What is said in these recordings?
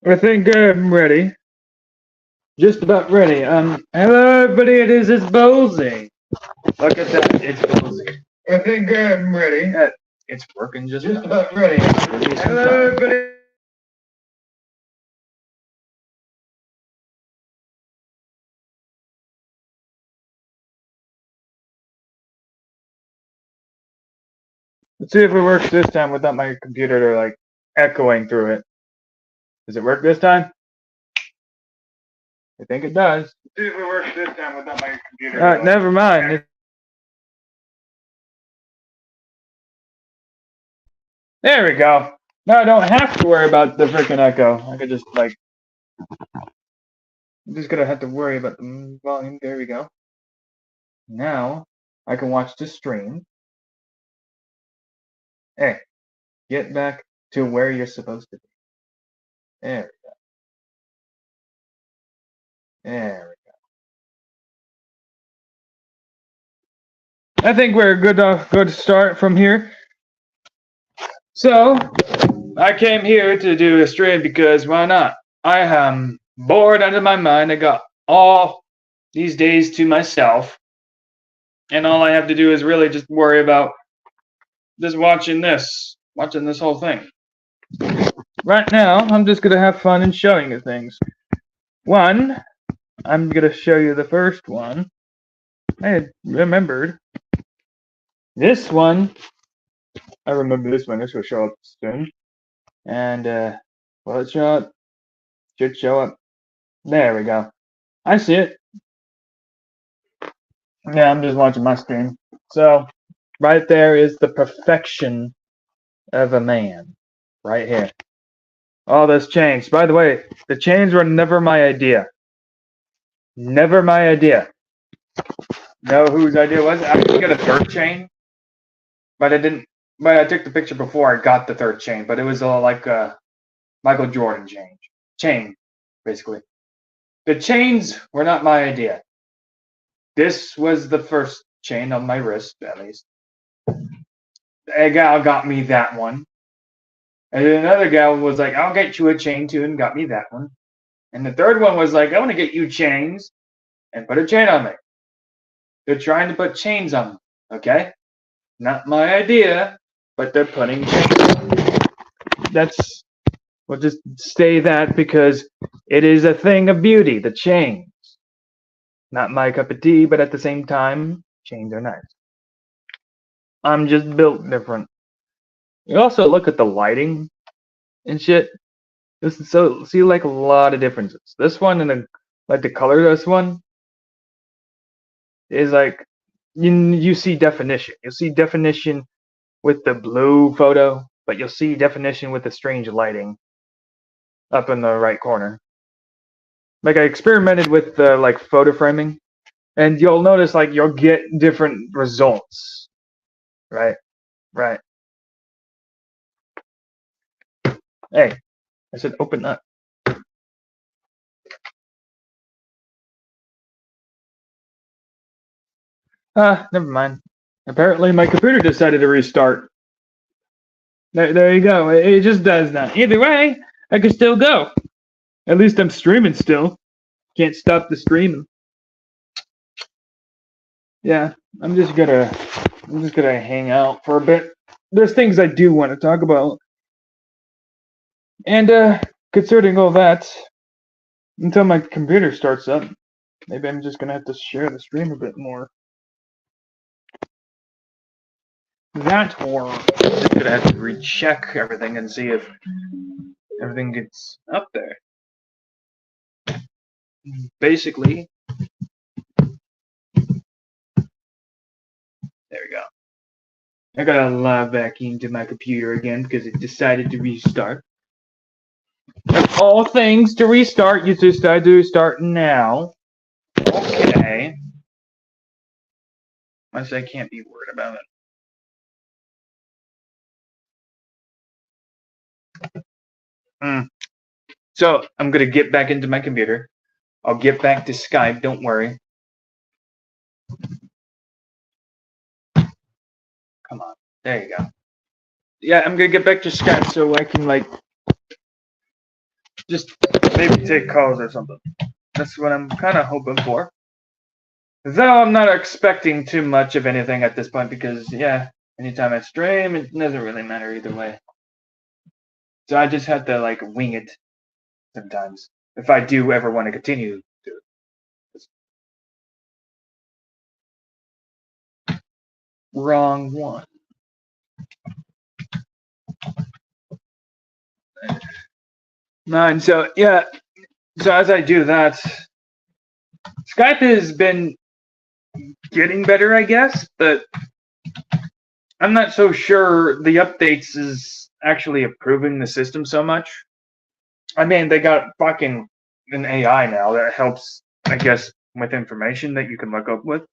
I think I'm ready. Just about ready. Hello everybody, it's Bullzie. Look at that, it's Bullzie. I think I'm ready. It's working just about ready. Hello everybody. Let's see if it works this time without my computer like echoing through it. Does it work this time? I think it does. Let's see if it works this time without my computer. Never mind. There we go. Now I don't have to worry about the freaking echo. I could just like, I'm just gonna have to worry about the volume. There we go. Now I can watch the stream. Hey, get back to where you're supposed to be. There we go. There we go. I think we're good start from here. So I came here to do a stream because why not? I am bored out of my mind. I got all these days to myself, and all I have to do is really just worry about just watching this whole thing. Right now, I'm just gonna have fun and showing you things. One, I'm gonna show you the first one. I had remembered this one. I remember this one. This will show up soon. And will it show up? Should show up. There we go. I see it. Yeah, I'm just watching my stream. So, right there is the perfection of a man. Right here. All this chains. By the way, the chains were never my idea. Never my idea. Know whose idea was it? I could get a third chain, but I didn't. But I took the picture before I got the third chain. But it was like a Michael Jordan chain, basically. The chains were not my idea. This was the first chain on my wrist, at least. A gal got me that one. And then another gal was like, I'll get you a chain too, and got me that one. And the third one was like, I want to get you chains and put a chain on me. They're trying to put chains on me, okay? Not my idea, but they're putting chains on me. That's, we'll just say that because it is a thing of beauty, the chains. Not my cup of tea, but at the same time, chains are nice. I'm just built different. You also look at the lighting and shit. This is so see like a lot of differences. This one and like the color of this one is like you see definition. You'll see definition with the blue photo, but you'll see definition with the strange lighting up in the right corner. Like I experimented with the like photo framing, and you'll notice like you'll get different results. Right. Hey, I said open up. Never mind. Apparently my computer decided to restart. There you go. It just does that. Either way, I can still go. At least I'm streaming still. Can't stop the streaming. Yeah, I'm just gonna hang out for a bit. There's things I do want to talk about. And concerning all that, until my computer starts up, maybe I'm just gonna have to share the stream a bit more. That or I'm just gonna have to recheck everything and see if everything gets up there. Basically, there we go. I gotta log back into my computer again because it decided to restart. Of all things to restart, you decide to restart now. Okay. I say I can't be worried about it. So I'm gonna get back into my computer. I'll get back to Skype, don't worry. Come on. There you go. Yeah, I'm gonna get back to Skype so I can like just maybe take calls or something. That's what I'm kind of hoping for. Though I'm not expecting too much of anything at this point because, yeah, anytime I stream, it doesn't really matter either way. So I just have to, like, wing it sometimes if I do ever want to continue to. Wrong one. Nine. So, yeah. So as I do that, Skype has been getting better, I guess, but I'm not so sure the updates is actually improving the system so much. I mean, they got fucking an AI now that helps, I guess, with information that you can look up with.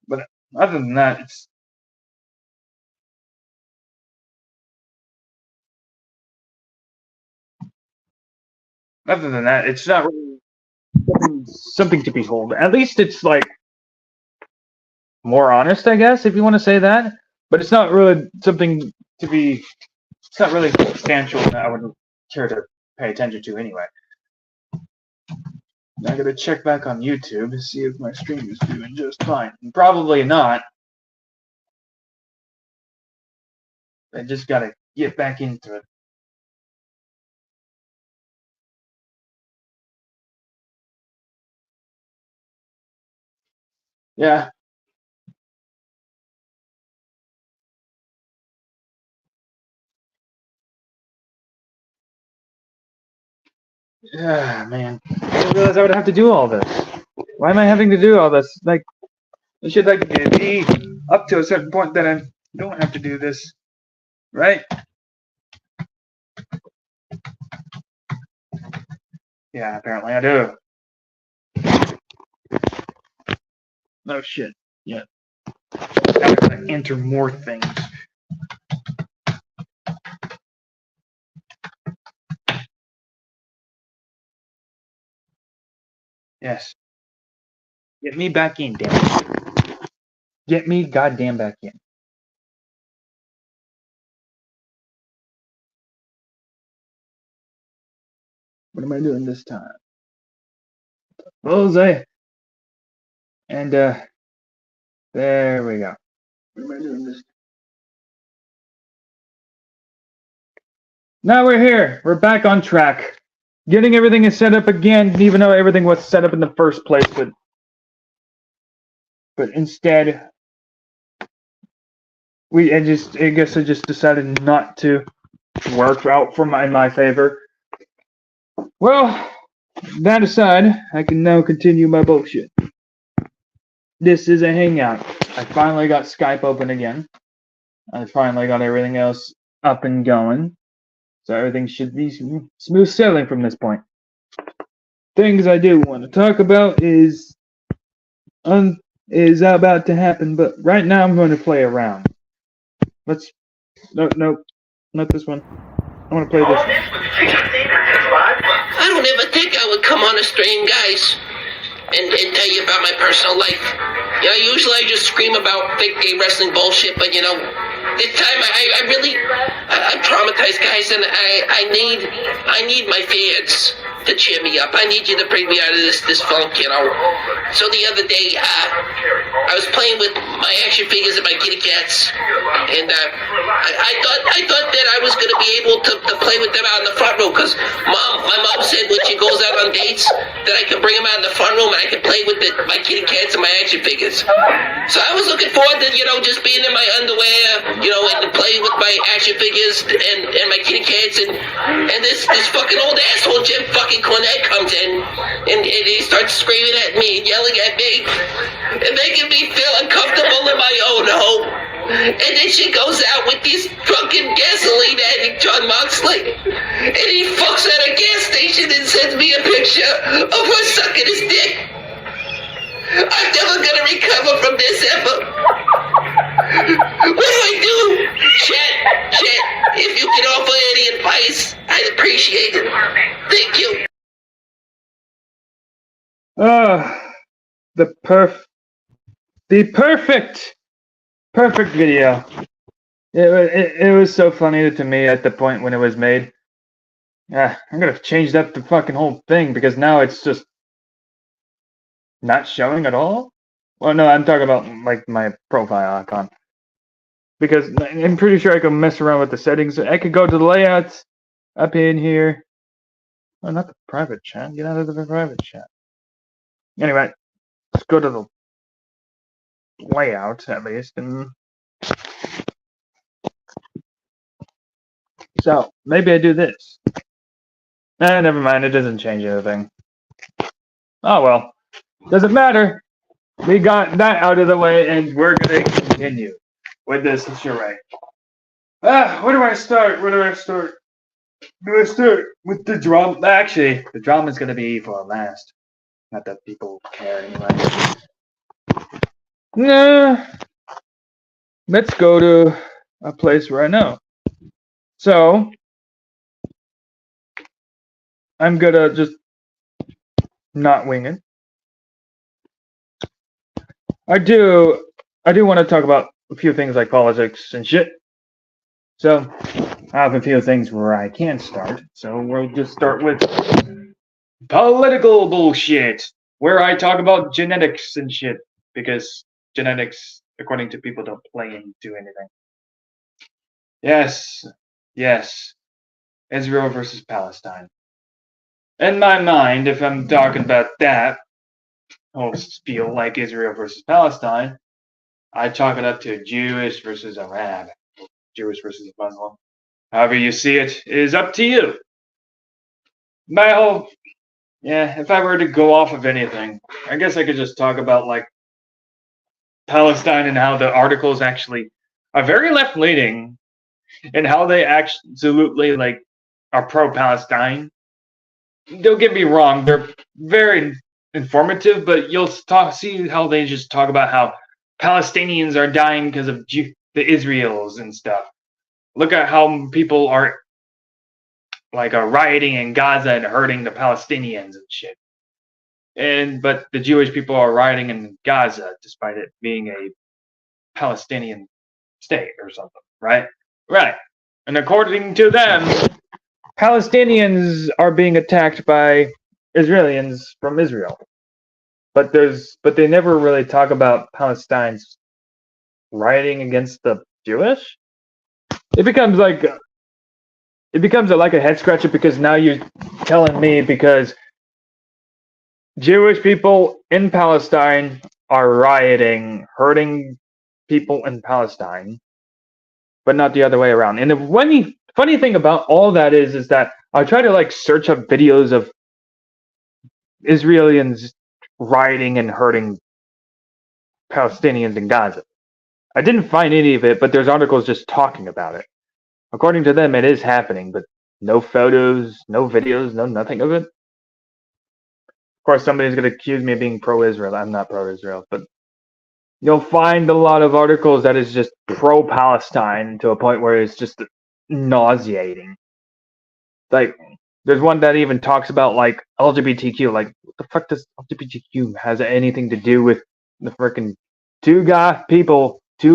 But other than that, it's not really something to behold. At least it's like more honest, I guess, if you want to say that. But it's not really something to be. It's not really substantial that I would care to pay attention to anyway. I gotta check back on YouTube to see if my stream is doing just fine. Probably not. I just gotta get back into it. Yeah. Yeah, man. I didn't realize I would have to do all this. Why am I having to do all this? Like, it should like be up to a certain point that I don't have to do this, right? Yeah, apparently I do. No shit. Yeah. Now I gotta enter more things. Yes. Get me back in, damn it. Get me goddamn back in. What am I doing this time? Bullzie. And there we go. What am I doing this time? Now we're here. We're back on track. Getting everything is set up again, even though everything was set up in the first place, but instead I guess I just decided not to work out in my favor. Well, that aside, I can now continue my bullshit. This is a hangout. I finally got Skype open again. I finally got everything else up and going. So everything should be smooth sailing from this point. Things I do want to talk about is about to happen, but right now I'm going to play around. No, not this one. I want to play this one. I don't ever think I would come on a stream, guys, and tell you about my personal life. You know, usually I just scream about fake gay wrestling bullshit, but you know, this time I'm traumatized, guys, and I need my fans to cheer me up. I need you to bring me out of this funk, you know. So the other day, I was playing with my action figures and my kitty cats, and I thought that I was gonna be able to play with them out in the front room, because my mom said when she goes out on dates that I can bring them out in the front room and I can play with my kitty cats and my action figures. So I was looking forward to, you know, just being in my underwear, you know, and playing with my action figures and my kitty cats, and this fucking old asshole Jim fucking Cornette comes in and he starts screaming at me and yelling at me and making me feel uncomfortable in my own home. And then she goes out with this drunken gasoline addict John Moxley, and he fucks at a gas station and sends me a picture of her sucking his dick. I'm never gonna recover from this ever. What do I do? Chat, if you can offer any advice, I'd appreciate it. Thank you. The perfect video. It was so funny to me at the point when it was made. Yeah, I'm gonna change up the fucking whole thing because now it's just not showing at all. Well, no, I'm talking about like my profile icon because I'm pretty sure I can mess around with the settings. I could go to the layouts up in here. Oh, not the private chat. Get out of the private chat. Anyway, let's go to the layout at least, and so maybe I do this. Never mind. It doesn't change anything. Oh well, doesn't matter. We got that out of the way, and we're gonna continue with this charade. Where do I start? Where do I start? Do I start with the drama? Actually, the drama's gonna be for last. Not that people care anyway. Nah, let's go to a place where I know. So, I'm gonna just not wing it. I do want to talk about a few things like politics and shit. So, I have a few things where I can start. So, we'll just start with political bullshit, where I talk about genetics and shit, because genetics, according to people, don't play into anything. Yes, yes, Israel versus Palestine. In my mind, if I'm talking about that whole spiel like Israel versus Palestine, I chalk it up to Jewish versus Arab, Jewish versus Muslim. However you see it is up to you. My whole, yeah, if I were to go off of anything, I guess I could just talk about like Palestine and how the articles actually are very left leaning and how they absolutely like are pro Palestine. Don't get me wrong, they're very informative, but you'll see how they just talk about how Palestinians are dying because of the Israels and stuff. Look at how people are like rioting in Gaza and hurting the Palestinians and shit. But the Jewish people are rioting in Gaza despite it being a Palestinian state or something, right? Right. And according to them, Palestinians are being attacked by Israelis from Israel. But they never really talk about Palestine's rioting against the Jewish. It becomes like a head scratcher because now you're telling me because Jewish people in Palestine are rioting, hurting people in Palestine, but not the other way around. And the funny thing about all that is that I try to like search up videos of Israelis rioting and hurting Palestinians in Gaza. I didn't find any of it, but there's articles just talking about it. According to them, it is happening, but no photos, no videos, no nothing of it. Of course, somebody's going to accuse me of being pro-Israel. I'm not pro-Israel, but you'll find a lot of articles that is just pro-Palestine to a point where it's just nauseating. Like, there's one that even talks about like LGBTQ. Like, what the fuck does LGBTQ has anything to do with the freaking two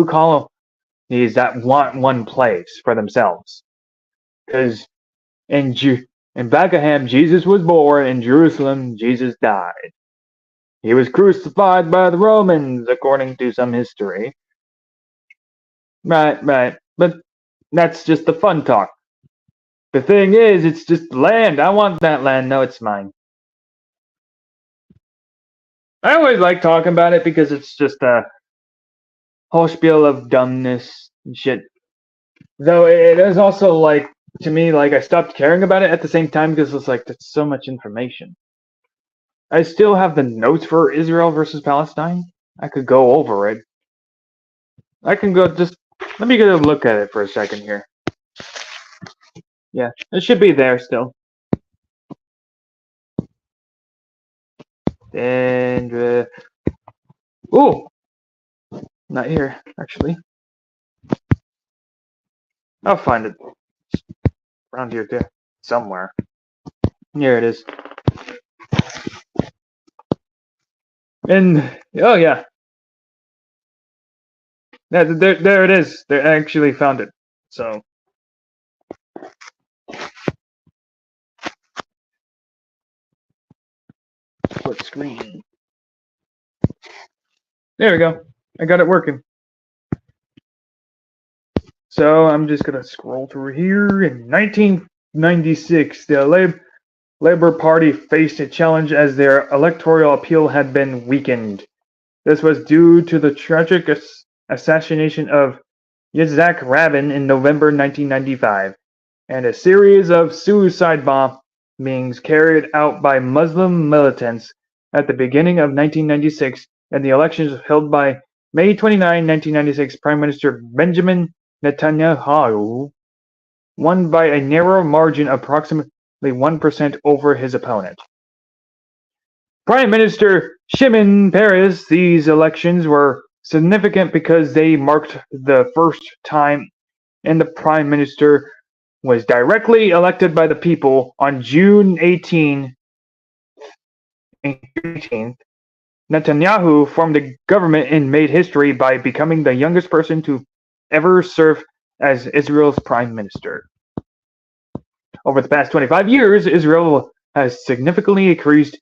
colonies that want one place for themselves? Because in Bethlehem, Jesus was born. In Jerusalem, Jesus died. He was crucified by the Romans, according to some history. Right. But that's just the fun talk. The thing is, it's just land. I want that land. No, it's mine. I always like talking about it because it's just a whole spiel of dumbness and shit. Though it is also like, to me, like I stopped caring about it at the same time because it's like, that's so much information. I still have the notes for Israel versus Palestine. I could go over it. I can go let me get a look at it for a second here. Yeah, it should be there still. And ooh, not here actually. I'll find it around here too, somewhere. Here it is. And oh yeah, there it is. They actually found it. So split screen. There we go. I got it working. So I'm just gonna scroll through here. In 1996, the Labour Party faced a challenge as their electoral appeal had been weakened. This was due to the tragic assassination of Yitzhak Rabin in November 1995, and a series of suicide bombings carried out by Muslim militants at the beginning of 1996 and the elections held by May 29, 1996. Prime Minister Benjamin Netanyahu won by a narrow margin, approximately 1% over his opponent. Prime Minister Shimon Peres. These elections were significant because they marked the first time the Prime Minister was directly elected by the people. On June 18th, Netanyahu formed a government and made history by becoming the youngest person to ever serve as Israel's Prime Minister. Over the past 25 years, Israel has significantly increased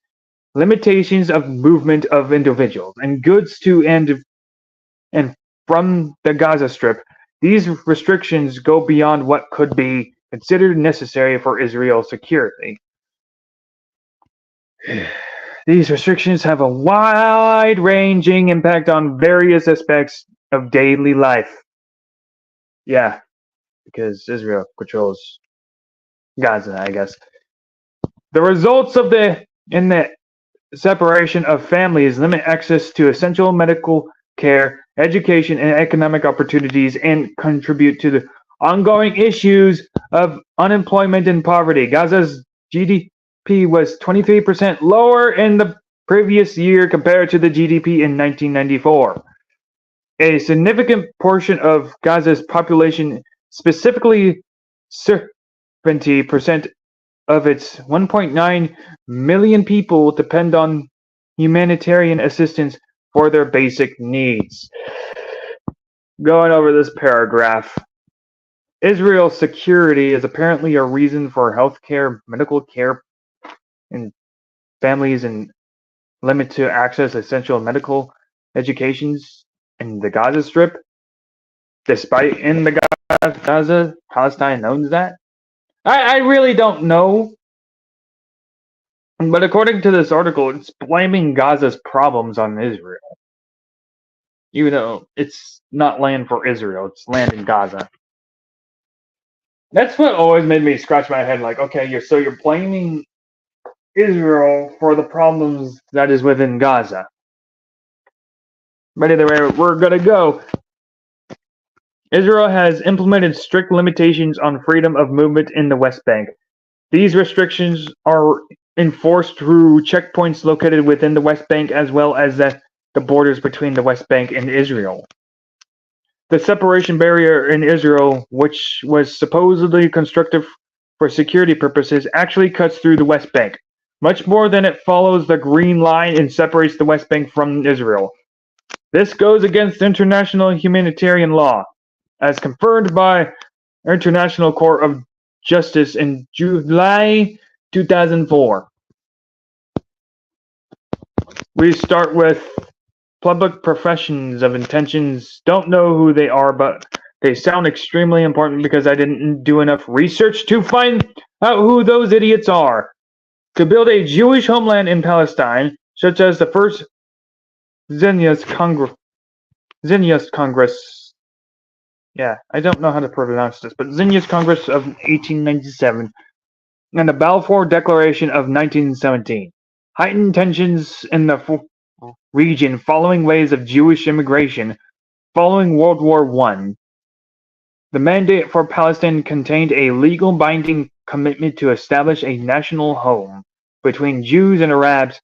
limitations of movement of individuals and goods to and from the Gaza Strip. These restrictions go beyond what could be considered necessary for Israel's security. These restrictions have a wide-ranging impact on various aspects of daily life. Yeah, because Israel controls Gaza, I guess. The results of the separation of families limit access to essential medical care, education, and economic opportunities, and contribute to the ongoing issues of unemployment and poverty. Gaza's GDP was 23% lower in the previous year compared to the GDP in 1994. A significant portion of Gaza's population, specifically 70% of its 1.9 million people, depend on humanitarian assistance for their basic needs. Going over this paragraph, Israel's security is apparently a reason for healthcare, medical care, and families and limit to access essential medical educations in the Gaza Strip. Despite in the Gaza, Palestine owns that. I really don't know. But according to this article, it's blaming Gaza's problems on Israel. Even though it's not land for Israel, it's land in Gaza. That's what always made me scratch my head, like, okay, you're blaming Israel for the problems that is within Gaza. But either way, we're gonna go. Israel has implemented strict limitations on freedom of movement in the West Bank. These restrictions are enforced through checkpoints located within the West Bank as well as the borders between the West Bank and Israel. The separation barrier in Israel, which was supposedly constructed for security purposes, actually cuts through the West Bank, much more than it follows the Green Line and separates the West Bank from Israel. This goes against international humanitarian law, as confirmed by International Court of Justice in July 2004. We start with public professions of intentions. Don't know who they are, but they sound extremely important because I didn't do enough research to find out who those idiots are. To build a Jewish homeland in Palestine, such as the first Zionist Congress. Yeah, I don't know how to pronounce this, but Zionist Congress of 1897 and the Balfour Declaration of 1917 heightened tensions in the region following waves of Jewish immigration following World War I. The mandate for Palestine contained a legal binding commitment to establish a national home between Jews and Arabs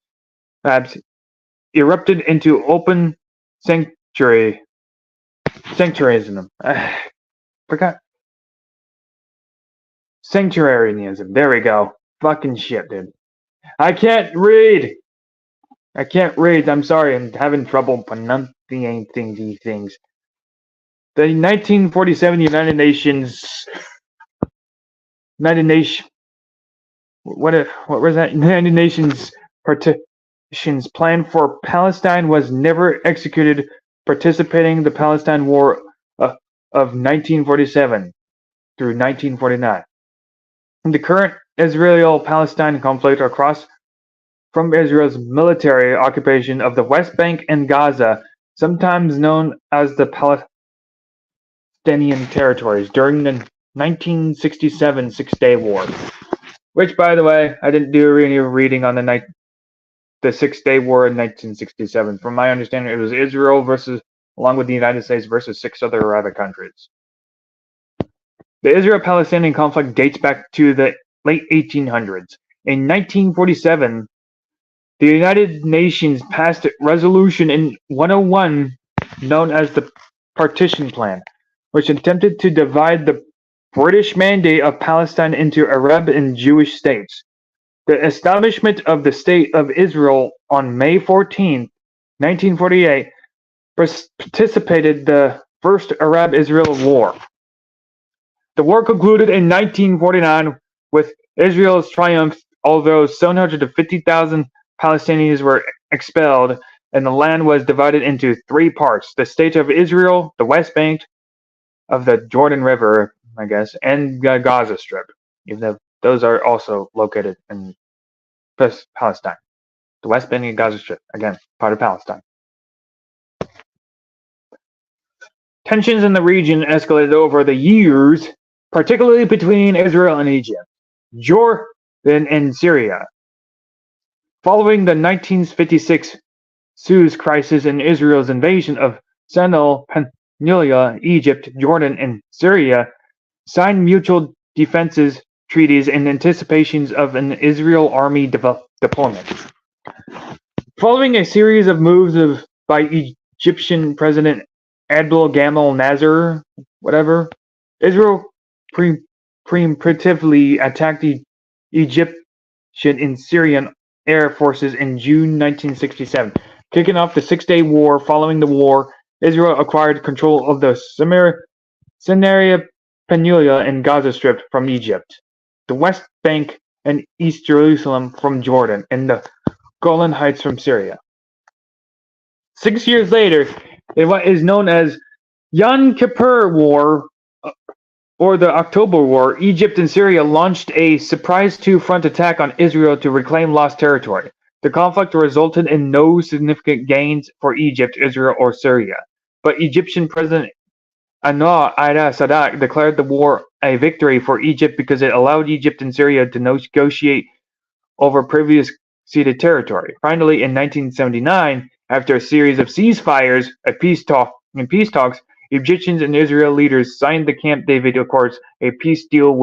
erupted into open sanctuarism. Forgot. Sanctuarism. There we go. Fucking shit, dude. I can't read. I'm sorry. I'm having trouble pronouncing these things. The 1947 United Nations. What was that? United Nations Nations plan for Palestine was never executed, participating in the Palestine War of 1947 through 1949. The current Israel-Palestine conflict across from Israel's military occupation of the West Bank and Gaza, sometimes known as the Palestinian territories, during the 1967 Six-Day War. Which, by the way, I didn't do any reading on the Six-Day War in 1967. From my understanding, it was Israel along with the United States versus 6 other Arab countries. The Israel-Palestinian conflict dates back to the late 1800s. In 1947, the United Nations passed Resolution 101, known as the Partition Plan, which attempted to divide the British Mandate of Palestine into Arab and Jewish states. The establishment of the State of Israel on May 14, 1948, participated the First Arab-Israel War. The war concluded in 1949 with Israel's triumph, although 750,000 Palestinians were expelled, and the land was divided into 3 parts: the State of Israel, the West Bank of the Jordan River, I guess, and the Gaza Strip, even though those are also located in Palestine. The West Bank and Gaza Strip, again, part of Palestine. Tensions in the region escalated over the years, particularly between Israel and Egypt, Jordan, and Syria. Following the 1956 Suez Crisis and Israel's invasion of Sinai Peninsula, Egypt, Jordan, and Syria signed mutual defenses treaties in anticipations of an Israel army deployment. Following a series of moves by Egyptian President Abdel Gamal Nasser, Israel preemptively attacked the Egyptian and Syrian air forces in June 1967, kicking off the Six-Day War. Following the war, Israel acquired control of the Sinai Peninsula and Gaza Strip from Egypt, the West Bank and East Jerusalem from Jordan, and the Golan Heights from Syria. 6 years later, in what is known as Yom Kippur War or the October War, Egypt and Syria launched a surprise two-front attack on Israel to reclaim lost territory. The conflict resulted in no significant gains for Egypt, Israel, or Syria, but Egyptian President Anwar al-Sadat declared the war a victory for Egypt because it allowed Egypt and Syria to negotiate over previous ceded territory. Finally, in 1979, after a series of ceasefires and peace talks, Egyptians and Israel leaders signed the Camp David Accords, a peace deal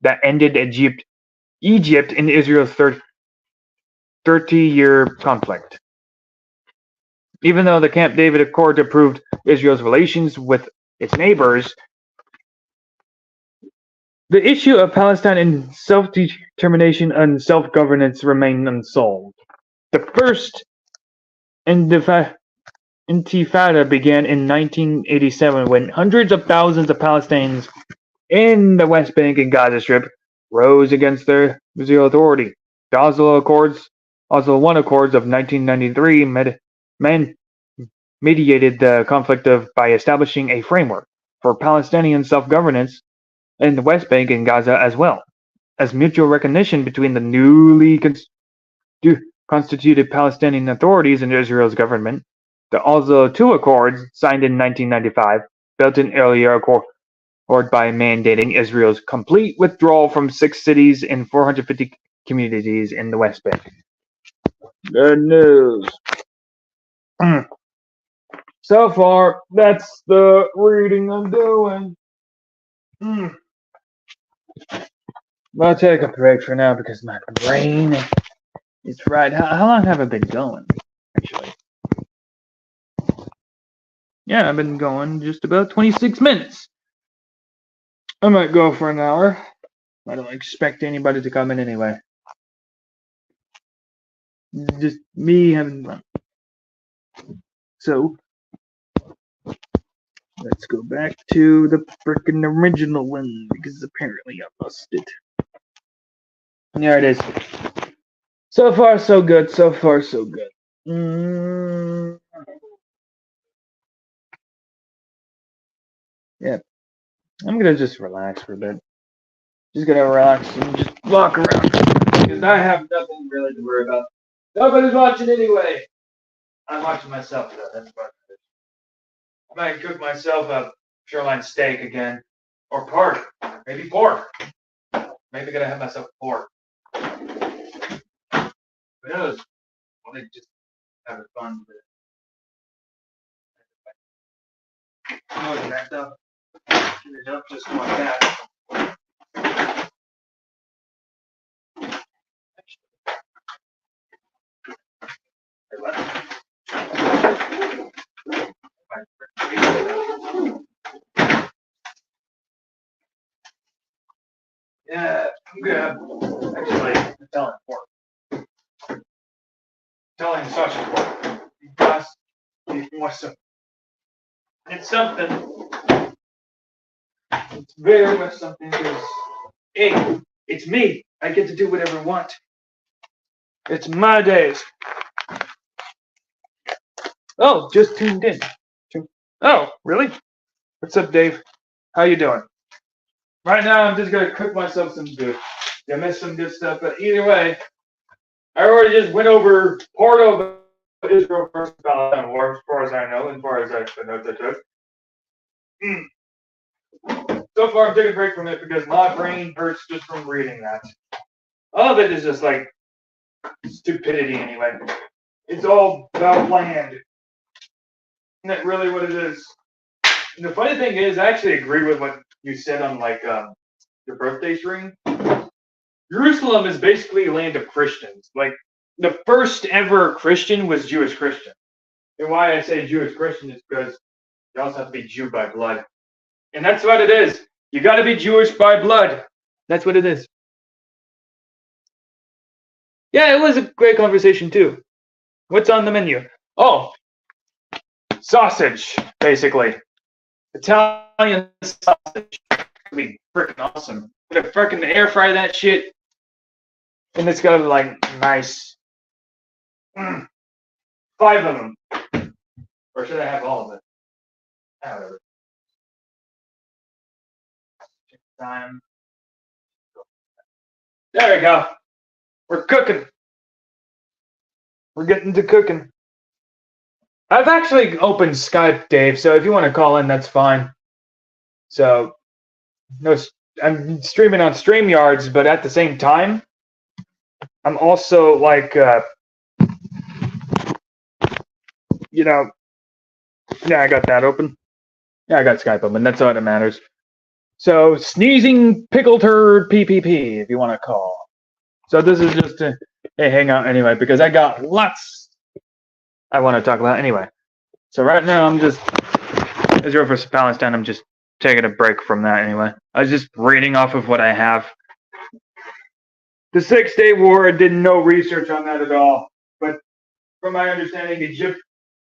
that ended Egypt and Israel's 30-year conflict. Even though the Camp David Accord improved Israel's relations with its neighbors, the issue of Palestine and self-determination and self-governance remained unsolved. The first Intifada began in 1987 when hundreds of thousands of Palestinians in the West Bank and Gaza Strip rose against their Israel Authority. The Oslo I Accords of 1993 mediated the conflict by establishing a framework for Palestinian self-governance in the West Bank and Gaza, as well as mutual recognition between the newly constituted Palestinian authorities and Israel's government. The Oslo II Accords, signed in 1995, built an earlier accord by mandating Israel's complete withdrawal from 6 cities and 450 communities in the West Bank. Good news. So far, that's the reading I'm doing. I'll take a break for now because my brain is fried. How long have I been going, actually? Yeah, I've been going just about 26 minutes. I might go for an hour. I don't expect anybody to come in anyway. Just me having fun. So, let's go back to the frickin' original one because apparently I lost it. There it is. So far, so good. So far, so good. Yeah, I'm gonna just relax for a bit. Just gonna relax and just walk around because I have nothing really to worry about. Nobody's watching anyway. I'm watching myself though. That's about it. I might cook myself a shoreline steak again, or pork. Maybe pork. Maybe gonna have myself pork. Who knows? I think just having fun with it. Oh, is that stuff? It up just like that. Yeah, I'm good. Actually, Italian pork. Italian sausage pork. Because it's more so. It's something. It's very much something because, hey, it's me. I get to do whatever I want. It's my days. Oh, just tuned in. Oh, really? What's up, Dave? How you doing? Right now, I'm just gonna cook myself some food. I missed some good stuff, but either way, I already just went over part of Israel versus Palestine war, as far as I know, as far as the notes I took. So far, I'm taking a break from it because my brain hurts just from reading that. All of it is just like stupidity, anyway. It's all about land. Isn't that really what it is? And the funny thing is, I actually agree with what you said on like your birthday stream. Jerusalem is basically a land of Christians. Like the first ever Christian was Jewish Christian. And why I say Jewish Christian is because you also have to be Jew by blood. And that's what it is. You got to be Jewish by blood. That's what it is. Yeah, it was a great conversation too. What's on the menu? Oh, sausage, basically. Italian sausage. It'd be freaking awesome. Gonna freaking air fry that shit. And it's got like nice 5 of them. Or should I have all of it? Whatever. Time. There we go. We're cooking. We're getting to cooking. I've actually opened Skype, Dave, so if you want to call in, that's fine. So, no, I'm streaming on StreamYards, but at the same time, I'm also like, yeah, I got that open. Yeah, I got Skype open. That's all that matters. So, sneezing pickle turd PPP, if you want to call. So this is just a hangout anyway, because I got lots I want to talk about anyway. So right now I'm just, Israel versus Palestine, I'm just taking a break from that anyway. I was just reading off of what I have. The 6-Day War, I did no research on that at all. But from my understanding,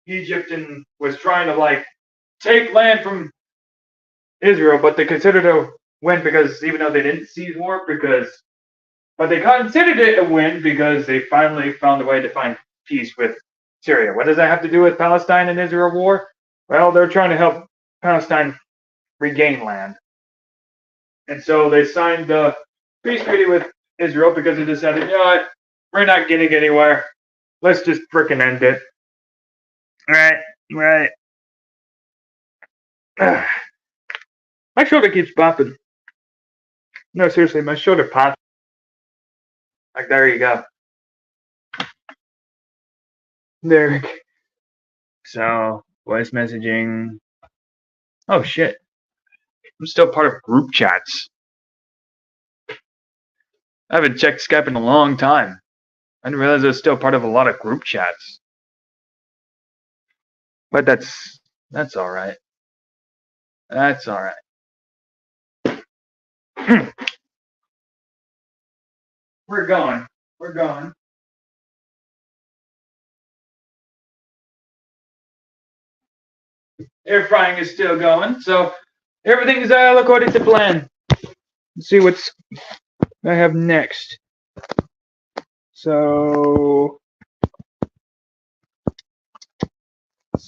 Egyptian was trying to like take land from Israel, but they considered it a win because even though they didn't seize war, but they considered it a win because they finally found a way to find peace with Syria. What does that have to do with Palestine and Israel war? Well, they're trying to help Palestine regain land. And so they signed the peace treaty with Israel because they decided, you know what, we're not getting anywhere. Let's just frickin' end it. Right. My shoulder keeps popping. No, seriously, my shoulder pops. Like, there you go. There. So, voice messaging. Oh, shit. I'm still part of group chats. I haven't checked Skype in a long time. I didn't realize I was still part of a lot of group chats. But that's all right. That's all right. We're going. Air frying is still going, so everything is according to plan. Let's see what's I have next. So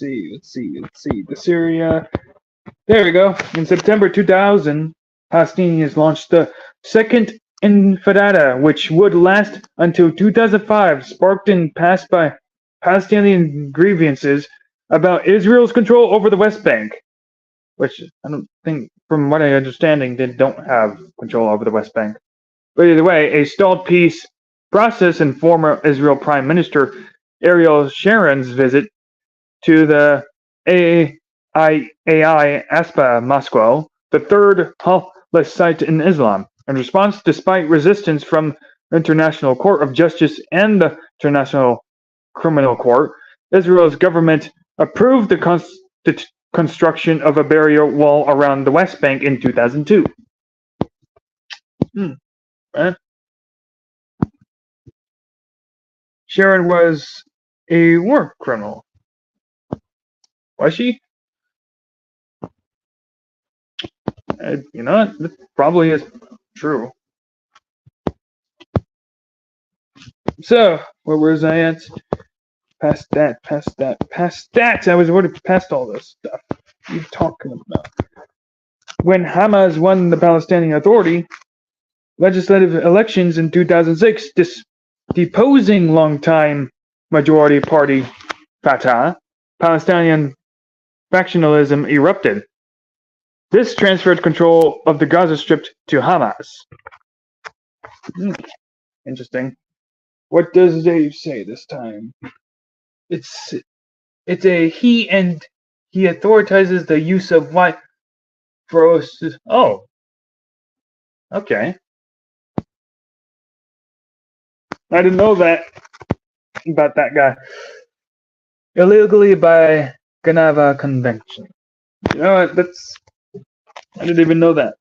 Let's see. The Syria. There we go. In September 2000, Palestinians launched the Second Intifada, which would last until 2005, sparked and passed by Palestinian grievances about Israel's control over the West Bank, which I don't think, from what I understanding, they don't have control over the West Bank. But either way, a stalled peace process and former Israel Prime Minister Ariel Sharon's visit to the AI Aspa Moscow, the third holiest site in Islam. In response, despite resistance from the International Court of Justice and the International Criminal Court, Israel's government approved the construction of a barrier wall around the West Bank in 2002. Sharon was a war criminal. Was she? You know what? That probably is true. So, where was I at? Past that. I was already past all this stuff. What are you talking about? When Hamas won the Palestinian Authority legislative elections in 2006, deposing longtime majority party Fatah, Palestinian factionalism erupted. This transferred control of the Gaza Strip to Hamas. Interesting. What does Dave say this time? It's a he, and he authorizes the use of white ferocious. Oh, okay. I didn't know that about that guy. Illegally by Geneva Convention. You know what? I didn't even know that.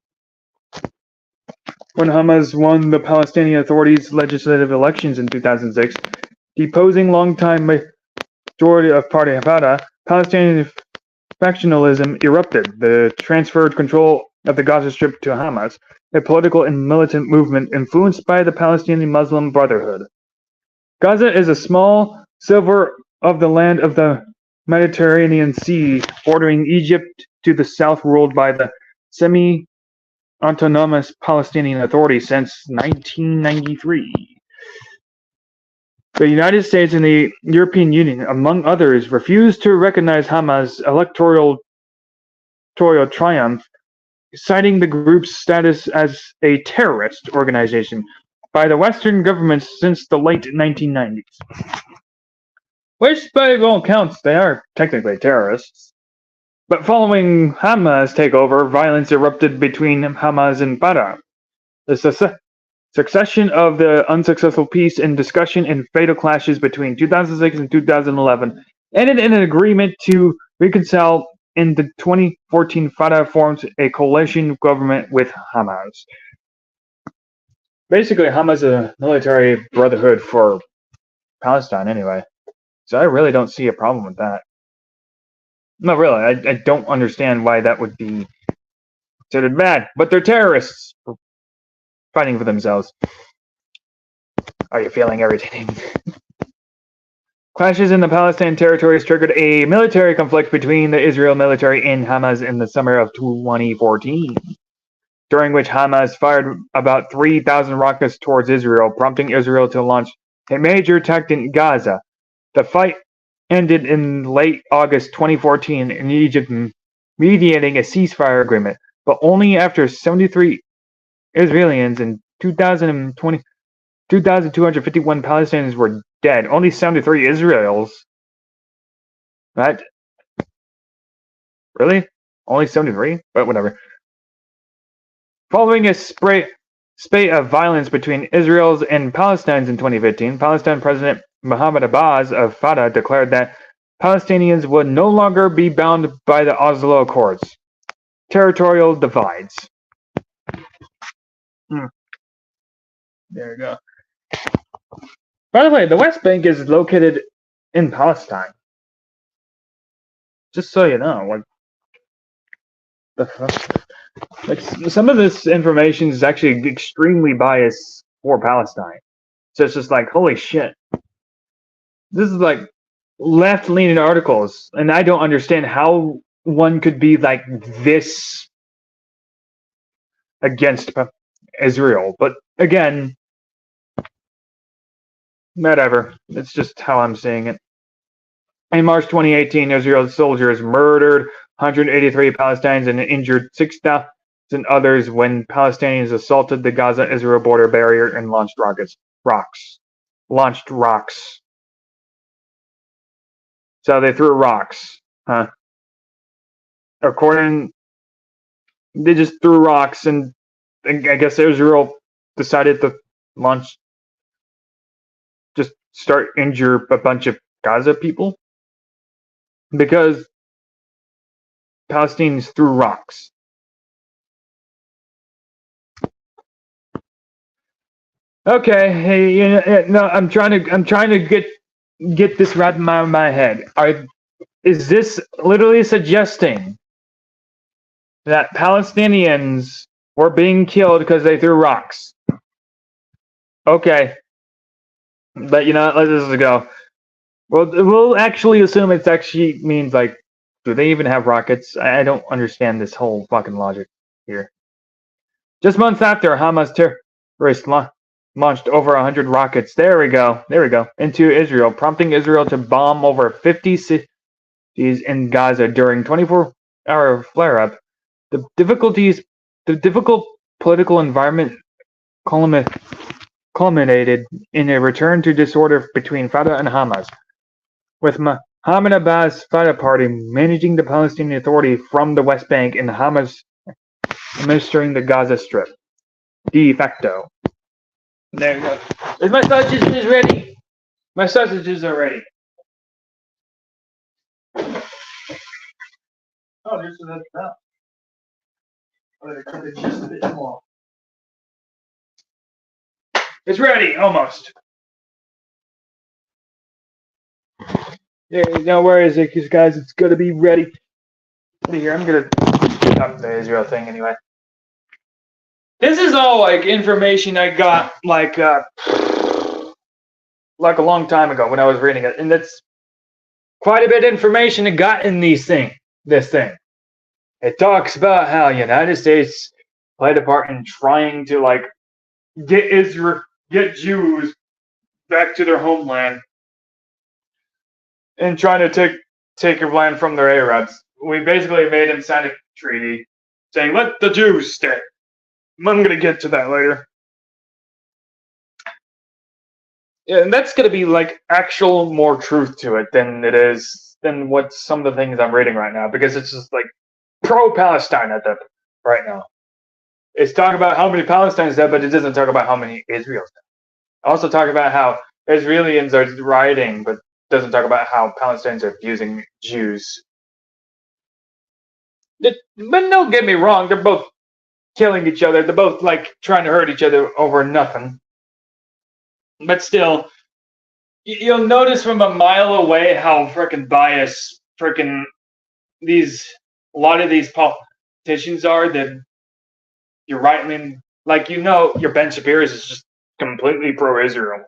When Hamas won the Palestinian Authority's legislative elections in 2006, deposing longtime majority of Party Fatah, Palestinian factionalism erupted. The transferred control of the Gaza Strip to Hamas, a political and militant movement influenced by the Palestinian Muslim Brotherhood. Gaza is a small sliver of the land of the Mediterranean Sea, bordering Egypt to the south, ruled by the semi-autonomous Palestinian Authority since 1993. The United States and the European Union, among others, refused to recognize Hamas' electoral triumph, citing the group's status as a terrorist organization by the Western governments since the late 1990s. Which, by all accounts, they are technically terrorists. But following Hamas' takeover, violence erupted between Hamas and Fatah. The succession of the unsuccessful peace and discussion and fatal clashes between 2006 and 2011 ended in an agreement to reconcile. In the 2014, Fatah formed a coalition government with Hamas. Basically, Hamas is a military brotherhood for Palestine anyway. So I really don't see a problem with that. No, really, I don't understand why that would be considered bad. But they're terrorists fighting for themselves. Are you feeling irritated? Clashes in the Palestinian territories triggered a military conflict between the Israel military and Hamas in the summer of 2014, during which Hamas fired about 3,000 rockets towards Israel, prompting Israel to launch a major attack in Gaza. The fight ended in late August 2014 in Egypt, mediating a ceasefire agreement, but only after 73 Israelis and 2,251 Palestinians were dead. Only 73 Israelis. That? Really? Only 73? But whatever. Following a spate of violence between Israelis and Palestinians in 2015, Palestine President Mahmoud Abbas of Fatah declared that Palestinians would no longer be bound by the Oslo Accords. Territorial divides. There you go. By the way, the West Bank is located in Palestine. Just so you know, like some of this information is actually extremely biased for Palestine. So it's just like, holy shit. This is like left-leaning articles, and I don't understand how one could be like this against Israel. But again, whatever. It's just how I'm seeing it. In March 2018, Israel's soldiers murdered 183 Palestinians and injured 6,000 others when Palestinians assaulted the Gaza-Israel border barrier and launched rocks. So they threw rocks, huh? They just threw rocks, and I guess Israel decided to start injure a bunch of Gaza people because Palestinians threw rocks. Okay, hey, no, I'm trying to get this right in my head. Is this literally suggesting that Palestinians were being killed because they threw rocks? Okay, but let this go. Well, we'll actually assume it actually means like, do they even have rockets? I don't understand this whole fucking logic here. Just months after, Hamas terrorists launched over 100 rockets. There we go, into Israel, prompting Israel to bomb over 50 cities in Gaza during 24-hour flare-up. The difficult political environment culminated in a return to disorder between Fatah and Hamas, with Mahmoud Abbas' Fatah party managing the Palestinian Authority from the West Bank and Hamas administering the Gaza Strip, de facto. There you go. My sausages ready. My sausages are ready. Oh, there's another cup. I'm going to cut it just a bit more. It's ready, almost. Now where is it? Because guys, it's going to be ready. Here, I'm going to up the Israel thing anyway. This is all like information I got like a long time ago when I was reading it, and that's quite a bit of information I got in this thing. It talks about how United States played a part in trying to like get Jews back to their homeland and trying to take your land from their Arabs. We basically made them sign a treaty saying, let the Jews stay. I'm going to get to that later. Yeah, and that's going to be like actual more truth to it than what some of the things I'm reading right now, because it's just like pro-Palestine at that right now. It's talking about how many Palestinians dead, but it doesn't talk about how many Israelis dead. Also talk about how Israelis are rioting, but doesn't talk about how Palestinians are abusing Jews. But don't get me wrong, they're both killing each other. They're both like trying to hurt each other over nothing. But still, you'll notice from a mile away how freaking biased a lot of these politicians are. That you're right, like your Ben Shapiro is just completely pro-Israel.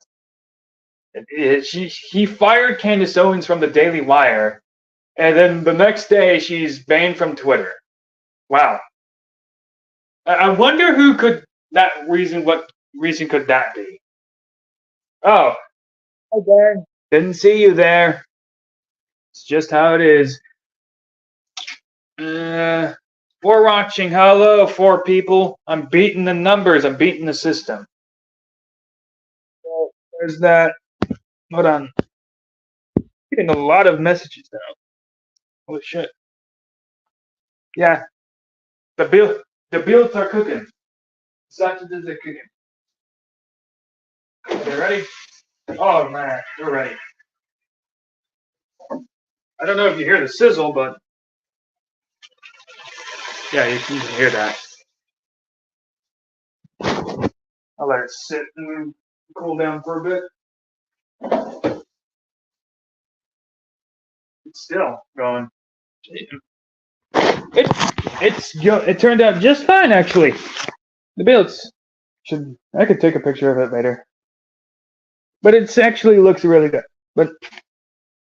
He fired Candace Owens from the Daily Wire, and then the next day she's banned from Twitter. Wow. I wonder what reason could that be? Oh, hi there. Didn't see you there. It's just how it is. We're watching. Hello, 4 people. I'm beating the numbers. I'm beating the system. So there's that. Hold on. I'm getting a lot of messages now. Holy shit. Yeah. The bills are cooking. Sausages are cooking. Are they ready? Oh man, they're ready. I don't know if you hear the sizzle, but yeah, you can hear that. I'll let it sit and cool down for a bit. It's still going. It turned out just fine, actually. The bills I could take a picture of it later. But it actually looks really good. But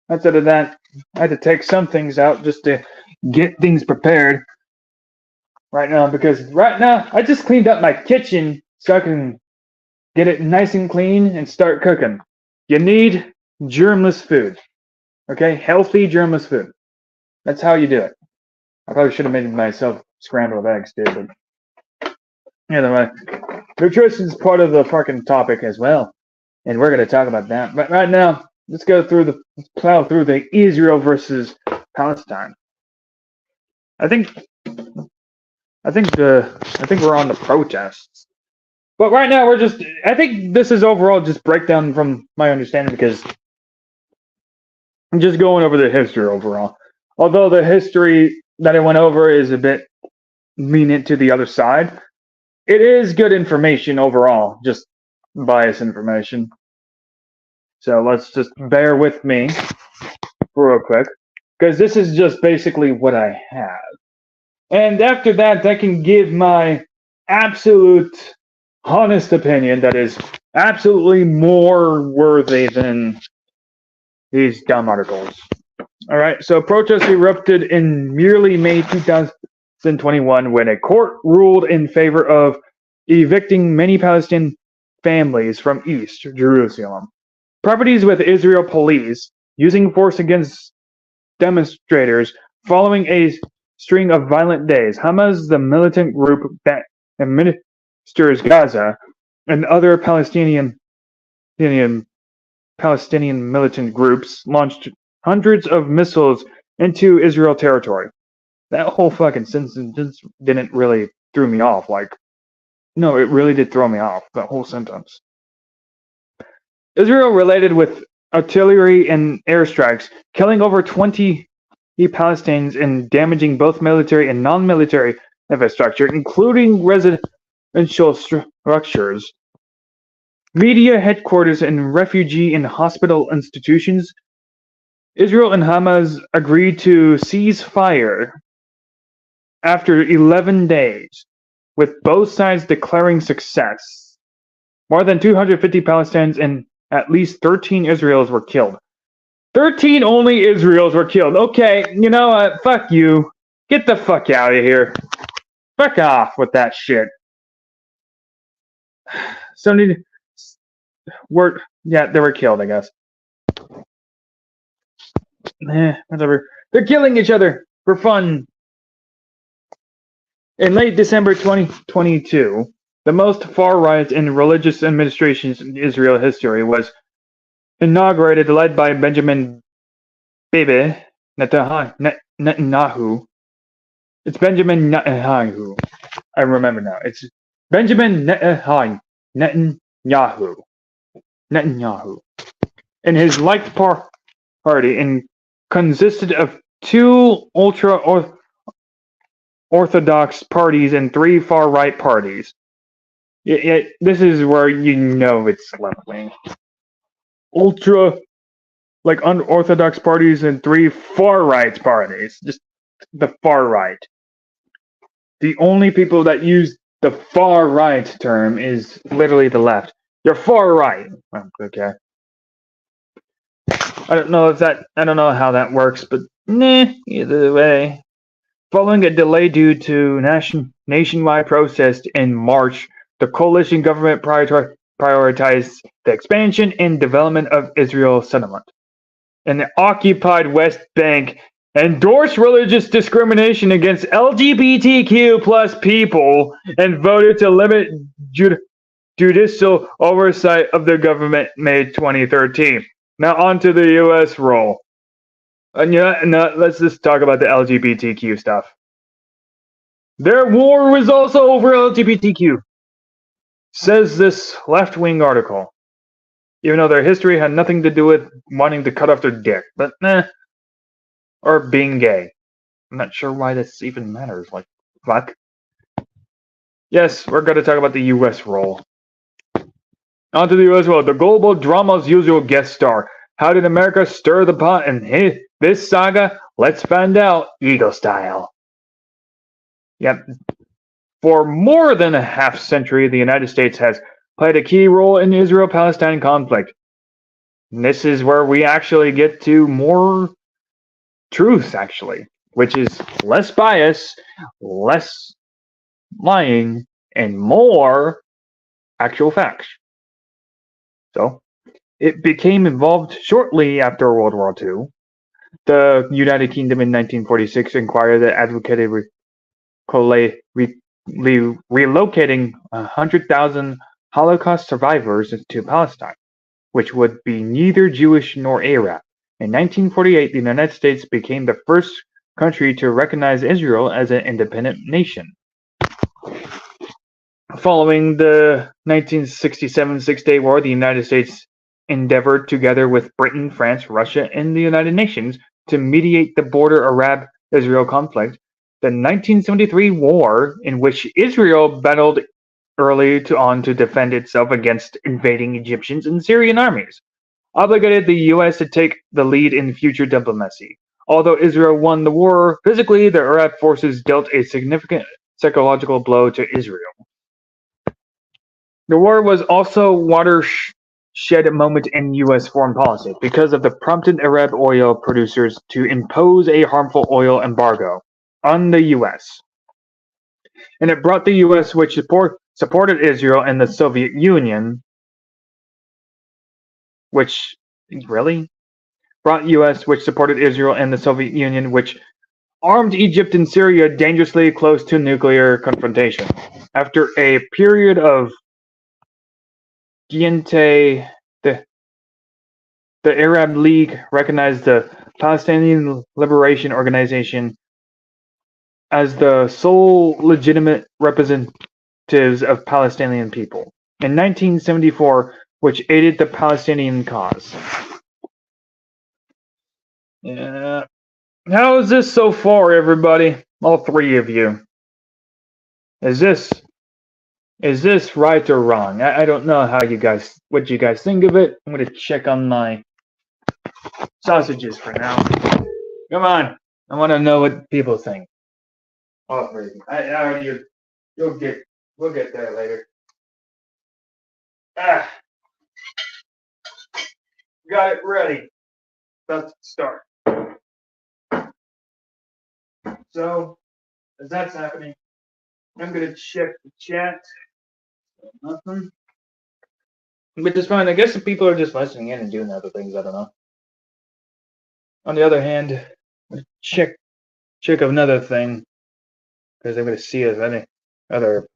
outside of that, I had to take some things out just to get things prepared right now because right now I just cleaned up my kitchen so I can get it nice and clean and start cooking. You need germless food. Okay? Healthy germless food. That's how you do it. I probably should have made myself scrambled eggs too, but anyway. Nutrition is part of the fucking topic as well. And we're gonna talk about that. But right now, let's plow through the Israel versus Palestine. I think we're on the protests. But right now I think this is overall just breakdown from my understanding because I'm just going over the history overall. Although the history that I went over is a bit lenient to the other side, it is good information overall, just biased information. So let's just bear with me real quick, because this is just basically what I have. And after that, I can give my absolute honest opinion that is absolutely more worthy than these dumb articles. All right, so protests erupted in merely May 2021 when a court ruled in favor of evicting many Palestinian families from East Jerusalem. Properties with Israel police using force against demonstrators following a string of violent days. Hamas, the militant group that administers Gaza, and other Palestinian militant groups launched hundreds of missiles into Israel territory. That whole fucking sentence didn't really throw me off. No, it really did throw me off, that whole sentence. Israel related with artillery and airstrikes, killing over 20 Palestinians and damaging both military and non-military infrastructure, including residential structures, media headquarters, and refugee and hospital institutions. Israel and Hamas agreed to cease fire after 11 days, with both sides declaring success. More than 250 Palestinians and at least 13 Israelis were killed. 13 only Israelis were killed. Okay, you know what? Fuck you. Get the fuck out of here. Fuck off with that shit. They were killed, I guess. Whatever. They're killing each other for fun. In late December 2022, the most far-right and religious administration in Israel history was inaugurated, led by Benjamin Bibi Netanyahu. It's Benjamin Netanyahu. I remember now. It's Benjamin Netanyahu. And his liked party and consisted of two ultra-orthodox parties and three far-right parties. This is where you know it's left-wing. Unorthodox parties and three far-right parties. Just the far-right. The only people that use the far-right term is literally the left. You're far-right. Okay. I don't know how that works, but either way. Following a delay due to nationwide protest in March, the coalition government prioritized the expansion and development of Israel's settlement. And the occupied West Bank endorsed religious discrimination against LGBTQ plus people and voted to limit judicial oversight of the government May 2013. Now on to the U.S. role. Let's just talk about the LGBTQ stuff. Their war was also over LGBTQ, says this left-wing article. Even though their history had nothing to do with wanting to cut off their dick, but or being gay. I'm not sure why this even matters. Fuck. Yes, we're going to talk about the U.S. role. On to the U.S. role. The global drama's usual guest star. How did America stir the pot in this saga? Let's find out, Eagle style. Yep. For more than a half-century, the United States has played a key role in the Israel-Palestine conflict. this is where we actually get to more truth, actually, which is less bias, less lying, and more actual facts. So, it became involved shortly after World War II. The United Kingdom in 1946 inquired that advocated relocating 100,000 Holocaust survivors to Palestine, which would be neither Jewish nor Arab. In 1948, the United States became the first country to recognize Israel as an independent nation. Following the 1967 Six-Day War, the United States endeavored, together with Britain, France, Russia, and the United Nations, to mediate the border Arab-Israel conflict. The 1973 war, in which Israel battled early on to defend itself against invading Egyptian and Syrian armies, obligated the U.S. to take the lead in future diplomacy. Although Israel won the war physically, the Arab forces dealt a significant psychological blow to Israel. The war was also a watershed moment in U.S. foreign policy because of the prompted Arab oil producers to impose a harmful oil embargo on the U.S. And it brought the U.S., which supported Israel, and the Soviet Union, which supported Israel and the Soviet Union, which armed Egypt and Syria dangerously close to nuclear confrontation. After a period of Giente, the Arab League recognized the Palestinian Liberation Organization as the sole legitimate representatives of Palestinian people. In 1974, which aided the Palestinian cause. Yeah. How is this so far, everybody? All three of you. Is this right or wrong? I don't know what you guys think of it. I'm gonna check on my sausages for now. Come on, I want to know what people think. All three. We'll get there later. Got it ready. About to start. So, as that's happening, I'm gonna check the chat. Nothing. Which is fine. I guess the people are just listening in and doing other things. I don't know. On the other hand, check another thing, because I'm gonna see if any other.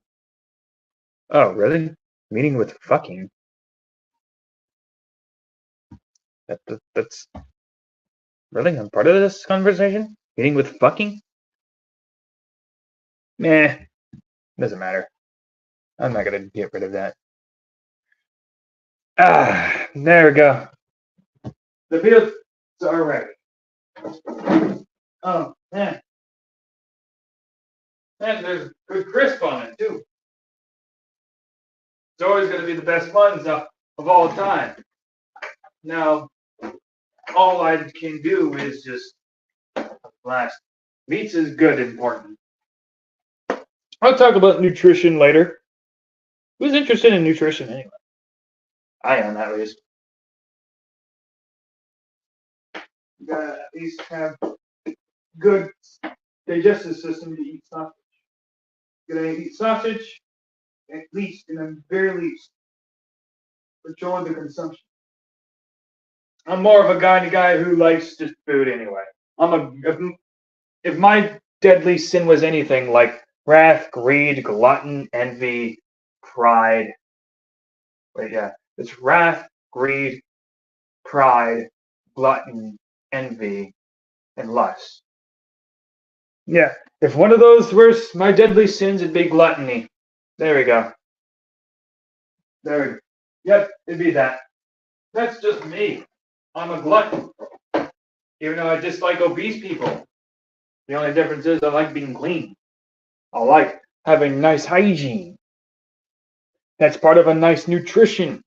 Oh, really? Meeting with fucking. That's really. I'm part of this conversation. Meeting with fucking. Nah, doesn't matter. I'm not gonna get rid of that. There we go. The beers are ready. Oh, man. And there's good crisp on it, too. It's always going to be the best ones of all time. Now, all I can do is just blast. Meats is good and important. I'll talk about nutrition later. Who's interested in nutrition anyway? I am, at least. You gotta at least have good digestive system to eat sausage. You're gonna eat sausage, at least, in the very least, control the consumption. I'm more of a guy who likes just food anyway. If my deadly sin was anything like wrath, greed, glutton, envy, pride. It's wrath, greed, pride, glutton, envy, and lust. Yeah, if one of those were my deadly sins, it'd be gluttony. There we go. Yep, it'd be that. That's just me. I'm a glutton. Even though I dislike obese people. The only difference is I like being clean. I like having nice hygiene. That's part of a nice nutrition.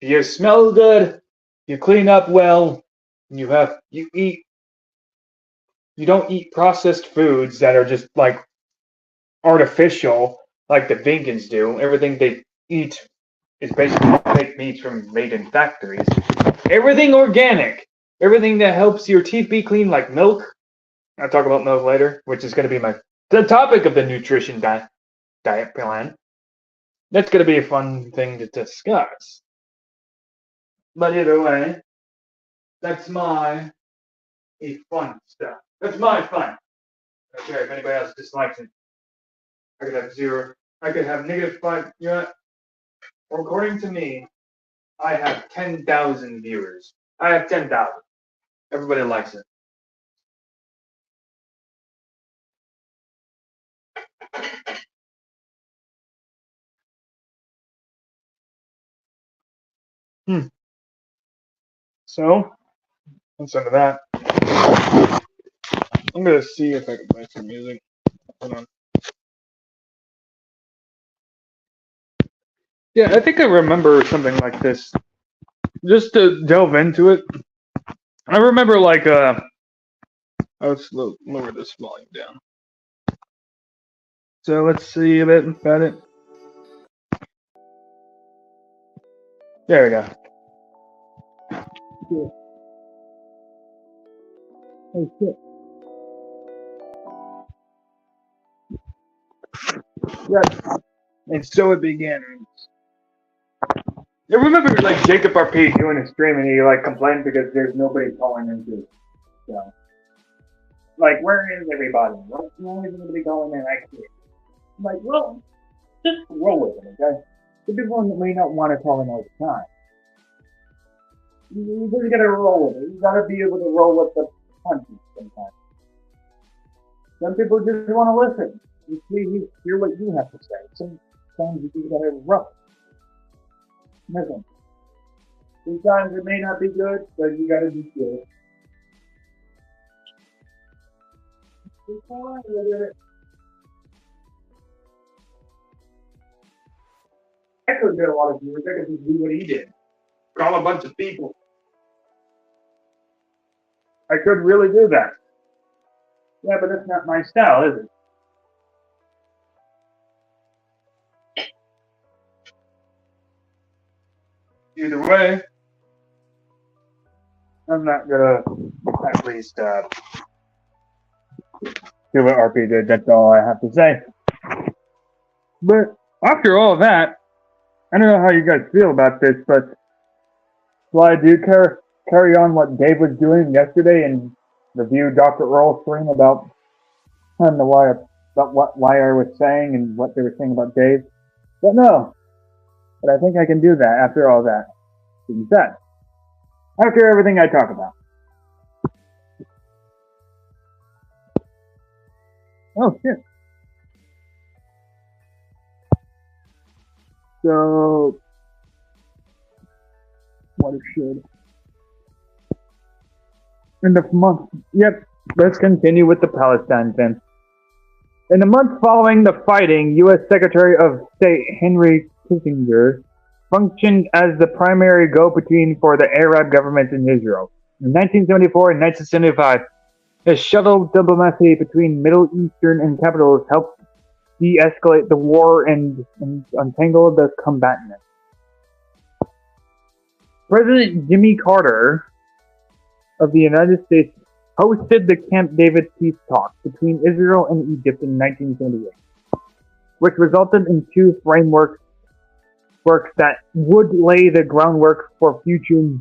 You smell good, you clean up well, you don't eat processed foods that are just like artificial, like the vegans do. Everything they eat is basically fake meats made in factories. Everything organic. Everything that helps your teeth be clean, like milk. I'll talk about milk later, which is going to be the topic of the nutrition diet plan. That's going to be a fun thing to discuss. But either way, that's my fun stuff. That's my fun. Okay, if anybody else dislikes it, I could have 0. I could have -5. You know what? According to me, I have 10,000 viewers. I have 10,000. Everybody likes it. So, instead of that, I'm gonna see if I can play some music. Hold on. Yeah, I think I remember something like this. Just to delve into it, I remember let's lower this volume down. So let's see a bit about it. There we go. Oh shit. Yes. And so it begins. I remember Jacob RP doing a stream and he complained because there's nobody calling into. So, where is everybody? Why is nobody calling in? I can't. Well, just roll with it, okay? The people may not want to call in all the time. You just gotta roll with it. You gotta be able to roll with the punches sometimes. Some people just want to listen. You hear what you have to say. Sometimes you just gotta roll. Listen. Sometimes it may not be good, but you gotta be good. I could get a lot of viewers. I could just do what he did. Call a bunch of people. I could really do that. Yeah, but that's not my style, is it? Either way, I'm not gonna at least do what RP did. That's all I have to say. But after all that, I don't know how you guys feel about this, but will I do carry on what Dave was doing yesterday and review Dr. Earl's stream about I don't know why I was saying and what they were saying about Dave? But no. But I think I can do that after all that being said. After everything I talk about. Oh shit. So watershed. In the month, yep, let's continue with the Palestine thing. In the month following the fighting, U.S. Secretary of State Henry Kissinger functioned as the primary go-between for the Arab government in Israel. In 1974 and 1975, his shuttle diplomacy between Middle Eastern and capitals helped de-escalate the war and untangle the combatants. President Jimmy Carter of the United States hosted the Camp David peace talks between Israel and Egypt in 1978, which resulted in two frameworks that would lay the groundwork for future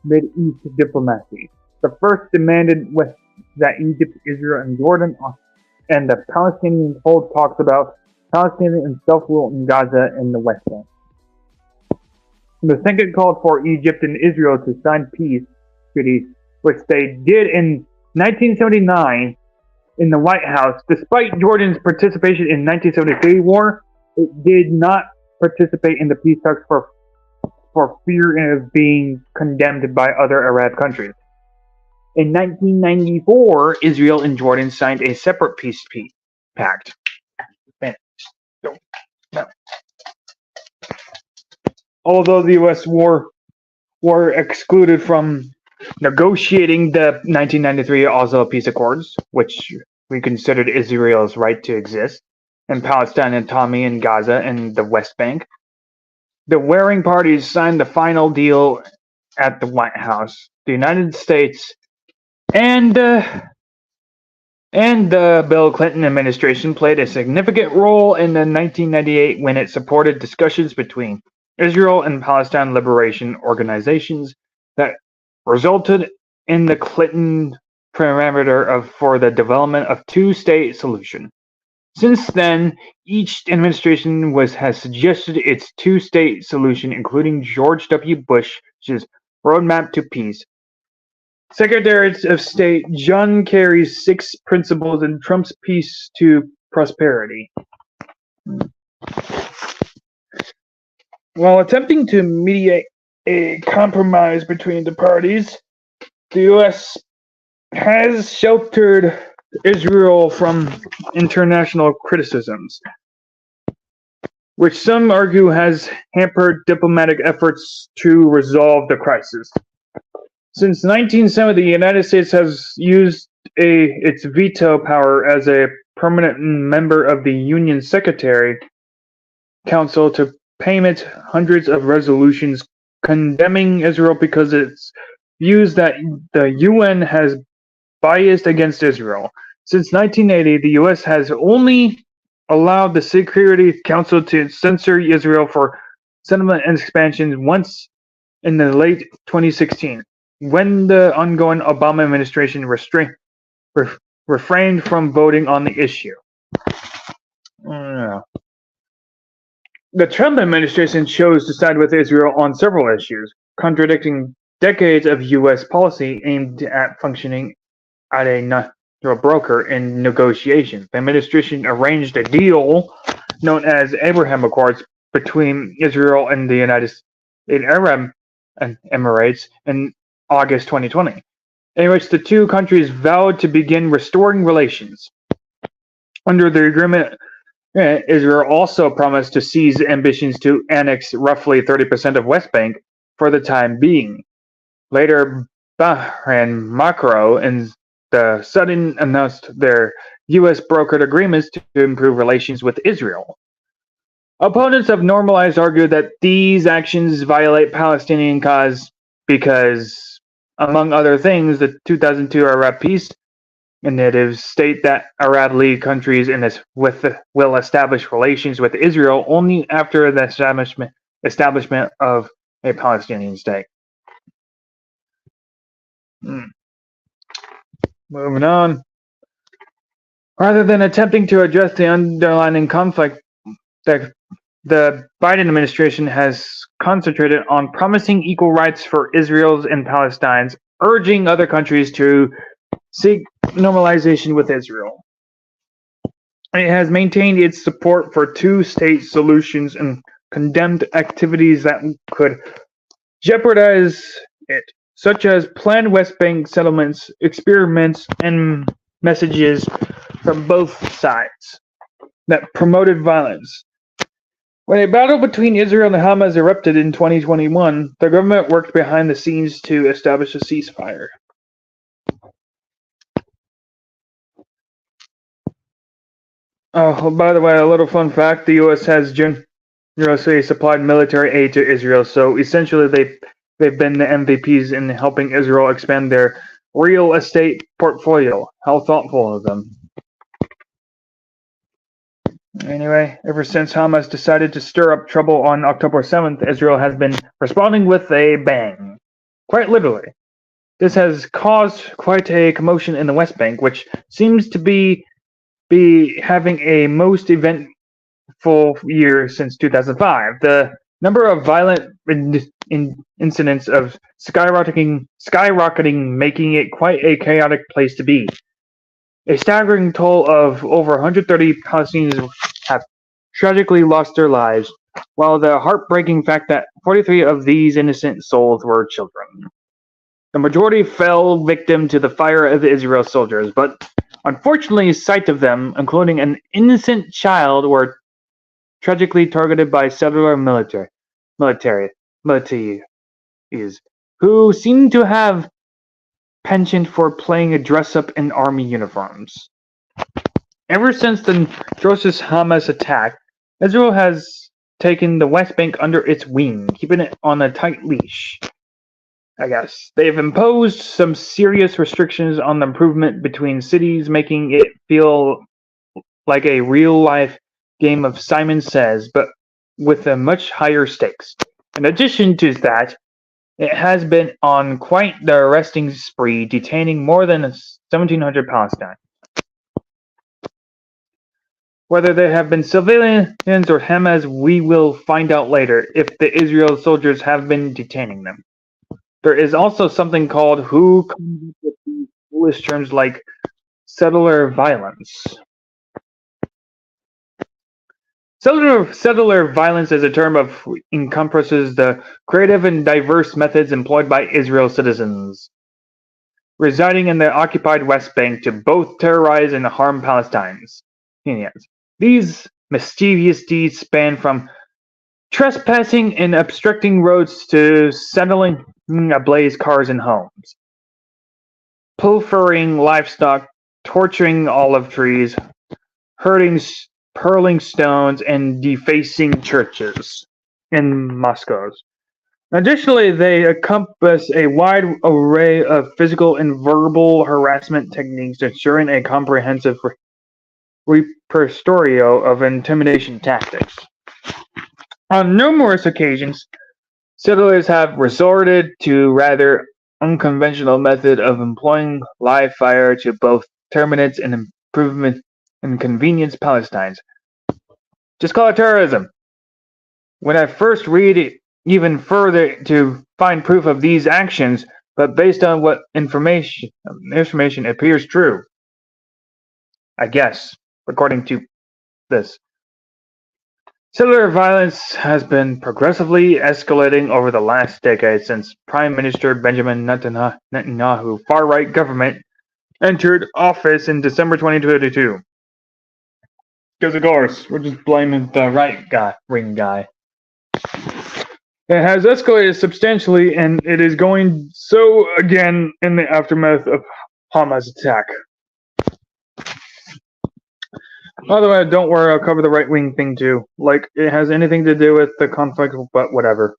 Mid-East diplomacy. The first demanded that Egypt, Israel, and Jordan and the Palestinians hold talks about Palestinian and self-rule in Gaza and the West Bank. The second called for Egypt and Israel to sign peace treaties, which they did in 1979 in the White House. Despite Jordan's participation in 1973 war, it did not participate in the peace talks for fear of being condemned by other Arab countries. In 1994, Israel and Jordan signed a separate peace pact. Although the U.S. were excluded from negotiating the 1993 Oslo Peace Accords, which we considered Israel's right to exist, and Palestine autonomy in Gaza and the West Bank. the warring parties signed the final deal at the White House. The United States and the Bill Clinton administration played a significant role in the 1998 when it supported discussions between Israel and Palestine liberation organizations that resulted in the Clinton parameter for the development of two-state solution. Since then, each administration has suggested its two-state solution, including George W. Bush's Roadmap to Peace, Secretary of State John Kerry's 6 Principles, and Trump's Peace to Prosperity. While attempting to mediate a compromise between the parties, the U.S. has sheltered Israel from international criticisms, which some argue has hampered diplomatic efforts to resolve the crisis. Since 1970, the United States has used its veto power as a permanent member of the UN Security Council to payment hundreds of resolutions condemning Israel because its views that the UN has biased against Israel. Since 1980, the U.S. has only allowed the Security Council to censor Israel for settlement and expansion once in the late 2016, when the ongoing Obama administration refrained from voting on the issue. The Trump administration chose to side with Israel on several issues, contradicting decades of U.S. policy aimed at functioning as a neutral broker in negotiations. The administration arranged a deal known as Abraham Accords between Israel and the United Arab Emirates in August 2020, in which the two countries vowed to begin restoring relations. Under the agreement, Israel also promised to cease ambitions to annex roughly 30% of West Bank for the time being. Later, Bahrain, Macro, and the Sudden announced their U.S.-brokered agreements to improve relations with Israel. Opponents of normalized argue that these actions violate Palestinian cause because, among other things, the 2002 Arab Peace initiatives state that Arab League countries will establish relations with Israel only after the establishment of a Palestinian state. Moving on. Rather than attempting to address the underlying conflict, the Biden administration has concentrated on promising equal rights for Israel's and Palestine's, urging other countries to seek normalization with Israel. It has maintained its support for two-state solutions and condemned activities that could jeopardize it, such as planned West Bank settlements, experiments, and messages from both sides that promoted violence. When a battle between Israel and Hamas erupted in 2021, the government worked behind the scenes to establish a ceasefire. Oh, by the way, a little fun fact, the U.S. has generously supplied military aid to Israel, so essentially they've been the MVPs in helping Israel expand their real estate portfolio. How thoughtful of them. Anyway, ever since Hamas decided to stir up trouble on October 7th, Israel has been responding with a bang. Quite literally. This has caused quite a commotion in the West Bank, which seems to be having a most eventful year since 2005. The number of violent incidents of skyrocketing, making it quite a chaotic place to be. A staggering toll of over 130 Palestinians have tragically lost their lives, while the heartbreaking fact that 43 of these innocent souls were children. The majority fell victim to the fire of the Israel soldiers, but unfortunately, sight of them, including an innocent child, were tragically targeted by settler militaries, who seem to have penchant for playing a dress-up in army uniforms. Ever since the atrocious Hamas attack, Israel has taken the West Bank under its wing, keeping it on a tight leash. I guess. They've imposed some serious restrictions on the improvement between cities, making it feel like a real-life game of Simon Says, but with a much higher stakes. In addition to that, it has been on quite the arresting spree, detaining more than 1,700 Palestinians. Whether they have been civilians or Hamas, we will find out later if the Israel soldiers have been detaining them. There is also something called who comes up with these foolish terms like settler violence. Settler violence is a term of encompasses the creative and diverse methods employed by Israel citizens residing in the occupied West Bank to both terrorize and harm Palestinians. These mischievous deeds span from trespassing and obstructing roads to settling ablaze cars and homes, pilfering livestock, torturing olive trees, hurling stones, and defacing churches in Moscow. Additionally, they encompass a wide array of physical and verbal harassment techniques, ensuring a comprehensive repertorio of intimidation tactics. On numerous occasions, settlers have resorted to rather unconventional method of employing live fire to both terminate and improvement and convenience Palestinians. Just call it terrorism. When I first read it even further to find proof of these actions, but based on what information appears true, I guess, according to this. Settler violence has been progressively escalating over the last decade since Prime Minister Benjamin Netanyahu's far-right government entered office in December 2022. Because of course, we're just blaming the right-wing guy. It has escalated substantially, and it is going so again in the aftermath of Hamas' attack. By the way, don't worry, I'll cover the right-wing thing too. Like, it has anything to do with the conflict, but whatever.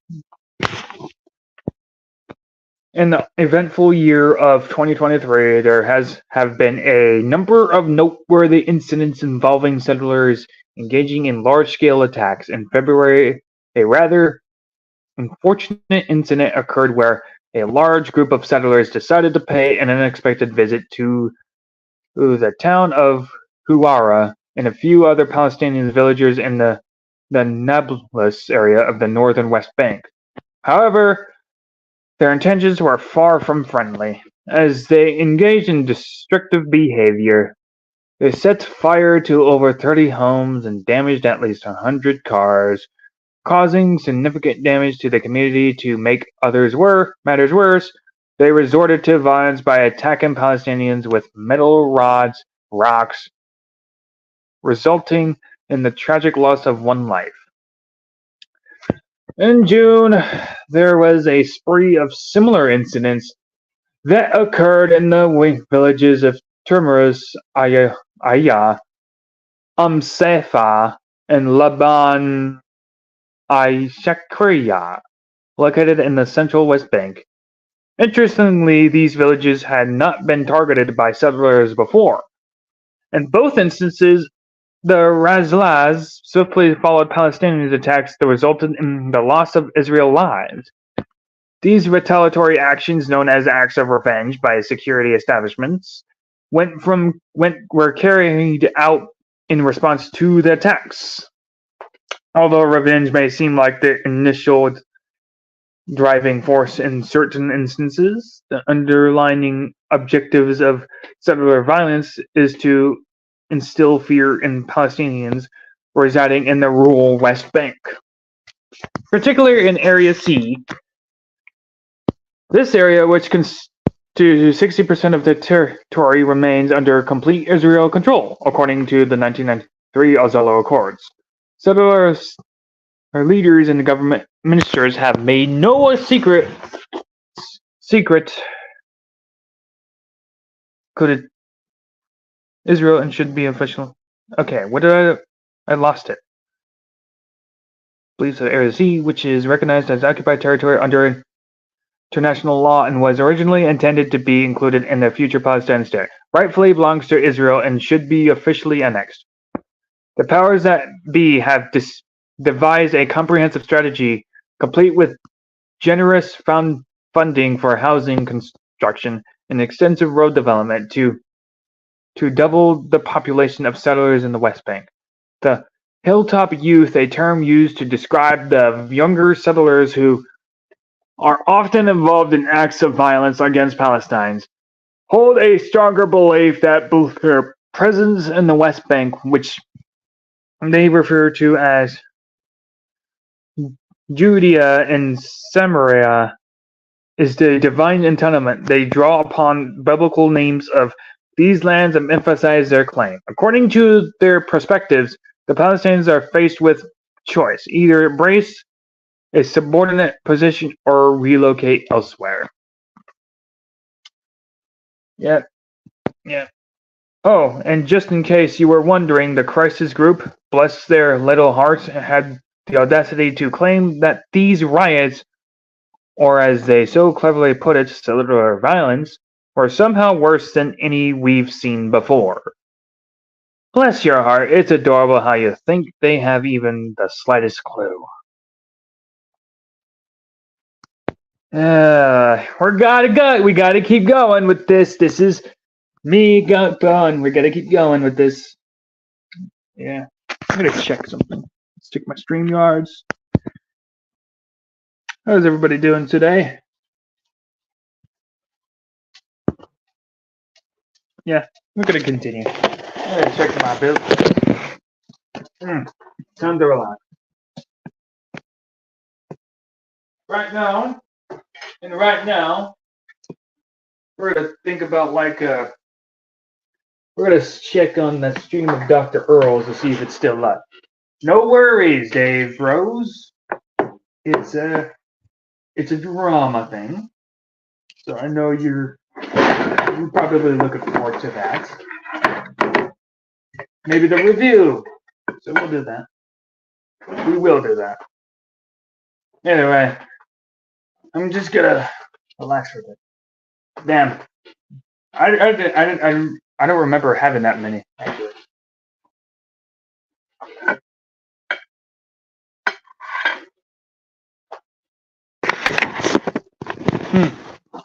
In the eventful year of 2023, there have been a number of noteworthy incidents involving settlers engaging in large-scale attacks. In February, a rather unfortunate incident occurred where a large group of settlers decided to pay an unexpected visit to the town of Huwara and a few other Palestinian villagers in the Nablus area of the northern West Bank. However, their intentions were far from friendly. As they engaged in destructive behavior, they set fire to over 30 homes and damaged at least 100 cars, causing significant damage to the community. To make matters worse, they resorted to violence by attacking Palestinians with metal rods, rocks, resulting in the tragic loss of one life. In June, there was a spree of similar incidents that occurred in the villages of Termerus, Ayah, Sefa, and Laban Shakriya, located in the central West Bank. Interestingly, these villages had not been targeted by settlers before. In both instances, the Razlas swiftly followed Palestinian attacks that resulted in the loss of Israeli lives. These retaliatory actions, known as acts of revenge by security establishments, were carried out in response to the attacks. Although revenge may seem like the initial driving force in certain instances, the underlying objectives of settler violence is to instill fear in Palestinians residing in the rural West Bank, particularly in Area C. This area, which constitutes 60% of the territory, remains under complete Israel control, according to the 1993 Oslo Accords. Settlers, our leaders, and government ministers have made no secret. Could it Israel and should be official? Okay, what did I lost it. beliefs of the area of the sea, which is recognized as occupied territory under international law and was originally intended to be included in the future Palestine state. Rightfully belongs to Israel and should be officially annexed. The powers that be have devised a comprehensive strategy, complete with generous funding for housing construction and extensive road development to double the population of settlers in the West Bank. The hilltop youth, a term used to describe the younger settlers who are often involved in acts of violence against Palestinians, hold a stronger belief that both their presence in the West Bank, which they refer to as Judea and Samaria, is the divine entitlement. They draw upon biblical names of these lands and emphasize their claim. According to their perspectives, the Palestinians are faced with choice: either embrace a subordinate position or relocate elsewhere. Yeah. Oh, and just in case you were wondering, the crisis group, bless their little hearts, had the audacity to claim that these riots, or as they so cleverly put it, cellular violence, were somehow worse than any we've seen before. Bless your heart, it's adorable how you think they have even the slightest clue. We gotta keep going with this. This is me going. We gotta keep going with this. Yeah, I'm gonna check something. Let's check my StreamYards. How's everybody doing today? Yeah, we're gonna continue. I'm gonna check my bill. Time to relax. Right now, we're gonna think about we're gonna check on the stream of Dr. Earls to see if it's still up. No worries, Dave Rose. It's a drama thing, so I know you're probably looking forward to that. Maybe the review. So we'll do that. We will do that. Anyway, I'm just gonna relax with it. Damn, I don't remember having that many. Actually.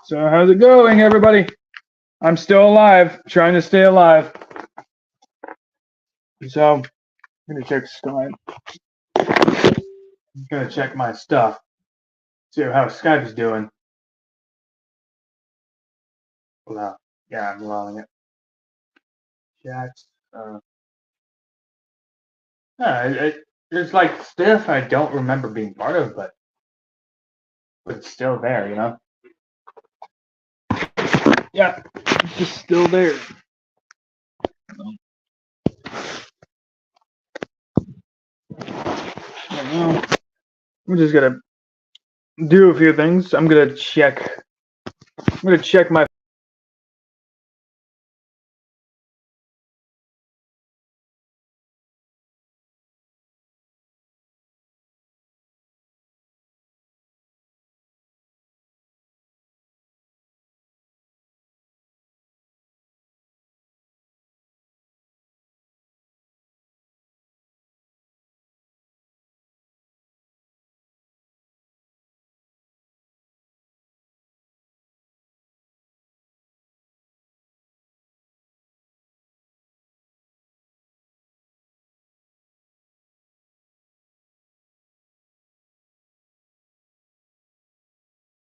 So how's it going, everybody? I'm still alive, trying to stay alive. So I'm gonna check Skype. I'm gonna check my stuff. See how Skype is doing. Well, yeah, I'm allowing it. Chats. There's like stuff I don't remember being part of, but it's still there, you know. Yeah, it's just still there. I'm just gonna do a few things. I'm gonna check my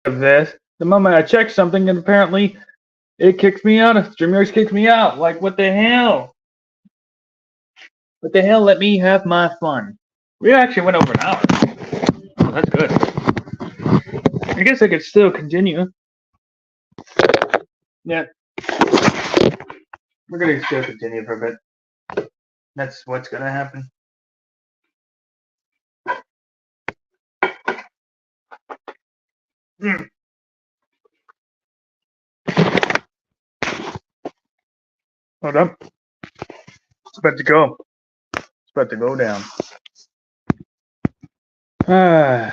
of this. The moment I check something, and apparently it kicks me out. StreamYards kicks me out. Like, what the hell? What the hell? Let me have my fun. We actually went over an hour. Oh, that's good. I guess I could still continue. Yeah. We're gonna still continue for a bit. That's what's gonna happen. Hold up. It's about to go. It's about to go down. Split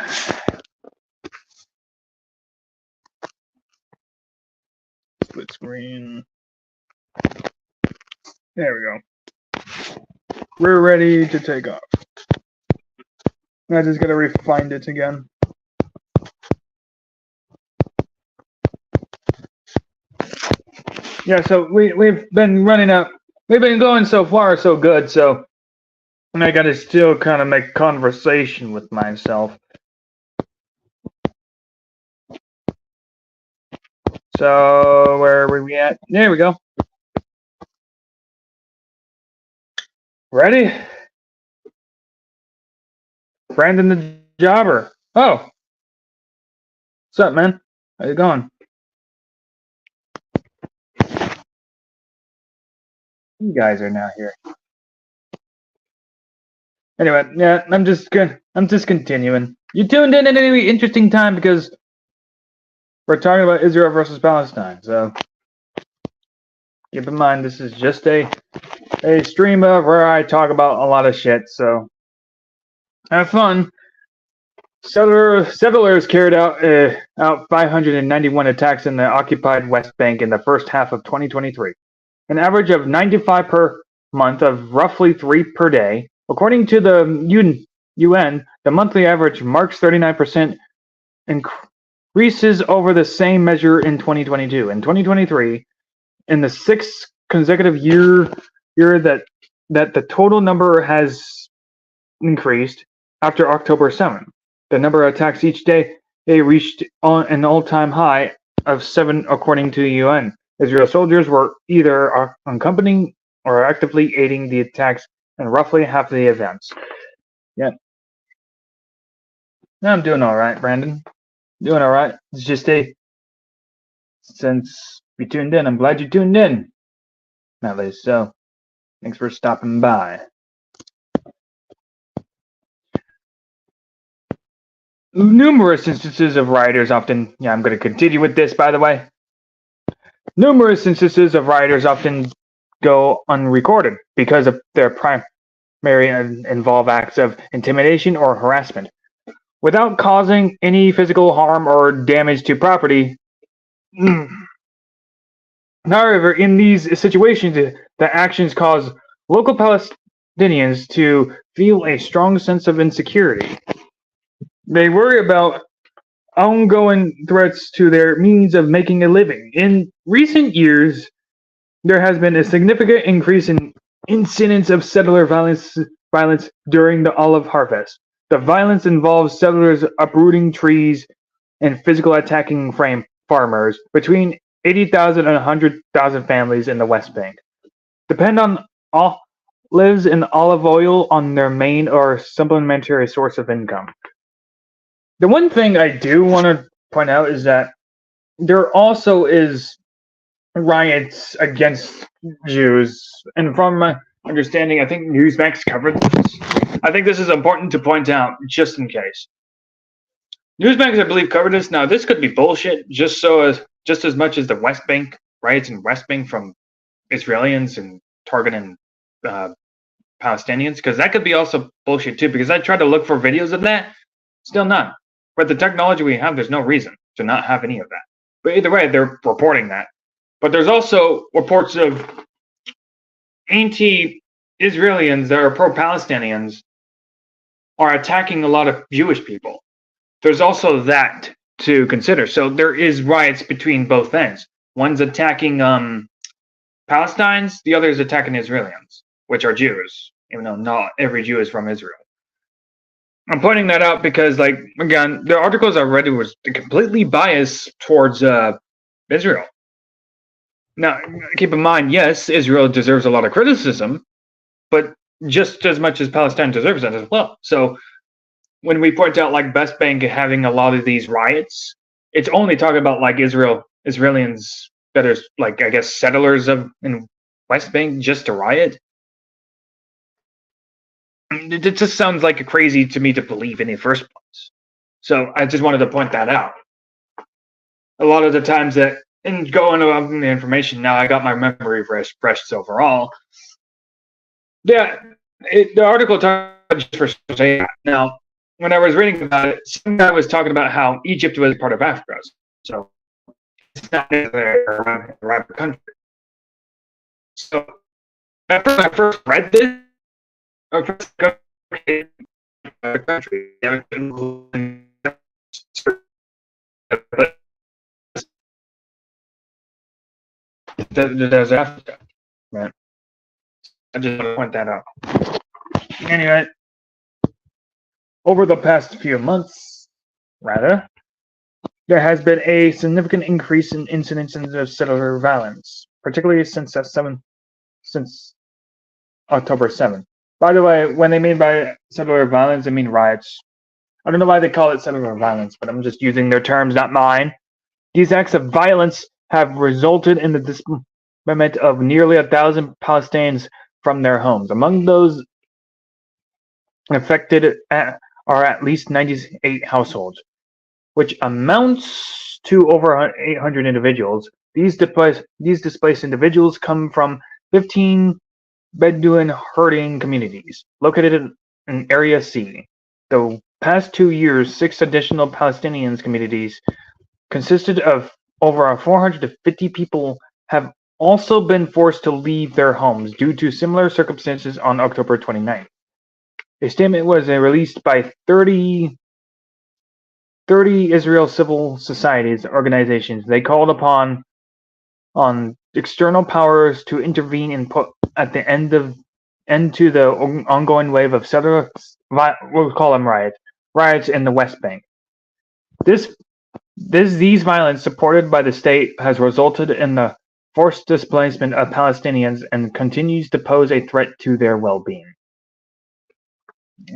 screen. There we go. We're ready to take off. I just gotta refine it again. Yeah, so we've been running up. We've been going so far so good, so I gotta still kind of make conversation with myself. So where are we at? There we go. Ready? Brandon the Jobber. Oh. What's up, man? How you going? You guys are now here. Anyway, yeah, I'm just continuing. You tuned in at an interesting time because we're talking about Israel versus Palestine. So keep in mind this is just a stream of where I talk about a lot of shit. So have fun. Settlers carried out 591 attacks in the occupied West Bank in the first half of 2023, an average of 95 per month of roughly 3 per day. According to the UN, the monthly average marks 39% increases over the same measure in 2022. In 2023, in the sixth consecutive year that the total number has increased after October 7th. The number of attacks each day reached an all-time high of 7, according to the UN. Israel soldiers were either accompanying or actively aiding the attacks in roughly half of the events. Yeah. I'm doing all right, Brandon. Doing all right. It's just since you tuned in, I'm glad you tuned in. At least so. Thanks for stopping by. Numerous instances of rioters often, I'm going to continue with this, by the way. Numerous instances of rioters often go unrecorded because of their primary involve acts of intimidation or harassment. Without causing any physical harm or damage to property. However, in these situations, the actions cause local Palestinians to feel a strong sense of insecurity. They worry about ongoing threats to their means of making a living. In recent years, there has been a significant increase in incidents of settler violence during the olive harvest. The violence involves settlers uprooting trees and physically attacking farmers. Between 80,000 and 100,000 families in the West Bank depend on olives and olive oil on their main or supplementary source of income. The one thing I do want to point out is that there also is riots against Jews, and from my understanding, I think Newsmax covered this. I think this is important to point out, just in case. Newsmax, I believe, covered this. Now, this could be bullshit, just as much as the West Bank riots in West Bank from Israelis and targeting Palestinians, because that could be also bullshit too. Because I tried to look for videos of that, still none. But the technology we have, there's no reason to not have any of that. But either way, they're reporting that. But there's also reports of anti-Israelis that are pro-Palestinians are attacking a lot of Jewish people. There's also that to consider. So there is riots between both ends. One's attacking Palestinians, the other is attacking Israelis, which are Jews, even though not every Jew is from Israel. I'm pointing that out because, like, again, the articles I read was completely biased towards Israel. Now, keep in mind, yes, Israel deserves a lot of criticism, but just as much as Palestine deserves that as well. So when we point out, like, West Bank having a lot of these riots, it's only talking about, like, Israelis that are, like, I guess, settlers in West Bank just to riot. It just sounds like crazy to me to believe in the first place. So I just wanted to point that out. A lot of the times that, and going on the information, now I got my memory refreshed overall. Yeah, the article talks for saying that. Now, when I was reading about it, some guy was talking about how Egypt was part of Africa, so it's not necessarily around the country. So after I first read this, I first got the country. There's Africa, right? I just want to point that out. Anyway, over the past few months, rather, there has been a significant increase in incidences of settler violence, particularly since October 7th. By the way, when they mean by settler violence, they mean riots. I don't know why they call it settler violence, but I'm just using their terms, not mine. These acts of violence have resulted in the displacement of nearly 1,000 Palestinians from their homes. Among those affected are at least 98 households, which amounts to over 800 individuals. These displaced individuals come from 15 Bedouin herding communities located in Area C. The past 2 years, 6 additional Palestinian communities consisted of over 450 people have also been forced to leave their homes due to similar circumstances on October 29th. A statement was released by 30 Israel civil societies organizations. They called upon external powers to intervene and put at the end to the ongoing wave of settler, we'll call them riots in the West Bank. These violence, supported by the state, has resulted in the forced displacement of Palestinians and continues to pose a threat to their well-being.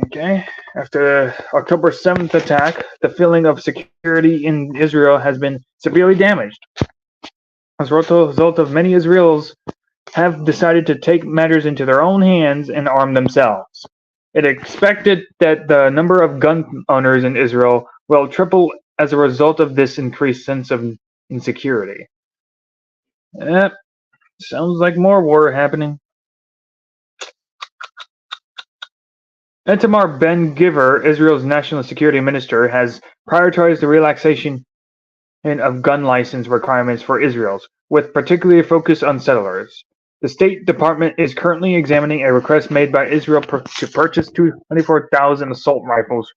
Okay, after the October 7th attack, the feeling of security in Israel has been severely damaged. As a result of many Israelis have decided to take matters into their own hands and arm themselves. It is expected that the number of gun owners in Israel will triple as a result of this increased sense of insecurity. Sounds like more war happening. Itamar Ben-Gvir, Israel's national security minister, has prioritized the relaxation of gun license requirements for Israelis, with particular focus on settlers. The State Department is currently examining a request made by Israel to purchase 24,000 assault rifles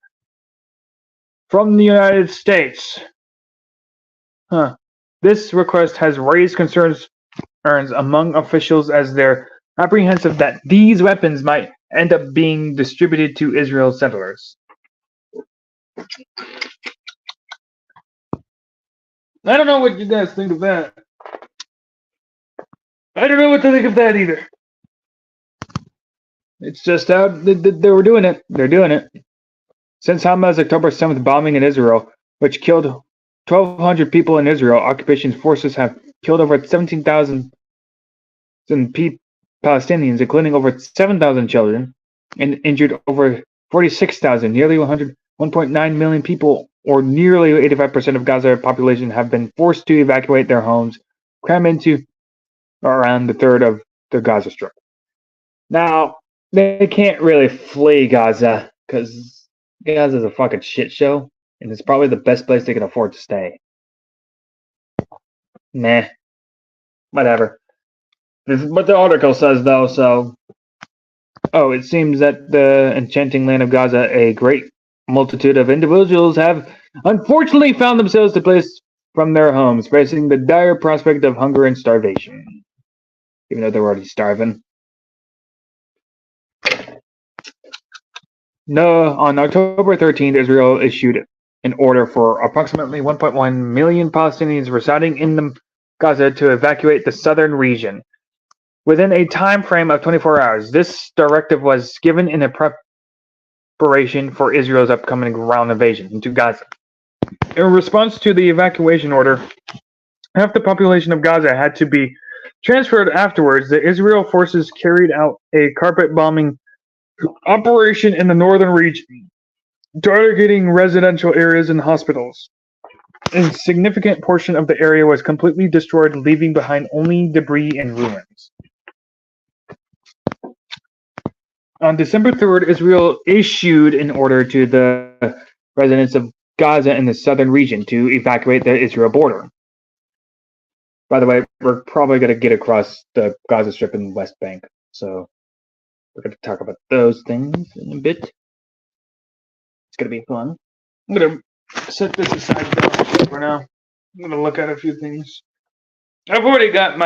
from the United States. This request has raised concerns among officials as they're apprehensive that these weapons might end up being distributed to Israel settlers. I don't know what you guys think of that. I don't know what to think of that either. It's just how they were doing it. They're doing it. Since Hamas' October 7th bombing in Israel, which killed 1,200 people in Israel, occupation forces have killed over 17,000 Palestinians, including over 7,000 children, and injured over 46,000. Nearly 1.9 million people, or nearly 85% of Gaza population, have been forced to evacuate their homes, cram into around a third of the Gaza Strip. Now, they can't really flee Gaza because Gaza is a fucking shit show, and it's probably the best place they can afford to stay. Meh. Whatever. This is what the article says, though, so... Oh, it seems that the enchanting land of Gaza, a great multitude of individuals have unfortunately found themselves displaced from their homes, facing the dire prospect of hunger and starvation. Even though they're already starving. No, on October 13th, Israel issued an order for approximately 1.1 million Palestinians residing in Gaza to evacuate the southern region within a time frame of 24 hours. This directive was given in a preparation for Israel's upcoming ground invasion into Gaza. In response to the evacuation order, half the population of Gaza had to be transferred afterwards. The Israel forces carried out a carpet bombing operation in the northern region, targeting residential areas and hospitals. A significant portion of the area was completely destroyed, leaving behind only debris and ruins. On December 3rd, Israel issued an order to the residents of Gaza in the southern region to evacuate the Israel border. By the way, we're probably going to get across the Gaza Strip and West Bank, so we're going to talk about those things in a bit. It's going to be fun. I'm going to set this aside down for now. I'm going to look at a few things. I've already got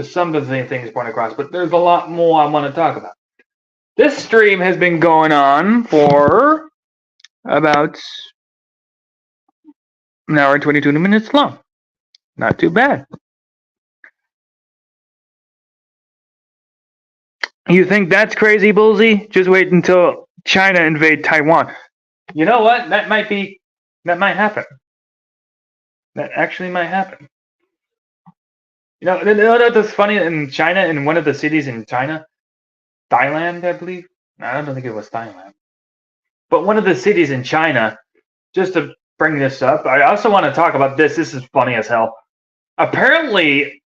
some of the things going across, but there's a lot more I want to talk about. This stream has been going on for about an hour and 22 minutes long. Not too bad. You think that's crazy, Bullzie? Just wait until China invade Taiwan. You know what? That might happen. That actually might happen. You know that's funny in China, in one of the cities in China, Thailand, I believe. No, I don't think it was Thailand. But one of the cities in China, just to bring this up, I also want to talk about this. This is funny as hell. Apparently,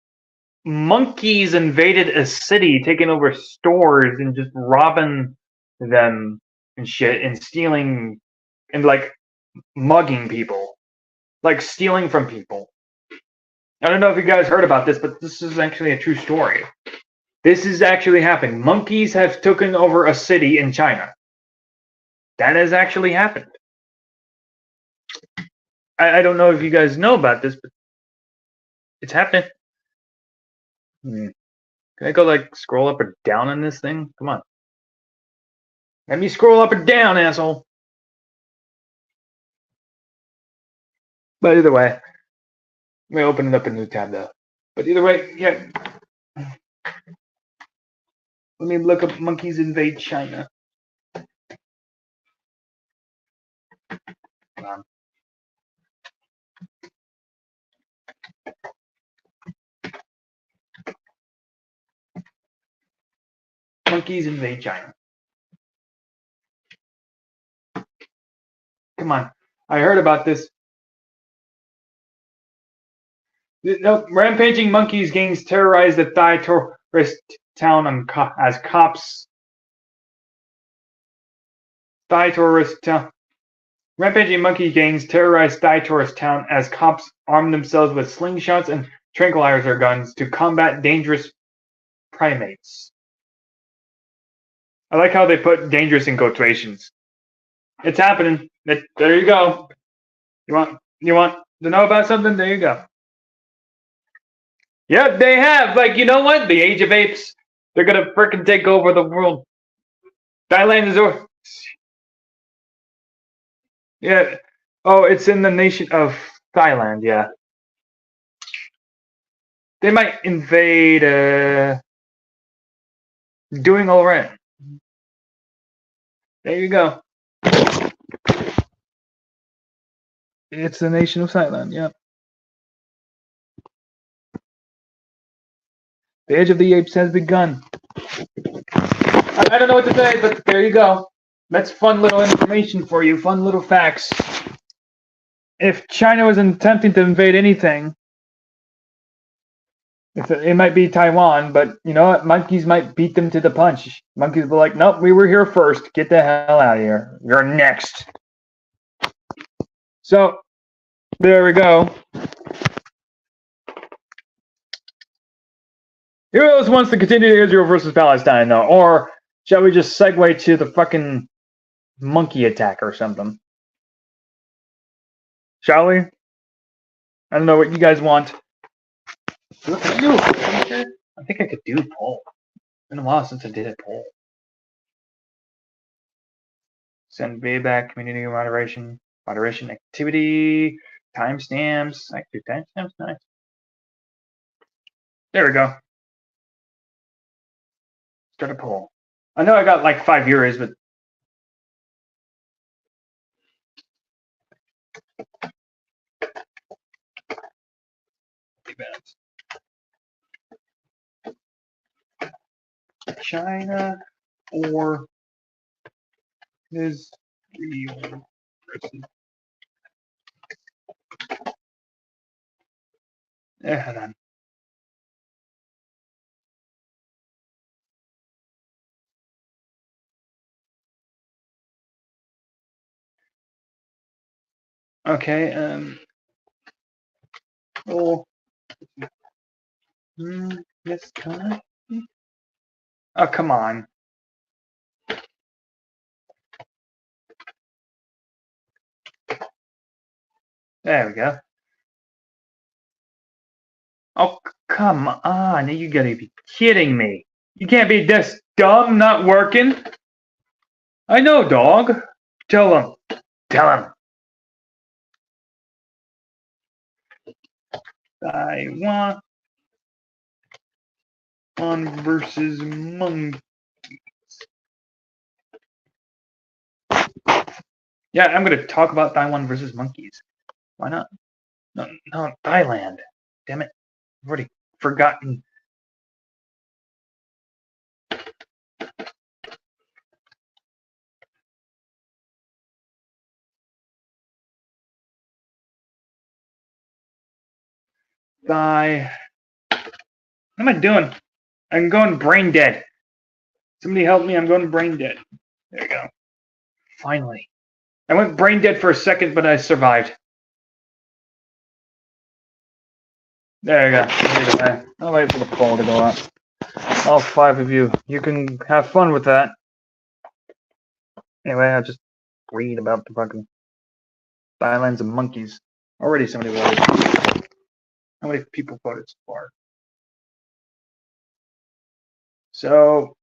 monkeys invaded a city, taking over stores and just robbing them and shit, and stealing and like mugging people, like stealing from people. I don't know if you guys heard about this, but this is actually a true story. This is actually happening. Monkeys have taken over a city in China. That has actually happened. I don't know if you guys know about this, but it's happening. Can I go like scroll up or down on this thing? Come on. Let me scroll up or down, asshole. But either way, let me open it up a new tab though. But either way, yeah. Let me look up monkeys invade China. Hold on. Monkeys invade China. Come on. I heard about this. No, rampaging monkeys gangs terrorize the Thai tourist town as cops. Thai tourist town. Rampaging monkey gangs terrorize Thai tourist town as cops arm themselves with slingshots and tranquilizer guns to combat dangerous primates. I like how they put dangerous in quotations. It's happening. There you go. You want to know about something? There you go. Yep, they have. Like, you know what? The Age of Apes. They're gonna frickin' take over the world. Thailand is over. Yeah. Oh, it's in the nation of Thailand. Yeah. They might invade. Doing all right. There you go. It's the nation of Thailand. Yep. The Age of the Apes has begun. I don't know what to say, but there you go. That's fun little information for you. Fun little facts. If China was attempting to invade anything, it might be Taiwan, but you know what? Monkeys might beat them to the punch. Monkeys will be like, nope, we were here first. Get the hell out of here. You're next. So, there we go. Who else wants to continue Israel versus Palestine, though? Or shall we just segue to the fucking monkey attack or something? Shall we? I don't know what you guys want. I think I could do a poll. It's been a while since I did a poll. Send feedback, community moderation activity, timestamps. I can do timestamps, nice. There we go. Start a poll. I know I got like 5 euros, but China or Israel versus. Hold on. Okay, oh, this guy? Oh, come on. There we go. Oh, come on. You gotta be kidding me. You can't be this dumb, not working. I know, dog. Tell him. Tell him. I want on versus monkey. Yeah, I'm gonna talk about Taiwan versus monkeys. Why not? No, no, Thailand. Damn it. I've already forgotten. What am I doing? I'm going brain dead. Somebody help me. I'm going brain dead. There you go. Finally. I went brain dead for a second, but I survived. There you go. I'll wait for the poll to go up. All 5 of you. You can have fun with that. Anyway, I'll just read about the fucking Thailand's and monkeys. Already somebody voted. How many people voted so far? So,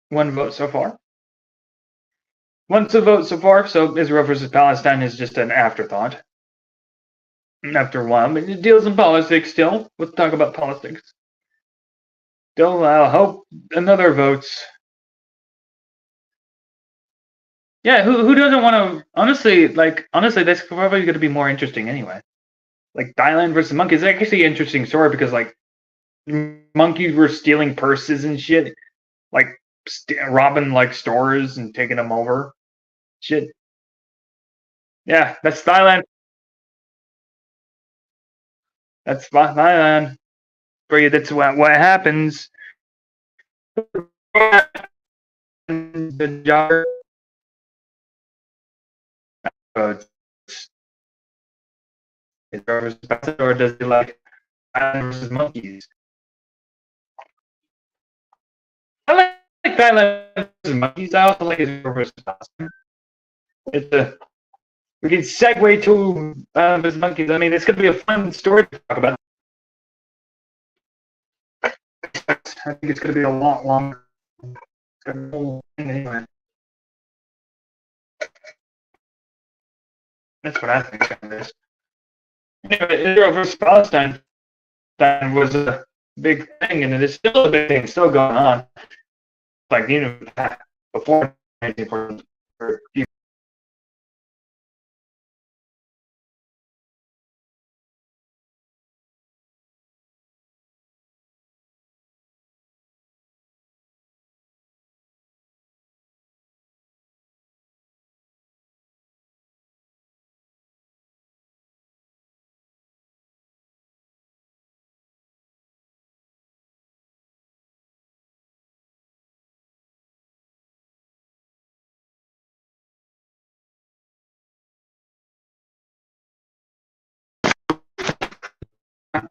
1 vote so far. 1 vote so far, so Israel versus Palestine is just an afterthought. After a while, but it deals in politics still. Let's talk about politics. Still, I'll hope another votes. Yeah, who doesn't want to? Honestly, that's probably going to be more interesting anyway. Like Thailand versus monkeys, it's actually an interesting story because like monkeys were stealing purses and shit, like robbing like stores and taking them over. Shit. Yeah, that's Thailand. That's Thailand. For you, that's what happens. The jogger. Or does he like Thailand versus monkeys? I like Thailand versus monkeys. I also like Israel versus Palestine. It's a we can segue to Thailand versus monkeys. I mean, it's going to be a fun story to talk about. I think it's going to be a lot longer. Anyway. That's what I think of this. Anyway, Israel versus Palestine was a big thing, and it is still a big thing, still going on. Like before 1940.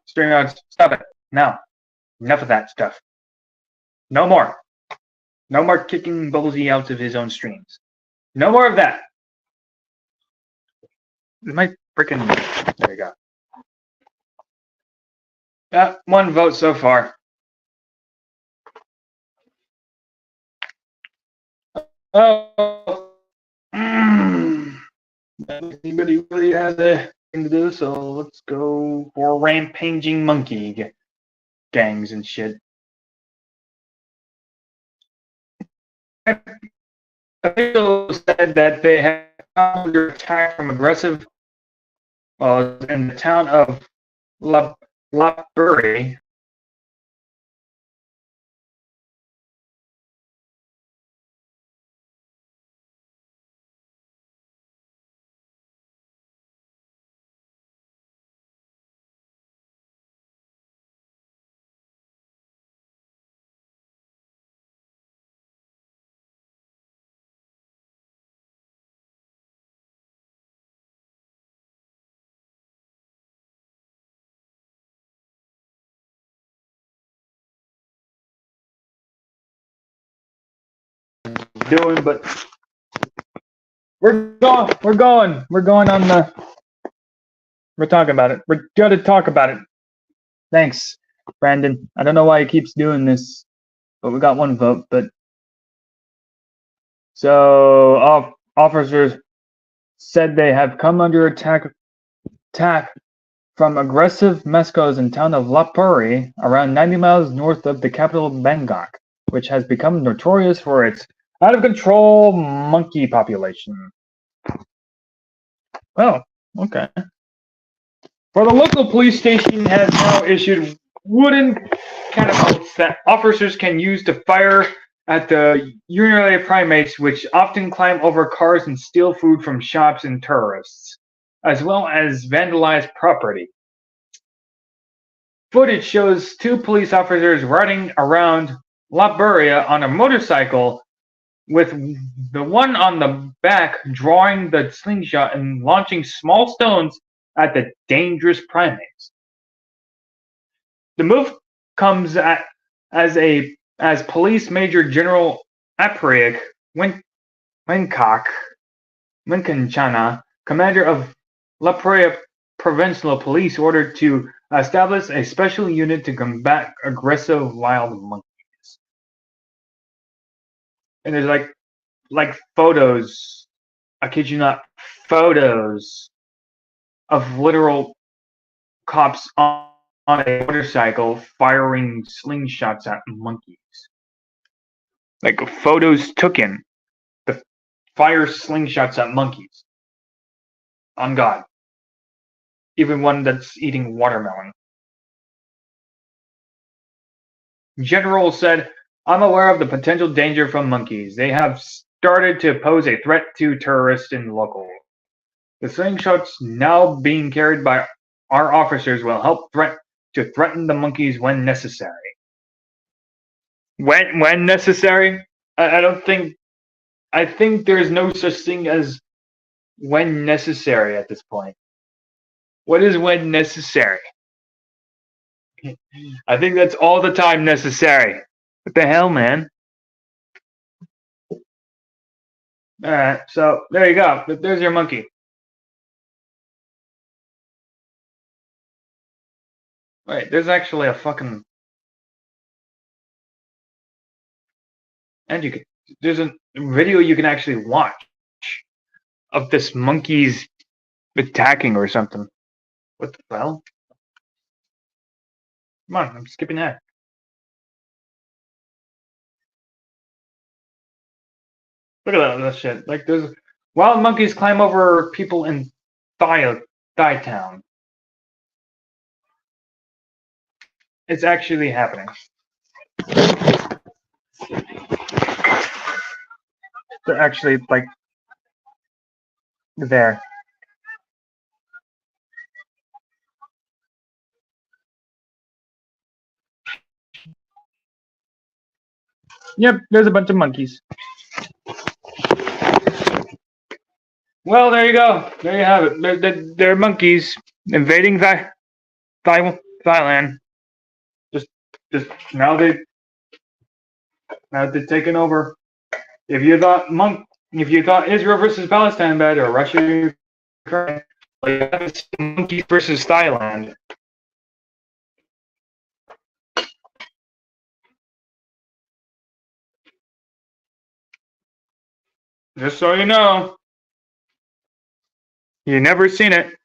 StreamYard, stop it. Now, enough of that stuff. No more. No more kicking Bullzie out of his own streams. No more of that. My freaking. There you go. 1 vote so far. Oh. Anybody really has a thing to do, so let's go for rampaging monkey gangs and shit. Officials said that they had under attack from aggressive, in the town of Lapbury. doing, but we're going on the. We're talking about it. We're gonna talk about it. Thanks, Brandon. I don't know why he keeps doing this, but we got one vote. But so officers said they have come under attack from aggressive Meskos in town of Lapuri, around 90 miles north of the capital Bangkok, which has become notorious for its out-of-control monkey population. Oh, okay. For the local police station has now issued wooden catapults that officers can use to fire at the urinary primates, which often climb over cars and steal food from shops and tourists, as well as vandalize property. Footage shows two police officers riding around La Buria on a motorcycle, with the one on the back drawing the slingshot and launching small stones at the dangerous primates. The move comes as Police Major General Apriak Winkanchana, commander of Lapuri Provincial Police, ordered to establish a special unit to combat aggressive wild monkeys. And there's like photos, I kid you not, photos of literal cops on a motorcycle firing slingshots at monkeys. Like photos taken to fire slingshots at monkeys. On God. Even one that's eating watermelon. General said, "I'm aware of the potential danger from monkeys. They have started to pose a threat to tourists and locals. The slingshots now being carried by our officers will help threaten the monkeys when necessary." When necessary? I think there's no such thing as when necessary at this point. What is when necessary? I think that's all the time necessary. What the hell, man? Alright, so there you go. There's your monkey. Wait, there's actually a fucking... And there's a video you can actually watch of this monkey's attacking or something. What the hell? Come on, I'm skipping ahead. Look at that shit. Like, there's wild monkeys climb over people in Thai town. It's actually happening. They're actually, like, there. Yep, there's a bunch of monkeys. Well, there you go. There you have it. They're monkeys invading Thailand. Just now they're taking over. If you thought Israel versus Palestine bad or Russia Ukraine, like monkeys versus Thailand. Just so you know. You never seen it.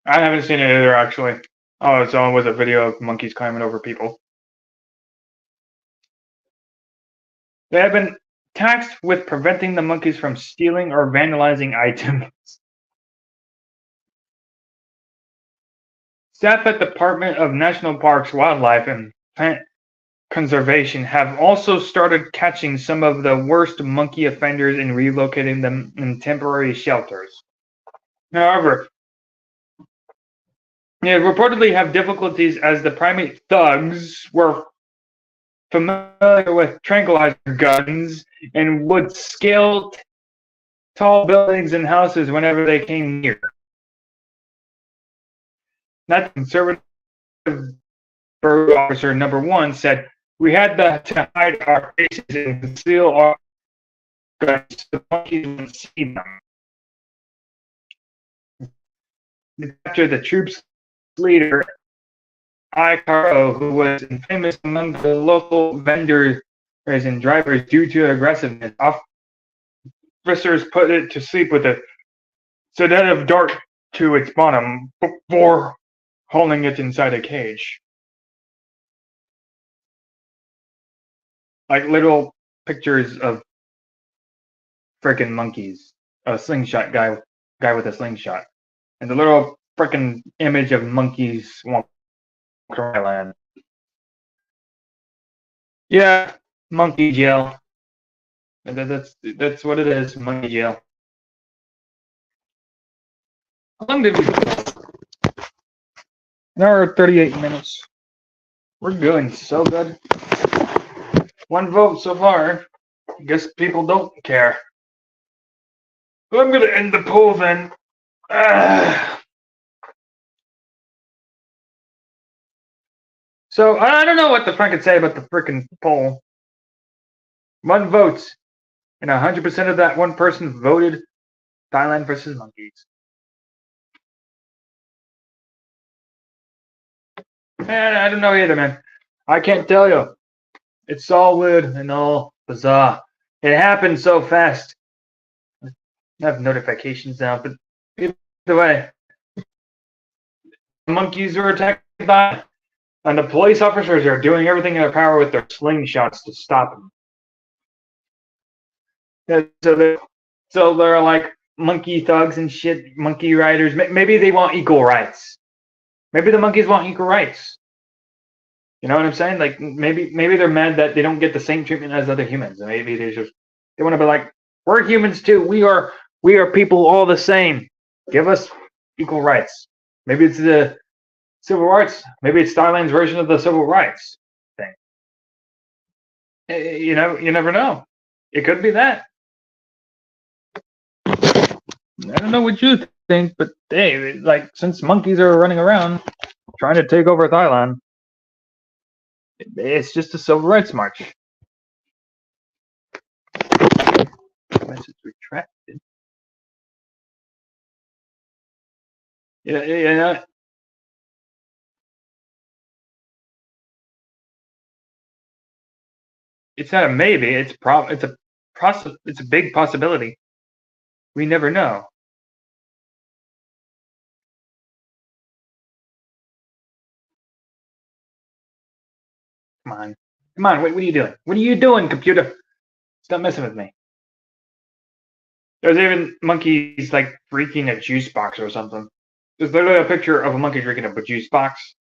I haven't seen it either, actually. Oh, it's on with a video of monkeys climbing over people. They have been tasked with preventing the monkeys from stealing or vandalizing items. Staff at the Department of National Parks, Wildlife, and Plant Conservation have also started catching some of the worst monkey offenders and relocating them in temporary shelters. However, they reportedly have difficulties as the primate thugs were familiar with tranquilizer guns and would scale tall buildings and houses whenever they came near. That conservative bird officer number 1 said, "We had to hide our faces and conceal our guns, the monkeys would see them. They captured the troops' leader, Ikaro, who was infamous among the local vendors and drivers due to aggressiveness. Officers put it to sleep with a sedative dart to its bottom before holding it inside a cage. Like little pictures of frickin' monkeys. A slingshot guy with a slingshot. And the little frickin' image of monkeys walking around land. Yeah, monkey jail. That's what it is, monkey jail. How long did we go? An hour 38 minutes. We're doing so good. One vote so far. I guess people don't care. Well, I'm gonna end the poll then. So I don't know what the fuck I could say about the frickin' poll. One vote, and 100% of that one person voted Thailand versus monkeys. And I don't know either, man. I can't tell you. It's all weird and all bizarre. It happened so fast. I have notifications now, but either way, the monkeys were attacked by, and the police officers are doing everything in their power with their slingshots to stop them. Yeah, so they're like monkey thugs and shit, monkey riders. Maybe they want equal rights. Maybe the monkeys want equal rights. You know what I'm saying? Like maybe they're mad that they don't get the same treatment as other humans. Maybe they want to be like, we're humans too. We are people all the same. Give us equal rights. Maybe it's the civil rights. Maybe it's Thailand's version of the civil rights thing. You know, you never know. It could be that. I don't know what you think, but hey, like since monkeys are running around trying to take over Thailand, it's just a civil rights march. Message retracted. Yeah. It's not a maybe. It's a big possibility. We never know. Come on. What are you doing? What are you doing, computer? Stop messing with me. There's even monkeys like freaking a juice box or something. There's literally a picture of a monkey drinking a juice box,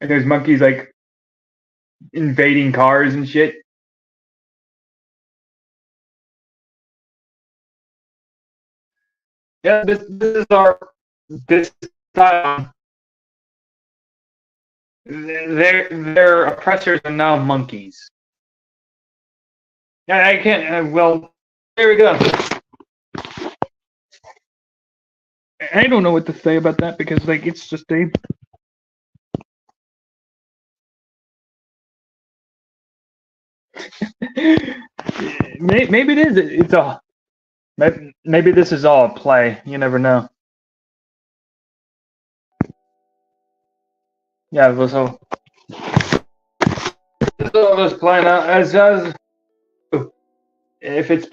and there's monkeys like invading cars and shit. Yeah, this time. Their oppressors are now monkeys. Yeah, I can't. Well, there we go. I don't know what to say about that because, like, it's just a. Maybe it is. It's a. Maybe this is all a play. You never know. Yeah, so this all this playing out as if it's.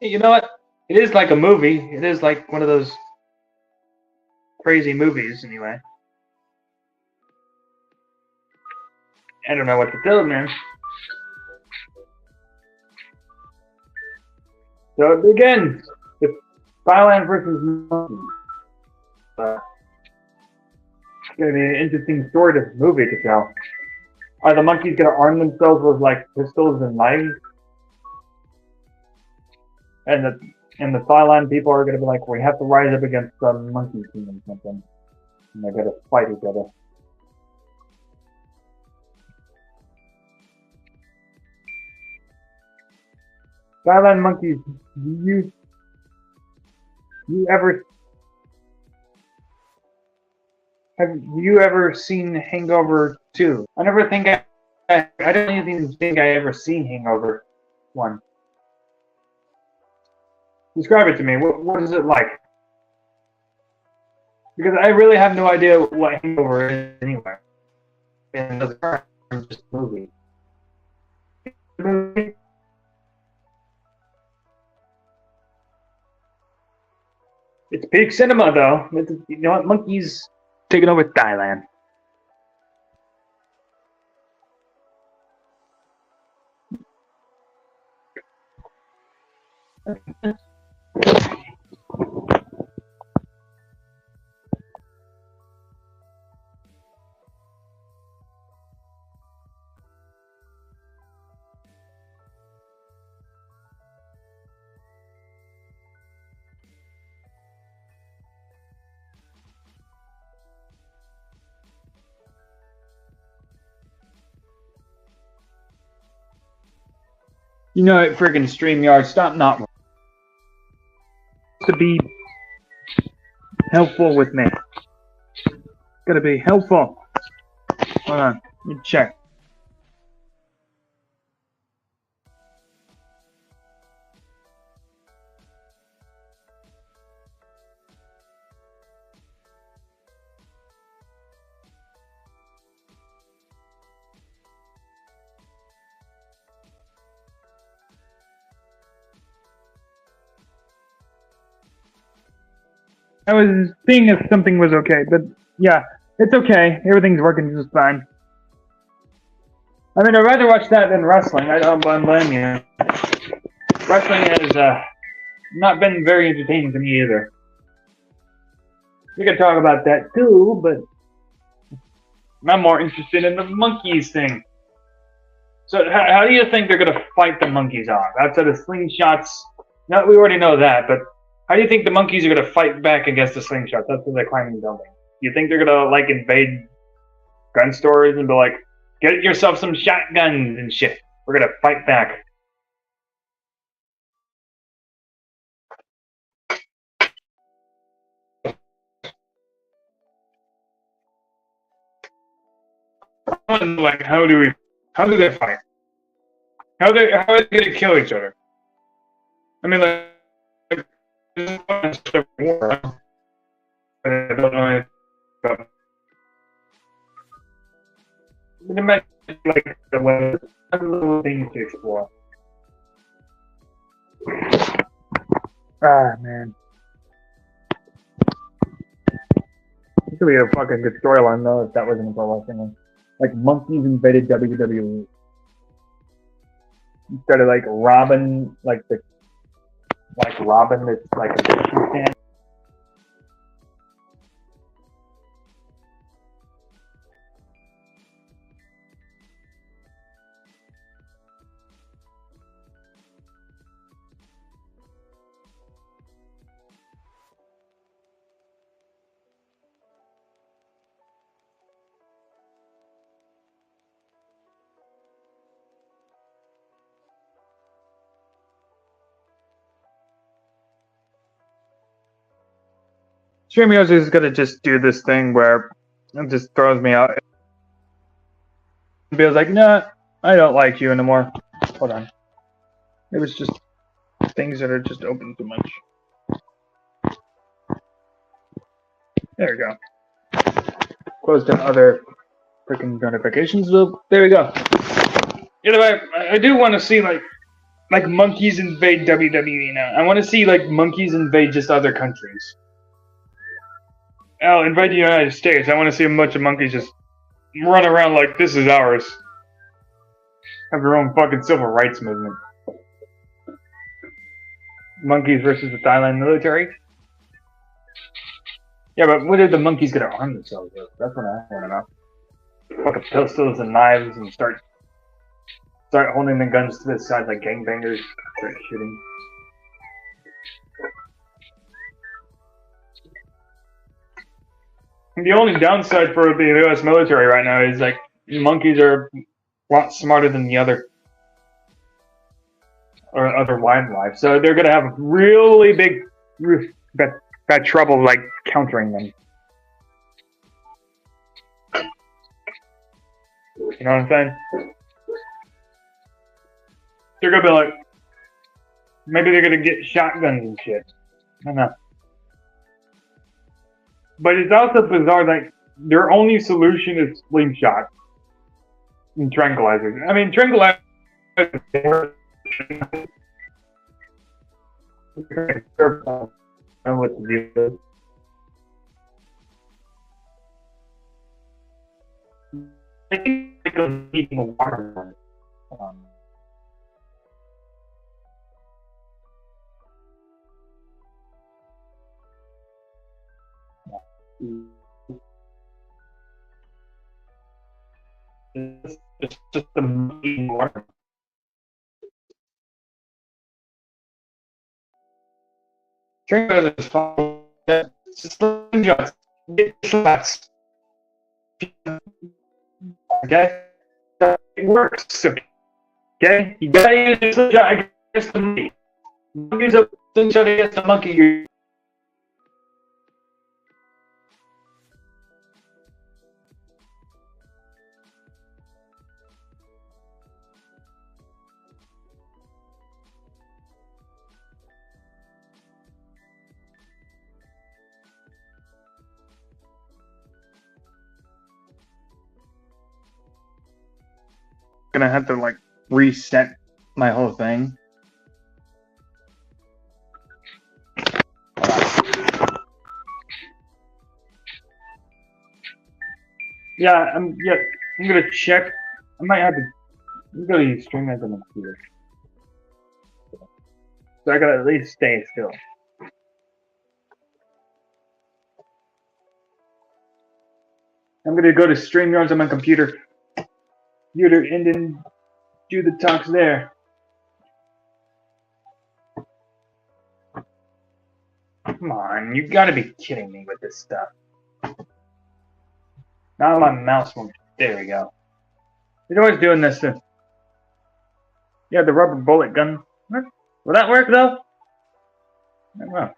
You know what? It is like a movie. It is like one of those crazy movies, anyway. I don't know what to tell, man. So it begins with Thailand versus monkeys. It's going to be an interesting story to movie to tell. Are the monkeys going to arm themselves with like pistols and knives? And the Thailand people are going to be like, we have to rise up against the monkey team or something. And they're going to fight each other. Thailand monkeys, you ever have you ever seen Hangover 2? I don't even think I ever seen Hangover 1. Describe it to me. What is it like? Because I really have no idea what Hangover is anyway. And it's just a movie. It's peak cinema, though. You know what? Monkeys taking over Thailand. You know it, friggin' StreamYard. Stop not to be helpful with me. Gotta be helpful. Hold on, let me check. I was seeing if something was okay, but yeah, it's okay. Everything's working just fine. I mean, I'd rather watch that than wrestling. I don't blame you. Wrestling has not been very entertaining to me either. We could talk about that too, but I'm more interested in the monkeys thing. So how do you think they're going to fight the monkeys off? Outside of slingshots, no, we already know that, but how do you think the monkeys are going to fight back against the slingshots? That's what they're climbing the building. You think they're going to, like, invade gun stores and be like, get yourself some shotguns and shit. We're going to fight back. Like, how do they fight? How are they going to kill each other? I mean, like war. I don't know about. It might be like the little things to explore. Ah, man. This could be a fucking good storyline, though, if that wasn't a pro wrestling. Like, monkeys invaded WWE. Instead of, like, robbing, like, Robin, it's like a fishing stand. StreamYard is gonna just do this thing where it just throws me out. Bill's like, nah, I don't like you anymore. Hold on. It was just things that are just open too much. There we go. Close down other freaking notifications. So there we go. Either way, I do want to see like monkeys invade WWE now. I want to see like monkeys invade just other countries. I'll invade the United States. I want to see a bunch of monkeys just run around like this is ours. Have their own fucking civil rights movement. Monkeys versus the Thailand military. Yeah, but what are the monkeys gonna arm themselves with? That's what I want to know. Fucking pistols and knives and start holding the guns to the side like gangbangers. Start shooting. The only downside for the U.S. military right now is like monkeys are a lot smarter than the other wildlife, so they're gonna have really bad trouble like countering them. You know what I'm saying? They're gonna be like, Maybe they're gonna get shotguns and shit. I don't know. But it's also bizarre that their only solution is slingshot and tranquilizers. I mean, tranquilizers. I what to do with. I think they go need more water. It's just the monkey water. Tranquilizers is fine. It's just slingshots. Get shots. Okay? It works. Okay? You gotta use a slingshot against the monkey. Use a slingshot against the monkey. You're gonna have to like reset my whole thing. Yeah, I'm gonna check. I might have to. I'm gonna stream as on the computer, so I gotta at least stay still. I'm gonna go to StreamYards on my computer, and then do the talks there. Come on, you gotta be kidding me with this stuff. Now my mouse won't. There we go. You're always doing this too. Yeah, the rubber bullet gun. Will that work though? I don't know.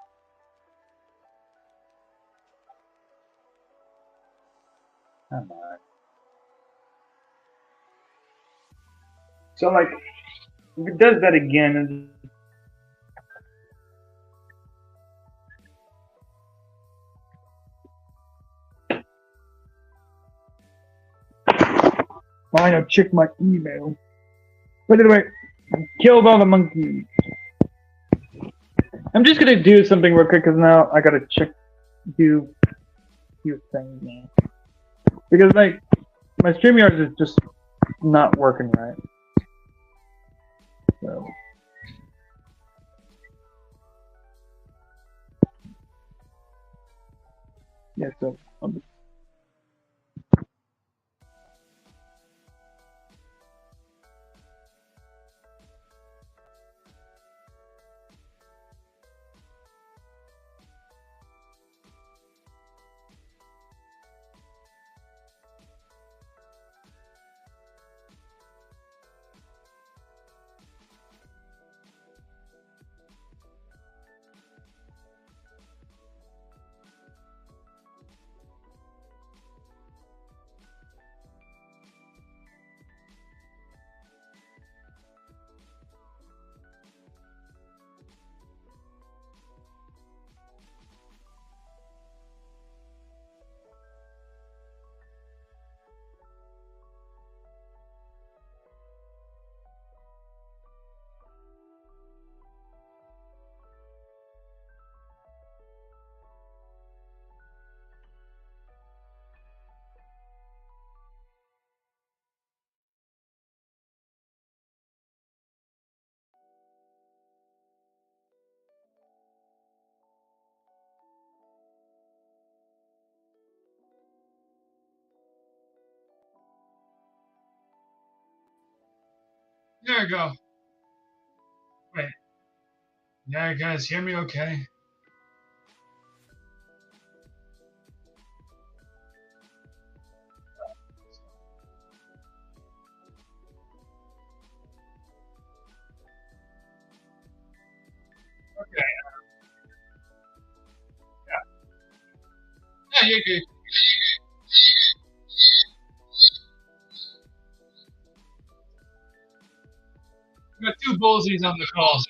Come on. So like, if it does that again, why not check my email? But anyway, killed all the monkeys. I'm just gonna do something real quick because now I gotta do few things now. Because like my StreamYards is just not working right. So yeah, so there we go. Wait. Yeah, you guys hear me okay? Okay. Yeah, you're good. We got two Bullzies on the call.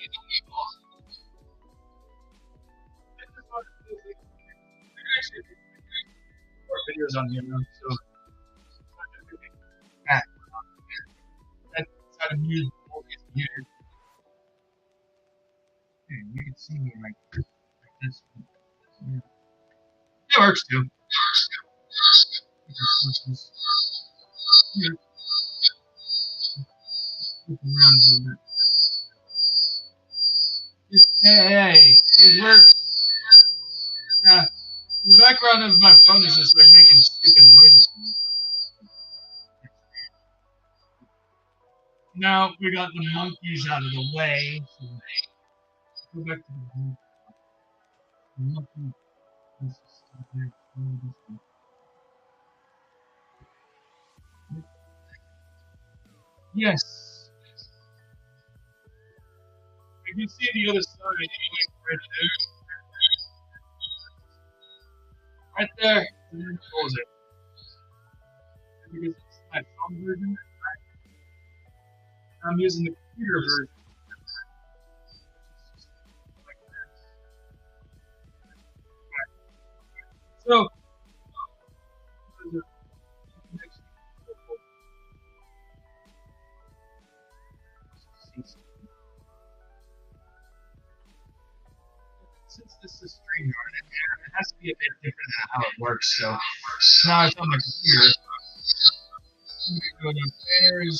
videos on here now, so back. That's how to mute Bullzie muted. Hey, you can see me like this. Yeah. That works too. Yeah. Look around a little bit. Hey, it works. The background of my phone is just like making stupid noises. Now we got the monkeys out of the way. So go back to the monkey. Yes. You can see the other side right there. Right there. And then close it. Because it's my phone version. I'm using the computer version. So, since this is StreamYard, it has to be a bit different than how it works. So now it's on my computer. I'm going to go downstairs.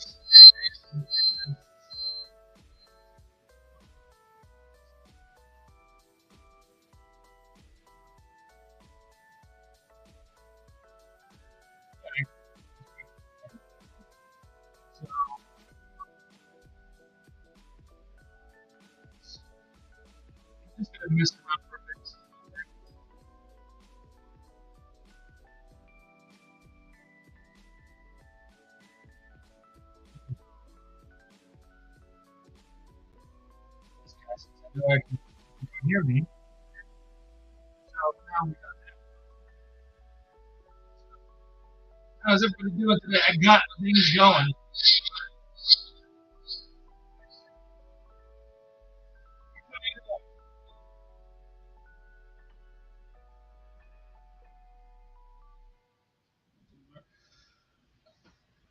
Just gonna mess around for a bit. Guys, I know you can hear me. So now we got that. How's everybody doing today? I got things going.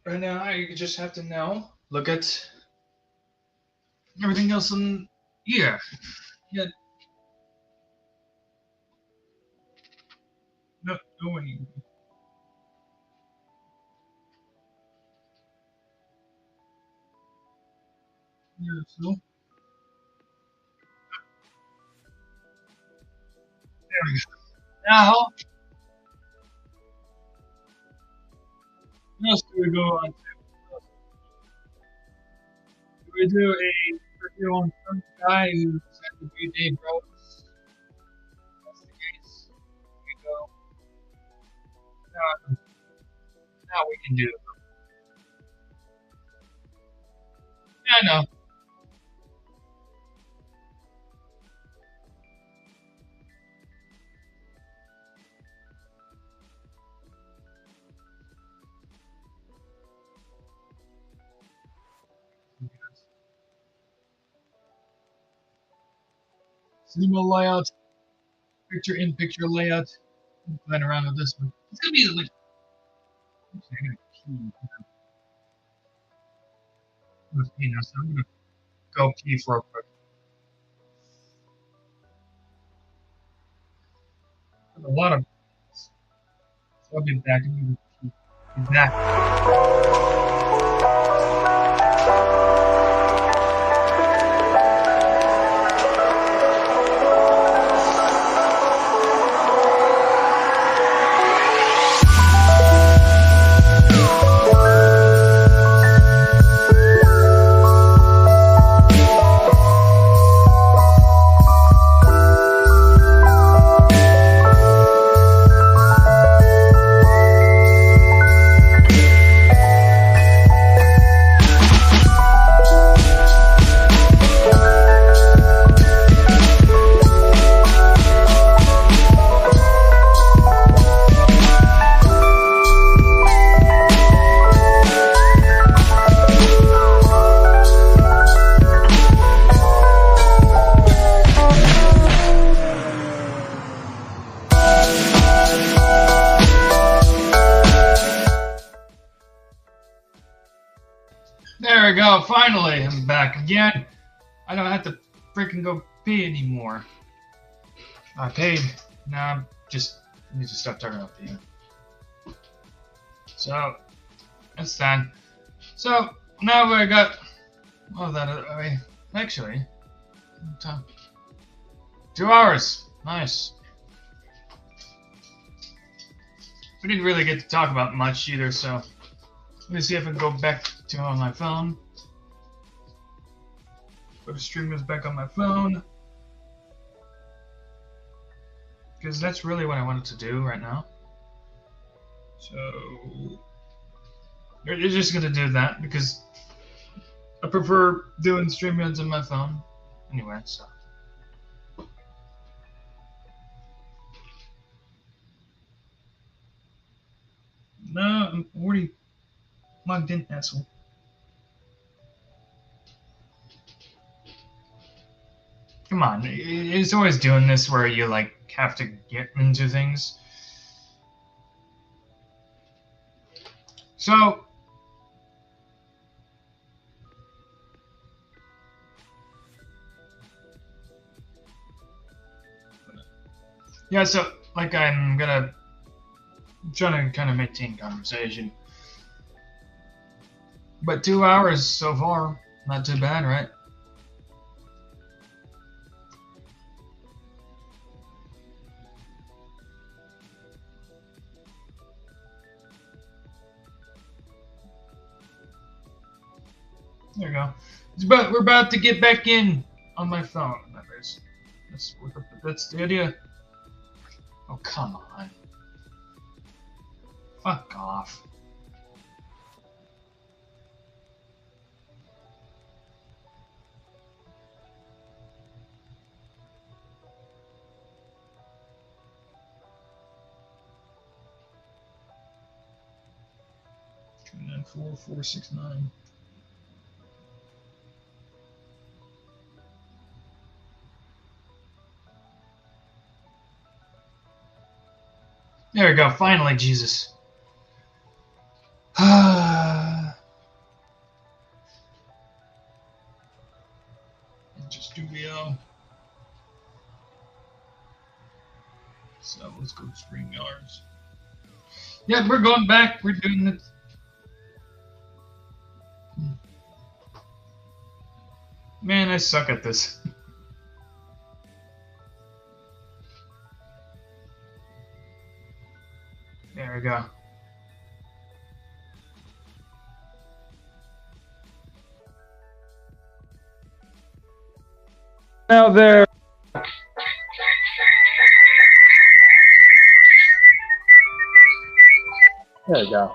Right now, you just have to now look at everything else in here. Yeah. No way. Yeah, so there we go. Now, what else do we go on to? Do we do a review on some guy who said to be Dave Rose? That's the case. Here we go. Now we can do it. Yeah, I know. Cinema layout, picture-in-picture layout. I'm playing around with this one. It's gonna be like. Actually, I got a key. With me now, so I'm gonna go pee for a quick. A lot of. So I'll be back. I'm gonna pee. Be back. There we go. Finally, I'm back again. I don't have to freaking go pee anymore. I paid. Now I'm just need to stop talking about peeing. So that's done. So now I got all that. Actually, 2 hours. Nice. We didn't really get to talk about much either, so let me see if I can go back to on my phone. Go to stream goes back on my phone. Because that's really what I wanted to do right now. So you're just gonna do that because I prefer doing stream runs on my phone. Anyway, so. No, I'm already logged in, asshole. Come on, it's always doing this where you like have to get into things. So yeah, so like I'm trying to kind of maintain conversation. But 2 hours so far, not too bad, right? There you go. But we're about to get back in on my phone. That's the idea. Oh, come on. Fuck off. Two, 9, 4, 4, 6, 9. There we go, finally, Jesus. Studio. So let's go to StreamYards. Yeah, we're going back. We're doing this. Man, I suck at this. There we go. Now there. There we go.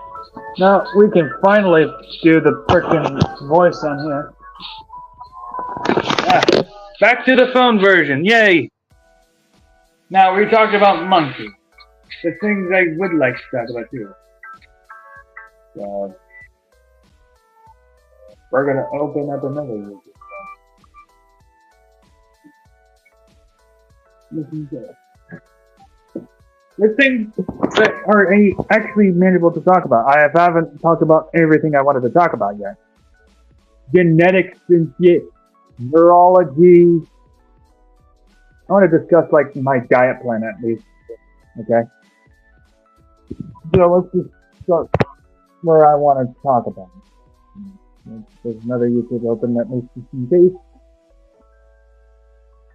Now we can finally do the frickin' voice on here. Yeah. Back to the phone version. Yay! Now we talked about monkeys. The things I would like to talk about too. So we're gonna open up another YouTube. The things that are actually manageable to talk about. I haven't talked about everything I wanted to talk about yet. Genetics and shit. Neurology. I want to discuss like my diet plan at least. Okay. So let's just start where I want to talk about it. There's another YouTube open that makes some case.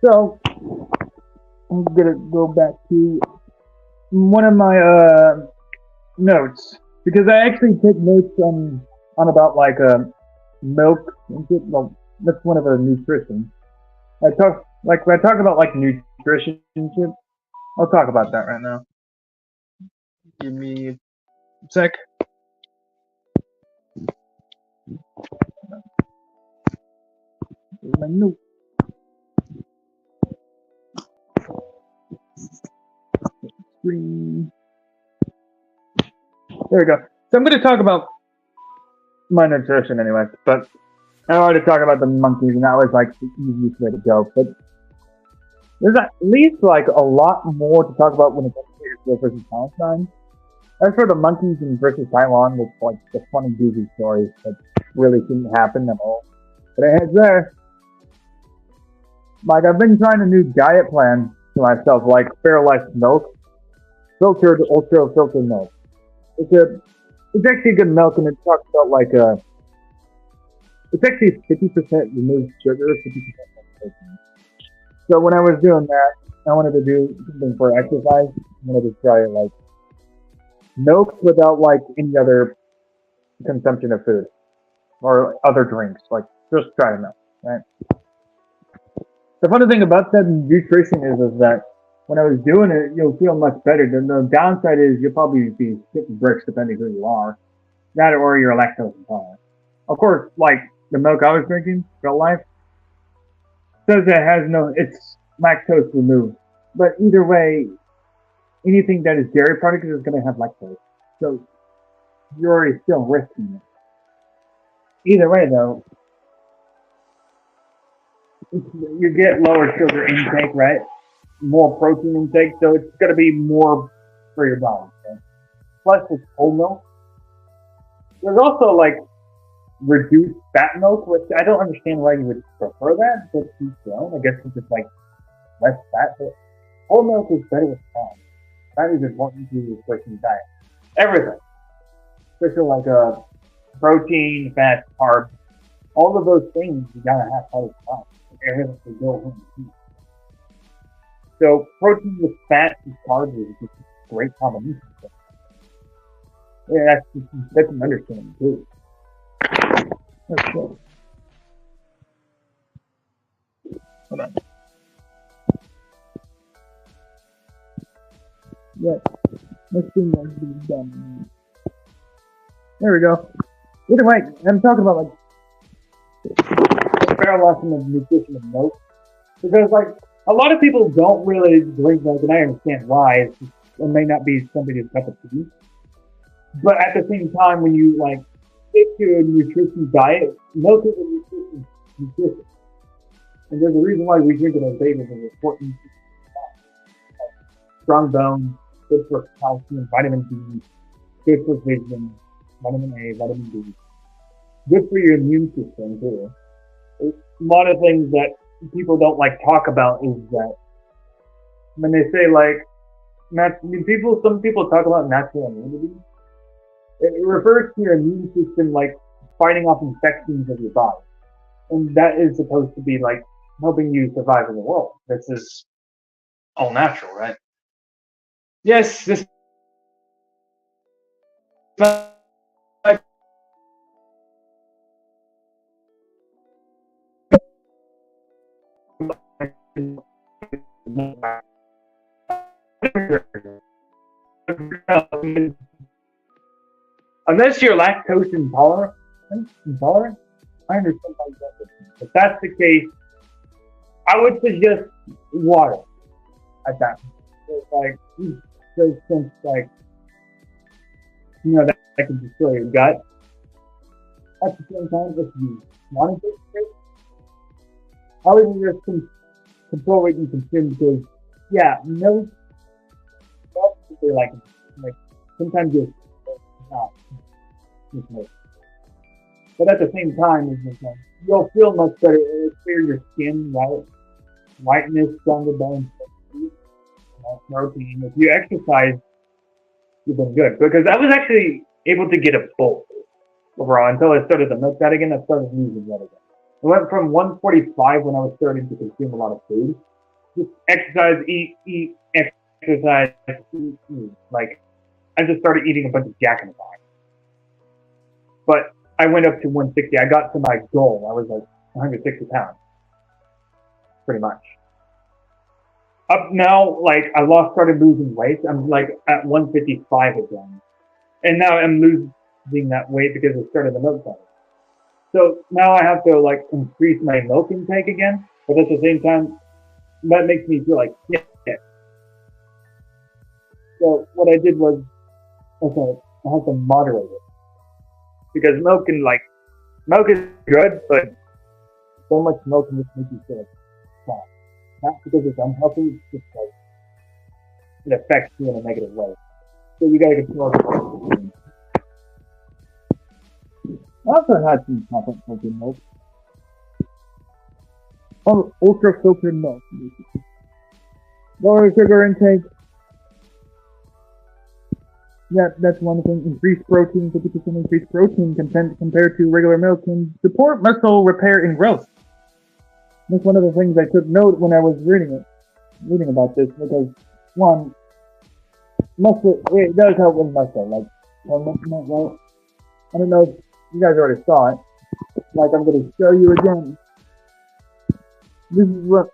So I'm gonna go back to one of my notes because I actually take notes on about like milk and shit. Well, that's one of the nutrition. When I talk about like nutrition and shit. I'll talk about that right now. Give me a sec. Here's my note. Screen. There we go. So I'm going to talk about my nutrition anyway, but I already talked about the monkeys, and that was like the easiest way to go. But there's at least like a lot more to talk about when it comes to your versus Palestine. As for the monkeys and versus Taiwan, it's like the funny goofy stories that really didn't happen at all. But it heads there. Like I've been trying a new diet plan for myself, like Fairlife milk, filtered ultra filtered milk. It's actually good milk, and it talks about like it's actually 50% removed sugar, 50% protein. So when I was doing that, I wanted to do something for exercise. I wanted to try like milk without like any other consumption of food or other drinks, like just try milk, right? The funny thing about that nutrition is that when I was doing it, you'll feel much better. The downside is you'll probably be skipping bricks depending who you are, that or you're lactose intolerant. Of course, like the milk I was drinking, Real Life, says it has no, it's lactose removed. But either way, anything that is dairy product is going to have lactose. So you're already still risking it. Either way, though, you get lower sugar intake, right? More protein intake, so it's going to be more for your body. Okay? Plus, it's whole milk. There's also like reduced fat milk, which I don't understand why you would prefer that, but you don't. I guess it's just like less fat. But whole milk is better with fat. That is important to your person's diet. Everything, especially like protein, fat, carbs, all of those things you gotta have part of the diet. Everything to go home and eat. So protein with fat and carbs is just a great combination. Yeah, that's an understanding too. That's cool. Hold on. Yeah, let's see what's being done. There we go. Either way, I'm talking about like parallelism of nutrition and milk, because like a lot of people don't really drink milk, and I understand why. It may not be somebody's cup of tea, but at the same time, when you like stick to a nutrition diet, milk is a nutrition, and there's a reason why we drink it as babies. It's important. Strong bones, good for calcium, vitamin D, good for vision, vitamin A, vitamin D, good for your immune system too. A lot of things that people don't like talk about is that when they say like some people talk about natural immunity, it refers to your immune system like fighting off infections of your body, and that is supposed to be like helping you survive in the world. This is all natural, right? Yes, this unless you're lactose intolerant, I understand how you get this. If that's the case, I would suggest water at that point. So like those things like that can destroy your gut. At the same time, if you want to take it, I would just control what you consume because milk is like sometimes you're not. But at the same time, it's just, you'll feel much better. It'll clear your skin, right? Whiteness, stronger bones, protein. If you exercise, you've been good. Because I was actually able to get a bulk overall until I started the milk diet again. I started losing that again. I went from 145 when I was starting to consume a lot of food. Just exercise, eat, exercise, eat. Like, I just started eating a bunch of Jack in the Box. But I went up to 160. I got to my goal. I was like 160 pounds. Pretty much. Up now, like, started losing weight. I'm like at 155 again. And now I'm losing that weight because I started the milk diet. So now I have to like increase my milk intake again, but at the same time, that makes me feel like shit. So what I did was, okay, I have to moderate it because milk is good, but so much milk can just make you feel like fat. Not because it's unhealthy, it's just like it affects you in a negative way. So you gotta control it. I also had some chocolate filtered milk. Oh, ultra filtered milk. Lower sugar intake. Yeah, that's one thing. Increased protein, 50% increased protein content compared to regular milk can support muscle repair and growth. That's one of the things I took note when I was reading about this, because one, muscle, it does help with muscle, like, right? I don't know if you guys already saw it. Like, I'm going to show you again. This is what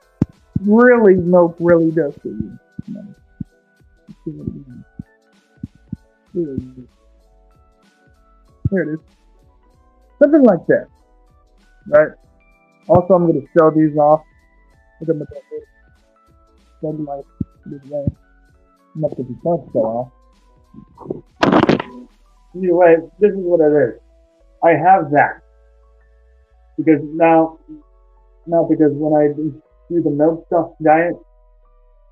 really milk really does for you. Here it is. Something like that. Right? Also, I'm going to show these off. Look at this. Something like this way. I'm not going to touch that off. Anyway, this is what it is. I have that. Because now because when I do the milk stuff diet,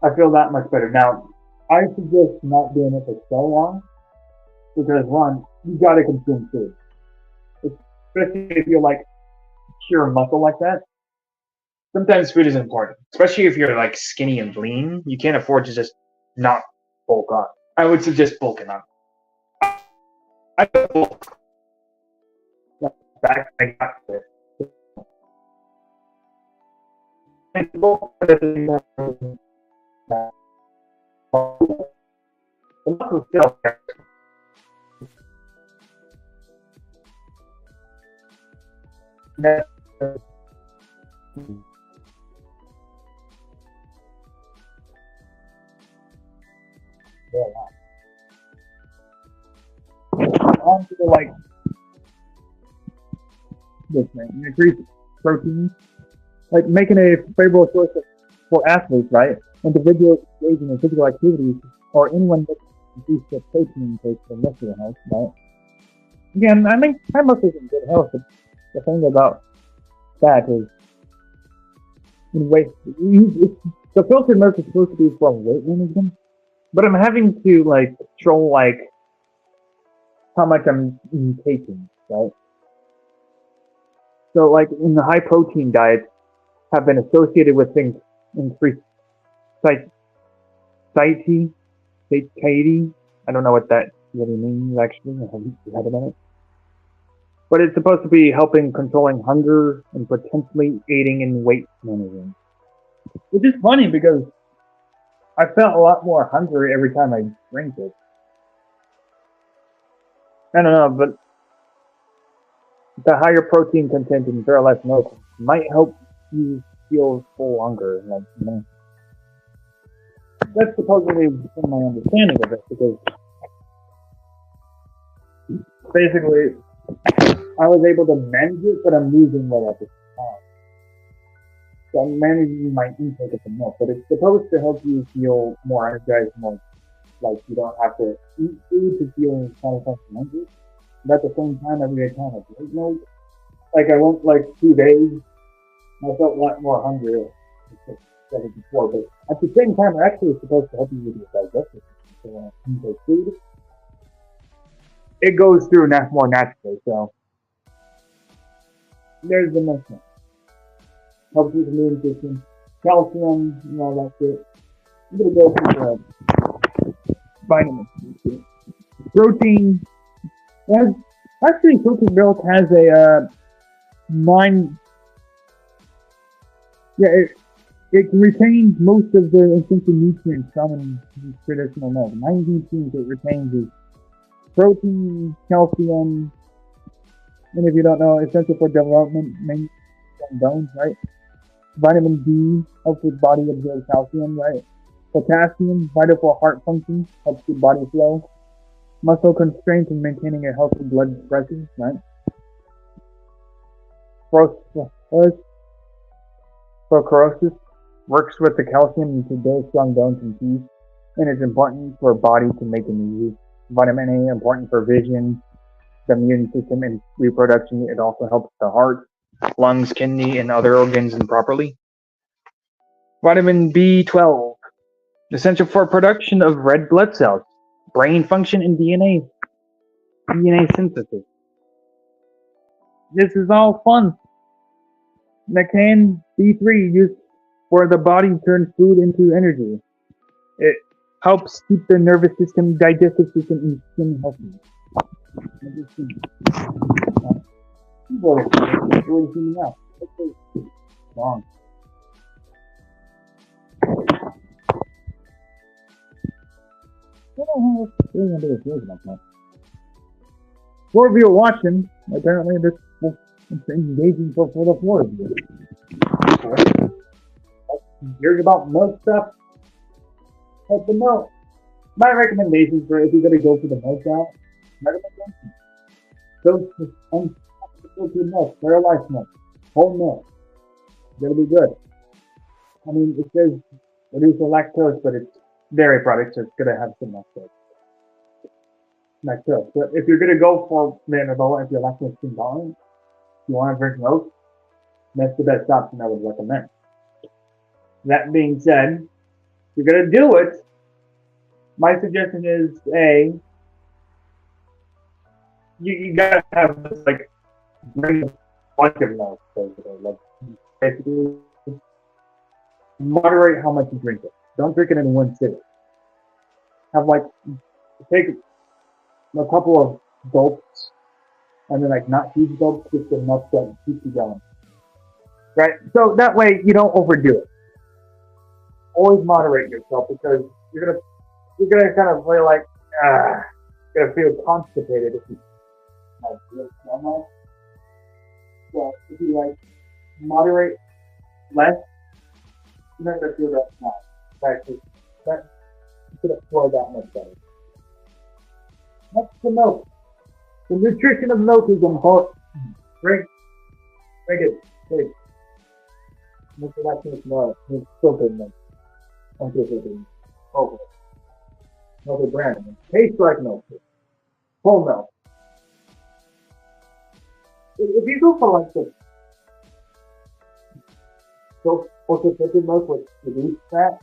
I feel that much better. Now, I suggest not doing it for so long, because one, you gotta consume food. Especially if you're like pure muscle like that. Sometimes food is important. Especially if you're like skinny and lean, you can't afford to just not bulk up. I would suggest bulking up. I bulk. I got it. And bulk the muscle still on to the like this thing, increase protein, like making a favorable source for athletes, right? Individuals engaging in physical activities, or anyone that increase their protein intake for muscle health, right? Again, I mean, my muscles in good health, but the thing about that is, in weight, the filtered milk is supposed to be for weight management, but I'm having to like control like how much I'm taking, right? So like in the high protein diets have been associated with things increased satiety. I don't know what that really means actually. I haven't read about it. But it's supposed to be helping controlling hunger and potentially aiding in weight management. Which is funny because I felt a lot more hungry every time I drank it. I don't know, but the higher protein content in very less milk might help you feel full hunger. Like, you know. That's supposedly from my understanding of it, because basically I was able to manage it, but I'm losing weight at the time. So I'm managing my intake of the milk, but it's supposed to help you feel more energized, more like you don't have to eat food to feel satisfied and hungry. But at the same time, every time I drink milk, like I went like 2 days, I felt a lot more hungry than before. But at the same time, it's actually supposed to help you with your digestive system. So when I intake food, it goes through more naturally. So there's the next one. Helps with the immune system, calcium, and all that shit. I'm gonna go through vitamins. Protein. Actually, filtered milk has a 9. Yeah, it retains most of the essential nutrients found in traditional milk. 19 things it retains is protein, calcium, and if you don't know, essential for development, mainly bones, right? Vitamin D helps with body absorb calcium, right? Potassium, vital for heart function, helps with body flow. Muscle constraints and maintaining a healthy blood pressure, right? Phosphorus works with the calcium to build strong bones and teeth, and it's important for body to make energy. Vitamin A important for vision, the immune system, and reproduction. It also helps the heart, lungs, kidney, and other organs improperly. Vitamin B12, essential for production of red blood cells. brain function, and DNA synthesis. This is all fun. Macan B3 used where the body turns food into energy. It helps keep the nervous system, digestive system, and skin healthy. What are you seeing now? Wrong. For of you are watching, apparently this was engaging for the floor of you. Hearing about milk stuff, help the milk. My recommendations for if you're gonna go for the milk route, recommendation. Don't unfiltered milk, sterilized milk, whole milk. It's gonna be good. I mean, it says reduce the lactose, but it's dairy products, so it's gonna have some lactose. Lactose. But if you're gonna go for vanilla, if you're lactose intolerant, if you want to drink milk, that's the best option I would recommend. That being said, if you're gonna do it, my suggestion is you gotta have this like bring a bunch of milk, like basically moderate how much you drink it. Don't drink it in one sitting. Have like take a couple of gulps, and then like not huge gulps, just enough that keeps you going. Right? So that way you don't overdo it. Always moderate yourself because you're gonna kind of feel like gonna feel constipated if you like this so much. So if you like moderate less, you're not gonna feel that much. Actually, that's gonna flow that much better. That's the milk. The nutrition of milk is important. Drink it. Drink. Make it not too much more. It's filtered milk. Unfiltered. Okay. Another brand. Tastes like milk. Whole milk. If you go for like this, so filtered milk with reduced fat,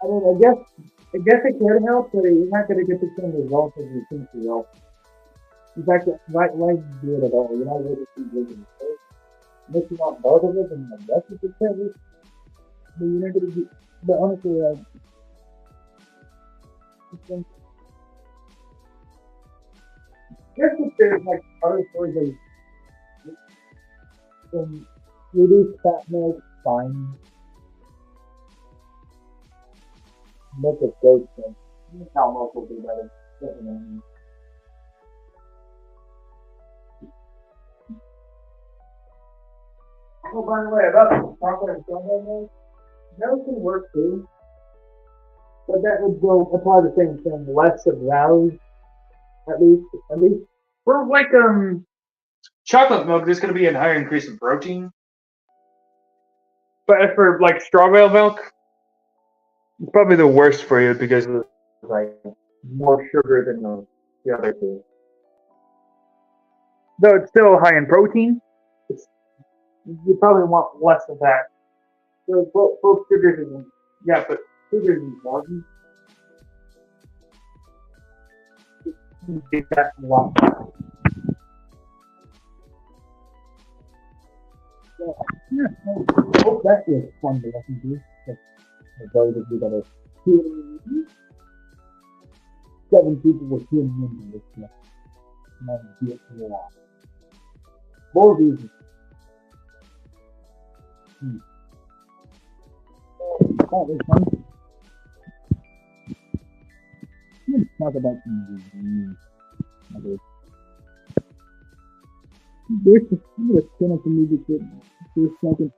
I mean, I guess it can help, but you're not going to get the same results as you think you will. In fact, why do it at all? You're not going to see vision. Unless you want both of it, and the rest of the service, but you're not going to be. But honestly, just if there's like other stores like reduced fat milk, fine. Milk of goat milk. Cow milk will be better. Definitely. Oh, by the way, about chocolate and strawberry milk, that can work too. But that would go apply the same thing. Less of those, at least. For like chocolate milk, there's going to be a higher increase in protein. But for like strawberry milk, it's probably the worst for you because it's like more sugar than the other two. Though it's still high in protein, you probably want less of that. So both sugars is but sugars is important. You get that a lot. Yeah, I hope that is fun to listen to. Those of you that are tuning in, 7 people were tuning into this clip. And I do it for a while. Bullzie. That was fun. Let's talk about some others. I'm going to turn up the music for a second.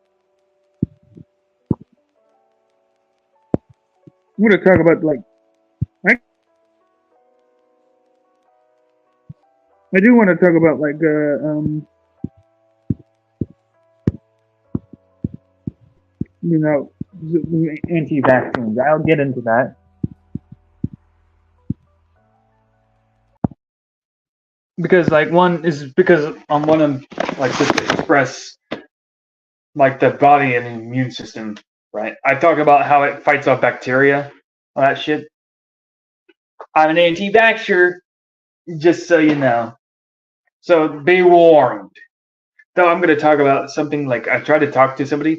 I'm going to talk about, like, I do want to talk about, like, anti-vaccines. I'll get into that. Because, like, one is because I'm one of, like, just to express, like, the body and the immune system, right? I talk about how it fights off bacteria, all that shit. I'm an anti-vaxxer, just so you know. So be warned. Though I'm going to talk about something like I tried to talk to somebody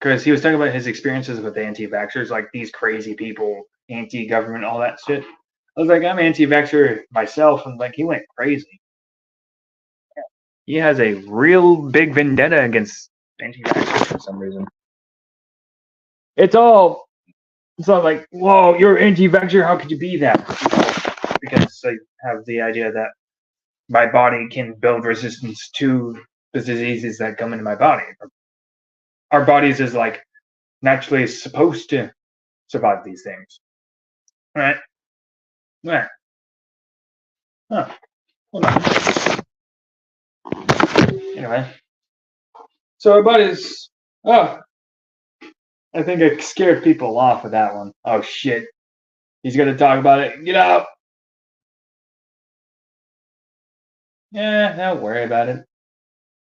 because he was talking about his experiences with anti-vaxxers, like these crazy people, anti-government, all that shit. I was like, I'm anti-vaxxer myself, and like he went crazy. He has a real big vendetta against anti-vaxxers for some reason. It's all like, whoa, you're anti-vaxxer. How could you be that? Because they have the idea that my body can build resistance to the diseases that come into my body. Our bodies is like naturally supposed to survive these things. Right? Yeah. Huh. Hold on. Anyway. So our bodies. Oh. I think I scared people off with that one. Oh shit. He's gonna talk about it. Get out. Yeah, don't worry about it.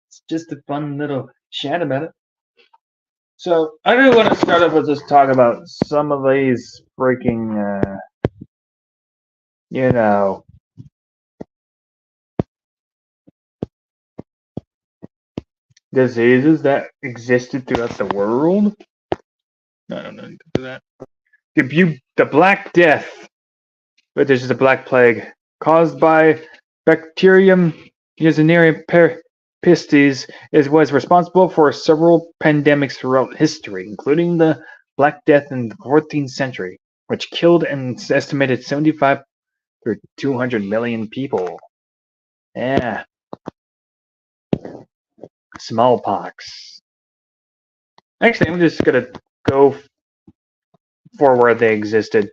It's just a fun little chat about it. So I really want to start off with just talk about some of these freaking, you know, diseases that existed throughout the world. No, I don't need to do that. The Black Death, but this is the Black Plague, caused by Bacterium Yersinia pestis, was responsible for several pandemics throughout history, including the Black Death in the 14th century, which killed an estimated 75 to 200 million people. Yeah. Smallpox. Actually, I'm just gonna go for where they existed.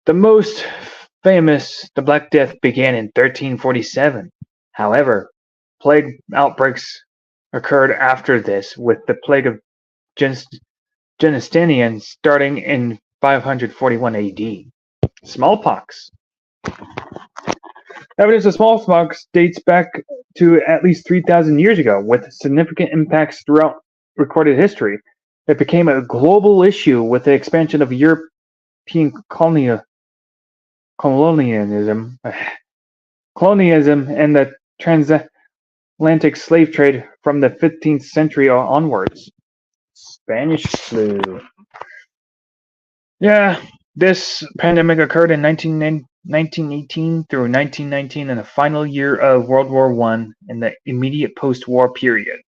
The most famous, the Black Death, began in 1347. However, plague outbreaks occurred after this, with the plague of Justinian starting in 541 AD. Smallpox. Evidence of smallpox dates back to at least 3,000 years ago, with significant impacts throughout recorded history. It became a global issue with the expansion of European colonialism and the transatlantic slave trade from the 15th century onwards. Spanish flu. Yeah, this pandemic occurred in 1918 through 1919 in the final year of World War I in the immediate post-war period.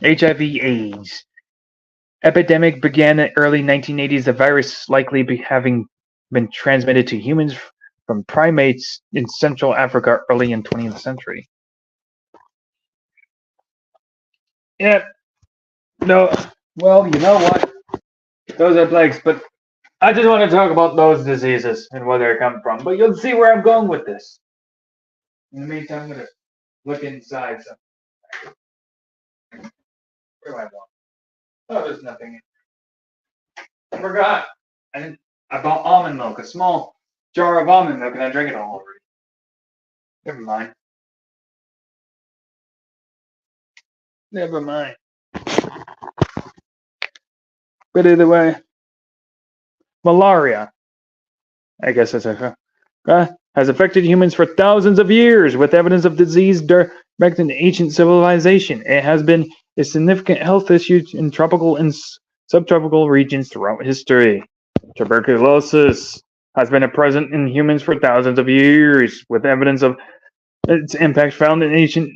HIV/AIDS epidemic began in the early 1980s, the virus likely having been transmitted to humans from primates in Central Africa early in 20th century. Yeah, no, well, you know what? Those are plagues, but I just want to talk about those diseases and where they come from. But you'll see where I'm going with this. In the meantime, I'm going to look inside some. Where do I want? Oh, there's nothing. I forgot. I bought almond milk, a small jar of almond milk, and I drank it all already. Never mind. Never mind. But either way, malaria, I guess that's has affected humans for thousands of years, with evidence of disease back in ancient civilization. It has been a significant health issue in tropical and subtropical regions throughout history. Tuberculosis has been present in humans for thousands of years, with evidence of its impact found in ancient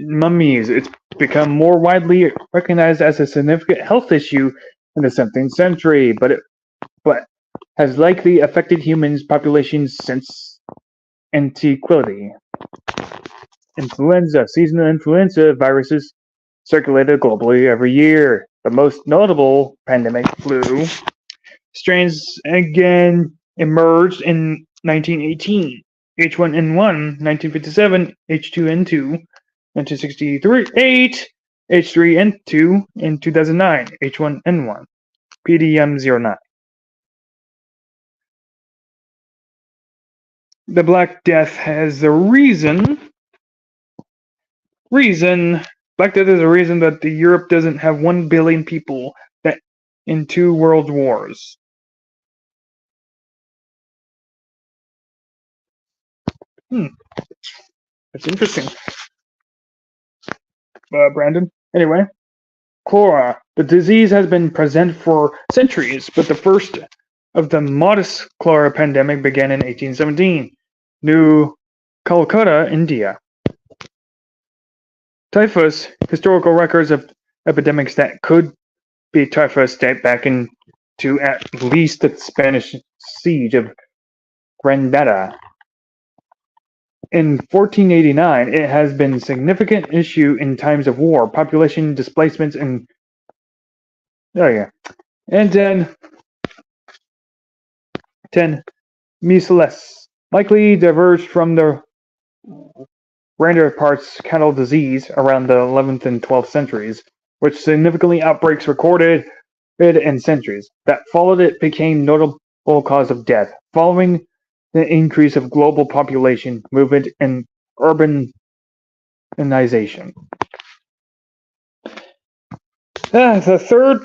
mummies. It's become more widely recognized as a significant health issue in the 17th century, but has likely affected humans' populations since antiquity. Influenza. Seasonal influenza viruses circulated globally every year. The most notable pandemic flu strains again emerged in 1918. H1N1, 1957, H2N2, 1968, H3N2 in 2009, H1N1, PDM09. The Black Death has the reason. Black Death is a reason that Europe doesn't have 1 billion people that in 2 world wars. That's interesting. Brandon. Anyway, cholera. The disease has been present for centuries, but the first of the modest cholera pandemic began in 1817. New Calcutta, India. Typhus. Historical records of epidemics that could be typhus date back into at least the Spanish siege of Granada. In 1489, it has been a significant issue in times of war, population displacements, and then 10 measles likely diverged from the random parts cattle disease around the 11th and 12th centuries, which significantly outbreaks recorded in centuries that followed it became notable cause of death following the increase of global population movement and urbanization. The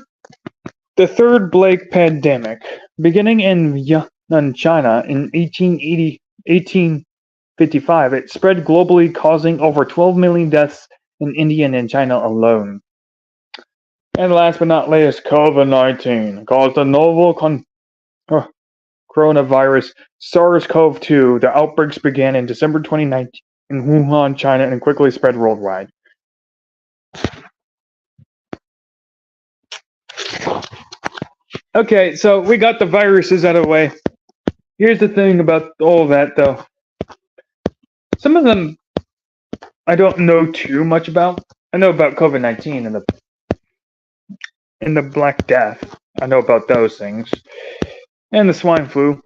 third Blake pandemic, beginning in Yunnan, China in 1855, it spread globally, causing over 12 million deaths in India and China alone. And last but not least, COVID-19 caused a novel coronavirus, SARS-CoV-2. The outbreaks began in December 2019 in Wuhan, China, and quickly spread worldwide. Okay, so we got the viruses out of the way. Here's the thing about all that, though. Some of them I don't know too much about. I know about COVID-19 and the Black Death. I know about those things. And the swine flu.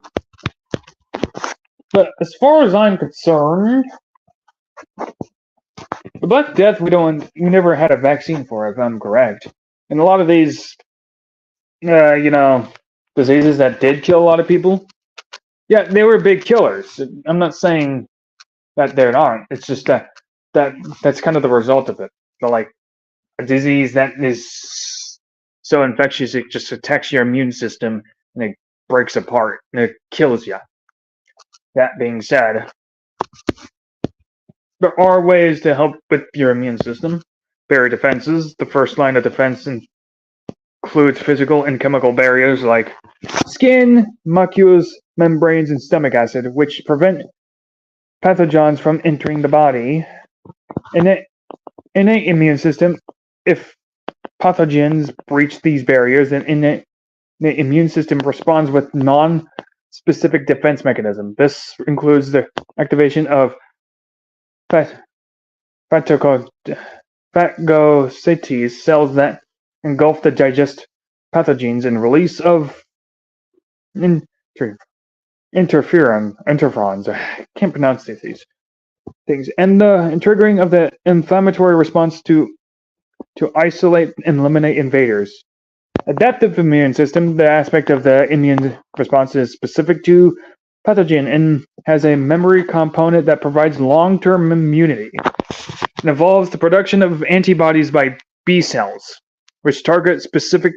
But as far as I'm concerned, the Black Death we never had a vaccine for, if I'm correct. And a lot of these diseases that did kill a lot of people, yeah, they were big killers. I'm not saying that they aren't. It's just that's kind of the result of it. But like a disease that is so infectious, it just attacks your immune system and it breaks apart and it kills you. That being said, there are ways to help with your immune system. Barrier defenses. The first line of defense includes physical and chemical barriers like skin, mucous membranes, and stomach acid, which prevent pathogens from entering the body. Innate immune system. If pathogens breach these barriers, then innate immune system responds with non-specific defense mechanism. This includes the activation of phagocytes cells that engulf the digest pathogens and release of interferons. I can't pronounce these things. And the triggering of the inflammatory response to isolate and eliminate invaders. Adaptive immune system, the aspect of the immune response is specific to pathogen and has a memory component that provides long-term immunity. It involves the production of antibodies by B cells, which target specific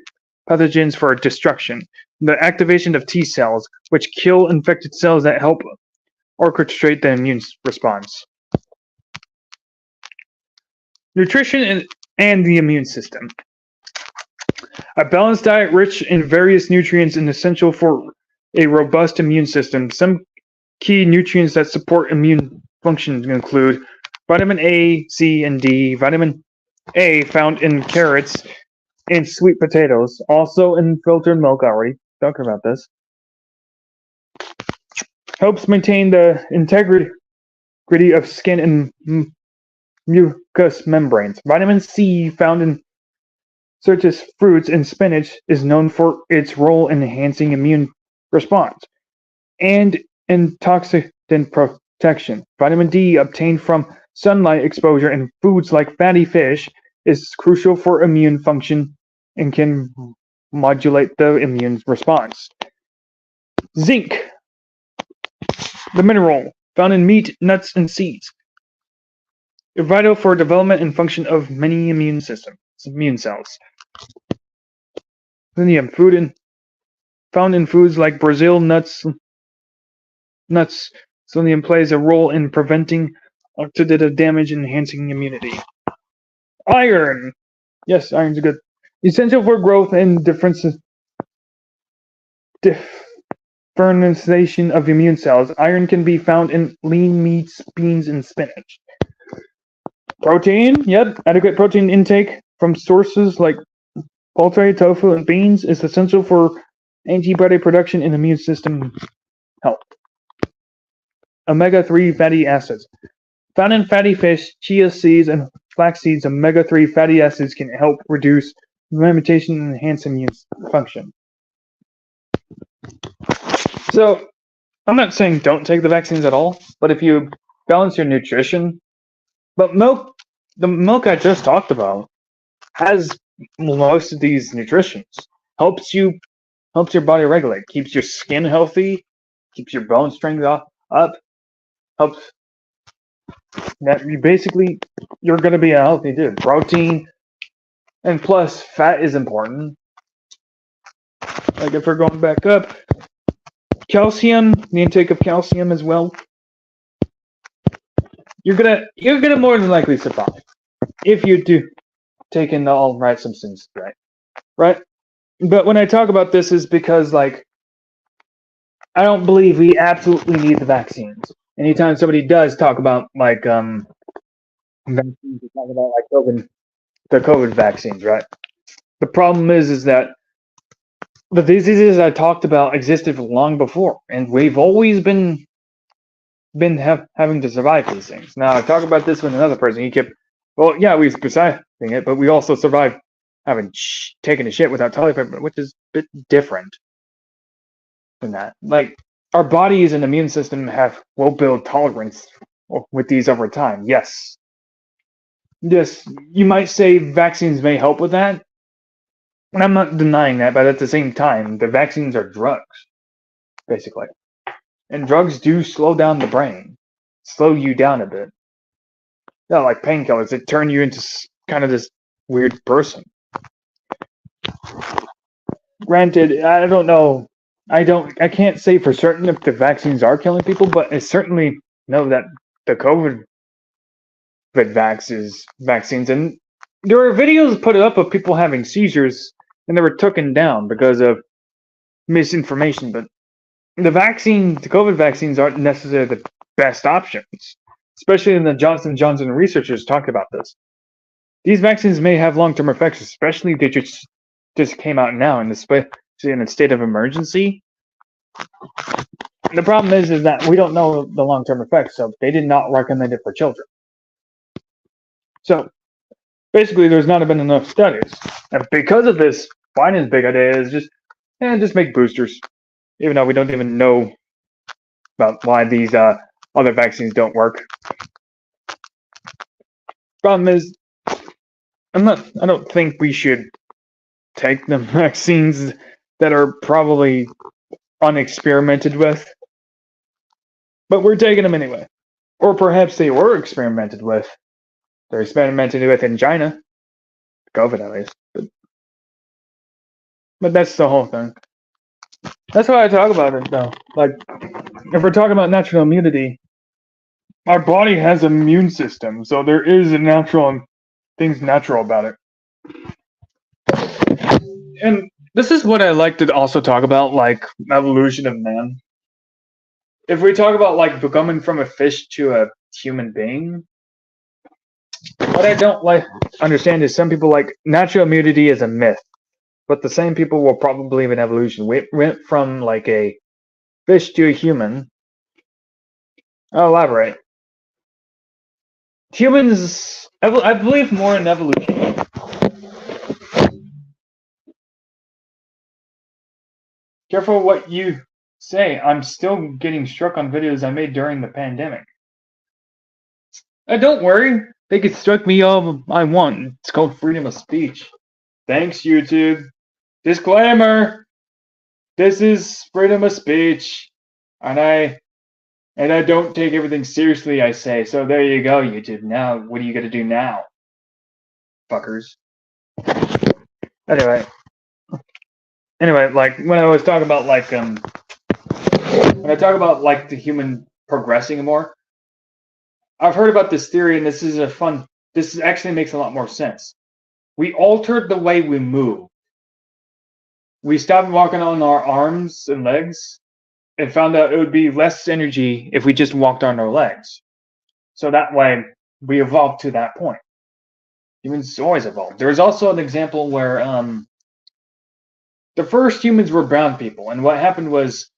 pathogens for destruction. The activation of T cells, which kill infected cells that help orchestrate the immune response. Nutrition and the immune system. A balanced diet rich in various nutrients is essential for a robust immune system. Some key nutrients that support immune function include vitamin A, C, and D. Vitamin A found in carrots and sweet potatoes, also in filtered milk. Already talking about this. Helps maintain the integrity of skin and mucous membranes. Vitamin C found in citrus fruits and spinach is known for its role in enhancing immune response and antioxidant protection. Vitamin D obtained from sunlight exposure in foods like fatty fish is crucial for immune function and can modulate the immune response. Zinc, the mineral found in meat, nuts, and seeds, is vital for development and function of many immune cells. Selenium, found in foods like Brazil nuts, Selenium plays a role in preventing oxidative damage and enhancing immunity. Iron! Yes, iron's good. Essential for growth and differentiation of immune cells. Iron can be found in lean meats, beans, and spinach. Protein, yep. Adequate protein intake from sources like poultry, tofu, and beans is essential for antibody production and immune system health. Omega-3 fatty acids. Found in fatty fish, chia seeds, and flax seeds, omega-3 fatty acids can help reduce inflammation and enhance immune function. So, I'm not saying don't take the vaccines at all, but if you balance your nutrition, but the milk I just talked about has most of these nutritions. Helps your body regulate, keeps your skin healthy, keeps your bone strength up, helps that you're going to be a healthy dude. Protein, and plus fat is important. Like if we're going back up, calcium, the intake of calcium as well. You're gonna more than likely survive if you do take in all right substances, right? But when I talk about this is because like I don't believe we absolutely need the vaccines. Anytime somebody does talk about like vaccines, they talk about like the COVID vaccines, right? The problem is that the diseases I talked about existed long before, and we've always been having to survive these things. Now I talk about this with another person. He kept, well, yeah, we surviving it, but we also survived having taken a shit without toilet paper, which is a bit different than that. Like our bodies and immune system will build tolerance with these over time. Yes, you might say vaccines may help with that, and I'm not denying that. But at the same time, the vaccines are drugs, basically. And drugs do slow down the brain, slow you down a bit. Yeah, like painkillers, that turn you into kind of this weird person. Granted, I don't know. I can't say for certain if the vaccines are killing people, but I certainly know that the COVID vaccines, and there were videos put up of people having seizures, and they were taken down because of misinformation. But the COVID vaccines aren't necessarily the best options, especially in the Johnson & Johnson researchers talked about this. These vaccines may have long-term effects, especially if they just came out now in a state of emergency. The problem is that we don't know the long-term effects, so they did not recommend it for children. So basically, there's not been enough studies, and because of this, Biden's big idea is just make boosters, even though we don't even know about why these other vaccines don't work. Problem is, I don't think we should take the vaccines that are probably unexperimented with, but we're taking them anyway. Or perhaps they were experimented with. They're experimented with in China, COVID at least. But that's the whole thing. That's why I talk about it, though. Like, if we're talking about natural immunity, our body has an immune system, so there is things natural about it. And this is what I like to also talk about, like evolution of man. If we talk about like becoming from a fish to a human being, what I don't understand is some people like natural immunity is a myth, but the same people will probably believe in evolution. We went from like a fish to a human. I'll elaborate. Humans, I believe more in evolution. Careful what you say. I'm still getting struck on videos I made during the pandemic. Don't worry. They can strike me all I want. It's called freedom of speech. Thanks, YouTube. Disclaimer. This is freedom of speech. And I don't take everything seriously I say. So there you go, YouTube. Now, what are you going to do now? Fuckers. Anyway, like when I was talking about like when I talk about like the human progressing more. I've heard about this theory, and this actually makes a lot more sense. We altered the way we move. We stopped walking on our arms and legs and found out it would be less energy if we just walked on our legs. So that way, we evolved to that point. Humans always evolved. There was also an example where the first humans were brown people, and what happened was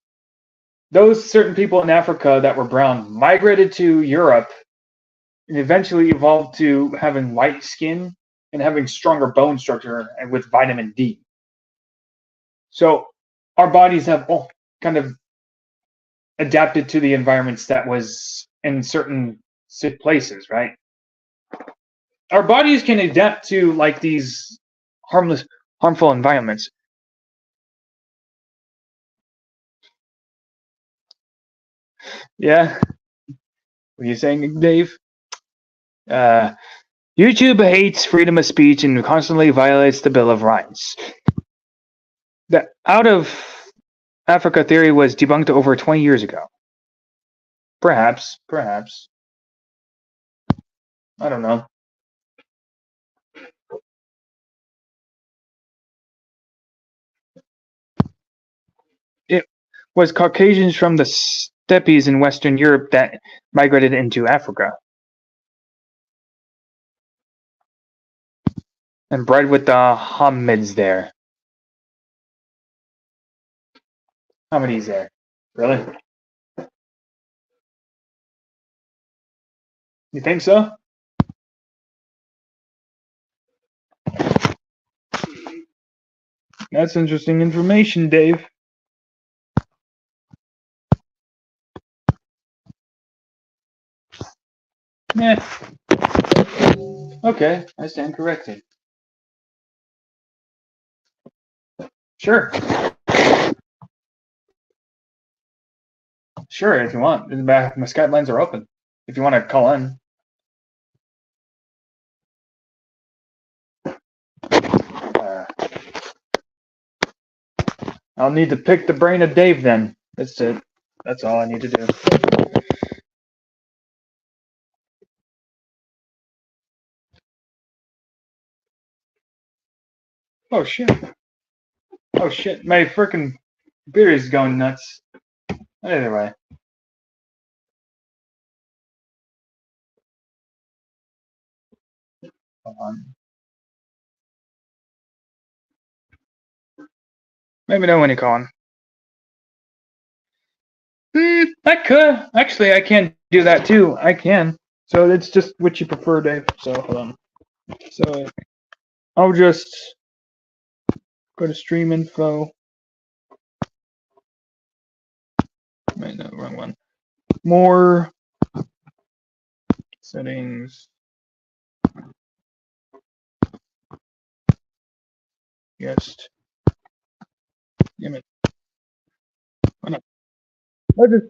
those certain people in Africa that were brown migrated to Europe and eventually evolved to having white skin and having stronger bone structure and with vitamin D. So our bodies have kind of adapted to the environments that was in certain places, right? Our bodies can adapt to like these harmful environments. Yeah. What are you saying, Dave? YouTube hates freedom of speech and constantly violates the Bill of Rights. The out of Africa theory was debunked over 20 years ago. Perhaps. I don't know. It was Caucasians from the steppes in Western Europe that migrated into Africa and bred with the hominids there. How many's there? Really? You think so? That's interesting information, Dave. Yeah. Okay, I stand corrected. Sure. Sure, if you want. My Skype lines are open. If you want to call in. I'll need to pick the brain of Dave then. That's it. That's all I need to do. Oh shit. Oh shit. My freaking computer is going nuts. Either way. Hold on. Let me know when you're calling. I could. Actually, I can do that too. I can. So it's just what you prefer, Dave. So hold on. So I'll just go to stream info. Wait, no, wrong one. More settings. Guest. Damn it. Why not? There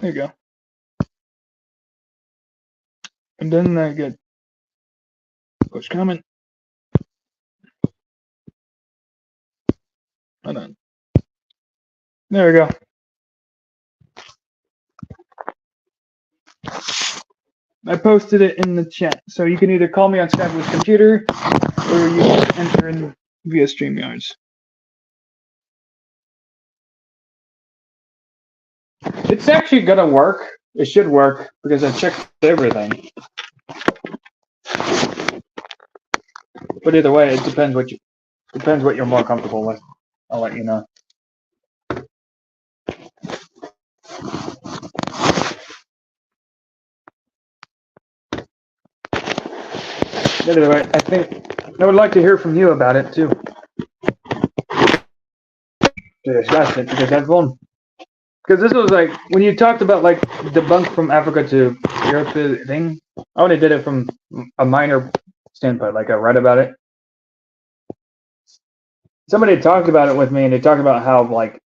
you go. And then I get push comment. Hold on. There we go. I posted it in the chat, so you can either call me on Skype with computer, or you can enter in via StreamYards. It's actually gonna work. It should work because I checked everything. But either way, it depends what you're more comfortable with. I'll let you know. Either way, I would like to hear from you about it too. To discuss it, because that's one. Because this was like when you talked about like debunk from Africa to Europe thing. I only did it from a minor standpoint. Like I read about it. Somebody talked about it with me, and they talked about how like,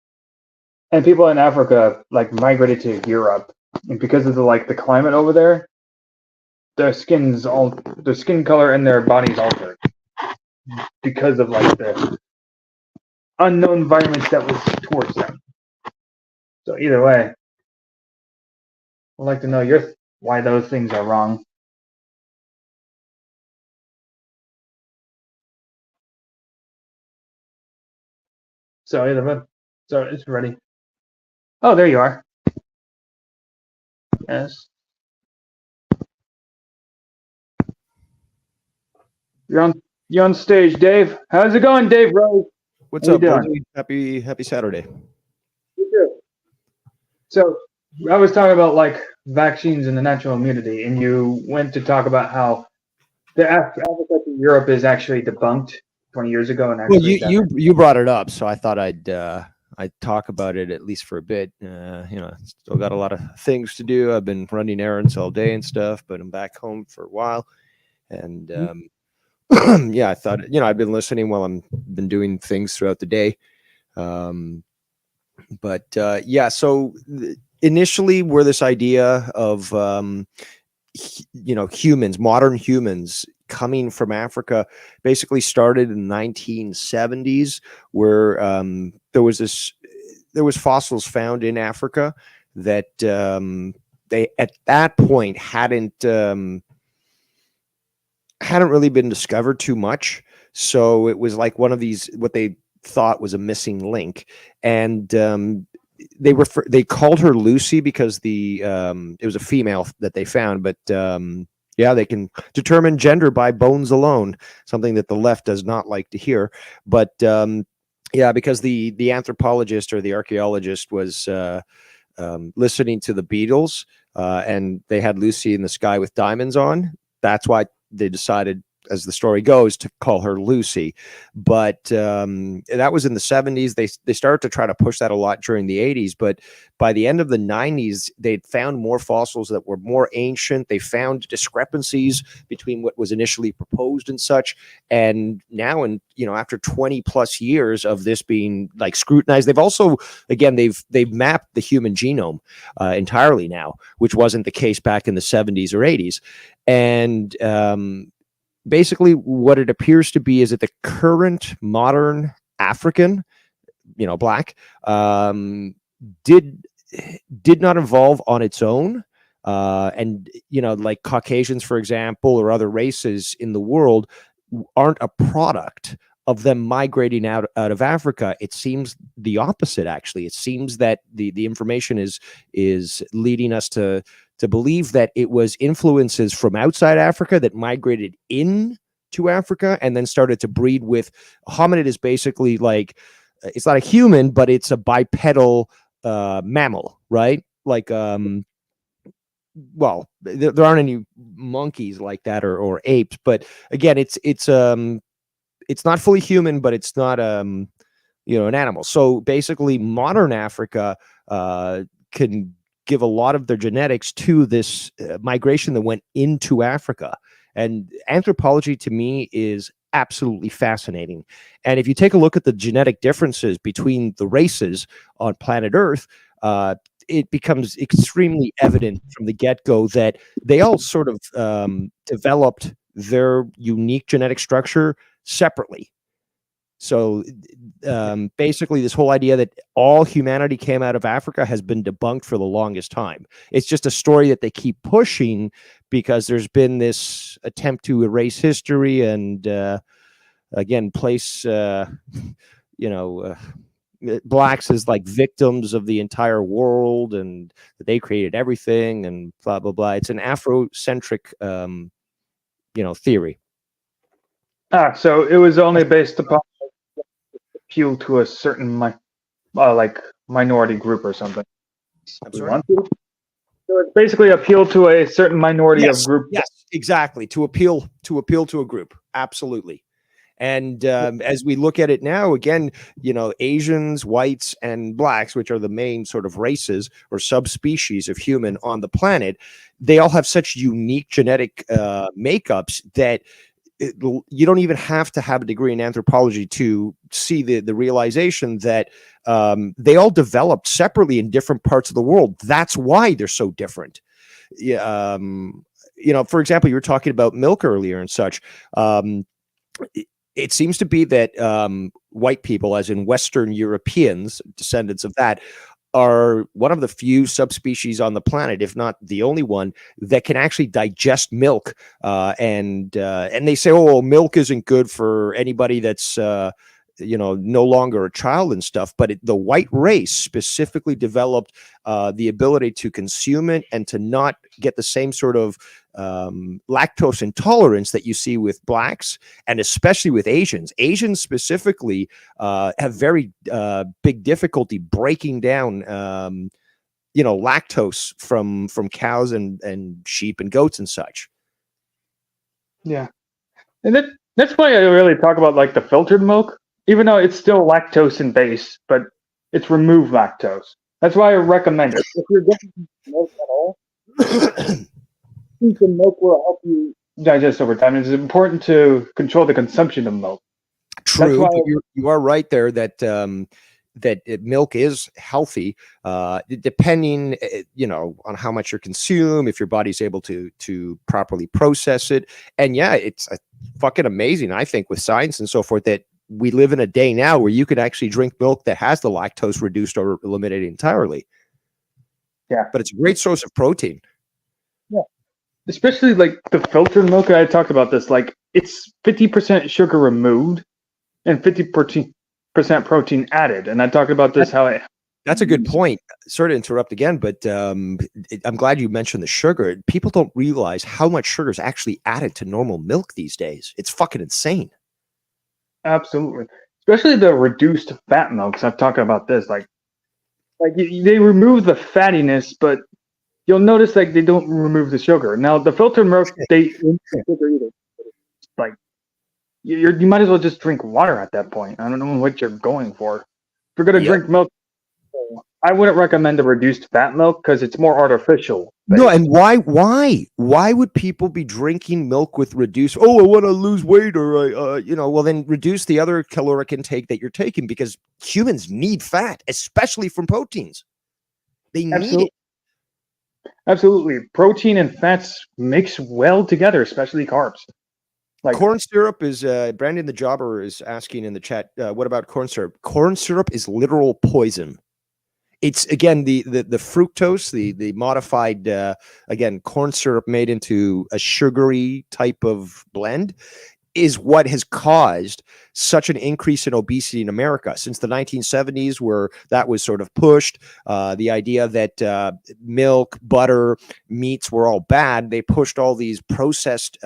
and people in Africa like migrated to Europe, and because of the climate over there, their skin color and their bodies altered. because of like the unknown environment that was towards them. So either way, I'd like to know why those things are wrong. So either way, so it's ready. Oh, there you are. Yes. You're on stage, Dave. How's it going, Dave Rose? What's How up, you doing? Bullzie? Happy Saturday. You too. So I was talking about like vaccines and the natural immunity, and you went to talk about how the Africa to Europe is actually debunked 20 years ago, and Well, actually you brought it up, so I thought I'd talk about it at least for a bit. Still got a lot of things to do. I've been running errands all day and stuff, but I'm back home for a while, and yeah, I thought I've been listening while I'm been doing things throughout the day. Yeah, so initially, where this idea of humans, modern humans coming from Africa basically started in the 1970s, where there was fossils found in Africa that they at that point hadn't really been discovered too much. So it was like one of these, what they thought was a missing link. And they called her Lucy because it was a female that they found, but yeah, they can determine gender by bones alone, something that the left does not like to hear. But yeah, because the anthropologist or the archaeologist was listening to the Beatles, and they had Lucy in the Sky with Diamonds on. That's why they decided, as the story goes, to call her Lucy. But that was in the 70s. They started to try to push that a lot during the 80s. But by the end of the 90s, they'd found more fossils that were more ancient. They found discrepancies between what was initially proposed and such. And now, after 20 plus years of this being like scrutinized, they've also, again, they've mapped the human genome entirely now, which wasn't the case back in the 70s or 80s. And basically what it appears to be is that the current modern African, black, did not evolve on its own. And, like Caucasians, for example, or other races in the world aren't a product of them migrating out of Africa. It seems the opposite, actually. It seems that the information is leading us to believe that it was influences from outside Africa that migrated into Africa and then started to breed with hominid. Is basically like, it's not a human, but it's a bipedal mammal, right? Like, well, there aren't any monkeys like that or apes, but again, it's not fully human, but it's not an animal. So basically, modern Africa can give a lot of their genetics to this migration that went into Africa. And anthropology, to me, is absolutely fascinating. And if you take a look at the genetic differences between the races on planet Earth, it becomes extremely evident from the get-go that they all sort of developed their unique genetic structure separately. So basically, this whole idea that all humanity came out of Africa has been debunked for the longest time. It's just a story that they keep pushing because there's been this attempt to erase history and, again, place, blacks as like victims of the entire world and that they created everything and blah, blah, blah. It's an Afrocentric, theory. So it was only based upon appeal to a certain like minority group or something. I'm We sorry? want to? So it's basically appeal to a certain minority of group. Yes, exactly. To appeal to a group. Absolutely. And as we look at it now, again, Asians, whites, and blacks, which are the main sort of races or subspecies of human on the planet, they all have such unique genetic makeups that you don't even have to have a degree in anthropology to see the realization that they all developed separately in different parts of the world. That's why they're so different. For example, you were talking about milk earlier and such. it seems to be that white people, as in Western Europeans, descendants of that, are one of the few subspecies on the planet, if not the only one, that can actually digest milk. And they say, oh, well, milk isn't good for anybody that's no longer a child and stuff. But the white race specifically developed the ability to consume it and to not get the same sort of lactose intolerance that you see with blacks, and especially with Asians. Asians specifically have very big difficulty breaking down lactose from cows and sheep and goats and such. Yeah, and that's why I really talk about like the filtered milk, even though it's still lactose in base, but it's removed lactose. That's why I recommend it. If you're getting milk at all, the milk will help you digest over time. It's important to control the consumption of milk. True, but you are right there that milk is healthy, depending, on how much you consume, if your body's able to properly process it. And yeah, it's fucking amazing, I think, with science and so forth, that we live in a day now where you could actually drink milk that has the lactose reduced or eliminated entirely. Yeah, but it's a great source of protein. Yeah, especially like the filtered milk. I talked about this. Like it's 50% sugar removed and 50% protein added. And I talked about this That's a good point. Sorry to interrupt again, but I'm glad you mentioned the sugar. People don't realize how much sugar is actually added to normal milk these days. It's fucking insane. Absolutely, especially the reduced fat milks. I've talked about this. Like they remove the fattiness, but you'll notice like they don't remove the sugar. Now the filtered milk, they sugar either. Like you might as well just drink water at that point. I don't know what you're going for. If you're gonna drink milk, I wouldn't recommend the reduced fat milk because it's more artificial. No, and why would people be drinking milk with reduced? Oh, I want to lose weight, or well, then reduce the other caloric intake that you're taking, because humans need fat, especially from proteins. They need it. Absolutely, protein and fats mix well together, especially carbs. Like corn syrup is Brandon the Jobber is asking in the chat. What about corn syrup? Corn syrup is literal poison. It's again the fructose, the modified again corn syrup made into a sugary type of blend is what has caused such an increase in obesity in America since the 1970s, where that was sort of pushed. The idea that milk, butter, meats were all bad. They pushed all these processed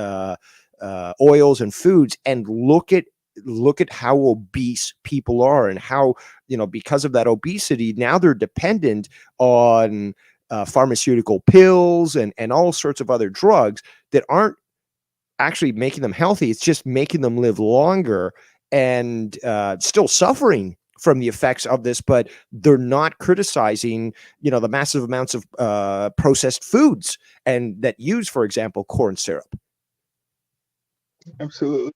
oils and foods, and look at how obese people are, and how, because of that obesity, now they're dependent on pharmaceutical pills and all sorts of other drugs that aren't actually making them healthy. It's just making them live longer and still suffering from the effects of this, but they're not criticizing, the massive amounts of processed foods and that use, for example, corn syrup. Absolutely.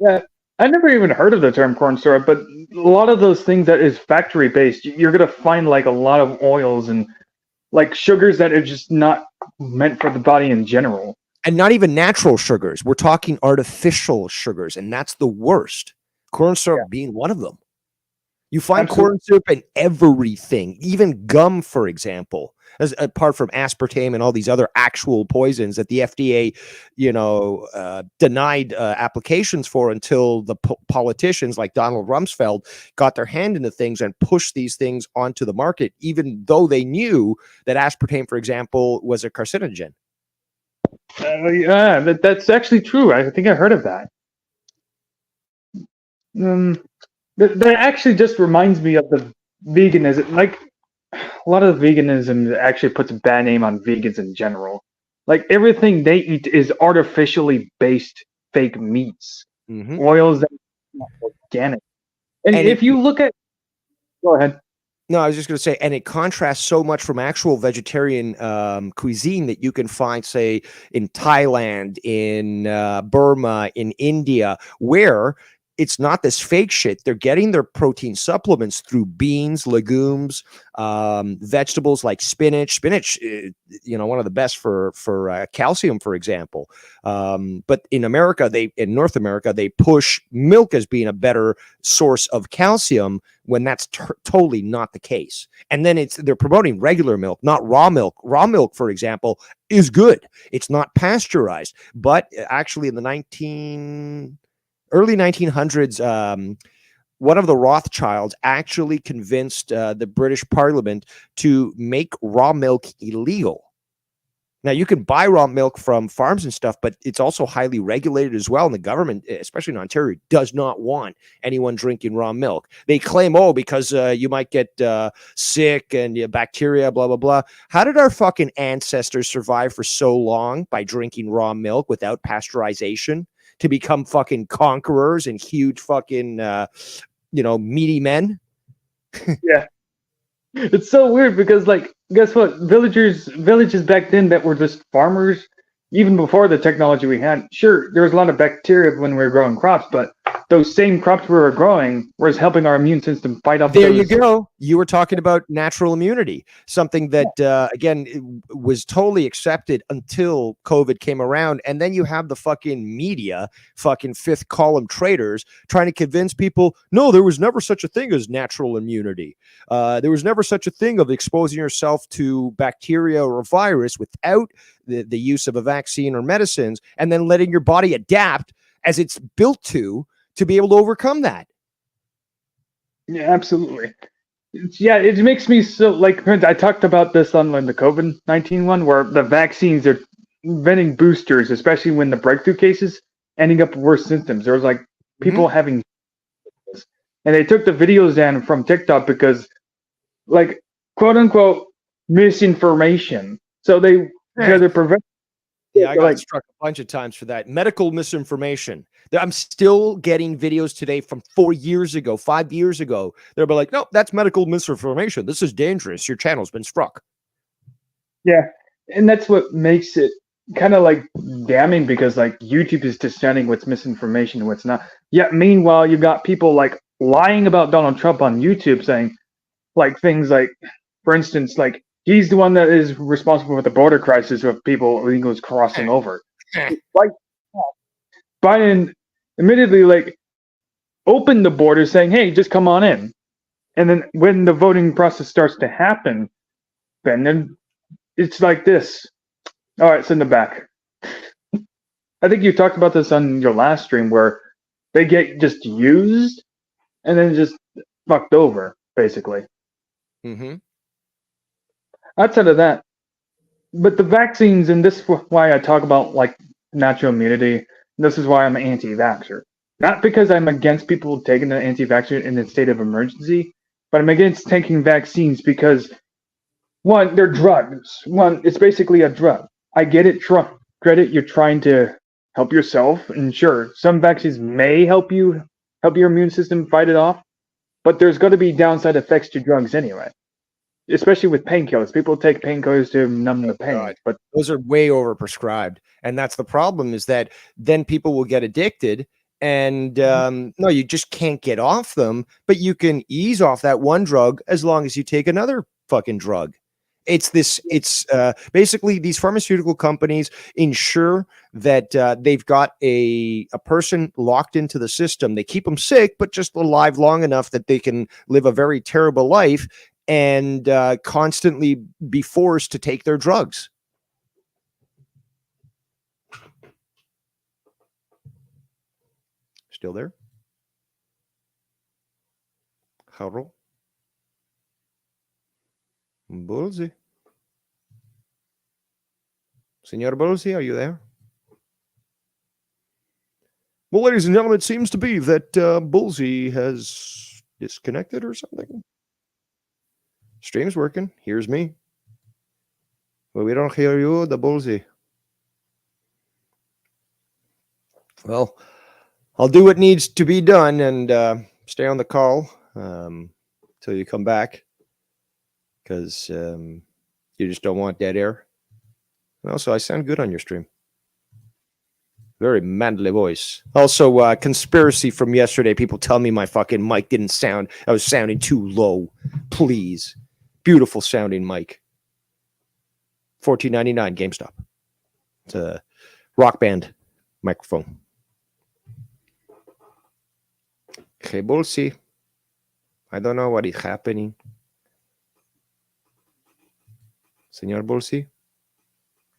Yeah. I never even heard of the term corn syrup, but a lot of those things that is factory based, you're going to find like a lot of oils and like sugars that are just not meant for the body in general. And not even natural sugars. We're talking artificial sugars, and that's the worst. Corn syrup being one of them. You find corn syrup in everything, even gum, for example, apart from aspartame and all these other actual poisons that the FDA, denied applications for until the politicians like Donald Rumsfeld got their hand into things and pushed these things onto the market, even though they knew that aspartame, for example, was a carcinogen. Yeah, that's actually true. I think I heard of that. That actually just reminds me of the veganism. Like a lot of the veganism actually puts a bad name on vegans in general. Like everything they eat is artificially based fake meats, oils that are not organic. And if you look at, go ahead. No, I was just going to say, and it contrasts so much from actual vegetarian cuisine that you can find, say, in Thailand, in Burma, in India, where it's not this fake shit. They're getting their protein supplements through beans, legumes, vegetables like spinach. Spinach, one of the best for calcium, for example. But in North America, they push milk as being a better source of calcium when that's totally not the case. And then they're promoting regular milk, not raw milk. Raw milk, for example, is good. It's not pasteurized, but actually in the early 1900s, one of the Rothschilds actually convinced the British Parliament to make raw milk illegal. Now, you can buy raw milk from farms and stuff, but it's also highly regulated as well. And the government, especially in Ontario, does not want anyone drinking raw milk. They claim, because you might get sick and bacteria, blah, blah, blah. How did our fucking ancestors survive for so long by drinking raw milk without pasteurization to become fucking conquerors and huge fucking, meaty men? Yeah. It's so weird because, like, guess what? Villages back then that were just farmers, even before the technology we had, sure, there was a lot of bacteria when we were growing crops, but those same crops we were growing was helping our immune system fight off. There you go. You were talking about natural immunity, something that, again, was totally accepted until COVID came around. And then you have the fucking media, fucking fifth column traders trying to convince people, no, there was never such a thing as natural immunity. There was never such a thing of exposing yourself to bacteria or a virus without the use of a vaccine or medicines, and then letting your body adapt as it's built to be able to overcome that. Yeah, absolutely. It makes me so, like, I talked about this on the COVID-19 one, where the vaccines are inventing boosters, especially when the breakthrough cases ending up with worse symptoms. There was like people having, and they took the videos down from TikTok because, like, quote unquote misinformation. So they prevent. Yeah, I got struck a bunch of times for that. Medical misinformation. I'm still getting videos today from 4 years ago, 5 years ago. They'll be like, no, that's medical misinformation. This is dangerous. Your channel's been struck. Yeah. And that's what makes it kind of like damning, because like YouTube is discerning what's misinformation and what's not. Yet meanwhile, you've got people like lying about Donald Trump on YouTube, saying like things like, for instance, like, he's the one that is responsible for the border crisis of people, illegals crossing over. Like, Biden admittedly, like, opened the border saying, hey, just come on in. And then when the voting process starts to happen, then it's like this. All right, send them back. I think you talked about this on your last stream, where they get just used and then just fucked over, basically. Mm-hmm. Outside of that, but the vaccines, and this is why I talk about like natural immunity. This is why I'm an anti-vaxxer. Not because I'm against people taking the anti-vaxxer in a state of emergency, but I'm against taking vaccines because, one, they're drugs. One, it's basically a drug. I get it. Credit, you're trying to help yourself, and sure, some vaccines may help your immune system fight it off, but there's got to be downside effects to drugs anyway. Especially with painkillers. People take painkillers to numb the pain. God. But those are way overprescribed. And that's the problem, is that then people will get addicted, and no, you just can't get off them, but you can ease off that one drug as long as you take another fucking drug. It's basically these pharmaceutical companies ensure that they've got a person locked into the system. They keep them sick, but just alive long enough that they can live a very terrible life and constantly be forced to take their drugs. Still there? Hello? Bullzie? Senor Bullzie, are you there? Well, ladies and gentlemen, it seems to be that Bullzie has disconnected or something. Stream's working. Here's me. Well, we don't hear you, the Bullzie. Well, I'll do what needs to be done and stay on the call till you come back, because you just don't want dead air. Also, I sound good on your stream. Very manly voice. Also, conspiracy from yesterday. People tell me my fucking mic didn't sound. I was sounding too low. Please, beautiful sounding mic. $14.99 GameStop. It's a Rock Band microphone. Hey, Bullzie. I don't know what is happening. Señor Bullzie,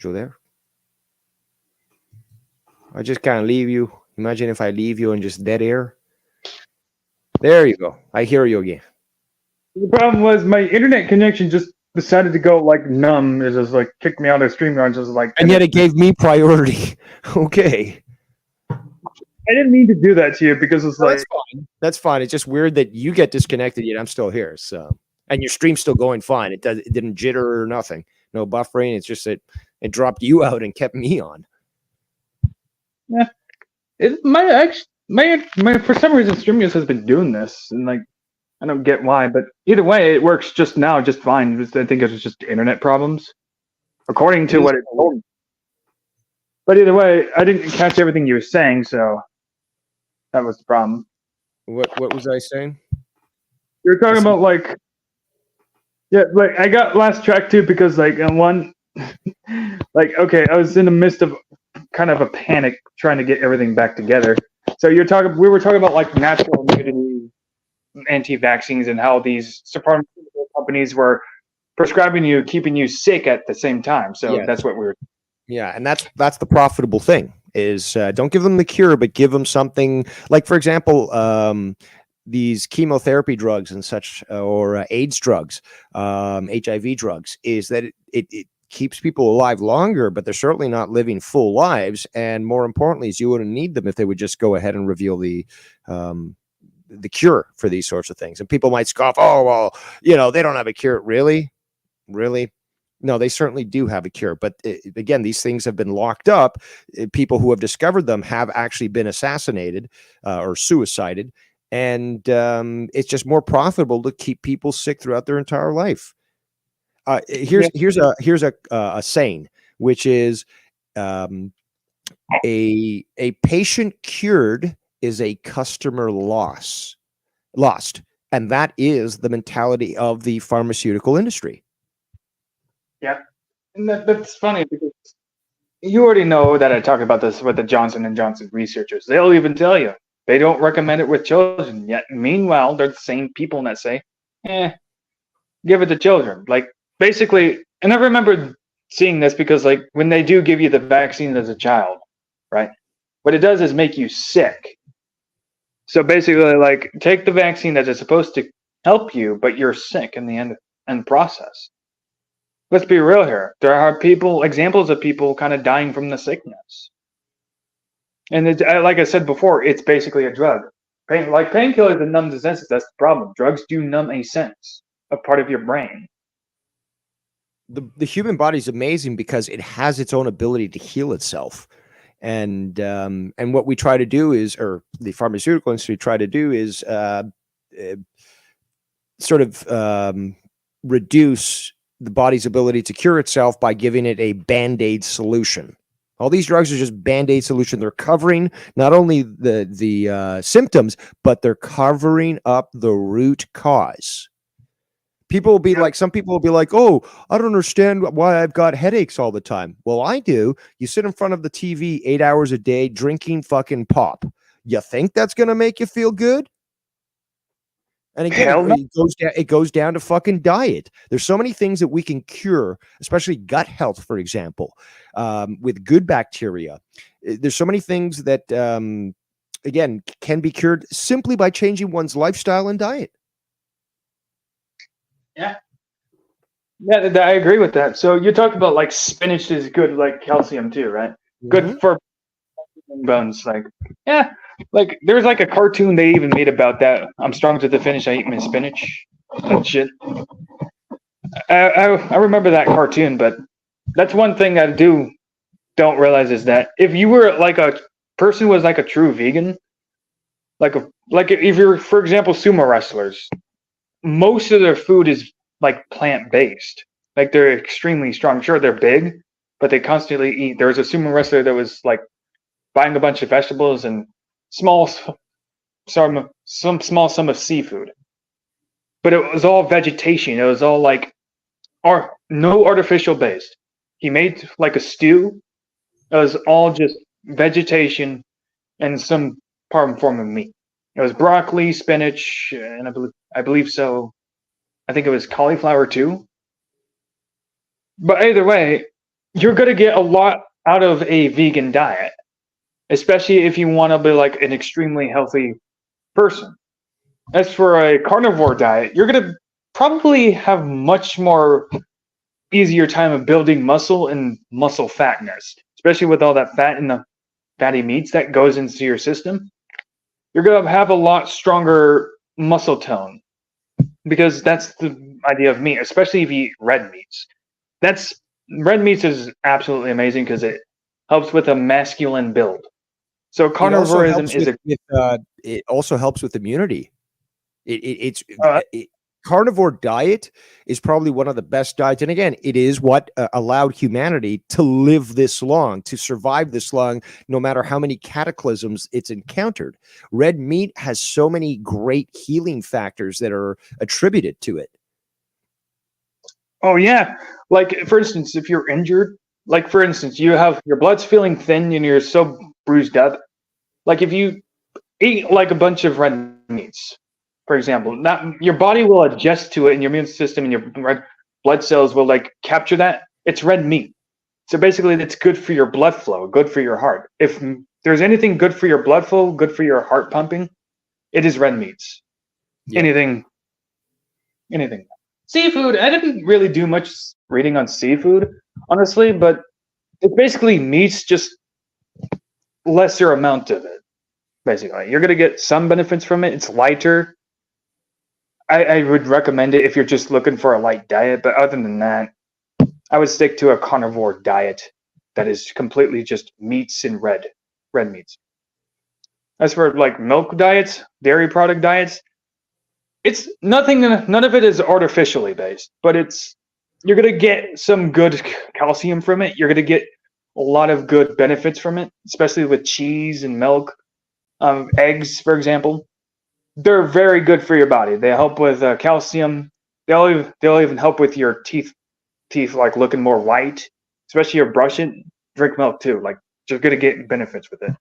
you there? I just can't leave you. Imagine if I leave you and just dead air. There you go. I hear you again. The problem was my internet connection just decided to go like numb. It just like kicked me out of StreamYard. Just like, And yet it gave me priority. Okay. I didn't mean to do that to you because it's like That's fine. That's fine. It's just weird that you get disconnected yet I'm still here. So, and your stream's still going fine. It didn't jitter or nothing. No buffering. It's just that it dropped you out and kept me on. yeah. My for some reason StreamYard has been doing this, and like I don't get why, but either way it works just now just fine. I think it was just internet problems, according to what it told me. But either way, I didn't catch everything you were saying, so that was the problem. What was I saying? You were talking about like, yeah, like I got last track too because like on one, like okay, I was in the midst of kind of a panic trying to get everything back together. So we were talking about like natural immunity, anti-vaccines, and how these pharmaceutical companies were prescribing you, keeping you sick at the same time. So Yes. that's what we were. Yeah, and that's the profitable thing is don't give them the cure, but give them something like, for example, these chemotherapy drugs and such, or AIDS drugs, HIV drugs, is that it keeps people alive longer, but they're certainly not living full lives. And more importantly, is you wouldn't need them if they would just go ahead and reveal the cure for these sorts of things. And people might scoff, oh, well, they don't have a cure. Really? No, they certainly do have a cure. But again, these things have been locked up. People who have discovered them have actually been assassinated or suicided. And it's just more profitable to keep people sick throughout their entire life. Here's a saying, which is a patient cured is a customer lost. And that is the mentality of the pharmaceutical industry. Yeah, and that's funny because you already know that I talk about this with the Johnson & Johnson researchers. They'll even tell you they don't recommend it with children yet. Meanwhile, they're the same people that say, give it to children. Like, basically, and I remember seeing this because, like, when they do give you the vaccine as a child, right, what it does is make you sick. So basically, like, take the vaccine that is supposed to help you, but you're sick in the end process. Let's be real here. There are examples of people kind of dying from the sickness. And like I said before, it's basically a drug. Painkillers and numb the senses, that's the problem. Drugs do numb a sense, a part of your brain. The human body is amazing because it has its own ability to heal itself. And what we try to do is, or the pharmaceutical industry try to do is sort of reduce the body's ability to cure itself by giving it a Band-Aid solution. All these drugs are just Band-Aid solution. They're covering not only the symptoms, but they're covering up the root cause. People will be like, some people will be like, oh, I don't understand why I've got headaches all the time. Well, I do. You sit in front of the TV 8 hours a day drinking fucking pop. You think that's going to make you feel good? And again, it goes down to fucking diet. There's so many things that we can cure, especially gut health, for example, with good bacteria. There's so many things that, again, can be cured simply by changing one's lifestyle and diet. Yeah, I agree with that. So you talked about like spinach is good, like calcium too, right? Mm-hmm. Good for bones. Like, yeah. Like, there's like a cartoon they even made about that. I'm strong to the finish. I eat my spinach. That shit. I remember that cartoon, but that's one thing I don't realize is that if you were like a person who was like a true vegan, like if you're, for example, sumo wrestlers, most of their food is like plant-based. Like, they're extremely strong. Sure, they're big, but they constantly eat. There was a sumo wrestler that was like buying a bunch of vegetables and some small sum of seafood. But it was all vegetation. It was all like no artificial based. He made like a stew. It was all just vegetation and some form of meat. It was broccoli, spinach, and I believe so. I think it was cauliflower too. But either way, you're gonna get a lot out of a vegan diet, especially if you want to be like an extremely healthy person. As for a carnivore diet, you're gonna probably have much more easier time of building muscle and muscle fatness, especially with all that fat in the fatty meats that goes into your system. You're gonna have a lot stronger muscle tone because that's the idea of meat, especially if you eat red meats. That's red meats is absolutely amazing because it helps with a masculine build. So carnivorism is it also helps with immunity. It's uh, carnivore diet is probably one of the best diets, and again, it is what allowed humanity to live this long, to survive this long, no matter how many cataclysms it's encountered. Red meat has so many great healing factors that are attributed to it. oh yeah, like for instance, if you're injured, like for instance, you have your blood's feeling thin and you're so bruised up. Like if you eat like a bunch of red meats, for example, not your body will adjust to it, and your immune system and your red blood cells will like capture that. It's red meat, so basically, it's good for your blood flow, good for your heart. If there's anything good for your blood flow, good for your heart pumping, it is red meats. Yeah. Anything. Seafood. I didn't really do much reading on seafood, honestly, but it's basically meats, just lesser amount of it. Basically, you're gonna get some benefits from it. It's lighter. I would recommend it if you're just looking for a light diet, but other than that, I would stick to a carnivore diet that is completely just meats and red meats. As for like milk diets, dairy product diets, it's nothing. None of it is artificially based, but you're gonna get some good calcium from it. You're gonna get a lot of good benefits from it, especially with cheese and milk, eggs, for example. They're very good for your body. They help with calcium. They'll even help with your teeth like looking more white, especially your brushing. Drink milk too. Like you're gonna get benefits with it.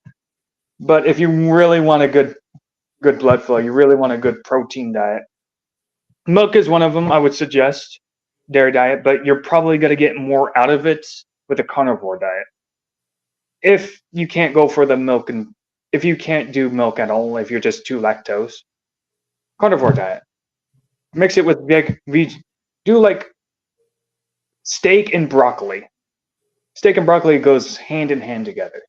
But if you really want a good blood flow, you really want a good protein diet. Milk is one of them. I would suggest dairy diet, but you're probably gonna get more out of it with a carnivore diet. If you can't go for the milk and if you can't do milk at all, if you're just too lactose, carnivore diet. Mix it with do like steak and broccoli. Steak and broccoli goes hand in hand together.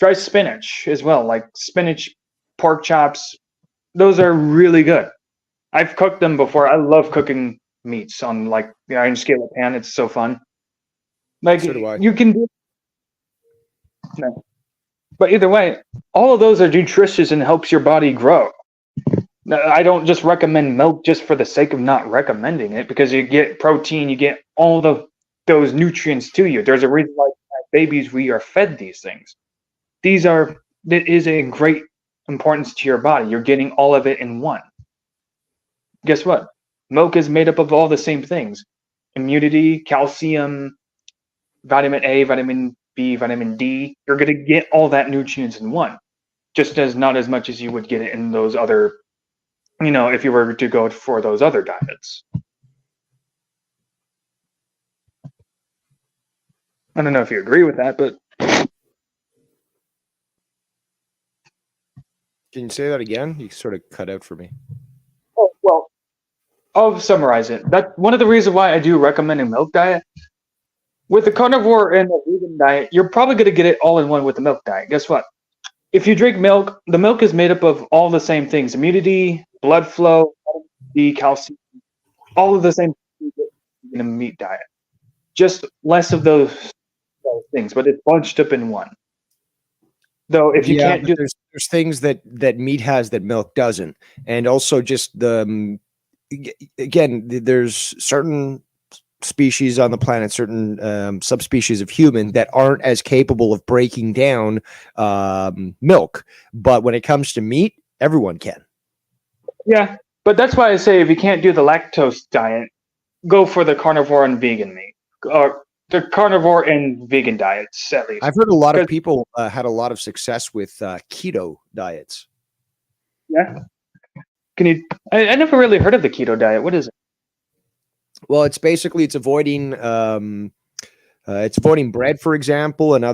Try spinach as well, like spinach, pork chops. Those are really good. I've cooked them before. I love cooking meats on like the iron skillet pan. It's so fun. Like So do I. you can do. No. But either way, all of those are nutritious and helps your body grow. Now, I don't just recommend milk just for the sake of not recommending it, because you get protein, you get all those nutrients to you. There's a reason why babies we are fed these things. That is a great importance to your body. You're getting all of it in one. Guess what? Milk is made up of all the same things: immunity, calcium, vitamin A, vitamin B, vitamin D. You're going to get all that nutrients in one, just as not as much as you would get it in those other, if you were to go for those other diets. I don't know if you agree with that, but Can you say that again? You sort of cut out for me. oh, well, I'll summarize it. That's one of the reasons why I do recommend a milk diet. With the carnivore and the vegan diet, you're probably going to get it all in one with the milk diet. Guess what? If you drink milk, the milk is made up of all the same things: immunity, blood flow, D, calcium, all of the same things in a meat diet. Just less of those things, but it's bunched up in one. Though if you can't do, there's things that meat has that milk doesn't, and also just again, there's certain species on the planet, certain subspecies of human that aren't as capable of breaking down milk. But when it comes to meat, everyone can. Yeah, but that's why I say if you can't do the lactose diet, go for the carnivore and vegan meat, or the carnivore and vegan diets at least. I've heard a lot of 'Cause- people had a lot of success with keto diets. Yeah. Can you? I never really heard of the keto diet. What is it? Well, it's avoiding bread, for example, and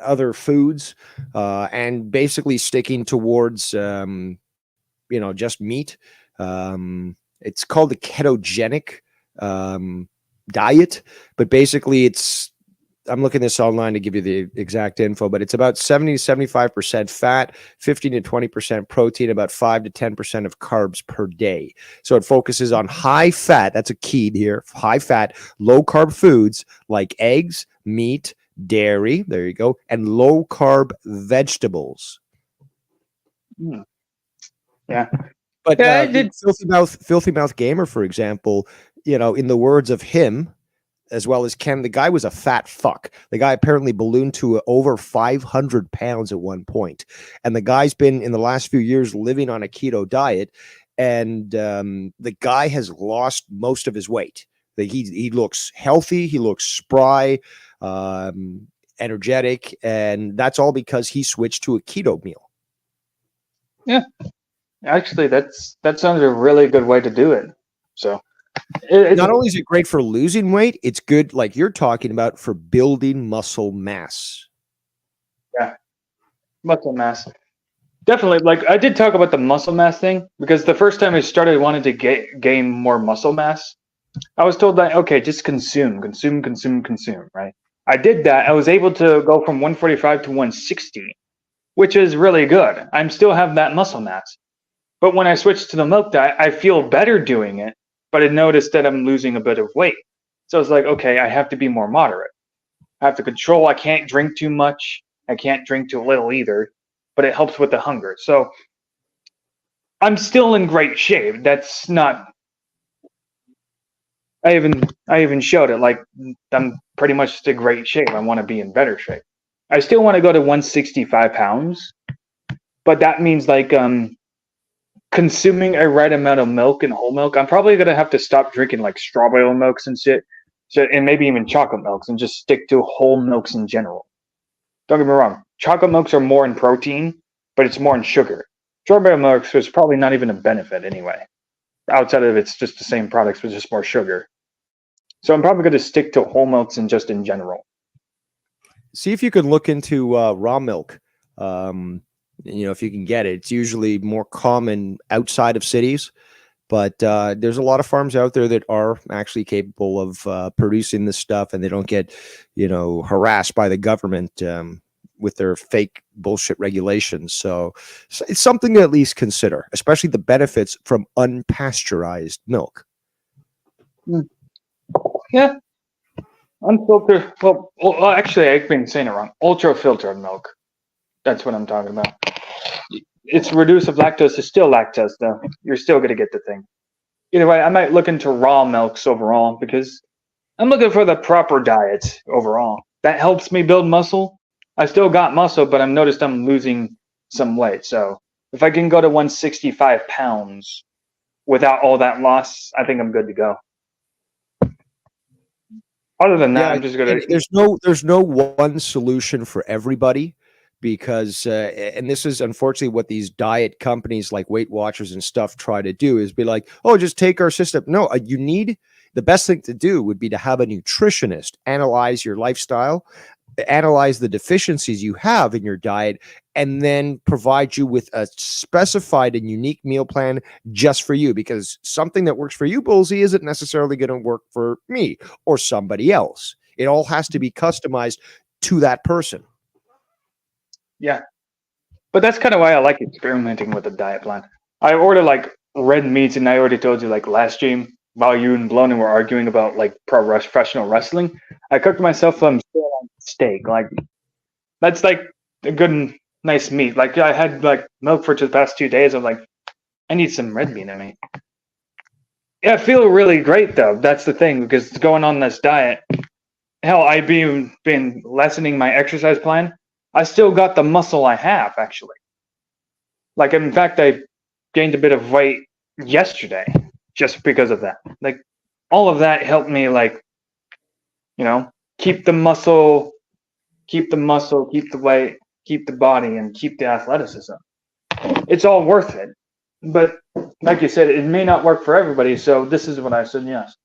other foods, and basically sticking towards just meat. It's called the ketogenic diet, but basically I'm looking this online to give you the exact info, but it's about 70 to 75% fat, 15 to 20% protein, about 5 to 10% of carbs per day. So it focuses on high fat. That's a key here. High fat, low carb foods like eggs, meat, dairy. There you go. And low carb vegetables. Yeah. But Yeah, I did. Filthy Mouth Gamer, for example, in the words of him, as well as Ken, the guy was a fat fuck. The guy apparently ballooned to over 500 pounds at one point. And the guy's been, in the last few years, living on a keto diet. And the guy has lost most of his weight. He looks healthy. He looks spry, energetic. And that's all because he switched to a keto meal. Yeah. Actually, that sounds a really good way to do it. So not only is it great for losing weight, it's good, like you're talking about, for building muscle mass. Yeah, muscle mass. Definitely. Like I did talk about the muscle mass thing because the first time I started wanting to gain more muscle mass, I was told that, okay, just consume, right? I did that. I was able to go from 145 to 160, which is really good. I'm still have that muscle mass. But when I switched to the milk diet, I feel better doing it, but I noticed that I'm losing a bit of weight. So it's like, okay, I have to be more moderate. I have to control. I can't drink too much. I can't drink too little either, but it helps with the hunger. So I'm still in great shape. That's not. I even showed it. Like I'm pretty much in great shape. I want to be in better shape. I still want to go to 165 pounds, but that means like consuming a right amount of milk and whole milk. I'm probably gonna have to stop drinking like strawberry milks and shit, and maybe even chocolate milks, and just stick to whole milks in general. Don't get me wrong, chocolate milks are more in protein, but it's more in sugar. Strawberry milks is probably not even a benefit anyway. Outside of it's just the same products with just more sugar. So I'm probably gonna stick to whole milks and just in general. See if you can look into raw milk. If you can get it. It's usually more common outside of cities, but there's a lot of farms out there that are actually capable of producing this stuff, and they don't get, harassed by the government with their fake bullshit regulations. So it's something to at least consider, especially the benefits from unpasteurized milk. Yeah. Unfiltered. Well, actually, I've been saying it wrong. Ultra filtered milk. That's what I'm talking about. It's reduced of lactose. It's still lactose, though. You're still going to get the thing. Either way, I might look into raw milks overall because I'm looking for the proper diet overall. That helps me build muscle. I still got muscle, but I've noticed I'm losing some weight. So if I can go to 165 pounds without all that loss, I think I'm good to go. Other than that, I'm just going to... There's no one solution for everybody. Because and this is unfortunately what these diet companies like Weight Watchers and stuff try to do, is be like, oh, just take our system. No, the best thing to do would be to have a nutritionist analyze your lifestyle, analyze the deficiencies you have in your diet, and then provide you with a specified and unique meal plan just for you. Because something that works for you, Bullzie, isn't necessarily going to work for me or somebody else. It all has to be customized to that person. Yeah, but that's kind of why I like experimenting with the diet plan. I order like red meats, and I already told you, like last stream, while you and Blonin were arguing about like professional wrestling, I cooked myself some steak. Like that's like a good, nice meat. Like I had like milk for the past 2 days. I'm like, I need some red meat in me. Yeah, I feel really great though. That's the thing, because going on this diet, hell, I've been lessening my exercise plan. I still got the muscle I have actually. Like in fact, I gained a bit of weight yesterday just because of that. Like all of that helped me, like, keep the muscle, keep the weight, keep the body, and keep the athleticism. It's all worth it. But like you said, it may not work for everybody. So this is what I suggest.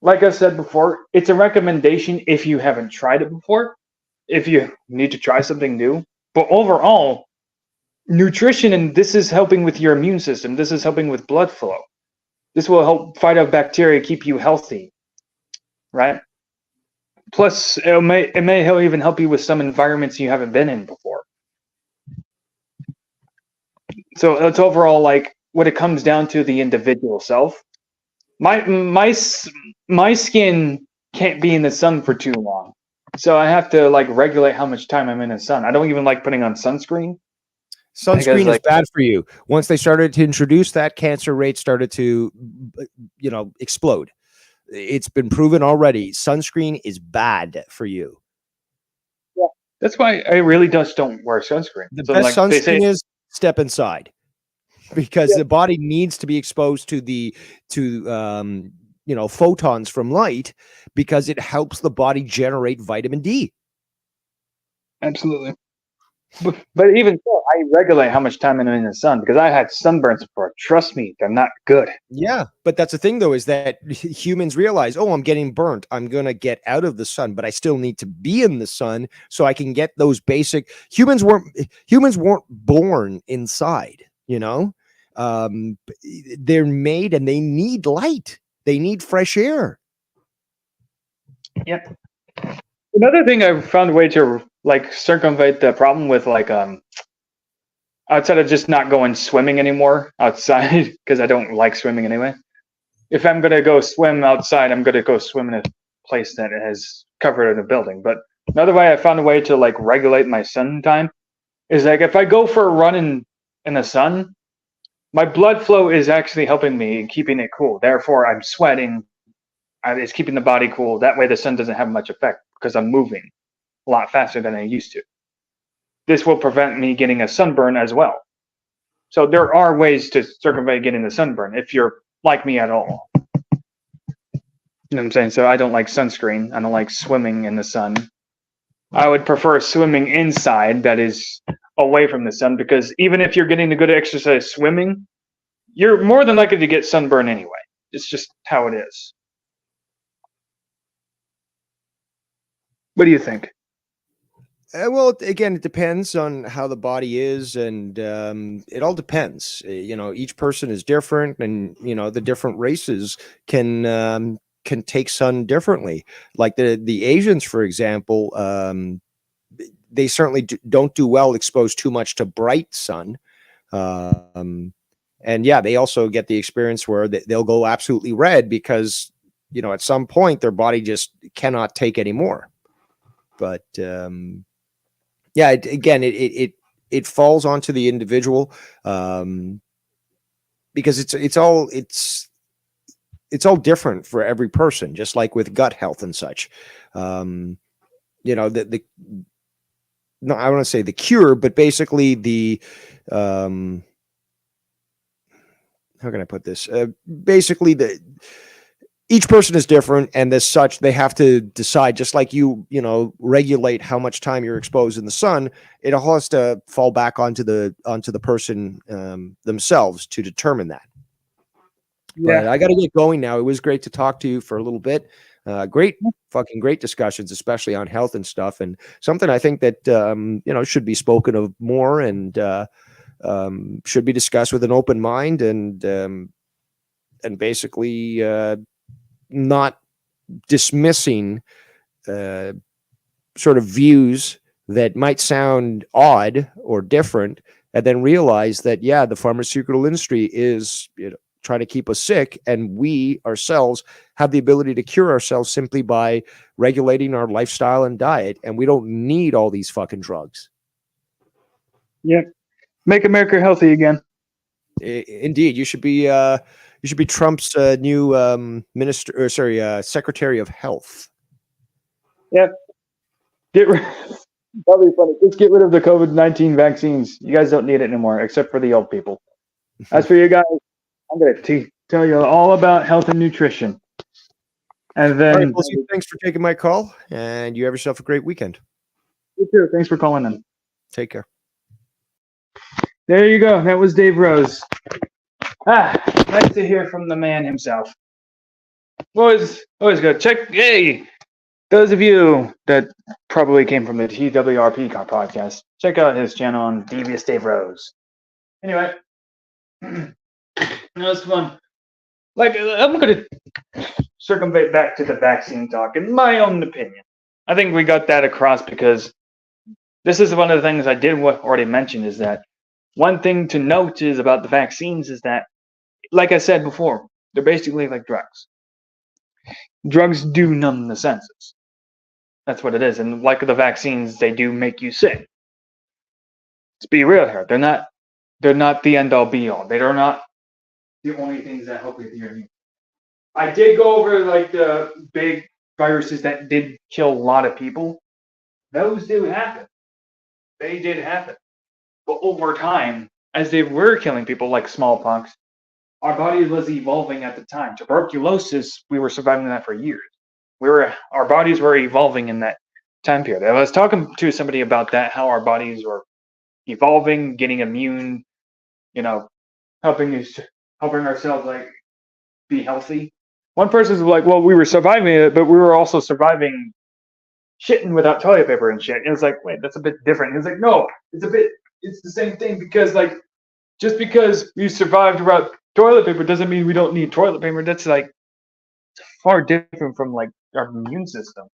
Like I said before, it's a recommendation if you haven't tried it before, if you need to try something new. But overall, nutrition, and this is helping with your immune system. This is helping with blood flow. This will help fight out bacteria, keep you healthy, right? Plus, it may even help you with some environments you haven't been in before. So it's overall like what it comes down to the individual self. My skin can't be in the sun for too long, so I have to like regulate how much time I'm in the sun. I don't even like putting on sunscreen. Sunscreen Because, is bad for you. Once they started to introduce that, cancer rates started to, explode. It's been proven already. Sunscreen is bad for you. yeah, that's why I really just don't wear sunscreen. The So best like they say, sunscreen is step inside, because the body needs to be exposed to photons from light, because it helps the body generate vitamin D. absolutely. But even so, I regulate how much time I'm in the sun because I had sunburns before. Trust me, they're not good. Yeah, but that's the thing though, is that humans realize, oh, I'm getting burnt. I'm going to get out of the sun, but I still need to be in the sun so I can get those basic humans weren't born inside, they're made and they need light. They need fresh air. Yep. Another thing I've found a way to like circumvent the problem with like outside of just not going swimming anymore outside because I don't like swimming anyway. If I'm gonna go swim outside, I'm gonna go swim in a place that has covered in a building. But another way I found a way to like regulate my sun time is like if I go for a run in the sun, my blood flow is actually helping me and keeping it cool. Therefore, I'm sweating. It's keeping the body cool. That way, the sun doesn't have much effect because I'm moving a lot faster than I used to. This will prevent me getting a sunburn as well. So there are ways to circumvent getting the sunburn if you're like me at all. You know what I'm saying? So I don't like sunscreen. I don't like swimming in the sun. I would prefer swimming inside, that is away from the sun, because even if you're getting a good exercise swimming, you're more than likely to get sunburn anyway. It's just how it is. What do you think? Well, again, it depends on how the body is, and it all depends. Each person is different, and the different races can take sun differently. Like the Asians, for example, they certainly don't do well exposed too much to bright sun. And yeah, they also get the experience where they'll go absolutely red because, at some point their body just cannot take anymore. But yeah, it falls onto the individual, because it's all different for every person, just like with gut health and such. No, I want to say the cure, but basically how can I put this? Basically each person is different, and as such, they have to decide, just like you regulate how much time you're exposed in the sun. It all has to fall back onto the person themselves to determine that. Yeah. But I got to get going now. It was great to talk to you for a little bit. Great discussions, especially on health and stuff, and something I think that should be spoken of more, and should be discussed with an open mind, and basically not dismissing sort of views that might sound odd or different, and then realize that, yeah, the pharmaceutical industry is trying to keep us sick, and we ourselves have the ability to cure ourselves simply by regulating our lifestyle and diet, and we don't need all these fucking drugs. Yeah. Make America healthy again. Indeed. You should be You should be Trump's new Secretary of Health. Yep. That'd be funny. Just get rid of the COVID-19 vaccines. You guys don't need it anymore, except for the old people. As for you guys, I'm going to tell you all about health and nutrition. And then, all right, Bullzie, thanks for taking my call, and you have yourself a great weekend. You too. Thanks for calling in. Take care. There you go. That was Dave Rose. Nice to hear from the man himself. Always good. Hey, those of you that probably came from the TWRP podcast, check out his channel on Devious Dave Rose. Anyway, that was fun. I'm going to circumvent back to the vaccine talk. In my own opinion, I think we got that across because this is one of the things I did already mention is that one thing to note is about the vaccines is that, like I said before, they're basically like drugs. Drugs do numb the senses. That's what it is. And like the vaccines, they do make you sick. Let's be real here. They're not the end all be all. They are not the only things that help with your immune. I did go over like the big viruses that did kill a lot of people. Those do happen. They did happen. But over time, as they were killing people like smallpox, our body was evolving at the time. Tuberculosis, we were surviving that for years. Our bodies were evolving in that time period. I was talking to somebody about that, how our bodies were evolving, getting immune, helping ourselves like be healthy. One person was like, well, we were surviving it, but we were also surviving shitting without toilet paper and shit. And it was like, wait, that's a bit different. He was like, no, it's the same thing because like, just because we survived without toilet paper doesn't mean we don't need toilet paper. That's like far different from like our immune system.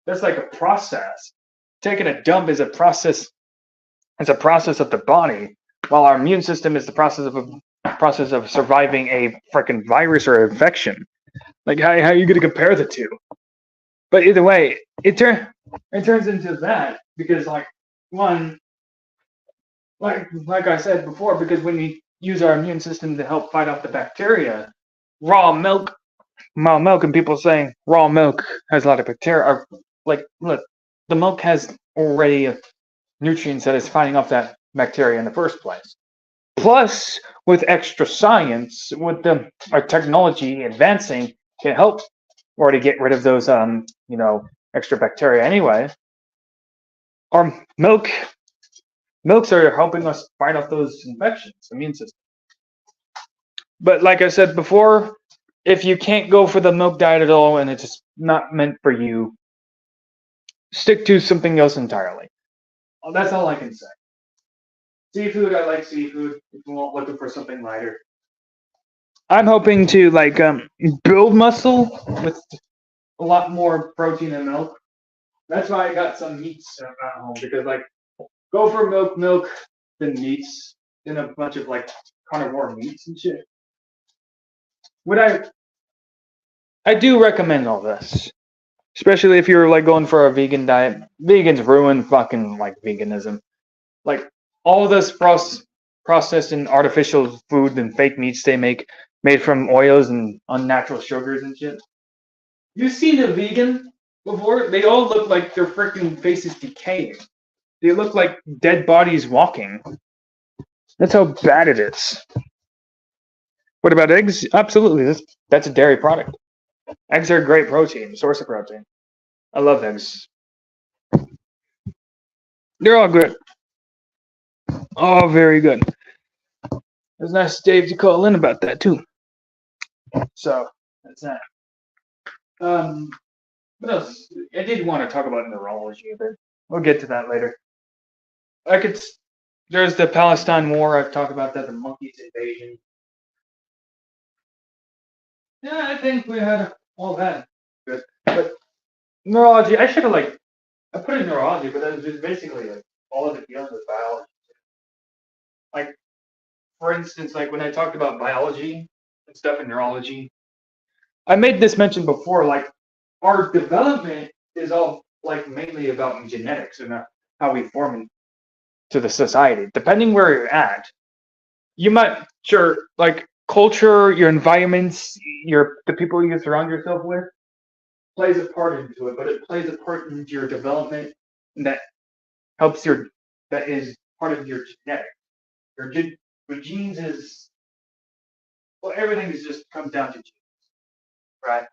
That's like a process. Taking a dump is a process. It's a process of the body, while our immune system is the process of surviving a freaking virus or infection. Like how are you going to compare the two? But either way, it turns into that because like one, like I said before, because when we use our immune system to help fight off the bacteria, raw milk, and people saying raw milk has a lot of bacteria are like, look, the milk has already nutrients that is fighting off that bacteria in the first place. Plus, with extra science, with our technology advancing, can help or to get rid of those extra bacteria anyway. Our milks are helping us fight off those infections, immune system. But like I said before, if you can't go for the milk diet at all and it's just not meant for you, stick to something else entirely. Well, that's all I can say. Seafood, I like seafood. If you want looking for something lighter, I'm hoping to build muscle with a lot more protein and milk. That's why I got some meats at home because go for milk, then meats, then a bunch of carnivore meats and shit. I do recommend all this, especially if you're going for a vegan diet. Vegans ruin fucking veganism. All this processed and artificial food and fake meats they make, made from oils and unnatural sugars and shit. You seen a vegan before? They all look like their freaking faces decaying. They look like dead bodies walking. That's how bad it is. What about eggs? Absolutely, that's a dairy product. Eggs are a great protein, source of protein. I love eggs. They're all good. Oh, very good. It was nice, Dave, to call in about that too. So that's that. What else? I did want to talk about neurology a bit. We'll get to that later. There's the Palestine war. I've talked about that. The monkeys invasion. Yeah, I think we had all that. Good. But neurology, I should have I put in neurology, but that was just basically all of it dealing with biology. For instance, when I talked about biology and stuff in neurology, I made this mention before, our development is all mainly about genetics and how we form into the society. Depending where you're at, you might culture, your environments, the people you surround yourself with plays a part into it, but it plays a part into your development that helps that is part of your genetics. Your genes is, well, everything is just comes down to genes, right?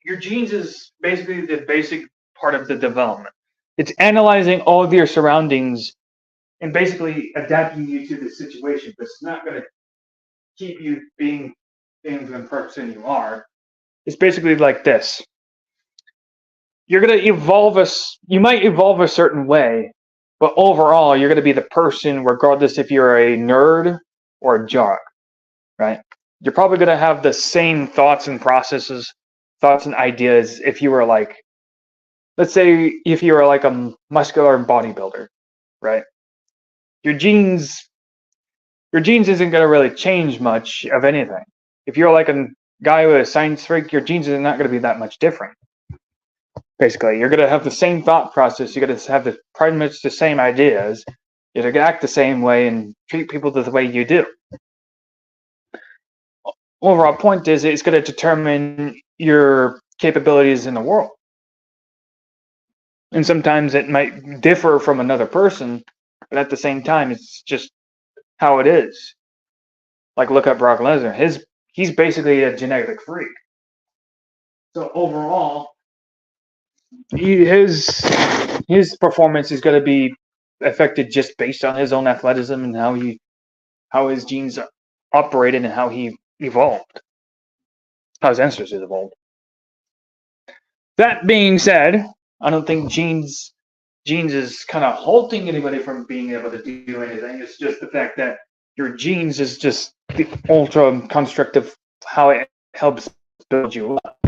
Your genes is basically the basic part of the development. It's analyzing all of your surroundings and basically adapting you to the situation, but it's not going to keep you being the person you are. It's basically like this. You're going to you might evolve a certain way, but overall, you're going to be the person regardless if you're a nerd or a jock, right? You're probably going to have the same thoughts and processes, thoughts and ideas if you were like, let's say if you were like a muscular bodybuilder, right? Your genes isn't going to really change much of anything. If you're like a guy with a science freak, your genes are not going to be that much different. Basically, you're going to have the same thought process. You're going to have pretty much the same ideas. You're going to act the same way and treat people the way you do. Overall point is it's going to determine your capabilities in the world. And sometimes it might differ from another person, but at the same time, it's just how it is. Like, look at Brock Lesnar. He's basically a genetic freak. So overall, his performance is going to be affected just based on his own athleticism and how his genes operated and how he evolved, how his ancestors evolved. That being said, I don't think genes is kind of halting anybody from being able to do anything. It's just the fact that your genes is just the ultra construct of how it helps build you up.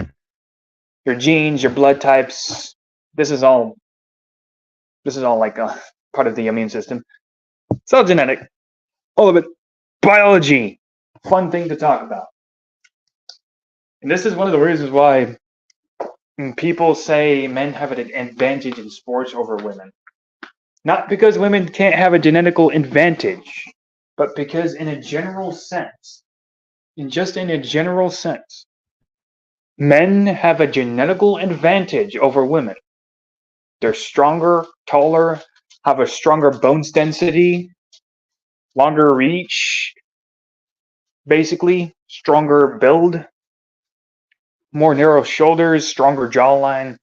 Your genes, your blood types, this is all like a part of the immune system. It's all genetic. All of it. Biology. Fun thing to talk about. And this is one of the reasons why people say men have an advantage in sports over women. Not because women can't have a genetical advantage, but because in a general sense, men have a genetical advantage over women. They're stronger, taller, have a stronger bone density, longer reach, basically, stronger build, more narrow shoulders, stronger jawline,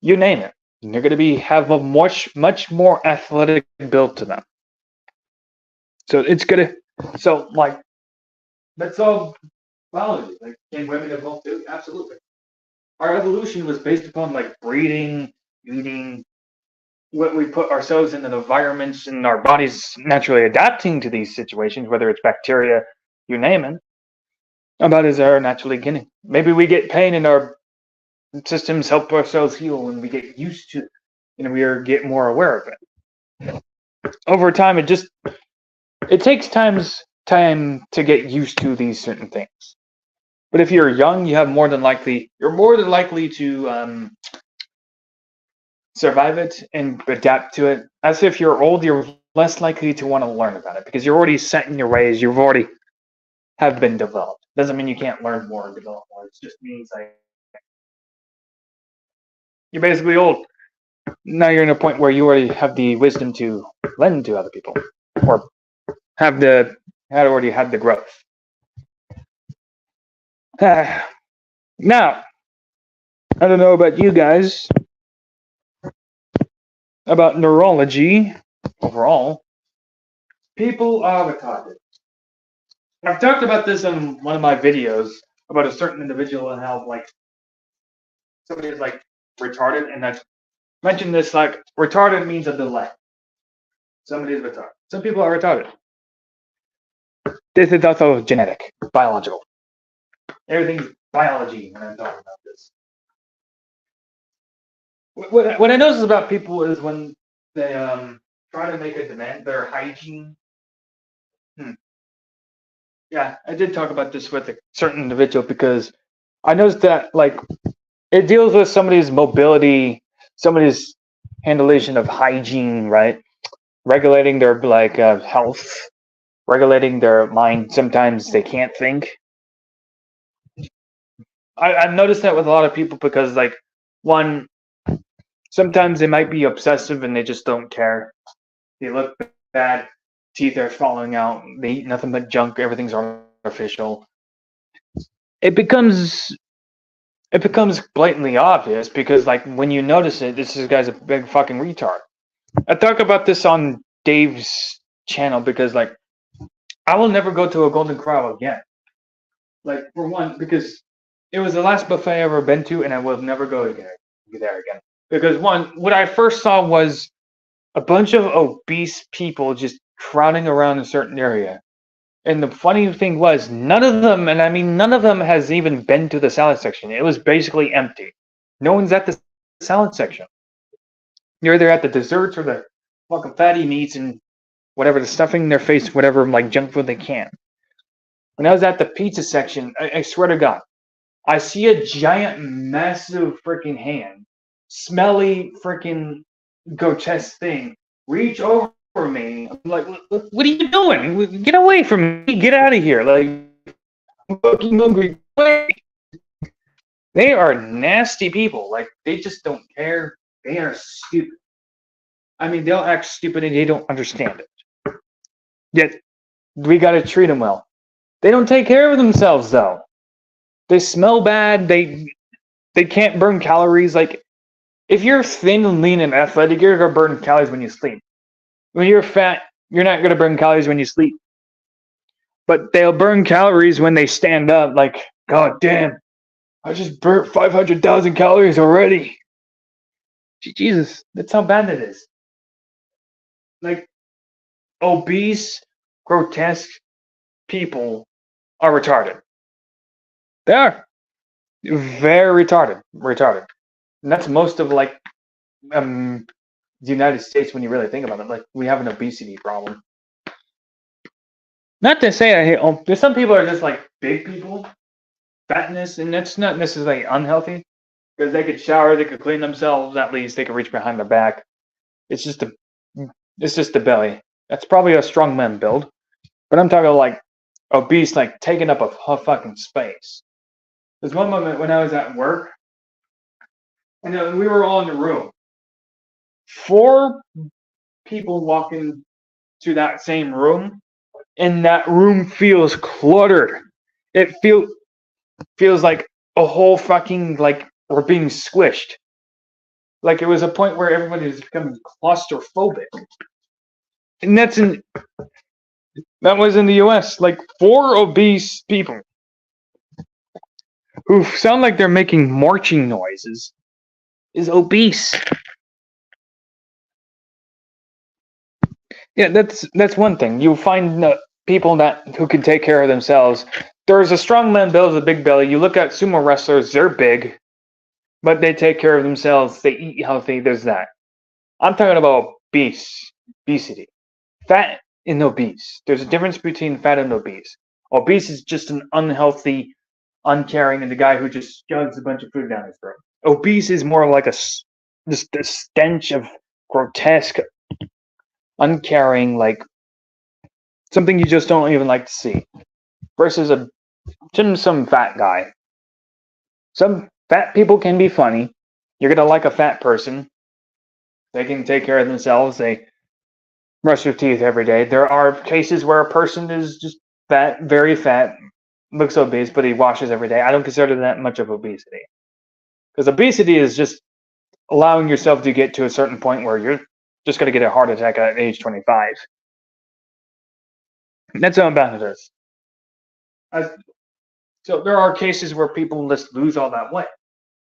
you name it. And they're going to have a much more athletic build to them. So that's all biology. Like, can women evolve too? Absolutely. Our evolution was based upon like breeding, eating, what we put ourselves in the environments and our bodies naturally adapting to these situations, whether it's bacteria, you name it. Our bodies are naturally getting. Maybe we get pain and our systems help ourselves heal and we get used to it and we get more aware of it. Over time, it takes time to get used to these certain things. But if you're young, you're more than likely to survive it and adapt to it. As if you're old, you're less likely to want to learn about it because you're already set in your ways. You've already have been developed. Doesn't mean you can't learn more and develop more. It just means like you're basically old. Now you're in a point where you already have the wisdom to lend to other people, or already had the growth. Now, I don't know about you guys, about neurology overall. People are retarded. I've talked about this in one of my videos about a certain individual and how like somebody is like retarded, and I mentioned this like retarded means a delay. Somebody is retarded. Some people are retarded. This is also genetic, biological. Everything's biology when I'm talking about this. What I notice about people is when they try to make a demand, their hygiene. Yeah, I did talk about this with a certain individual because I noticed that like it deals with somebody's mobility, somebody's handling of hygiene, right? Regulating their like health, regulating their mind. Sometimes they can't think. I've noticed that with a lot of people because, like, one, sometimes they might be obsessive and they just don't care. They look bad, teeth are falling out, they eat nothing but junk, everything's artificial. It becomes blatantly obvious because, like, when you notice it, this guy's a big fucking retard. I talk about this on Dave's channel because, like, I will never go to a Golden Corral again. Like, for one, because it was the last buffet I ever been to, and I will never go there again. Because one, what I first saw was a bunch of obese people just crowding around a certain area. And the funny thing was, none of them, and I mean none of them has even been to the salad section. It was basically empty. No one's at the salad section. You're either at the desserts or the fucking fatty meats and whatever, the stuffing in their face, whatever, like junk food they can. When I was at the pizza section, I swear to God, I see a giant, massive freaking hand, smelly, freaking grotesque thing, reach over me. I'm like, what are you doing? Get away from me. Get out of here. Like, I'm fucking hungry. They are nasty people. Like, they just don't care. They are stupid. I mean, they'll act stupid and they don't understand it. Yet, we gotta treat them well. They don't take care of themselves, though. They smell bad. They can't burn calories. Like, if you're thin and lean and athletic, you're gonna burn calories when you sleep. When you're fat, you're not gonna burn calories when you sleep. But they'll burn calories when they stand up. Like, God damn, I just burnt 500,000 calories already. Jesus, that's how bad it is. Like, obese, grotesque people are retarded. They are very retarded. And that's most of, like, the United States when you really think about it. Like, we have an obesity problem. Not to say I hate. There's some people are just like big people, fatness, and that's not necessarily unhealthy because they could shower, they could clean themselves. At least they could reach behind their back. It's just the belly. That's probably a strong man build. But I'm talking like obese, like taking up a fucking space. There's one moment when I was at work, and we were all in the room. 4 people walk into that same room, and that room feels cluttered. It feels like a whole fucking, like, we're being squished. Like, it was a point where everybody was becoming claustrophobic. And that was in the US. Like, 4 obese people who sound like they're making marching noises is obese. Yeah, that's one thing. You find people who can take care of themselves. There's a strong man build with a big belly. You look at sumo wrestlers, they're big, but they take care of themselves. They eat healthy. There's that. I'm talking about obesity. Fat and obese. There's a difference between fat and obese. Obese is just an unhealthy, uncaring, and the guy who just shoves a bunch of food down his throat. Obese is more like just a stench of grotesque, uncaring, like something you just don't even like to see. Versus some fat guy. Some fat people can be funny. You're gonna like a fat person. They can take care of themselves. They brush their teeth every day. There are cases where a person is just fat, very fat, looks obese, but he washes every day. I don't consider that much of obesity. Because obesity is just allowing yourself to get to a certain point where you're just going to get a heart attack at age 25. And that's how bad it is. So there are cases where people just lose all that weight.